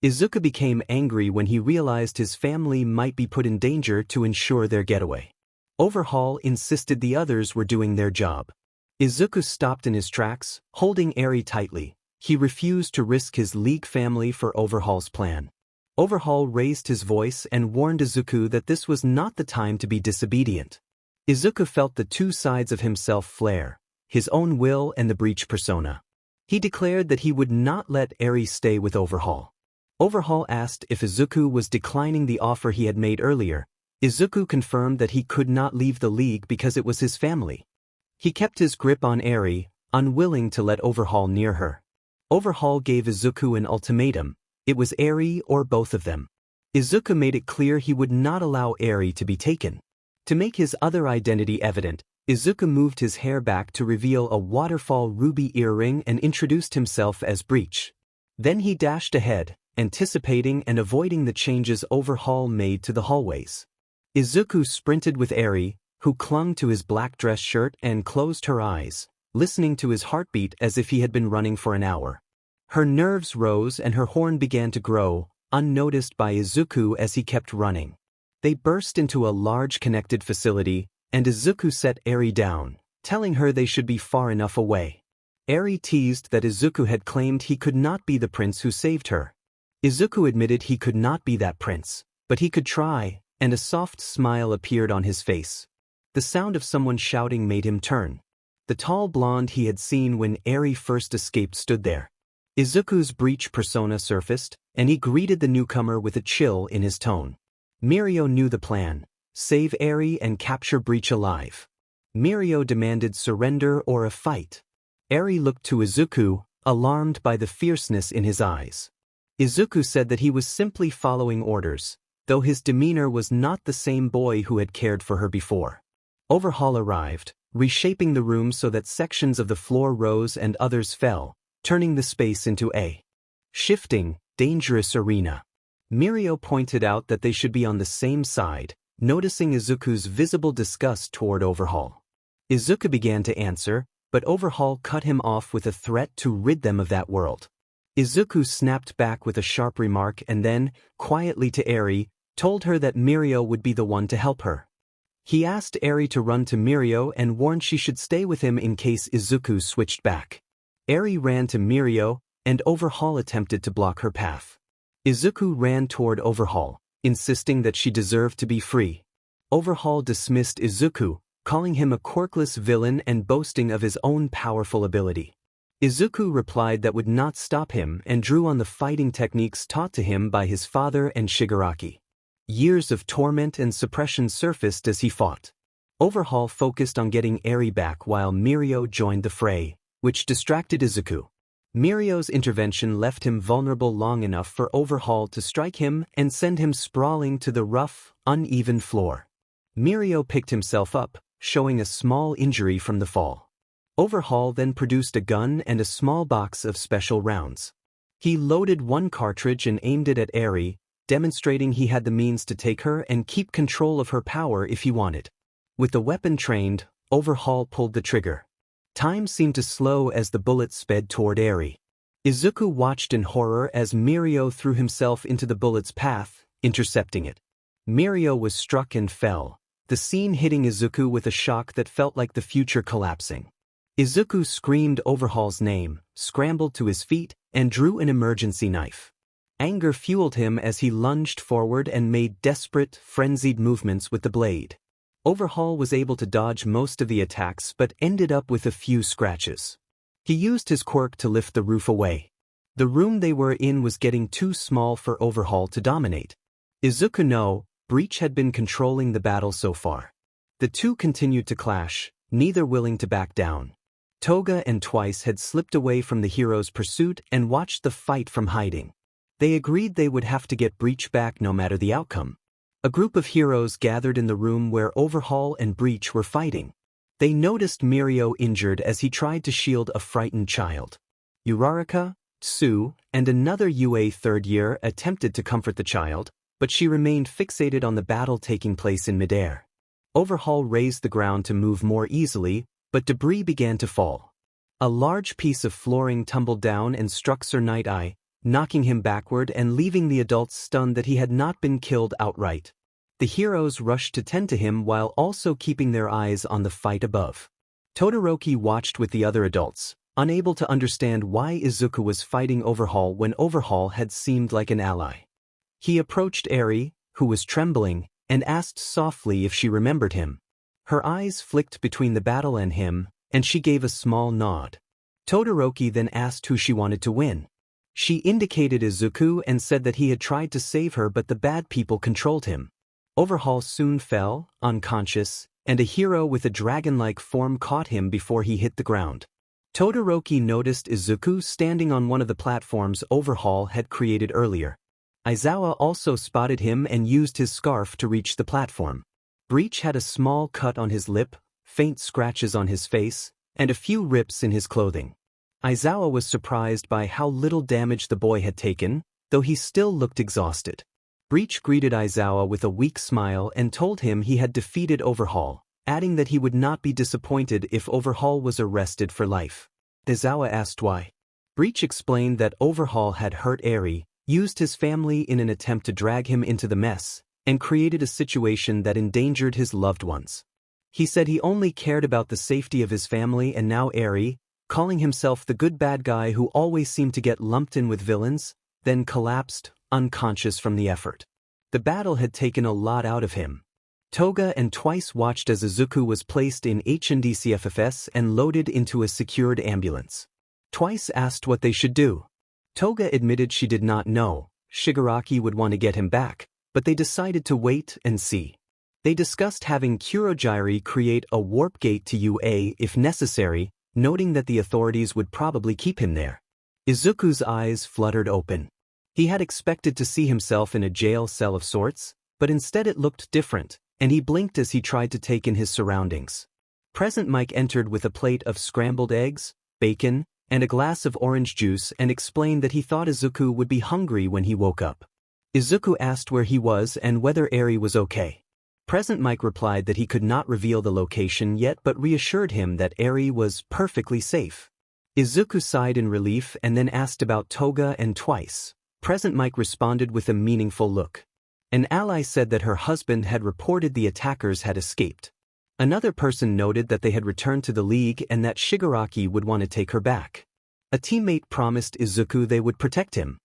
Izuku became angry when he realized his family might be put in danger to ensure their getaway. Overhaul insisted the others were doing their job. Izuku stopped in his tracks, holding Eri tightly. He refused to risk his League family for Overhaul's plan. Overhaul raised his voice and warned Izuku that this was not the time to be disobedient. Izuku felt the two sides of himself flare, his own will and the Breach persona. He declared that he would not let Eri stay with Overhaul. Overhaul asked if Izuku was declining the offer he had made earlier. Izuku confirmed that he could not leave the League because it was his family. He kept his grip on Eri, unwilling to let Overhaul near her. Overhaul gave Izuku an ultimatum. It was Eri or both of them. Izuku made it clear he would not allow Eri to be taken. To make his other identity evident, Izuku moved his hair back to reveal a waterfall ruby earring and introduced himself as Breach. Then he dashed ahead, anticipating and avoiding the changes Overhaul made to the hallways. Izuku sprinted with Eri, who clung to his black dress shirt and closed her eyes, listening to his heartbeat as if he had been running for an hour. Her nerves rose and her horn began to grow, unnoticed by Izuku as he kept running. They burst into a large connected facility, and Izuku set Eri down, telling her they should be far enough away. Eri teased that Izuku had claimed he could not be the prince who saved her. Izuku admitted he could not be that prince, but he could try, and a soft smile appeared on his face. The sound of someone shouting made him turn. The tall blonde he had seen when Eri first escaped stood there. Izuku's Breach persona surfaced, and he greeted the newcomer with a chill in his tone. Mirio knew the plan: save Eri and capture Breach alive. Mirio demanded surrender or a fight. Eri looked to Izuku, alarmed by the fierceness in his eyes. Izuku said that he was simply following orders, though his demeanor was not the same boy who had cared for her before. Overhaul arrived, reshaping the room so that sections of the floor rose and others fell, turning the space into a shifting, dangerous arena. Mirio pointed out that they should be on the same side, noticing Izuku's visible disgust toward Overhaul. Izuku began to answer, but Overhaul cut him off with a threat to rid them of that world. Izuku snapped back with a sharp remark and then, quietly to Eri, told her that Mirio would be the one to help her. He asked Eri to run to Mirio and warned she should stay with him in case Izuku switched back. Eri ran to Mirio, and Overhaul attempted to block her path. Izuku ran toward Overhaul, insisting that she deserved to be free. Overhaul dismissed Izuku, calling him a quirkless villain and boasting of his own powerful ability. Izuku replied that would not stop him and drew on the fighting techniques taught to him by his father and Shigaraki. Years of torment and suppression surfaced as he fought. Overhaul focused on getting Eri back while Mirio joined the fray, which distracted Izuku. Mirio's intervention left him vulnerable long enough for Overhaul to strike him and send him sprawling to the rough, uneven floor. Mirio picked himself up, showing a small injury from the fall. Overhaul then produced a gun and a small box of special rounds. He loaded one cartridge and aimed it at Eri, demonstrating he had the means to take her and keep control of her power if he wanted. With the weapon trained, Overhaul pulled the trigger. Time seemed to slow as the bullet sped toward Eri. Izuku watched in horror as Mirio threw himself into the bullet's path, intercepting it. Mirio was struck and fell, the scene hitting Izuku with a shock that felt like the future collapsing. Izuku screamed Overhaul's name, scrambled to his feet, and drew an emergency knife. Anger fueled him as he lunged forward and made desperate, frenzied movements with the blade. Overhaul was able to dodge most of the attacks but ended up with a few scratches. He used his quirk to lift the roof away. The room they were in was getting too small for Overhaul to dominate. Izuku no, Breach had been controlling the battle so far. The two continued to clash, neither willing to back down. Toga and Twice had slipped away from the hero's pursuit and watched the fight from hiding. They agreed they would have to get Breach back no matter the outcome. A group of heroes gathered in the room where Overhaul and Breach were fighting. They noticed Mirio injured as he tried to shield a frightened child. Uraraka, Tsu, and another UA third year attempted to comfort the child, but she remained fixated on the battle taking place in midair. Overhaul raised the ground to move more easily, but debris began to fall. A large piece of flooring tumbled down and struck Sir Night-Eye, knocking him backward and leaving the adults stunned that he had not been killed outright. The heroes rushed to tend to him while also keeping their eyes on the fight above. Todoroki watched with the other adults, unable to understand why Izuku was fighting Overhaul when Overhaul had seemed like an ally. He approached Eri, who was trembling, and asked softly if she remembered him. Her eyes flicked between the battle and him, and she gave a small nod. Todoroki then asked who she wanted to win. She indicated Izuku and said that he had tried to save her but the bad people controlled him. Overhaul soon fell, unconscious, and a hero with a dragon-like form caught him before he hit the ground. Todoroki noticed Izuku standing on one of the platforms Overhaul had created earlier. Aizawa also spotted him and used his scarf to reach the platform. Breach had a small cut on his lip, faint scratches on his face, and a few rips in his clothing. Aizawa was surprised by how little damage the boy had taken, though he still looked exhausted. Breach greeted Aizawa with a weak smile and told him he had defeated Overhaul, adding that he would not be disappointed if Overhaul was arrested for life. Aizawa asked why. Breach explained that Overhaul had hurt Eri, used his family in an attempt to drag him into the mess, and created a situation that endangered his loved ones. He said he only cared about the safety of his family, and now Eri, calling himself the good bad guy who always seemed to get lumped in with villains, then collapsed, unconscious from the effort. The battle had taken a lot out of him. Toga and Twice watched as Izuku was placed in HNDCFFS and loaded into a secured ambulance. Twice asked what they should do. Toga admitted she did not know. Shigaraki would want to get him back, but they decided to wait and see. They discussed having Kurogiri create a warp gate to UA if necessary, noting that the authorities would probably keep him there. Izuku's eyes fluttered open. He had expected to see himself in a jail cell of sorts, but instead it looked different, and he blinked as he tried to take in his surroundings. Present Mike entered with a plate of scrambled eggs, bacon, and a glass of orange juice and explained that he thought Izuku would be hungry when he woke up. Izuku asked where he was and whether Eri was okay. Present Mike replied that he could not reveal the location yet but reassured him that Eri was perfectly safe. Izuku sighed in relief and then asked about Toga and Twice. Present Mike responded with a meaningful look. An ally said that her husband had reported the attackers had escaped. Another person noted that they had returned to the League and that Shigaraki would want to take her back. A teammate promised Izuku they would protect him.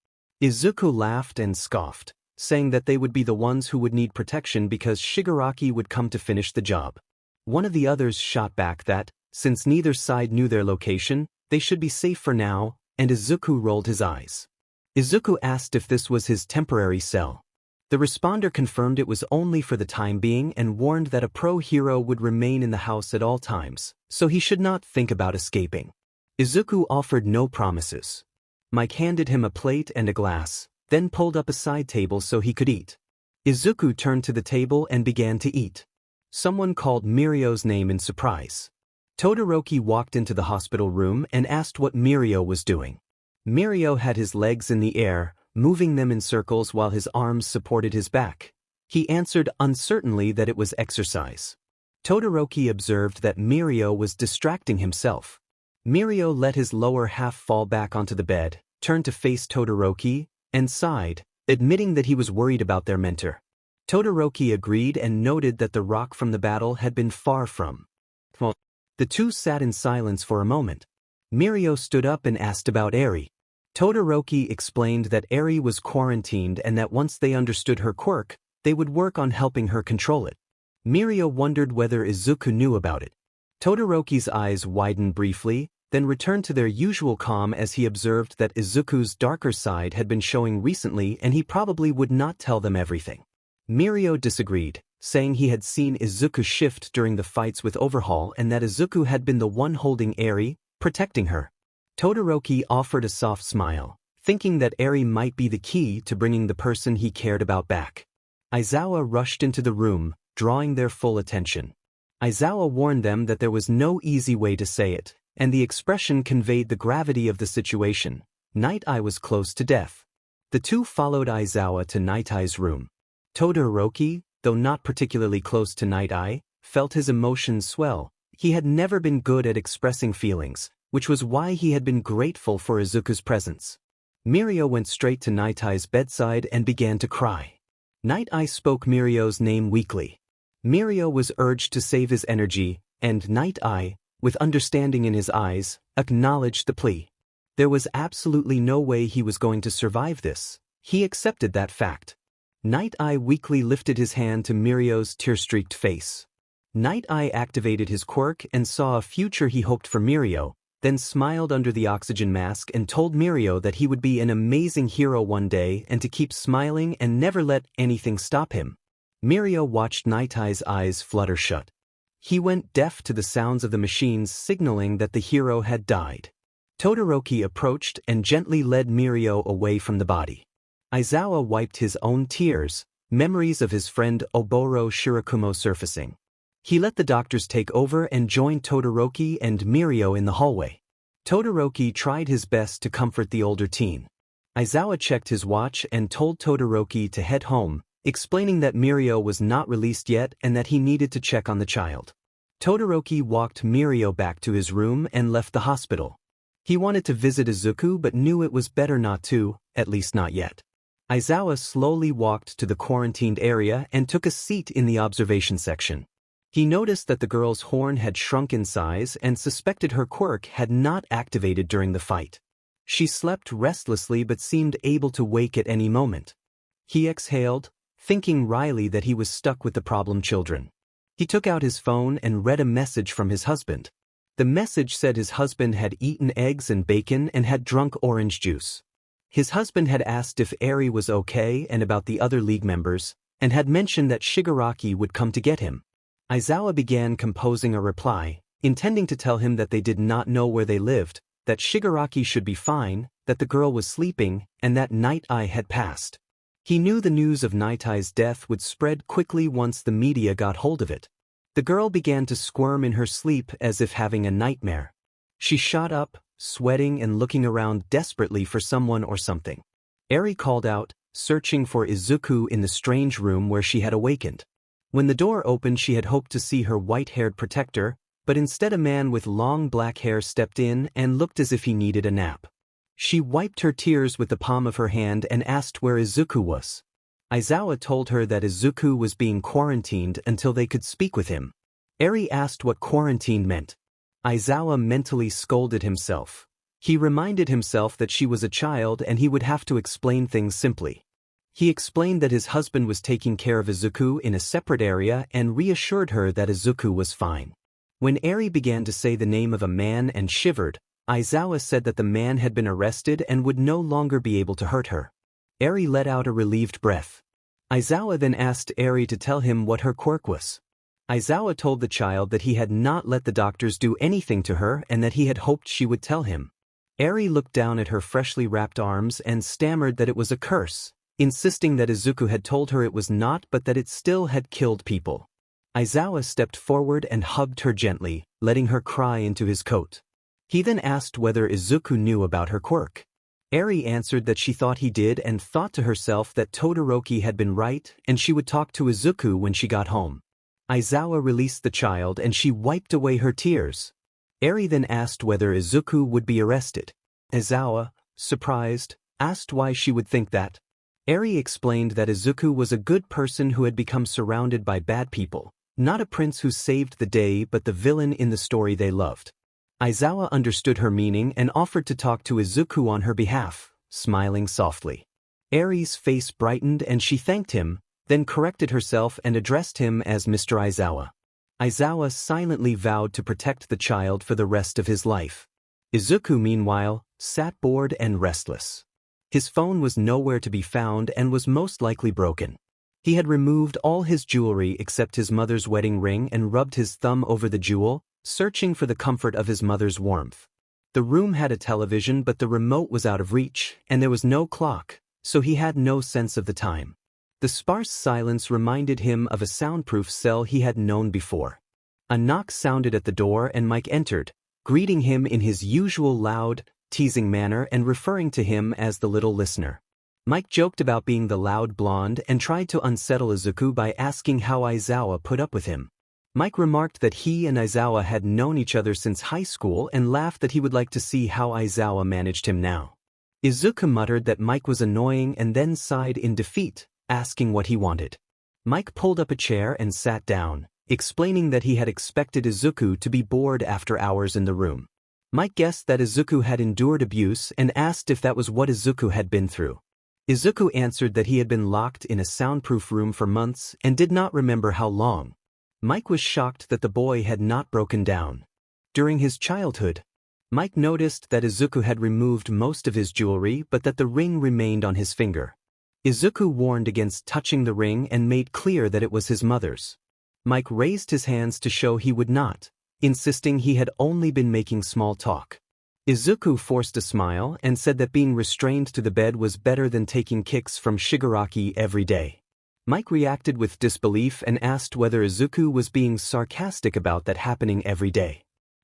Izuku laughed and scoffed, saying that they would be the ones who would need protection because Shigaraki would come to finish the job. One of the others shot back that, since neither side knew their location, they should be safe for now, and Izuku rolled his eyes. Izuku asked if this was his temporary cell. The responder confirmed it was only for the time being and warned that a pro-hero would remain in the house at all times, so he should not think about escaping. Izuku offered no promises. Mike handed him a plate and a glass, then pulled up a side table so he could eat. Izuku turned to the table and began to eat. Someone called Mirio's name in surprise. Todoroki walked into the hospital room and asked what Mirio was doing. Mirio had his legs in the air, moving them in circles while his arms supported his back. He answered uncertainly that it was exercise. Todoroki observed that Mirio was distracting himself. Mirio let his lower half fall back onto the bed, turned to face Todoroki, and sighed, admitting that he was worried about their mentor. Todoroki agreed and noted that the rock from the battle had been far from. Well, the two sat in silence for a moment. Mirio stood up and asked about Eri. Todoroki explained that Eri was quarantined and that once they understood her quirk, they would work on helping her control it. Mirio wondered whether Izuku knew about it. Todoroki's eyes widened briefly, then returned to their usual calm as he observed that Izuku's darker side had been showing recently and he probably would not tell them everything. Mirio disagreed, saying he had seen Izuku shift during the fights with Overhaul and that Izuku had been the one holding Eri, protecting her. Todoroki offered a soft smile, thinking that Eri might be the key to bringing the person he cared about back. Aizawa rushed into the room, drawing their full attention. Aizawa warned them that there was no easy way to say it, and the expression conveyed the gravity of the situation. Night Eye was close to death. The two followed Aizawa to Night Eye's room. Todoroki, though not particularly close to Night Eye, felt his emotions swell. He had never been good at expressing feelings, which was why he had been grateful for Izuku's presence. Mirio went straight to Night Eye's bedside and began to cry. Night Eye spoke Mirio's name weakly. Mirio was urged to save his energy, and Night Eye, with understanding in his eyes, acknowledged the plea. There was absolutely no way he was going to survive this. He accepted that fact. Night Eye weakly lifted his hand to Mirio's tear-streaked face. Night Eye activated his quirk and saw a future he hoped for Mirio, then smiled under the oxygen mask and told Mirio that he would be an amazing hero one day and to keep smiling and never let anything stop him. Mirio watched Night Eye's eyes flutter shut. He went deaf to the sounds of the machines signaling that the hero had died. Todoroki approached and gently led Mirio away from the body. Aizawa wiped his own tears, memories of his friend Oboro Shirakumo surfacing. He let the doctors take over and joined Todoroki and Mirio in the hallway. Todoroki tried his best to comfort the older teen. Aizawa checked his watch and told Todoroki to head home, explaining that Mirio was not released yet and that he needed to check on the child. Todoroki walked Mirio back to his room and left the hospital. He wanted to visit Izuku but knew it was better not to, at least not yet. Aizawa slowly walked to the quarantined area and took a seat in the observation section. He noticed that the girl's horn had shrunk in size and suspected her quirk had not activated during the fight. She slept restlessly but seemed able to wake at any moment. He exhaled, thinking wryly that he was stuck with the problem children. He took out his phone and read a message from his husband. The message said his husband had eaten eggs and bacon and had drunk orange juice. His husband had asked if Eri was okay and about the other league members, and had mentioned that Shigaraki would come to get him. Aizawa began composing a reply, intending to tell him that they did not know where they lived, that Shigaraki should be fine, that the girl was sleeping, and that Night Eye had passed. He knew the news of Night Eye's death would spread quickly once the media got hold of it. The girl began to squirm in her sleep as if having a nightmare. She shot up, sweating and looking around desperately for someone or something. Eri called out, searching for Izuku in the strange room where she had awakened. When the door opened, she had hoped to see her white-haired protector, but instead a man with long black hair stepped in and looked as if he needed a nap. She wiped her tears with the palm of her hand and asked where Izuku was. Aizawa told her that Izuku was being quarantined until they could speak with him. Eri asked what quarantine meant. Aizawa mentally scolded himself. He reminded himself that she was a child and he would have to explain things simply. He explained that his husband was taking care of Izuku in a separate area and reassured her that Izuku was fine. When Eri began to say the name of a man and shivered, Aizawa said that the man had been arrested and would no longer be able to hurt her. Eri let out a relieved breath. Aizawa then asked Eri to tell him what her quirk was. Aizawa told the child that he had not let the doctors do anything to her and that he had hoped she would tell him. Eri looked down at her freshly wrapped arms and stammered that it was a curse, insisting that Izuku had told her it was not but that it still had killed people. Aizawa stepped forward and hugged her gently, letting her cry into his coat. He then asked whether Izuku knew about her quirk. Eri answered that she thought he did and thought to herself that Todoroki had been right and she would talk to Izuku when she got home. Aizawa released the child and she wiped away her tears. Eri then asked whether Izuku would be arrested. Aizawa, surprised, asked why she would think that. Eri explained that Izuku was a good person who had become surrounded by bad people, not a prince who saved the day but the villain in the story they loved. Aizawa understood her meaning and offered to talk to Izuku on her behalf, smiling softly. Eri's face brightened and she thanked him, then corrected herself and addressed him as Mr. Aizawa. Aizawa silently vowed to protect the child for the rest of his life. Izuku, meanwhile, sat bored and restless. His phone was nowhere to be found and was most likely broken. He had removed all his jewelry except his mother's wedding ring and rubbed his thumb over the jewel, searching for the comfort of his mother's warmth. The room had a television but the remote was out of reach, and there was no clock, so he had no sense of the time. The sparse silence reminded him of a soundproof cell he had known before. A knock sounded at the door and Mike entered, greeting him in his usual loud, teasing manner and referring to him as the little listener. Mike joked about being the loud blonde and tried to unsettle Izuku by asking how Aizawa put up with him. Mike remarked that he and Aizawa had known each other since high school and laughed that he would like to see how Aizawa managed him now. Izuku muttered that Mike was annoying and then sighed in defeat, asking what he wanted. Mike pulled up a chair and sat down, explaining that he had expected Izuku to be bored after hours in the room. Mike guessed that Izuku had endured abuse and asked if that was what Izuku had been through. Izuku answered that he had been locked in a soundproof room for months and did not remember how long. Mike was shocked that the boy had not broken down. During his childhood, Mike noticed that Izuku had removed most of his jewelry but that the ring remained on his finger. Izuku warned against touching the ring and made clear that it was his mother's. Mike raised his hands to show he would not, insisting he had only been making small talk. Izuku forced a smile and said that being restrained to the bed was better than taking kicks from Shigaraki every day. Mike reacted with disbelief and asked whether Izuku was being sarcastic about that happening every day.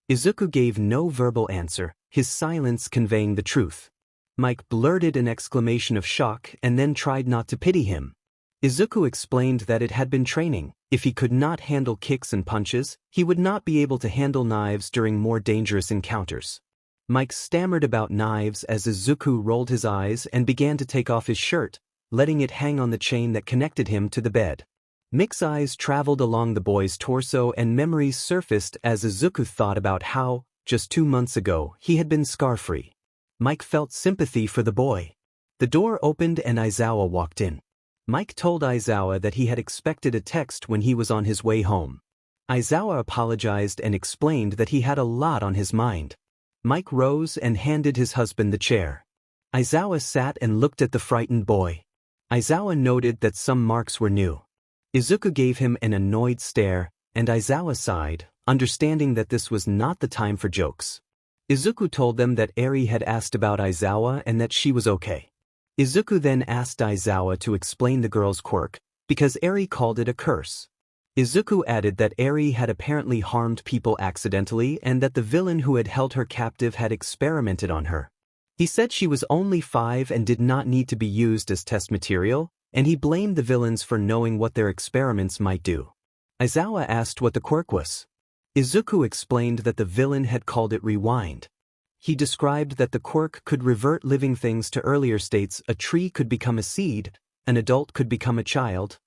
Izuku gave no verbal answer, his silence conveying the truth. Mike blurted an exclamation of shock and then tried not to pity him. Izuku explained that it had been training. If he could not handle kicks and punches, he would not be able to handle knives during more dangerous encounters. Mike stammered about knives as Izuku rolled his eyes and began to take off his shirt, letting it hang on the chain that connected him to the bed. Mike's eyes traveled along the boy's torso and memories surfaced as Izuku thought about how, just 2 months ago, he had been scar-free. Mike felt sympathy for the boy. The door opened and Aizawa walked in. Mike told Aizawa that he had expected a text when he was on his way home. Aizawa apologized and explained that he had a lot on his mind. Mike rose and handed his husband the chair. Aizawa sat and looked at the frightened boy. Aizawa noted that some marks were new. Izuku gave him an annoyed stare, and Aizawa sighed, understanding that this was not the time for jokes. Izuku told them that Eri had asked about Aizawa and that she was okay. Izuku then asked Aizawa to explain the girl's quirk, because Eri called it a curse. Izuku added that Eri had apparently harmed people accidentally and that the villain who had held her captive had experimented on her. He said she was only 5 and did not need to be used as test material, and he blamed the villains for knowing what their experiments might do. Aizawa asked what the quirk was. Izuku explained that the villain had called it rewind. He described that the quirk could revert living things to earlier states. A tree could become a seed, an adult could become a child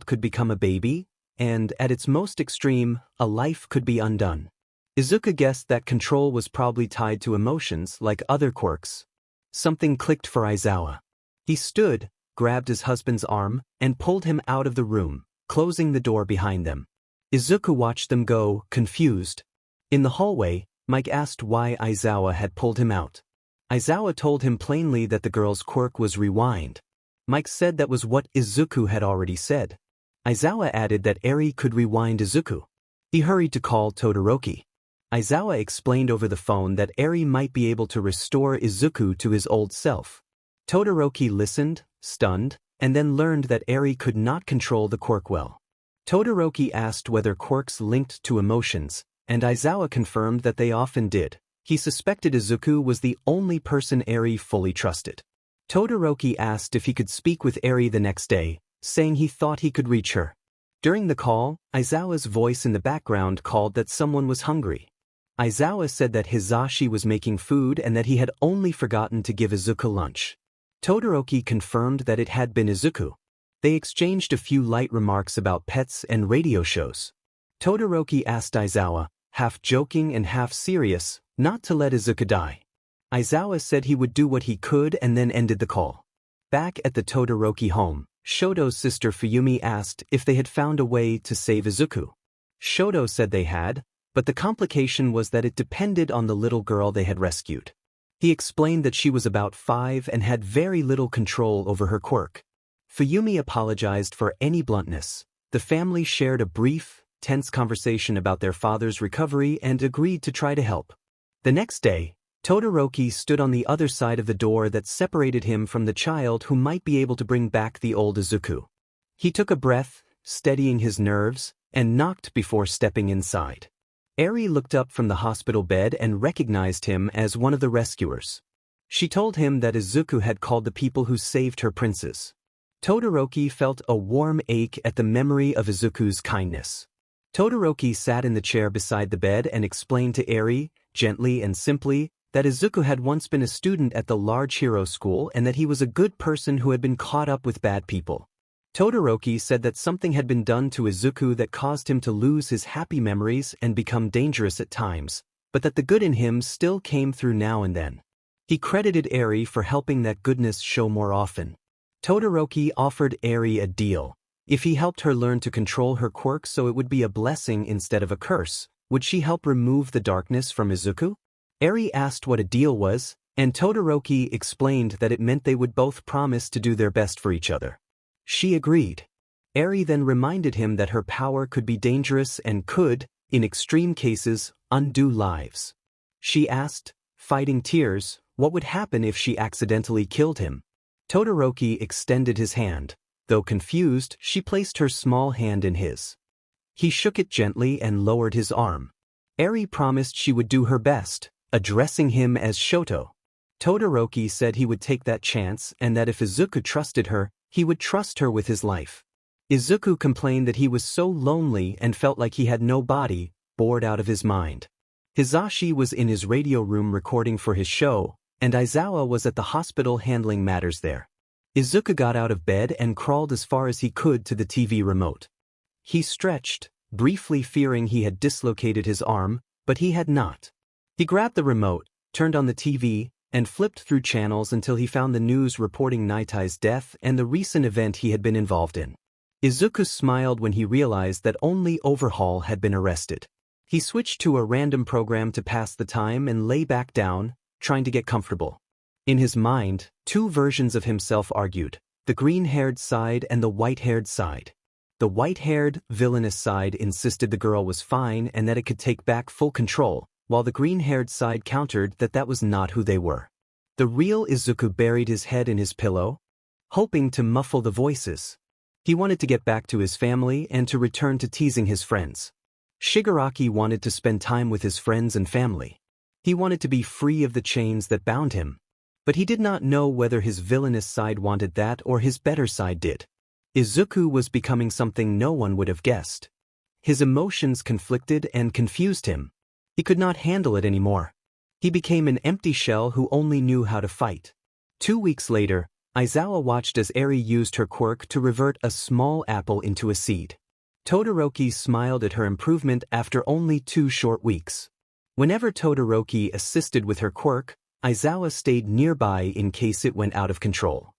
could become a baby, and, at its most extreme, a life could be undone. Izuku guessed that control was probably tied to emotions like other quirks. Something clicked for Aizawa. He stood, grabbed his husband's arm, and pulled him out of the room, closing the door behind them. Izuku watched them go, confused. In the hallway, Mike asked why Aizawa had pulled him out. Aizawa told him plainly that the girl's quirk was rewind. Mike said that was what Izuku had already said. Aizawa added that Eri could rewind Izuku. He hurried to call Todoroki. Aizawa explained over the phone that Eri might be able to restore Izuku to his old self. Todoroki listened, stunned, and then learned that Eri could not control the quirk well. Todoroki asked whether quirks linked to emotions, and Aizawa confirmed that they often did. He suspected Izuku was the only person Eri fully trusted. Todoroki asked if he could speak with Eri the next day, saying he thought he could reach her. During the call, Aizawa's voice in the background called that someone was hungry. Aizawa said that Hizashi was making food and that he had only forgotten to give Izuku lunch. Todoroki confirmed that it had been Izuku. They exchanged a few light remarks about pets and radio shows. Todoroki asked Aizawa, half joking and half serious, not to let Izuku die. Aizawa said he would do what he could and then ended the call. Back at the Todoroki home, Shoto's sister Fuyumi asked if they had found a way to save Izuku. Shoto said they had, but the complication was that it depended on the little girl they had rescued. He explained that she was about 5 and had very little control over her quirk. Fuyumi apologized for any bluntness. The family shared a brief, tense conversation about their father's recovery and agreed to try to help. The next day, Todoroki stood on the other side of the door that separated him from the child who might be able to bring back the old Izuku. He took a breath, steadying his nerves, and knocked before stepping inside. Eri looked up from the hospital bed and recognized him as one of the rescuers. She told him that Izuku had called the people who saved her princes. Todoroki felt a warm ache at the memory of Izuku's kindness. Todoroki sat in the chair beside the bed and explained to Eri, gently and simply, that Izuku had once been a student at the large hero school and that he was a good person who had been caught up with bad people. Todoroki said that something had been done to Izuku that caused him to lose his happy memories and become dangerous at times, but that the good in him still came through now and then. He credited Eri for helping that goodness show more often. Todoroki offered Eri a deal. If he helped her learn to control her quirk so it would be a blessing instead of a curse, would she help remove the darkness from Izuku? Eri asked what a deal was, and Todoroki explained that it meant they would both promise to do their best for each other. She agreed. Eri then reminded him that her power could be dangerous and could, in extreme cases, undo lives. She asked, fighting tears, what would happen if she accidentally killed him. Todoroki extended his hand. Though confused, she placed her small hand in his. He shook it gently and lowered his arm. Eri promised she would do her best, addressing him as Shoto. Todoroki said he would take that chance and that if Izuku trusted her, he would trust her with his life. Izuku complained that he was so lonely and felt like he had no body, bored out of his mind. Hisashi was in his radio room recording for his show, and Aizawa was at the hospital handling matters there. Izuku got out of bed and crawled as far as he could to the TV remote. He stretched, briefly fearing he had dislocated his arm, but he had not. He grabbed the remote, turned on the TV, and flipped through channels until he found the news reporting Nitai's death and the recent event he had been involved in. Izuku smiled when he realized that only Overhaul had been arrested. He switched to a random program to pass the time and lay back down, trying to get comfortable. In his mind, two versions of himself argued, the green-haired side and the white-haired side. The white-haired, villainous side insisted the girl was fine and that it could take back full control, while the green-haired side countered that that was not who they were. The real Izuku buried his head in his pillow, hoping to muffle the voices. He wanted to get back to his family and to return to teasing his friends. Shigaraki wanted to spend time with his friends and family. He wanted to be free of the chains that bound him. But he did not know whether his villainous side wanted that or his better side did. Izuku was becoming something no one would have guessed. His emotions conflicted and confused him. He could not handle it anymore. He became an empty shell who only knew how to fight. 2 weeks later, Aizawa watched as Eri used her quirk to revert a small apple into a seed. Todoroki smiled at her improvement after only 2 short weeks. Whenever Todoroki assisted with her quirk, Aizawa stayed nearby in case it went out of control.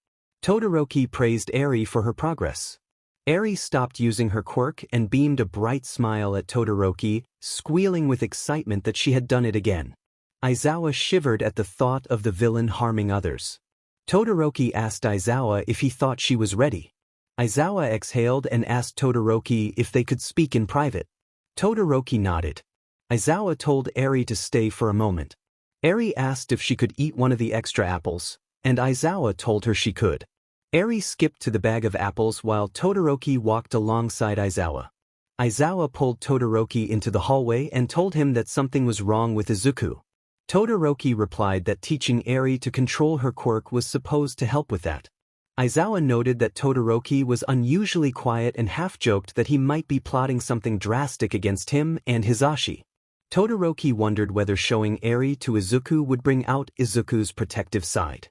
Todoroki praised Eri for her progress. Eri stopped using her quirk and beamed a bright smile at Todoroki, squealing with excitement that she had done it again. Aizawa shivered at the thought of the villain harming others. Todoroki asked Aizawa if he thought she was ready. Aizawa exhaled and asked Todoroki if they could speak in private. Todoroki nodded. Aizawa told Eri to stay for a moment. Eri asked if she could eat one of the extra apples, and Aizawa told her she could. Eri skipped to the bag of apples while Todoroki walked alongside Aizawa. Aizawa pulled Todoroki into the hallway and told him that something was wrong with Izuku. Todoroki replied that teaching Eri to control her quirk was supposed to help with that. Aizawa noted that Todoroki was unusually quiet and half-joked that he might be plotting something drastic against him and Hisashi. Todoroki wondered whether showing Eri to Izuku would bring out Izuku's protective side.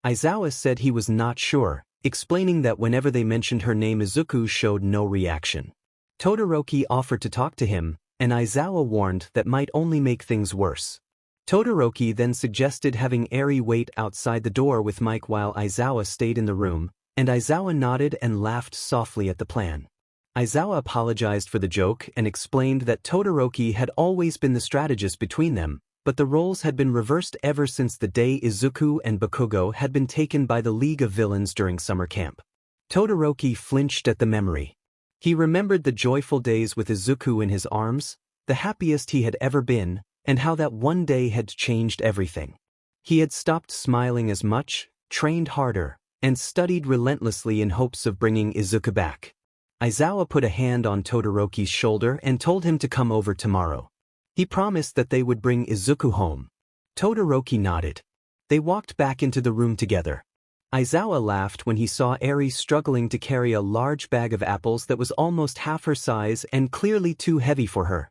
Aizawa said he was not sure, explaining that whenever they mentioned her name Izuku showed no reaction. Todoroki offered to talk to him, and Aizawa warned that might only make things worse. Todoroki then suggested having Eri wait outside the door with Mike while Aizawa stayed in the room, and Aizawa nodded and laughed softly at the plan. Aizawa apologized for the joke and explained that Todoroki had always been the strategist between them, but the roles had been reversed ever since the day Izuku and Bakugo had been taken by the League of Villains during summer camp. Todoroki flinched at the memory. He remembered the joyful days with Izuku in his arms, the happiest he had ever been, and how that one day had changed everything. He had stopped smiling as much, trained harder, and studied relentlessly in hopes of bringing Izuku back. Aizawa put a hand on Todoroki's shoulder and told him to come over tomorrow. He promised that they would bring Izuku home. Todoroki nodded. They walked back into the room together. Aizawa laughed when he saw Eri struggling to carry a large bag of apples that was almost half her size and clearly too heavy for her.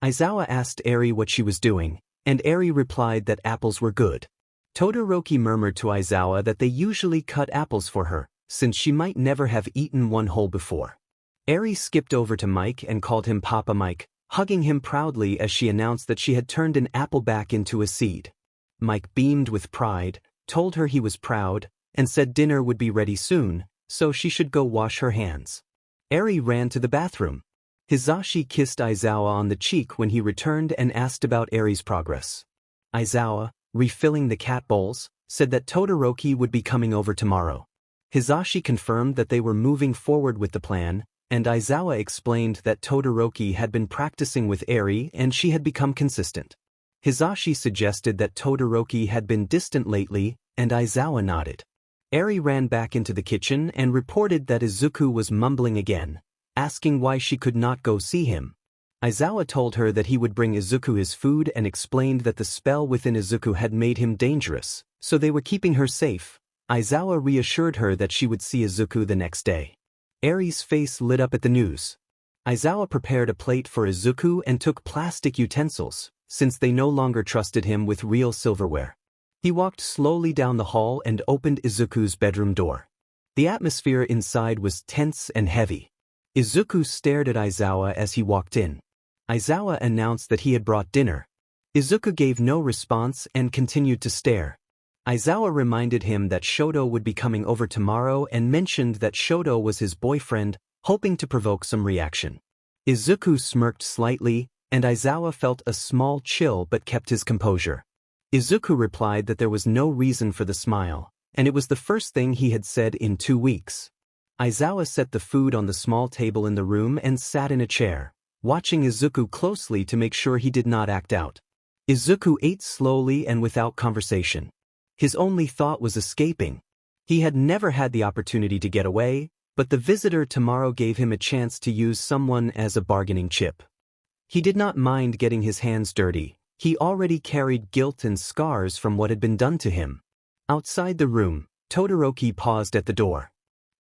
Aizawa asked Eri what she was doing, and Eri replied that apples were good. Todoroki murmured to Aizawa that they usually cut apples for her, since she might never have eaten one whole before. Eri skipped over to Mike and called him Papa Mike, hugging him proudly as she announced that she had turned an apple back into a seed. Mike beamed with pride, told her he was proud, and said dinner would be ready soon, so she should go wash her hands. Eri ran to the bathroom. Hizashi kissed Aizawa on the cheek when he returned and asked about Eri's progress. Aizawa, refilling the cat bowls, said that Todoroki would be coming over tomorrow. Hizashi confirmed that they were moving forward with the plan, and Aizawa explained that Todoroki had been practicing with Eri and she had become consistent. Hizashi suggested that Todoroki had been distant lately, and Aizawa nodded. Eri ran back into the kitchen and reported that Izuku was mumbling again, asking why she could not go see him. Aizawa told her that he would bring Izuku his food and explained that the spell within Izuku had made him dangerous, so they were keeping her safe. Aizawa reassured her that she would see Izuku the next day. Eri's face lit up at the news. Aizawa prepared a plate for Izuku and took plastic utensils, since they no longer trusted him with real silverware. He walked slowly down the hall and opened Izuku's bedroom door. The atmosphere inside was tense and heavy. Izuku stared at Aizawa as he walked in. Aizawa announced that he had brought dinner. Izuku gave no response and continued to stare. Aizawa reminded him that Shoto would be coming over tomorrow and mentioned that Shoto was his boyfriend, hoping to provoke some reaction. Izuku smirked slightly, and Aizawa felt a small chill but kept his composure. Izuku replied that there was no reason for the smile, and it was the first thing he had said in 2 weeks. Aizawa set the food on the small table in the room and sat in a chair, watching Izuku closely to make sure he did not act out. Izuku ate slowly and without conversation. His only thought was escaping. He had never had the opportunity to get away, but the visitor tomorrow gave him a chance to use someone as a bargaining chip. He did not mind getting his hands dirty. He already carried guilt and scars from what had been done to him. Outside the room, Todoroki paused at the door.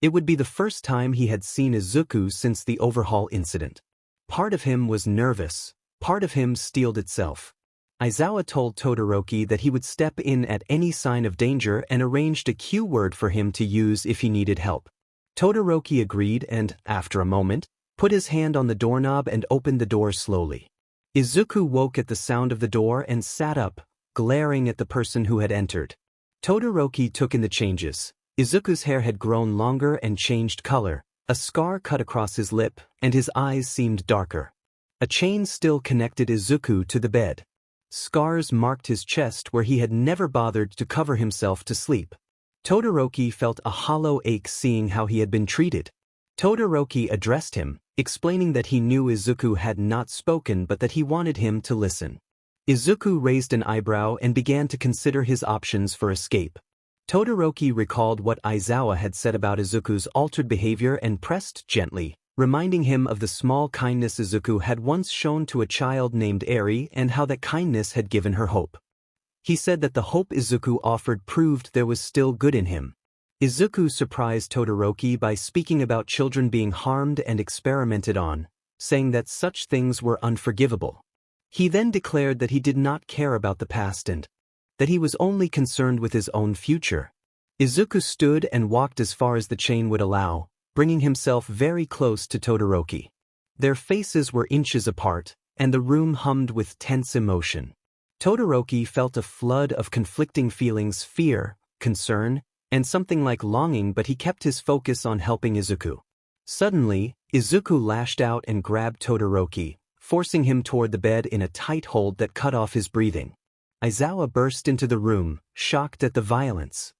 It would be the first time he had seen Izuku since the overhaul incident. Part of him was nervous, part of him steeled itself. Aizawa told Todoroki that he would step in at any sign of danger and arranged a cue word for him to use if he needed help. Todoroki agreed and, after a moment, put his hand on the doorknob and opened the door slowly. Izuku woke at the sound of the door and sat up, glaring at the person who had entered. Todoroki took in the changes. Izuku's hair had grown longer and changed color, a scar cut across his lip, and his eyes seemed darker. A chain still connected Izuku to the bed. Scars marked his chest where he had never bothered to cover himself to sleep. Todoroki felt a hollow ache seeing how he had been treated. Todoroki addressed him, explaining that he knew Izuku had not spoken but that he wanted him to listen. Izuku raised an eyebrow and began to consider his options for escape. Todoroki recalled what Aizawa had said about Izuku's altered behavior and pressed gently, reminding him of the small kindness Izuku had once shown to a child named Eri and how that kindness had given her hope. He said that the hope Izuku offered proved there was still good in him. Izuku surprised Todoroki by speaking about children being harmed and experimented on, saying that such things were unforgivable. He then declared that he did not care about the past and that he was only concerned with his own future. Izuku stood and walked as far as the chain would allow, bringing himself very close to Todoroki. Their faces were inches apart, and the room hummed with tense emotion. Todoroki felt a flood of conflicting feelings: fear, concern, and something like longing, but he kept his focus on helping Izuku. Suddenly, Izuku lashed out and grabbed Todoroki, forcing him toward the bed in a tight hold that cut off his breathing. Aizawa burst into the room, shocked at the violence.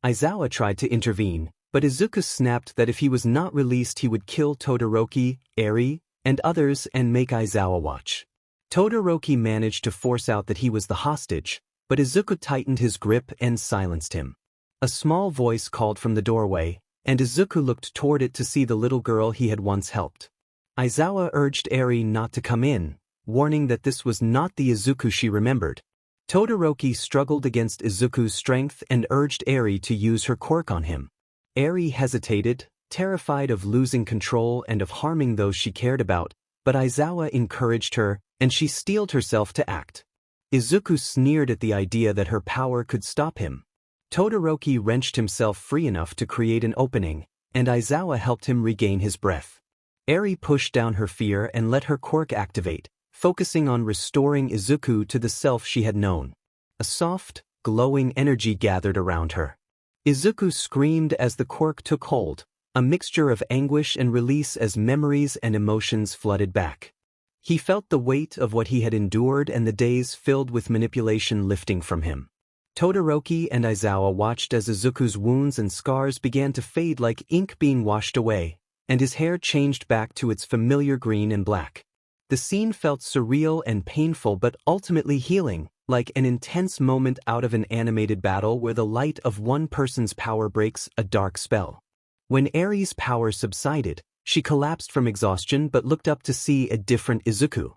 Aizawa tried to intervene, but Izuku snapped that if he was not released he would kill Todoroki, Eri, and others and make Aizawa watch. Todoroki managed to force out that he was the hostage, but Izuku tightened his grip and silenced him. A small voice called from the doorway, and Izuku looked toward it to see the little girl he had once helped. Aizawa urged Eri not to come in, warning that this was not the Izuku she remembered. Todoroki struggled against Izuku's strength and urged Eri to use her quirk on him. Eri hesitated, terrified of losing control and of harming those she cared about, but Aizawa encouraged her, and she steeled herself to act. Izuku sneered at the idea that her power could stop him. Todoroki wrenched himself free enough to create an opening, and Aizawa helped him regain his breath. Eri pushed down her fear and let her quirk activate, focusing on restoring Izuku to the self she had known. A soft, glowing energy gathered around her. Izuku screamed as the quirk took hold, a mixture of anguish and release as memories and emotions flooded back. He felt the weight of what he had endured and the days filled with manipulation lifting from him. Todoroki and Aizawa watched as Izuku's wounds and scars began to fade like ink being washed away, and his hair changed back to its familiar green and black. The scene felt surreal and painful but ultimately healing, like an intense moment out of an animated battle where the light of one person's power breaks a dark spell. When Eri's power subsided, she collapsed from exhaustion but looked up to see a different Izuku.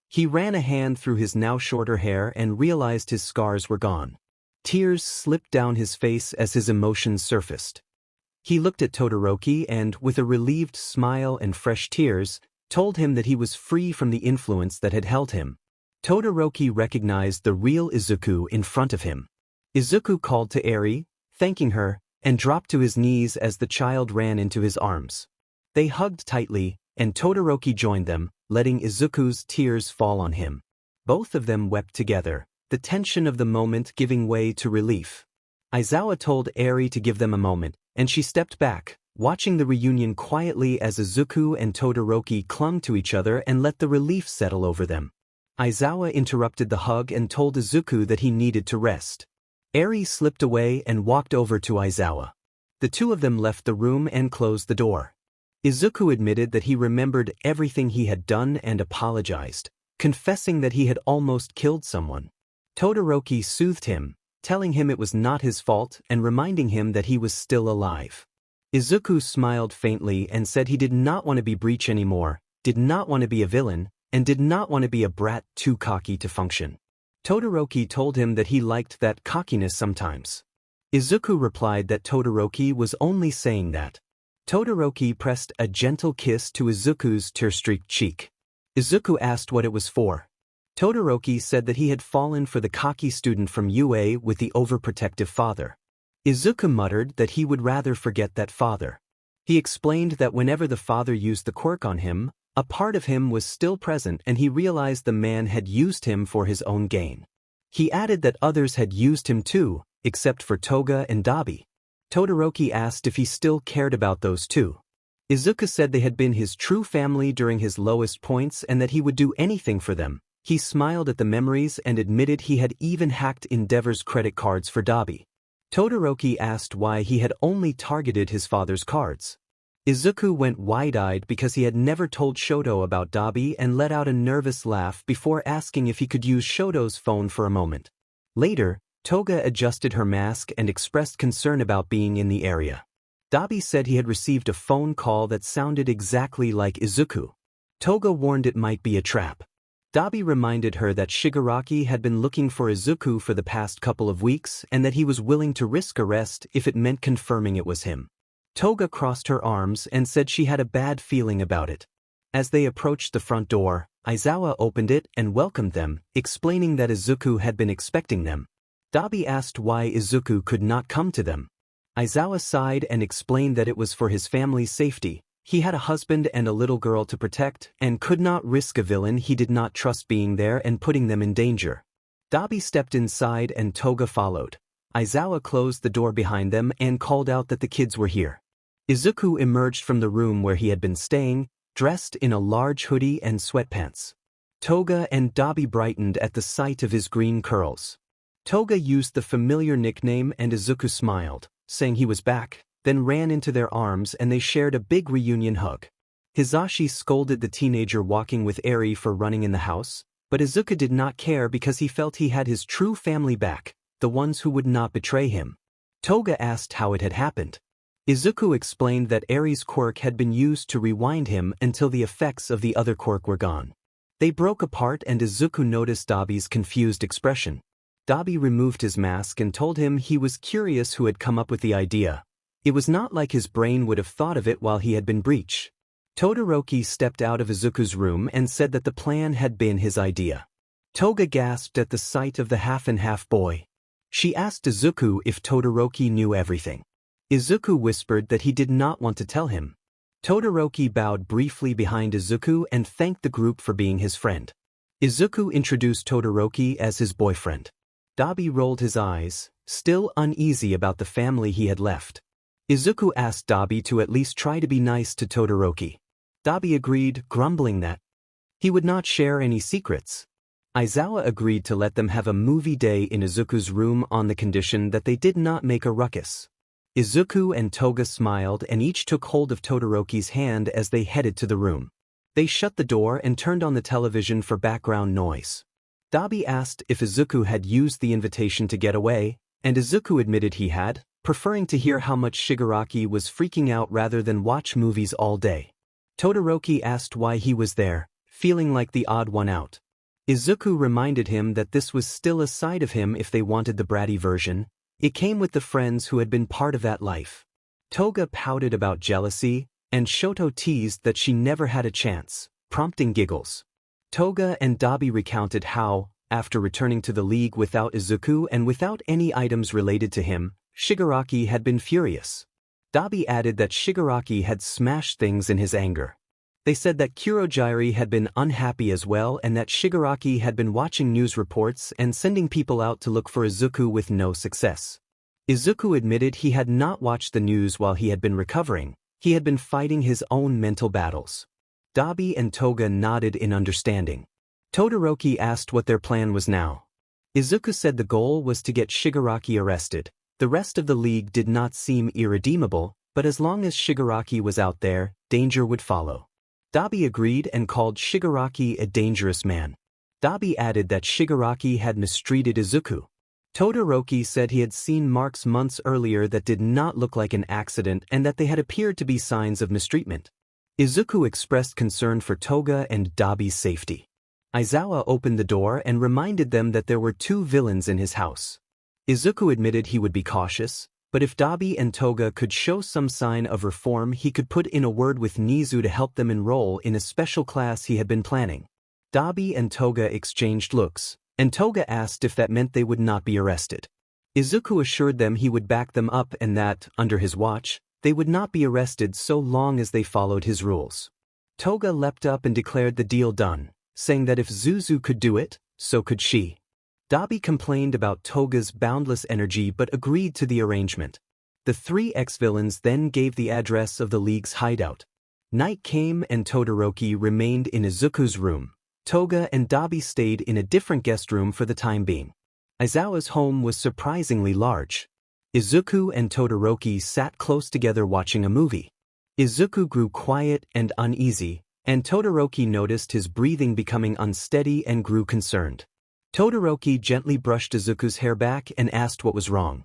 He ran a hand through his now shorter hair and realized his scars were gone. Tears slipped down his face as his emotions surfaced. He looked at Todoroki and, with a relieved smile and fresh tears, told him that he was free from the influence that had held him. Todoroki recognized the real Izuku in front of him. Izuku called to Eri, thanking her, and dropped to his knees as the child ran into his arms. They hugged tightly, and Todoroki joined them, letting Izuku's tears fall on him. Both of them wept together, the tension of the moment giving way to relief. Aizawa told Eri to give them a moment, and she stepped back, watching the reunion quietly as Izuku and Todoroki clung to each other and let the relief settle over them. Aizawa interrupted the hug and told Izuku that he needed to rest. Eri slipped away and walked over to Aizawa. The two of them left the room and closed the door. Izuku admitted that he remembered everything he had done and apologized, confessing that he had almost killed someone. Todoroki soothed him, telling him it was not his fault and reminding him that he was still alive. Izuku smiled faintly and said he did not want to be Breach anymore, did not want to be a villain, and did not want to be a brat too cocky to function. Todoroki told him that he liked that cockiness sometimes. Izuku replied that Todoroki was only saying that. Todoroki pressed a gentle kiss to Izuku's tear-streaked cheek. Izuku asked what it was for. Todoroki said that he had fallen for the cocky student from UA with the overprotective father. Izuku muttered that he would rather forget that father. He explained that whenever the father used the quirk on him, a part of him was still present and he realized the man had used him for his own gain. He added that others had used him too, except for Toga and Dabi. Todoroki asked if he still cared about those two. Izuku said they had been his true family during his lowest points and that he would do anything for them. He smiled at the memories and admitted he had even hacked Endeavor's credit cards for Dabi. Todoroki asked why he had only targeted his father's cards. Izuku went wide-eyed because he had never told Shoto about Dabi and let out a nervous laugh before asking if he could use Shoto's phone for a moment. Later, Toga adjusted her mask and expressed concern about being in the area. Dabi said he had received a phone call that sounded exactly like Izuku. Toga warned it might be a trap. Dabi reminded her that Shigaraki had been looking for Izuku for the past couple of weeks and that he was willing to risk arrest if it meant confirming it was him. Toga crossed her arms and said she had a bad feeling about it. As they approached the front door, Aizawa opened it and welcomed them, explaining that Izuku had been expecting them. Dabi asked why Izuku could not come to them. Aizawa sighed and explained that it was for his family's safety. He had a husband and a little girl to protect and could not risk a villain he did not trust being there and putting them in danger. Dabi stepped inside and Toga followed. Aizawa closed the door behind them and called out that the kids were here. Izuku emerged from the room where he had been staying, dressed in a large hoodie and sweatpants. Toga and Dabi brightened at the sight of his green curls. Toga used the familiar nickname and Izuku smiled, saying he was back, then ran into their arms and they shared a big reunion hug. Hizashi scolded the teenager walking with Eri for running in the house, but Izuku did not care because he felt he had his true family back, the ones who would not betray him. Toga asked how it had happened. Izuku explained that Eri's quirk had been used to rewind him until the effects of the other quirk were gone. They broke apart and Izuku noticed Dabi's confused expression. Dabi removed his mask and told him he was curious who had come up with the idea. It was not like his brain would have thought of it while he had been Breach. Todoroki stepped out of Izuku's room and said that the plan had been his idea. Toga gasped at the sight of the half-and-half boy. She asked Izuku if Todoroki knew everything. Izuku whispered that he did not want to tell him. Todoroki bowed briefly behind Izuku and thanked the group for being his friend. Izuku introduced Todoroki as his boyfriend. Dabi rolled his eyes, still uneasy about the family he had left. Izuku asked Dabi to at least try to be nice to Todoroki. Dabi agreed, grumbling that he would not share any secrets. Aizawa agreed to let them have a movie day in Izuku's room on the condition that they did not make a ruckus. Izuku and Toga smiled and each took hold of Todoroki's hand as they headed to the room. They shut the door and turned on the television for background noise. Dabi asked if Izuku had used the invitation to get away, and Izuku admitted he had, preferring to hear how much Shigaraki was freaking out rather than watch movies all day. Todoroki asked why he was there, feeling like the odd one out. Izuku reminded him that this was still a side of him if they wanted the bratty version. It came with the friends who had been part of that life. Toga pouted about jealousy, and Shoto teased that she never had a chance, prompting giggles. Toga and Dabi recounted how, after returning to the league without Izuku and without any items related to him, Shigaraki had been furious. Dabi added that Shigaraki had smashed things in his anger. They said that Kurogyari had been unhappy as well and that Shigaraki had been watching news reports and sending people out to look for Izuku with no success. Izuku admitted he had not watched the news while he had been recovering. He had been fighting his own mental battles. Dabi and Toga nodded in understanding. Todoroki asked what their plan was now. Izuku said the goal was to get Shigaraki arrested. The rest of the league did not seem irredeemable, but as long as Shigaraki was out there, danger would follow. Dabi agreed and called Shigaraki a dangerous man. Dabi added that Shigaraki had mistreated Izuku. Todoroki said he had seen marks months earlier that did not look like an accident and that they had appeared to be signs of mistreatment. Izuku expressed concern for Toga and Dabi's safety. Aizawa opened the door and reminded them that there were 2 villains in his house. Izuku admitted he would be cautious, but if Dabi and Toga could show some sign of reform, he could put in a word with Nizu to help them enroll in a special class he had been planning. Dabi and Toga exchanged looks, and Toga asked if that meant they would not be arrested. Izuku assured them he would back them up and that, under his watch, they would not be arrested so long as they followed his rules. Toga leapt up and declared the deal done, saying that if Zuzu could do it, so could she. Dabi complained about Toga's boundless energy but agreed to the arrangement. The 3 ex-villains then gave the address of the league's hideout. Night came and Todoroki remained in Izuku's room. Toga and Dabi stayed in a different guest room for the time being. Aizawa's home was surprisingly large. Izuku and Todoroki sat close together watching a movie. Izuku grew quiet and uneasy, and Todoroki noticed his breathing becoming unsteady and grew concerned. Todoroki gently brushed Izuku's hair back and asked what was wrong.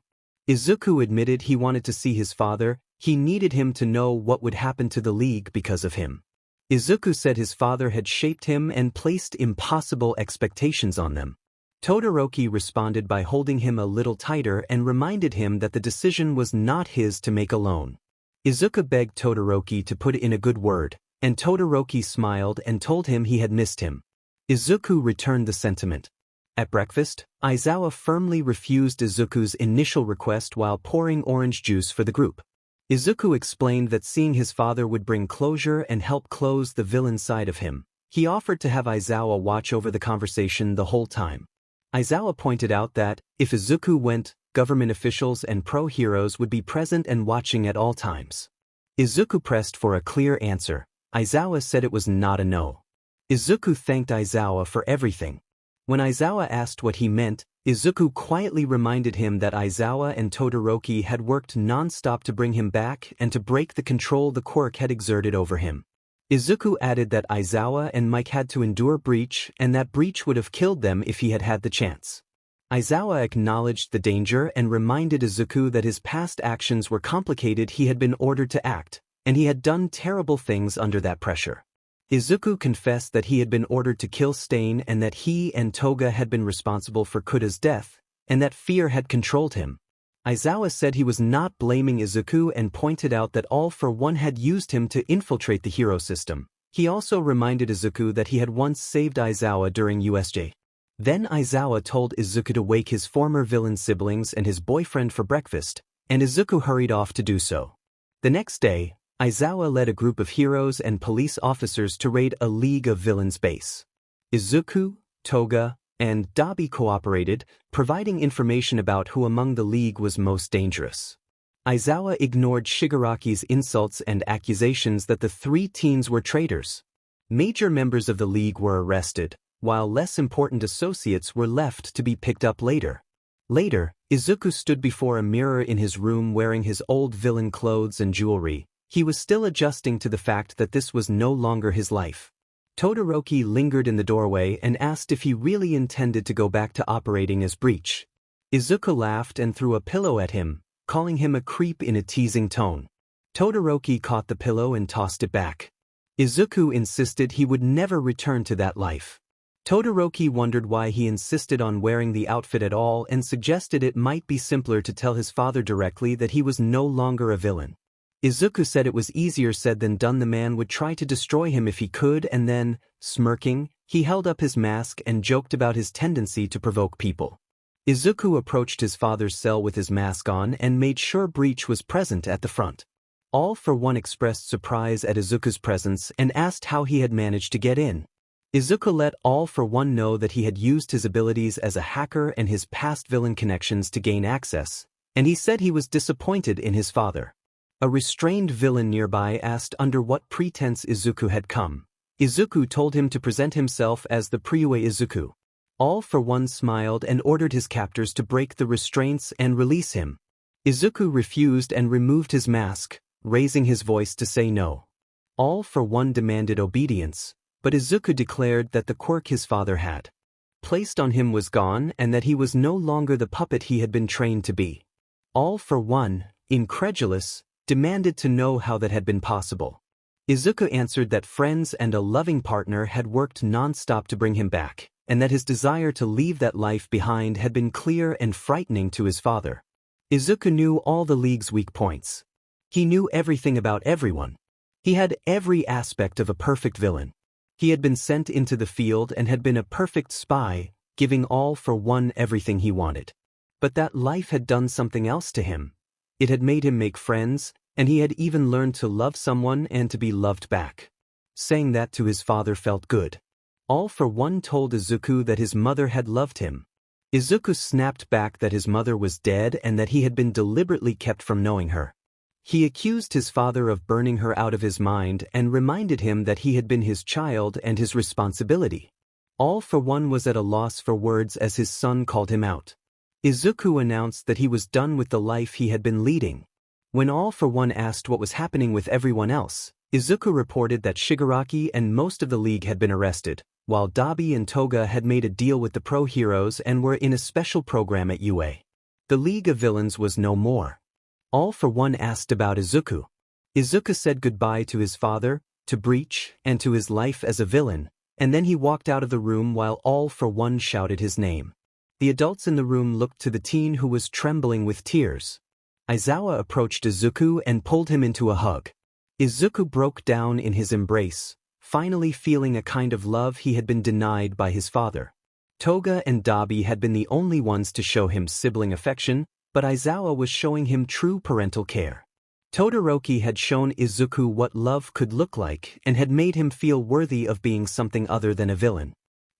Izuku admitted he wanted to see his father. He needed him to know what would happen to the league because of him. Izuku said his father had shaped him and placed impossible expectations on them. Todoroki responded by holding him a little tighter and reminded him that the decision was not his to make alone. Izuku begged Todoroki to put in a good word, and Todoroki smiled and told him he had missed him. Izuku returned the sentiment. At breakfast, Aizawa firmly refused Izuku's initial request while pouring orange juice for the group. Izuku explained that seeing his father would bring closure and help close the villain side of him. He offered to have Aizawa watch over the conversation the whole time. Aizawa pointed out that, if Izuku went, government officials and pro-heroes would be present and watching at all times. Izuku pressed for a clear answer. Aizawa said it was not a no. Izuku thanked Aizawa for everything. When Aizawa asked what he meant, Izuku quietly reminded him that Aizawa and Todoroki had worked non-stop to bring him back and to break the control the quirk had exerted over him. Izuku added that Aizawa and Mike had to endure Breach and that Breach would have killed them if he had had the chance. Aizawa acknowledged the danger and reminded Izuku that his past actions were complicated. He had been ordered to act, and he had done terrible things under that pressure. Izuku confessed that he had been ordered to kill Stain and that he and Toga had been responsible for Kuta's death, and that fear had controlled him. Aizawa said he was not blaming Izuku and pointed out that All for One had used him to infiltrate the hero system. He also reminded Izuku that he had once saved Aizawa during USJ. Then Aizawa told Izuku to wake his former villain siblings and his boyfriend for breakfast, and Izuku hurried off to do so. The next day, Aizawa led a group of heroes and police officers to raid a League of Villains base. Izuku, Toga, and Dabi cooperated, providing information about who among the League was most dangerous. Aizawa ignored Shigaraki's insults and accusations that the three teens were traitors. Major members of the League were arrested, while less important associates were left to be picked up later. Later, Izuku stood before a mirror in his room wearing his old villain clothes and jewelry. He was still adjusting to the fact that this was no longer his life. Todoroki lingered in the doorway and asked if he really intended to go back to operating as Breach. Izuku laughed and threw a pillow at him, calling him a creep in a teasing tone. Todoroki caught the pillow and tossed it back. Izuku insisted he would never return to that life. Todoroki wondered why he insisted on wearing the outfit at all and suggested it might be simpler to tell his father directly that he was no longer a villain. Izuku said it was easier said than done. The man would try to destroy him if he could, and then, smirking, he held up his mask and joked about his tendency to provoke people. Izuku approached his father's cell with his mask on and made sure Breach was present at the front. All for One expressed surprise at Izuku's presence and asked how he had managed to get in. Izuku let All for One know that he had used his abilities as a hacker and his past villain connections to gain access, and he said he was disappointed in his father. A restrained villain nearby asked under what pretense Izuku had come. Izuku told him to present himself as the Priue Izuku. All for One smiled and ordered his captors to break the restraints and release him. Izuku refused and removed his mask, raising his voice to say no. All for One demanded obedience, but Izuku declared that the quirk his father had placed on him was gone and that he was no longer the puppet he had been trained to be. All for One, incredulous, demanded to know how that had been possible. Izuku answered that friends and a loving partner had worked non-stop to bring him back, and that his desire to leave that life behind had been clear and frightening to his father. Izuku knew all the League's weak points. He knew everything about everyone. He had every aspect of a perfect villain. He had been sent into the field and had been a perfect spy, giving All for One everything he wanted. But that life had done something else to him. It had made him make friends, and he had even learned to love someone and to be loved back. Saying that to his father felt good. All for One told Izuku that his mother had loved him. Izuku snapped back that his mother was dead and that he had been deliberately kept from knowing her. He accused his father of burning her out of his mind and reminded him that he had been his child and his responsibility. All for One was at a loss for words as his son called him out. Izuku announced that he was done with the life he had been leading. When All for One asked what was happening with everyone else, Izuku reported that Shigaraki and most of the League had been arrested, while Dabi and Toga had made a deal with the pro-heroes and were in a special program at UA. The League of Villains was no more. All for One asked about Izuku. Izuku said goodbye to his father, to Breach, and to his life as a villain, and then he walked out of the room while All for One shouted his name. The adults in the room looked to the teen who was trembling with tears. Aizawa approached Izuku and pulled him into a hug. Izuku broke down in his embrace, finally feeling a kind of love he had been denied by his father. Toga and Dabi had been the only ones to show him sibling affection, but Aizawa was showing him true parental care. Todoroki had shown Izuku what love could look like and had made him feel worthy of being something other than a villain.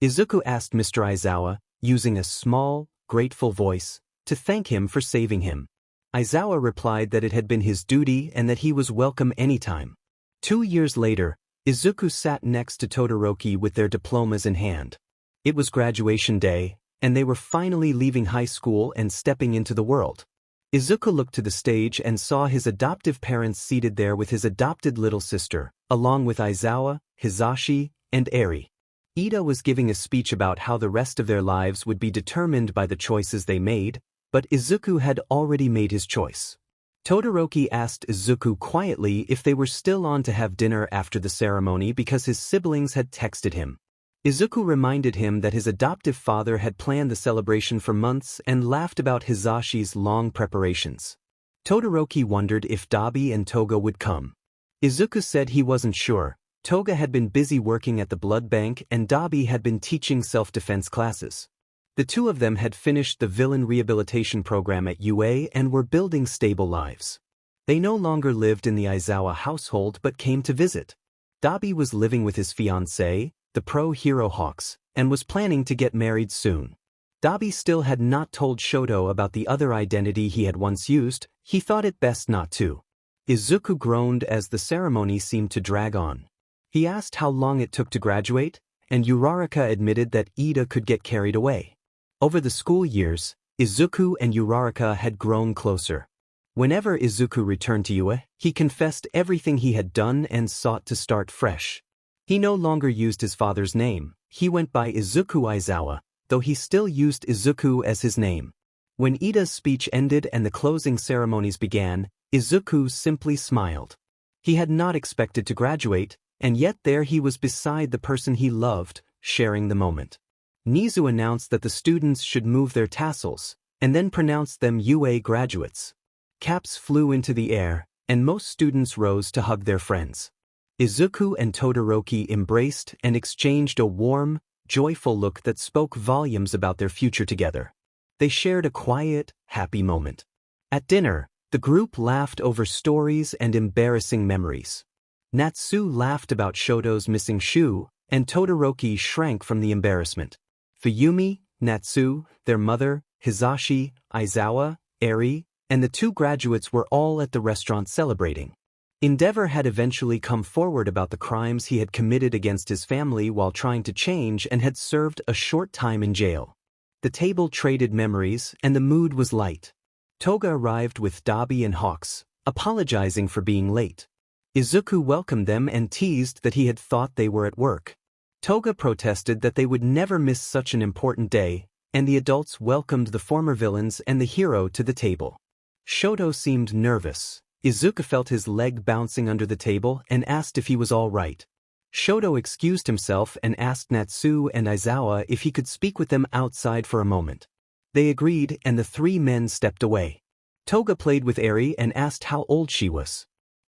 Izuku asked Mr. Aizawa, using a small, grateful voice, to thank him for saving him. Aizawa replied that it had been his duty and that he was welcome anytime. 2 years later, Izuku sat next to Todoroki with their diplomas in hand. It was graduation day, and they were finally leaving high school and stepping into the world. Izuku looked to the stage and saw his adoptive parents seated there with his adopted little sister, along with Aizawa, Hizashi, and Eri. Ida was giving a speech about how the rest of their lives would be determined by the choices they made, but Izuku had already made his choice. Todoroki asked Izuku quietly if they were still on to have dinner after the ceremony because his siblings had texted him. Izuku reminded him that his adoptive father had planned the celebration for months and laughed about Hizashi's long preparations. Todoroki wondered if Dabi and Toga would come. Izuku said he wasn't sure. Toga had been busy working at the blood bank and Dabi had been teaching self-defense classes. The two of them had finished the villain rehabilitation program at UA and were building stable lives. They no longer lived in the Aizawa household but came to visit. Dabi was living with his fiancée, the pro-hero Hawks, and was planning to get married soon. Dabi still had not told Shoto about the other identity he had once used. He thought it best not to. Izuku groaned as the ceremony seemed to drag on. He asked how long it took to graduate, and Uraraka admitted that Ida could get carried away. Over the school years, Izuku and Uraraka had grown closer. Whenever Izuku returned to UA, he confessed everything he had done and sought to start fresh. He no longer used his father's name. He went by Izuku Aizawa, though he still used Izuku as his name. When Ida's speech ended and the closing ceremonies began, Izuku simply smiled. He had not expected to graduate, and yet there he was beside the person he loved, sharing the moment. Nizu announced that the students should move their tassels, and then pronounced them UA graduates. Caps flew into the air, and most students rose to hug their friends. Izuku and Todoroki embraced and exchanged a warm, joyful look that spoke volumes about their future together. They shared a quiet, happy moment. At dinner, the group laughed over stories and embarrassing memories. Natsu laughed about Shoto's missing shoe, and Todoroki shrank from the embarrassment. Fuyumi, Natsu, their mother, Hizashi, Aizawa, Eri, and the two graduates were all at the restaurant celebrating. Endeavor had eventually come forward about the crimes he had committed against his family while trying to change and had served a short time in jail. The table traded memories, and the mood was light. Toga arrived with Dabi and Hawks, apologizing for being late. Izuku welcomed them and teased that he had thought they were at work. Toga protested that they would never miss such an important day, and the adults welcomed the former villains and the hero to the table. Shoto seemed nervous. Izuku felt his leg bouncing under the table and asked if he was all right. Shoto excused himself and asked Natsu and Aizawa if he could speak with them outside for a moment. They agreed, and the three men stepped away. Toga played with Eri and asked how old she was.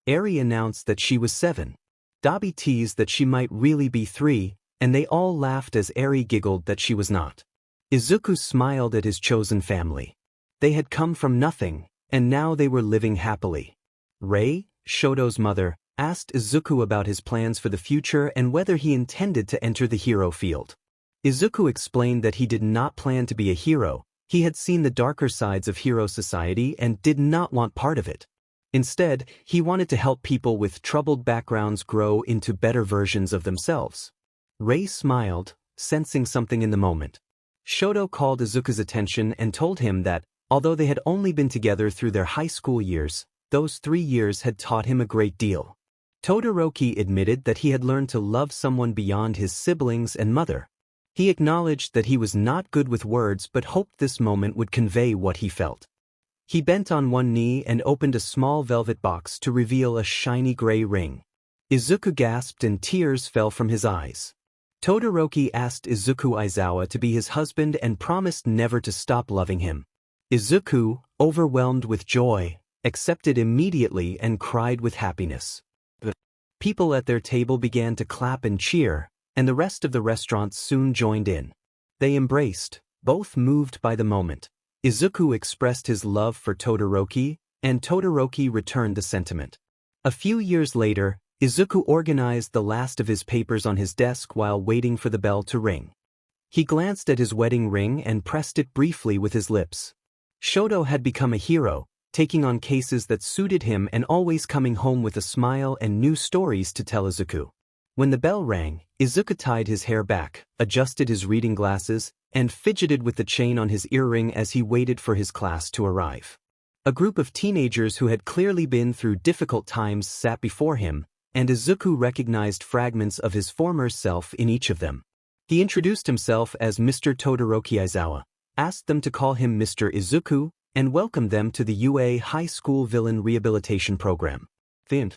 Eri announced that she was 7. Dabi teased that she might really be 3, and they all laughed as Eri giggled that she was not. Izuku smiled at his chosen family. They had come from nothing, and now they were living happily. Rei, Shoto's mother, asked Izuku about his plans for the future and whether he intended to enter the hero field. Izuku explained that he did not plan to be a hero. He had seen the darker sides of hero society and did not want part of it. Instead, he wanted to help people with troubled backgrounds grow into better versions of themselves. Rei smiled, sensing something in the moment. Shoto called Izuku's attention and told him that, although they had only been together through their high school years, those 3 years had taught him a great deal. Todoroki admitted that he had learned to love someone beyond his siblings and mother. He acknowledged that he was not good with words but hoped this moment would convey what he felt. He bent on one knee and opened a small velvet box to reveal a shiny gray ring. Izuku gasped and tears fell from his eyes. Todoroki asked Izuku Aizawa to be his husband and promised never to stop loving him. Izuku, overwhelmed with joy, accepted immediately and cried with happiness. The people at their table began to clap and cheer, and the rest of the restaurant soon joined in. They embraced, both moved by the moment. Izuku expressed his love for Todoroki, and Todoroki returned the sentiment. A few years later, Izuku organized the last of his papers on his desk while waiting for the bell to ring. He glanced at his wedding ring and pressed it briefly with his lips. Shoto had become a hero, taking on cases that suited him and always coming home with a smile and new stories to tell Izuku. When the bell rang, Izuku tied his hair back, adjusted his reading glasses, and fidgeted with the chain on his earring as he waited for his class to arrive. A group of teenagers who had clearly been through difficult times sat before him, and Izuku recognized fragments of his former self in each of them. He introduced himself as Mr. Todoroki Aizawa, asked them to call him Mr. Izuku, and welcomed them to the UA High School Villain Rehabilitation Program. The end.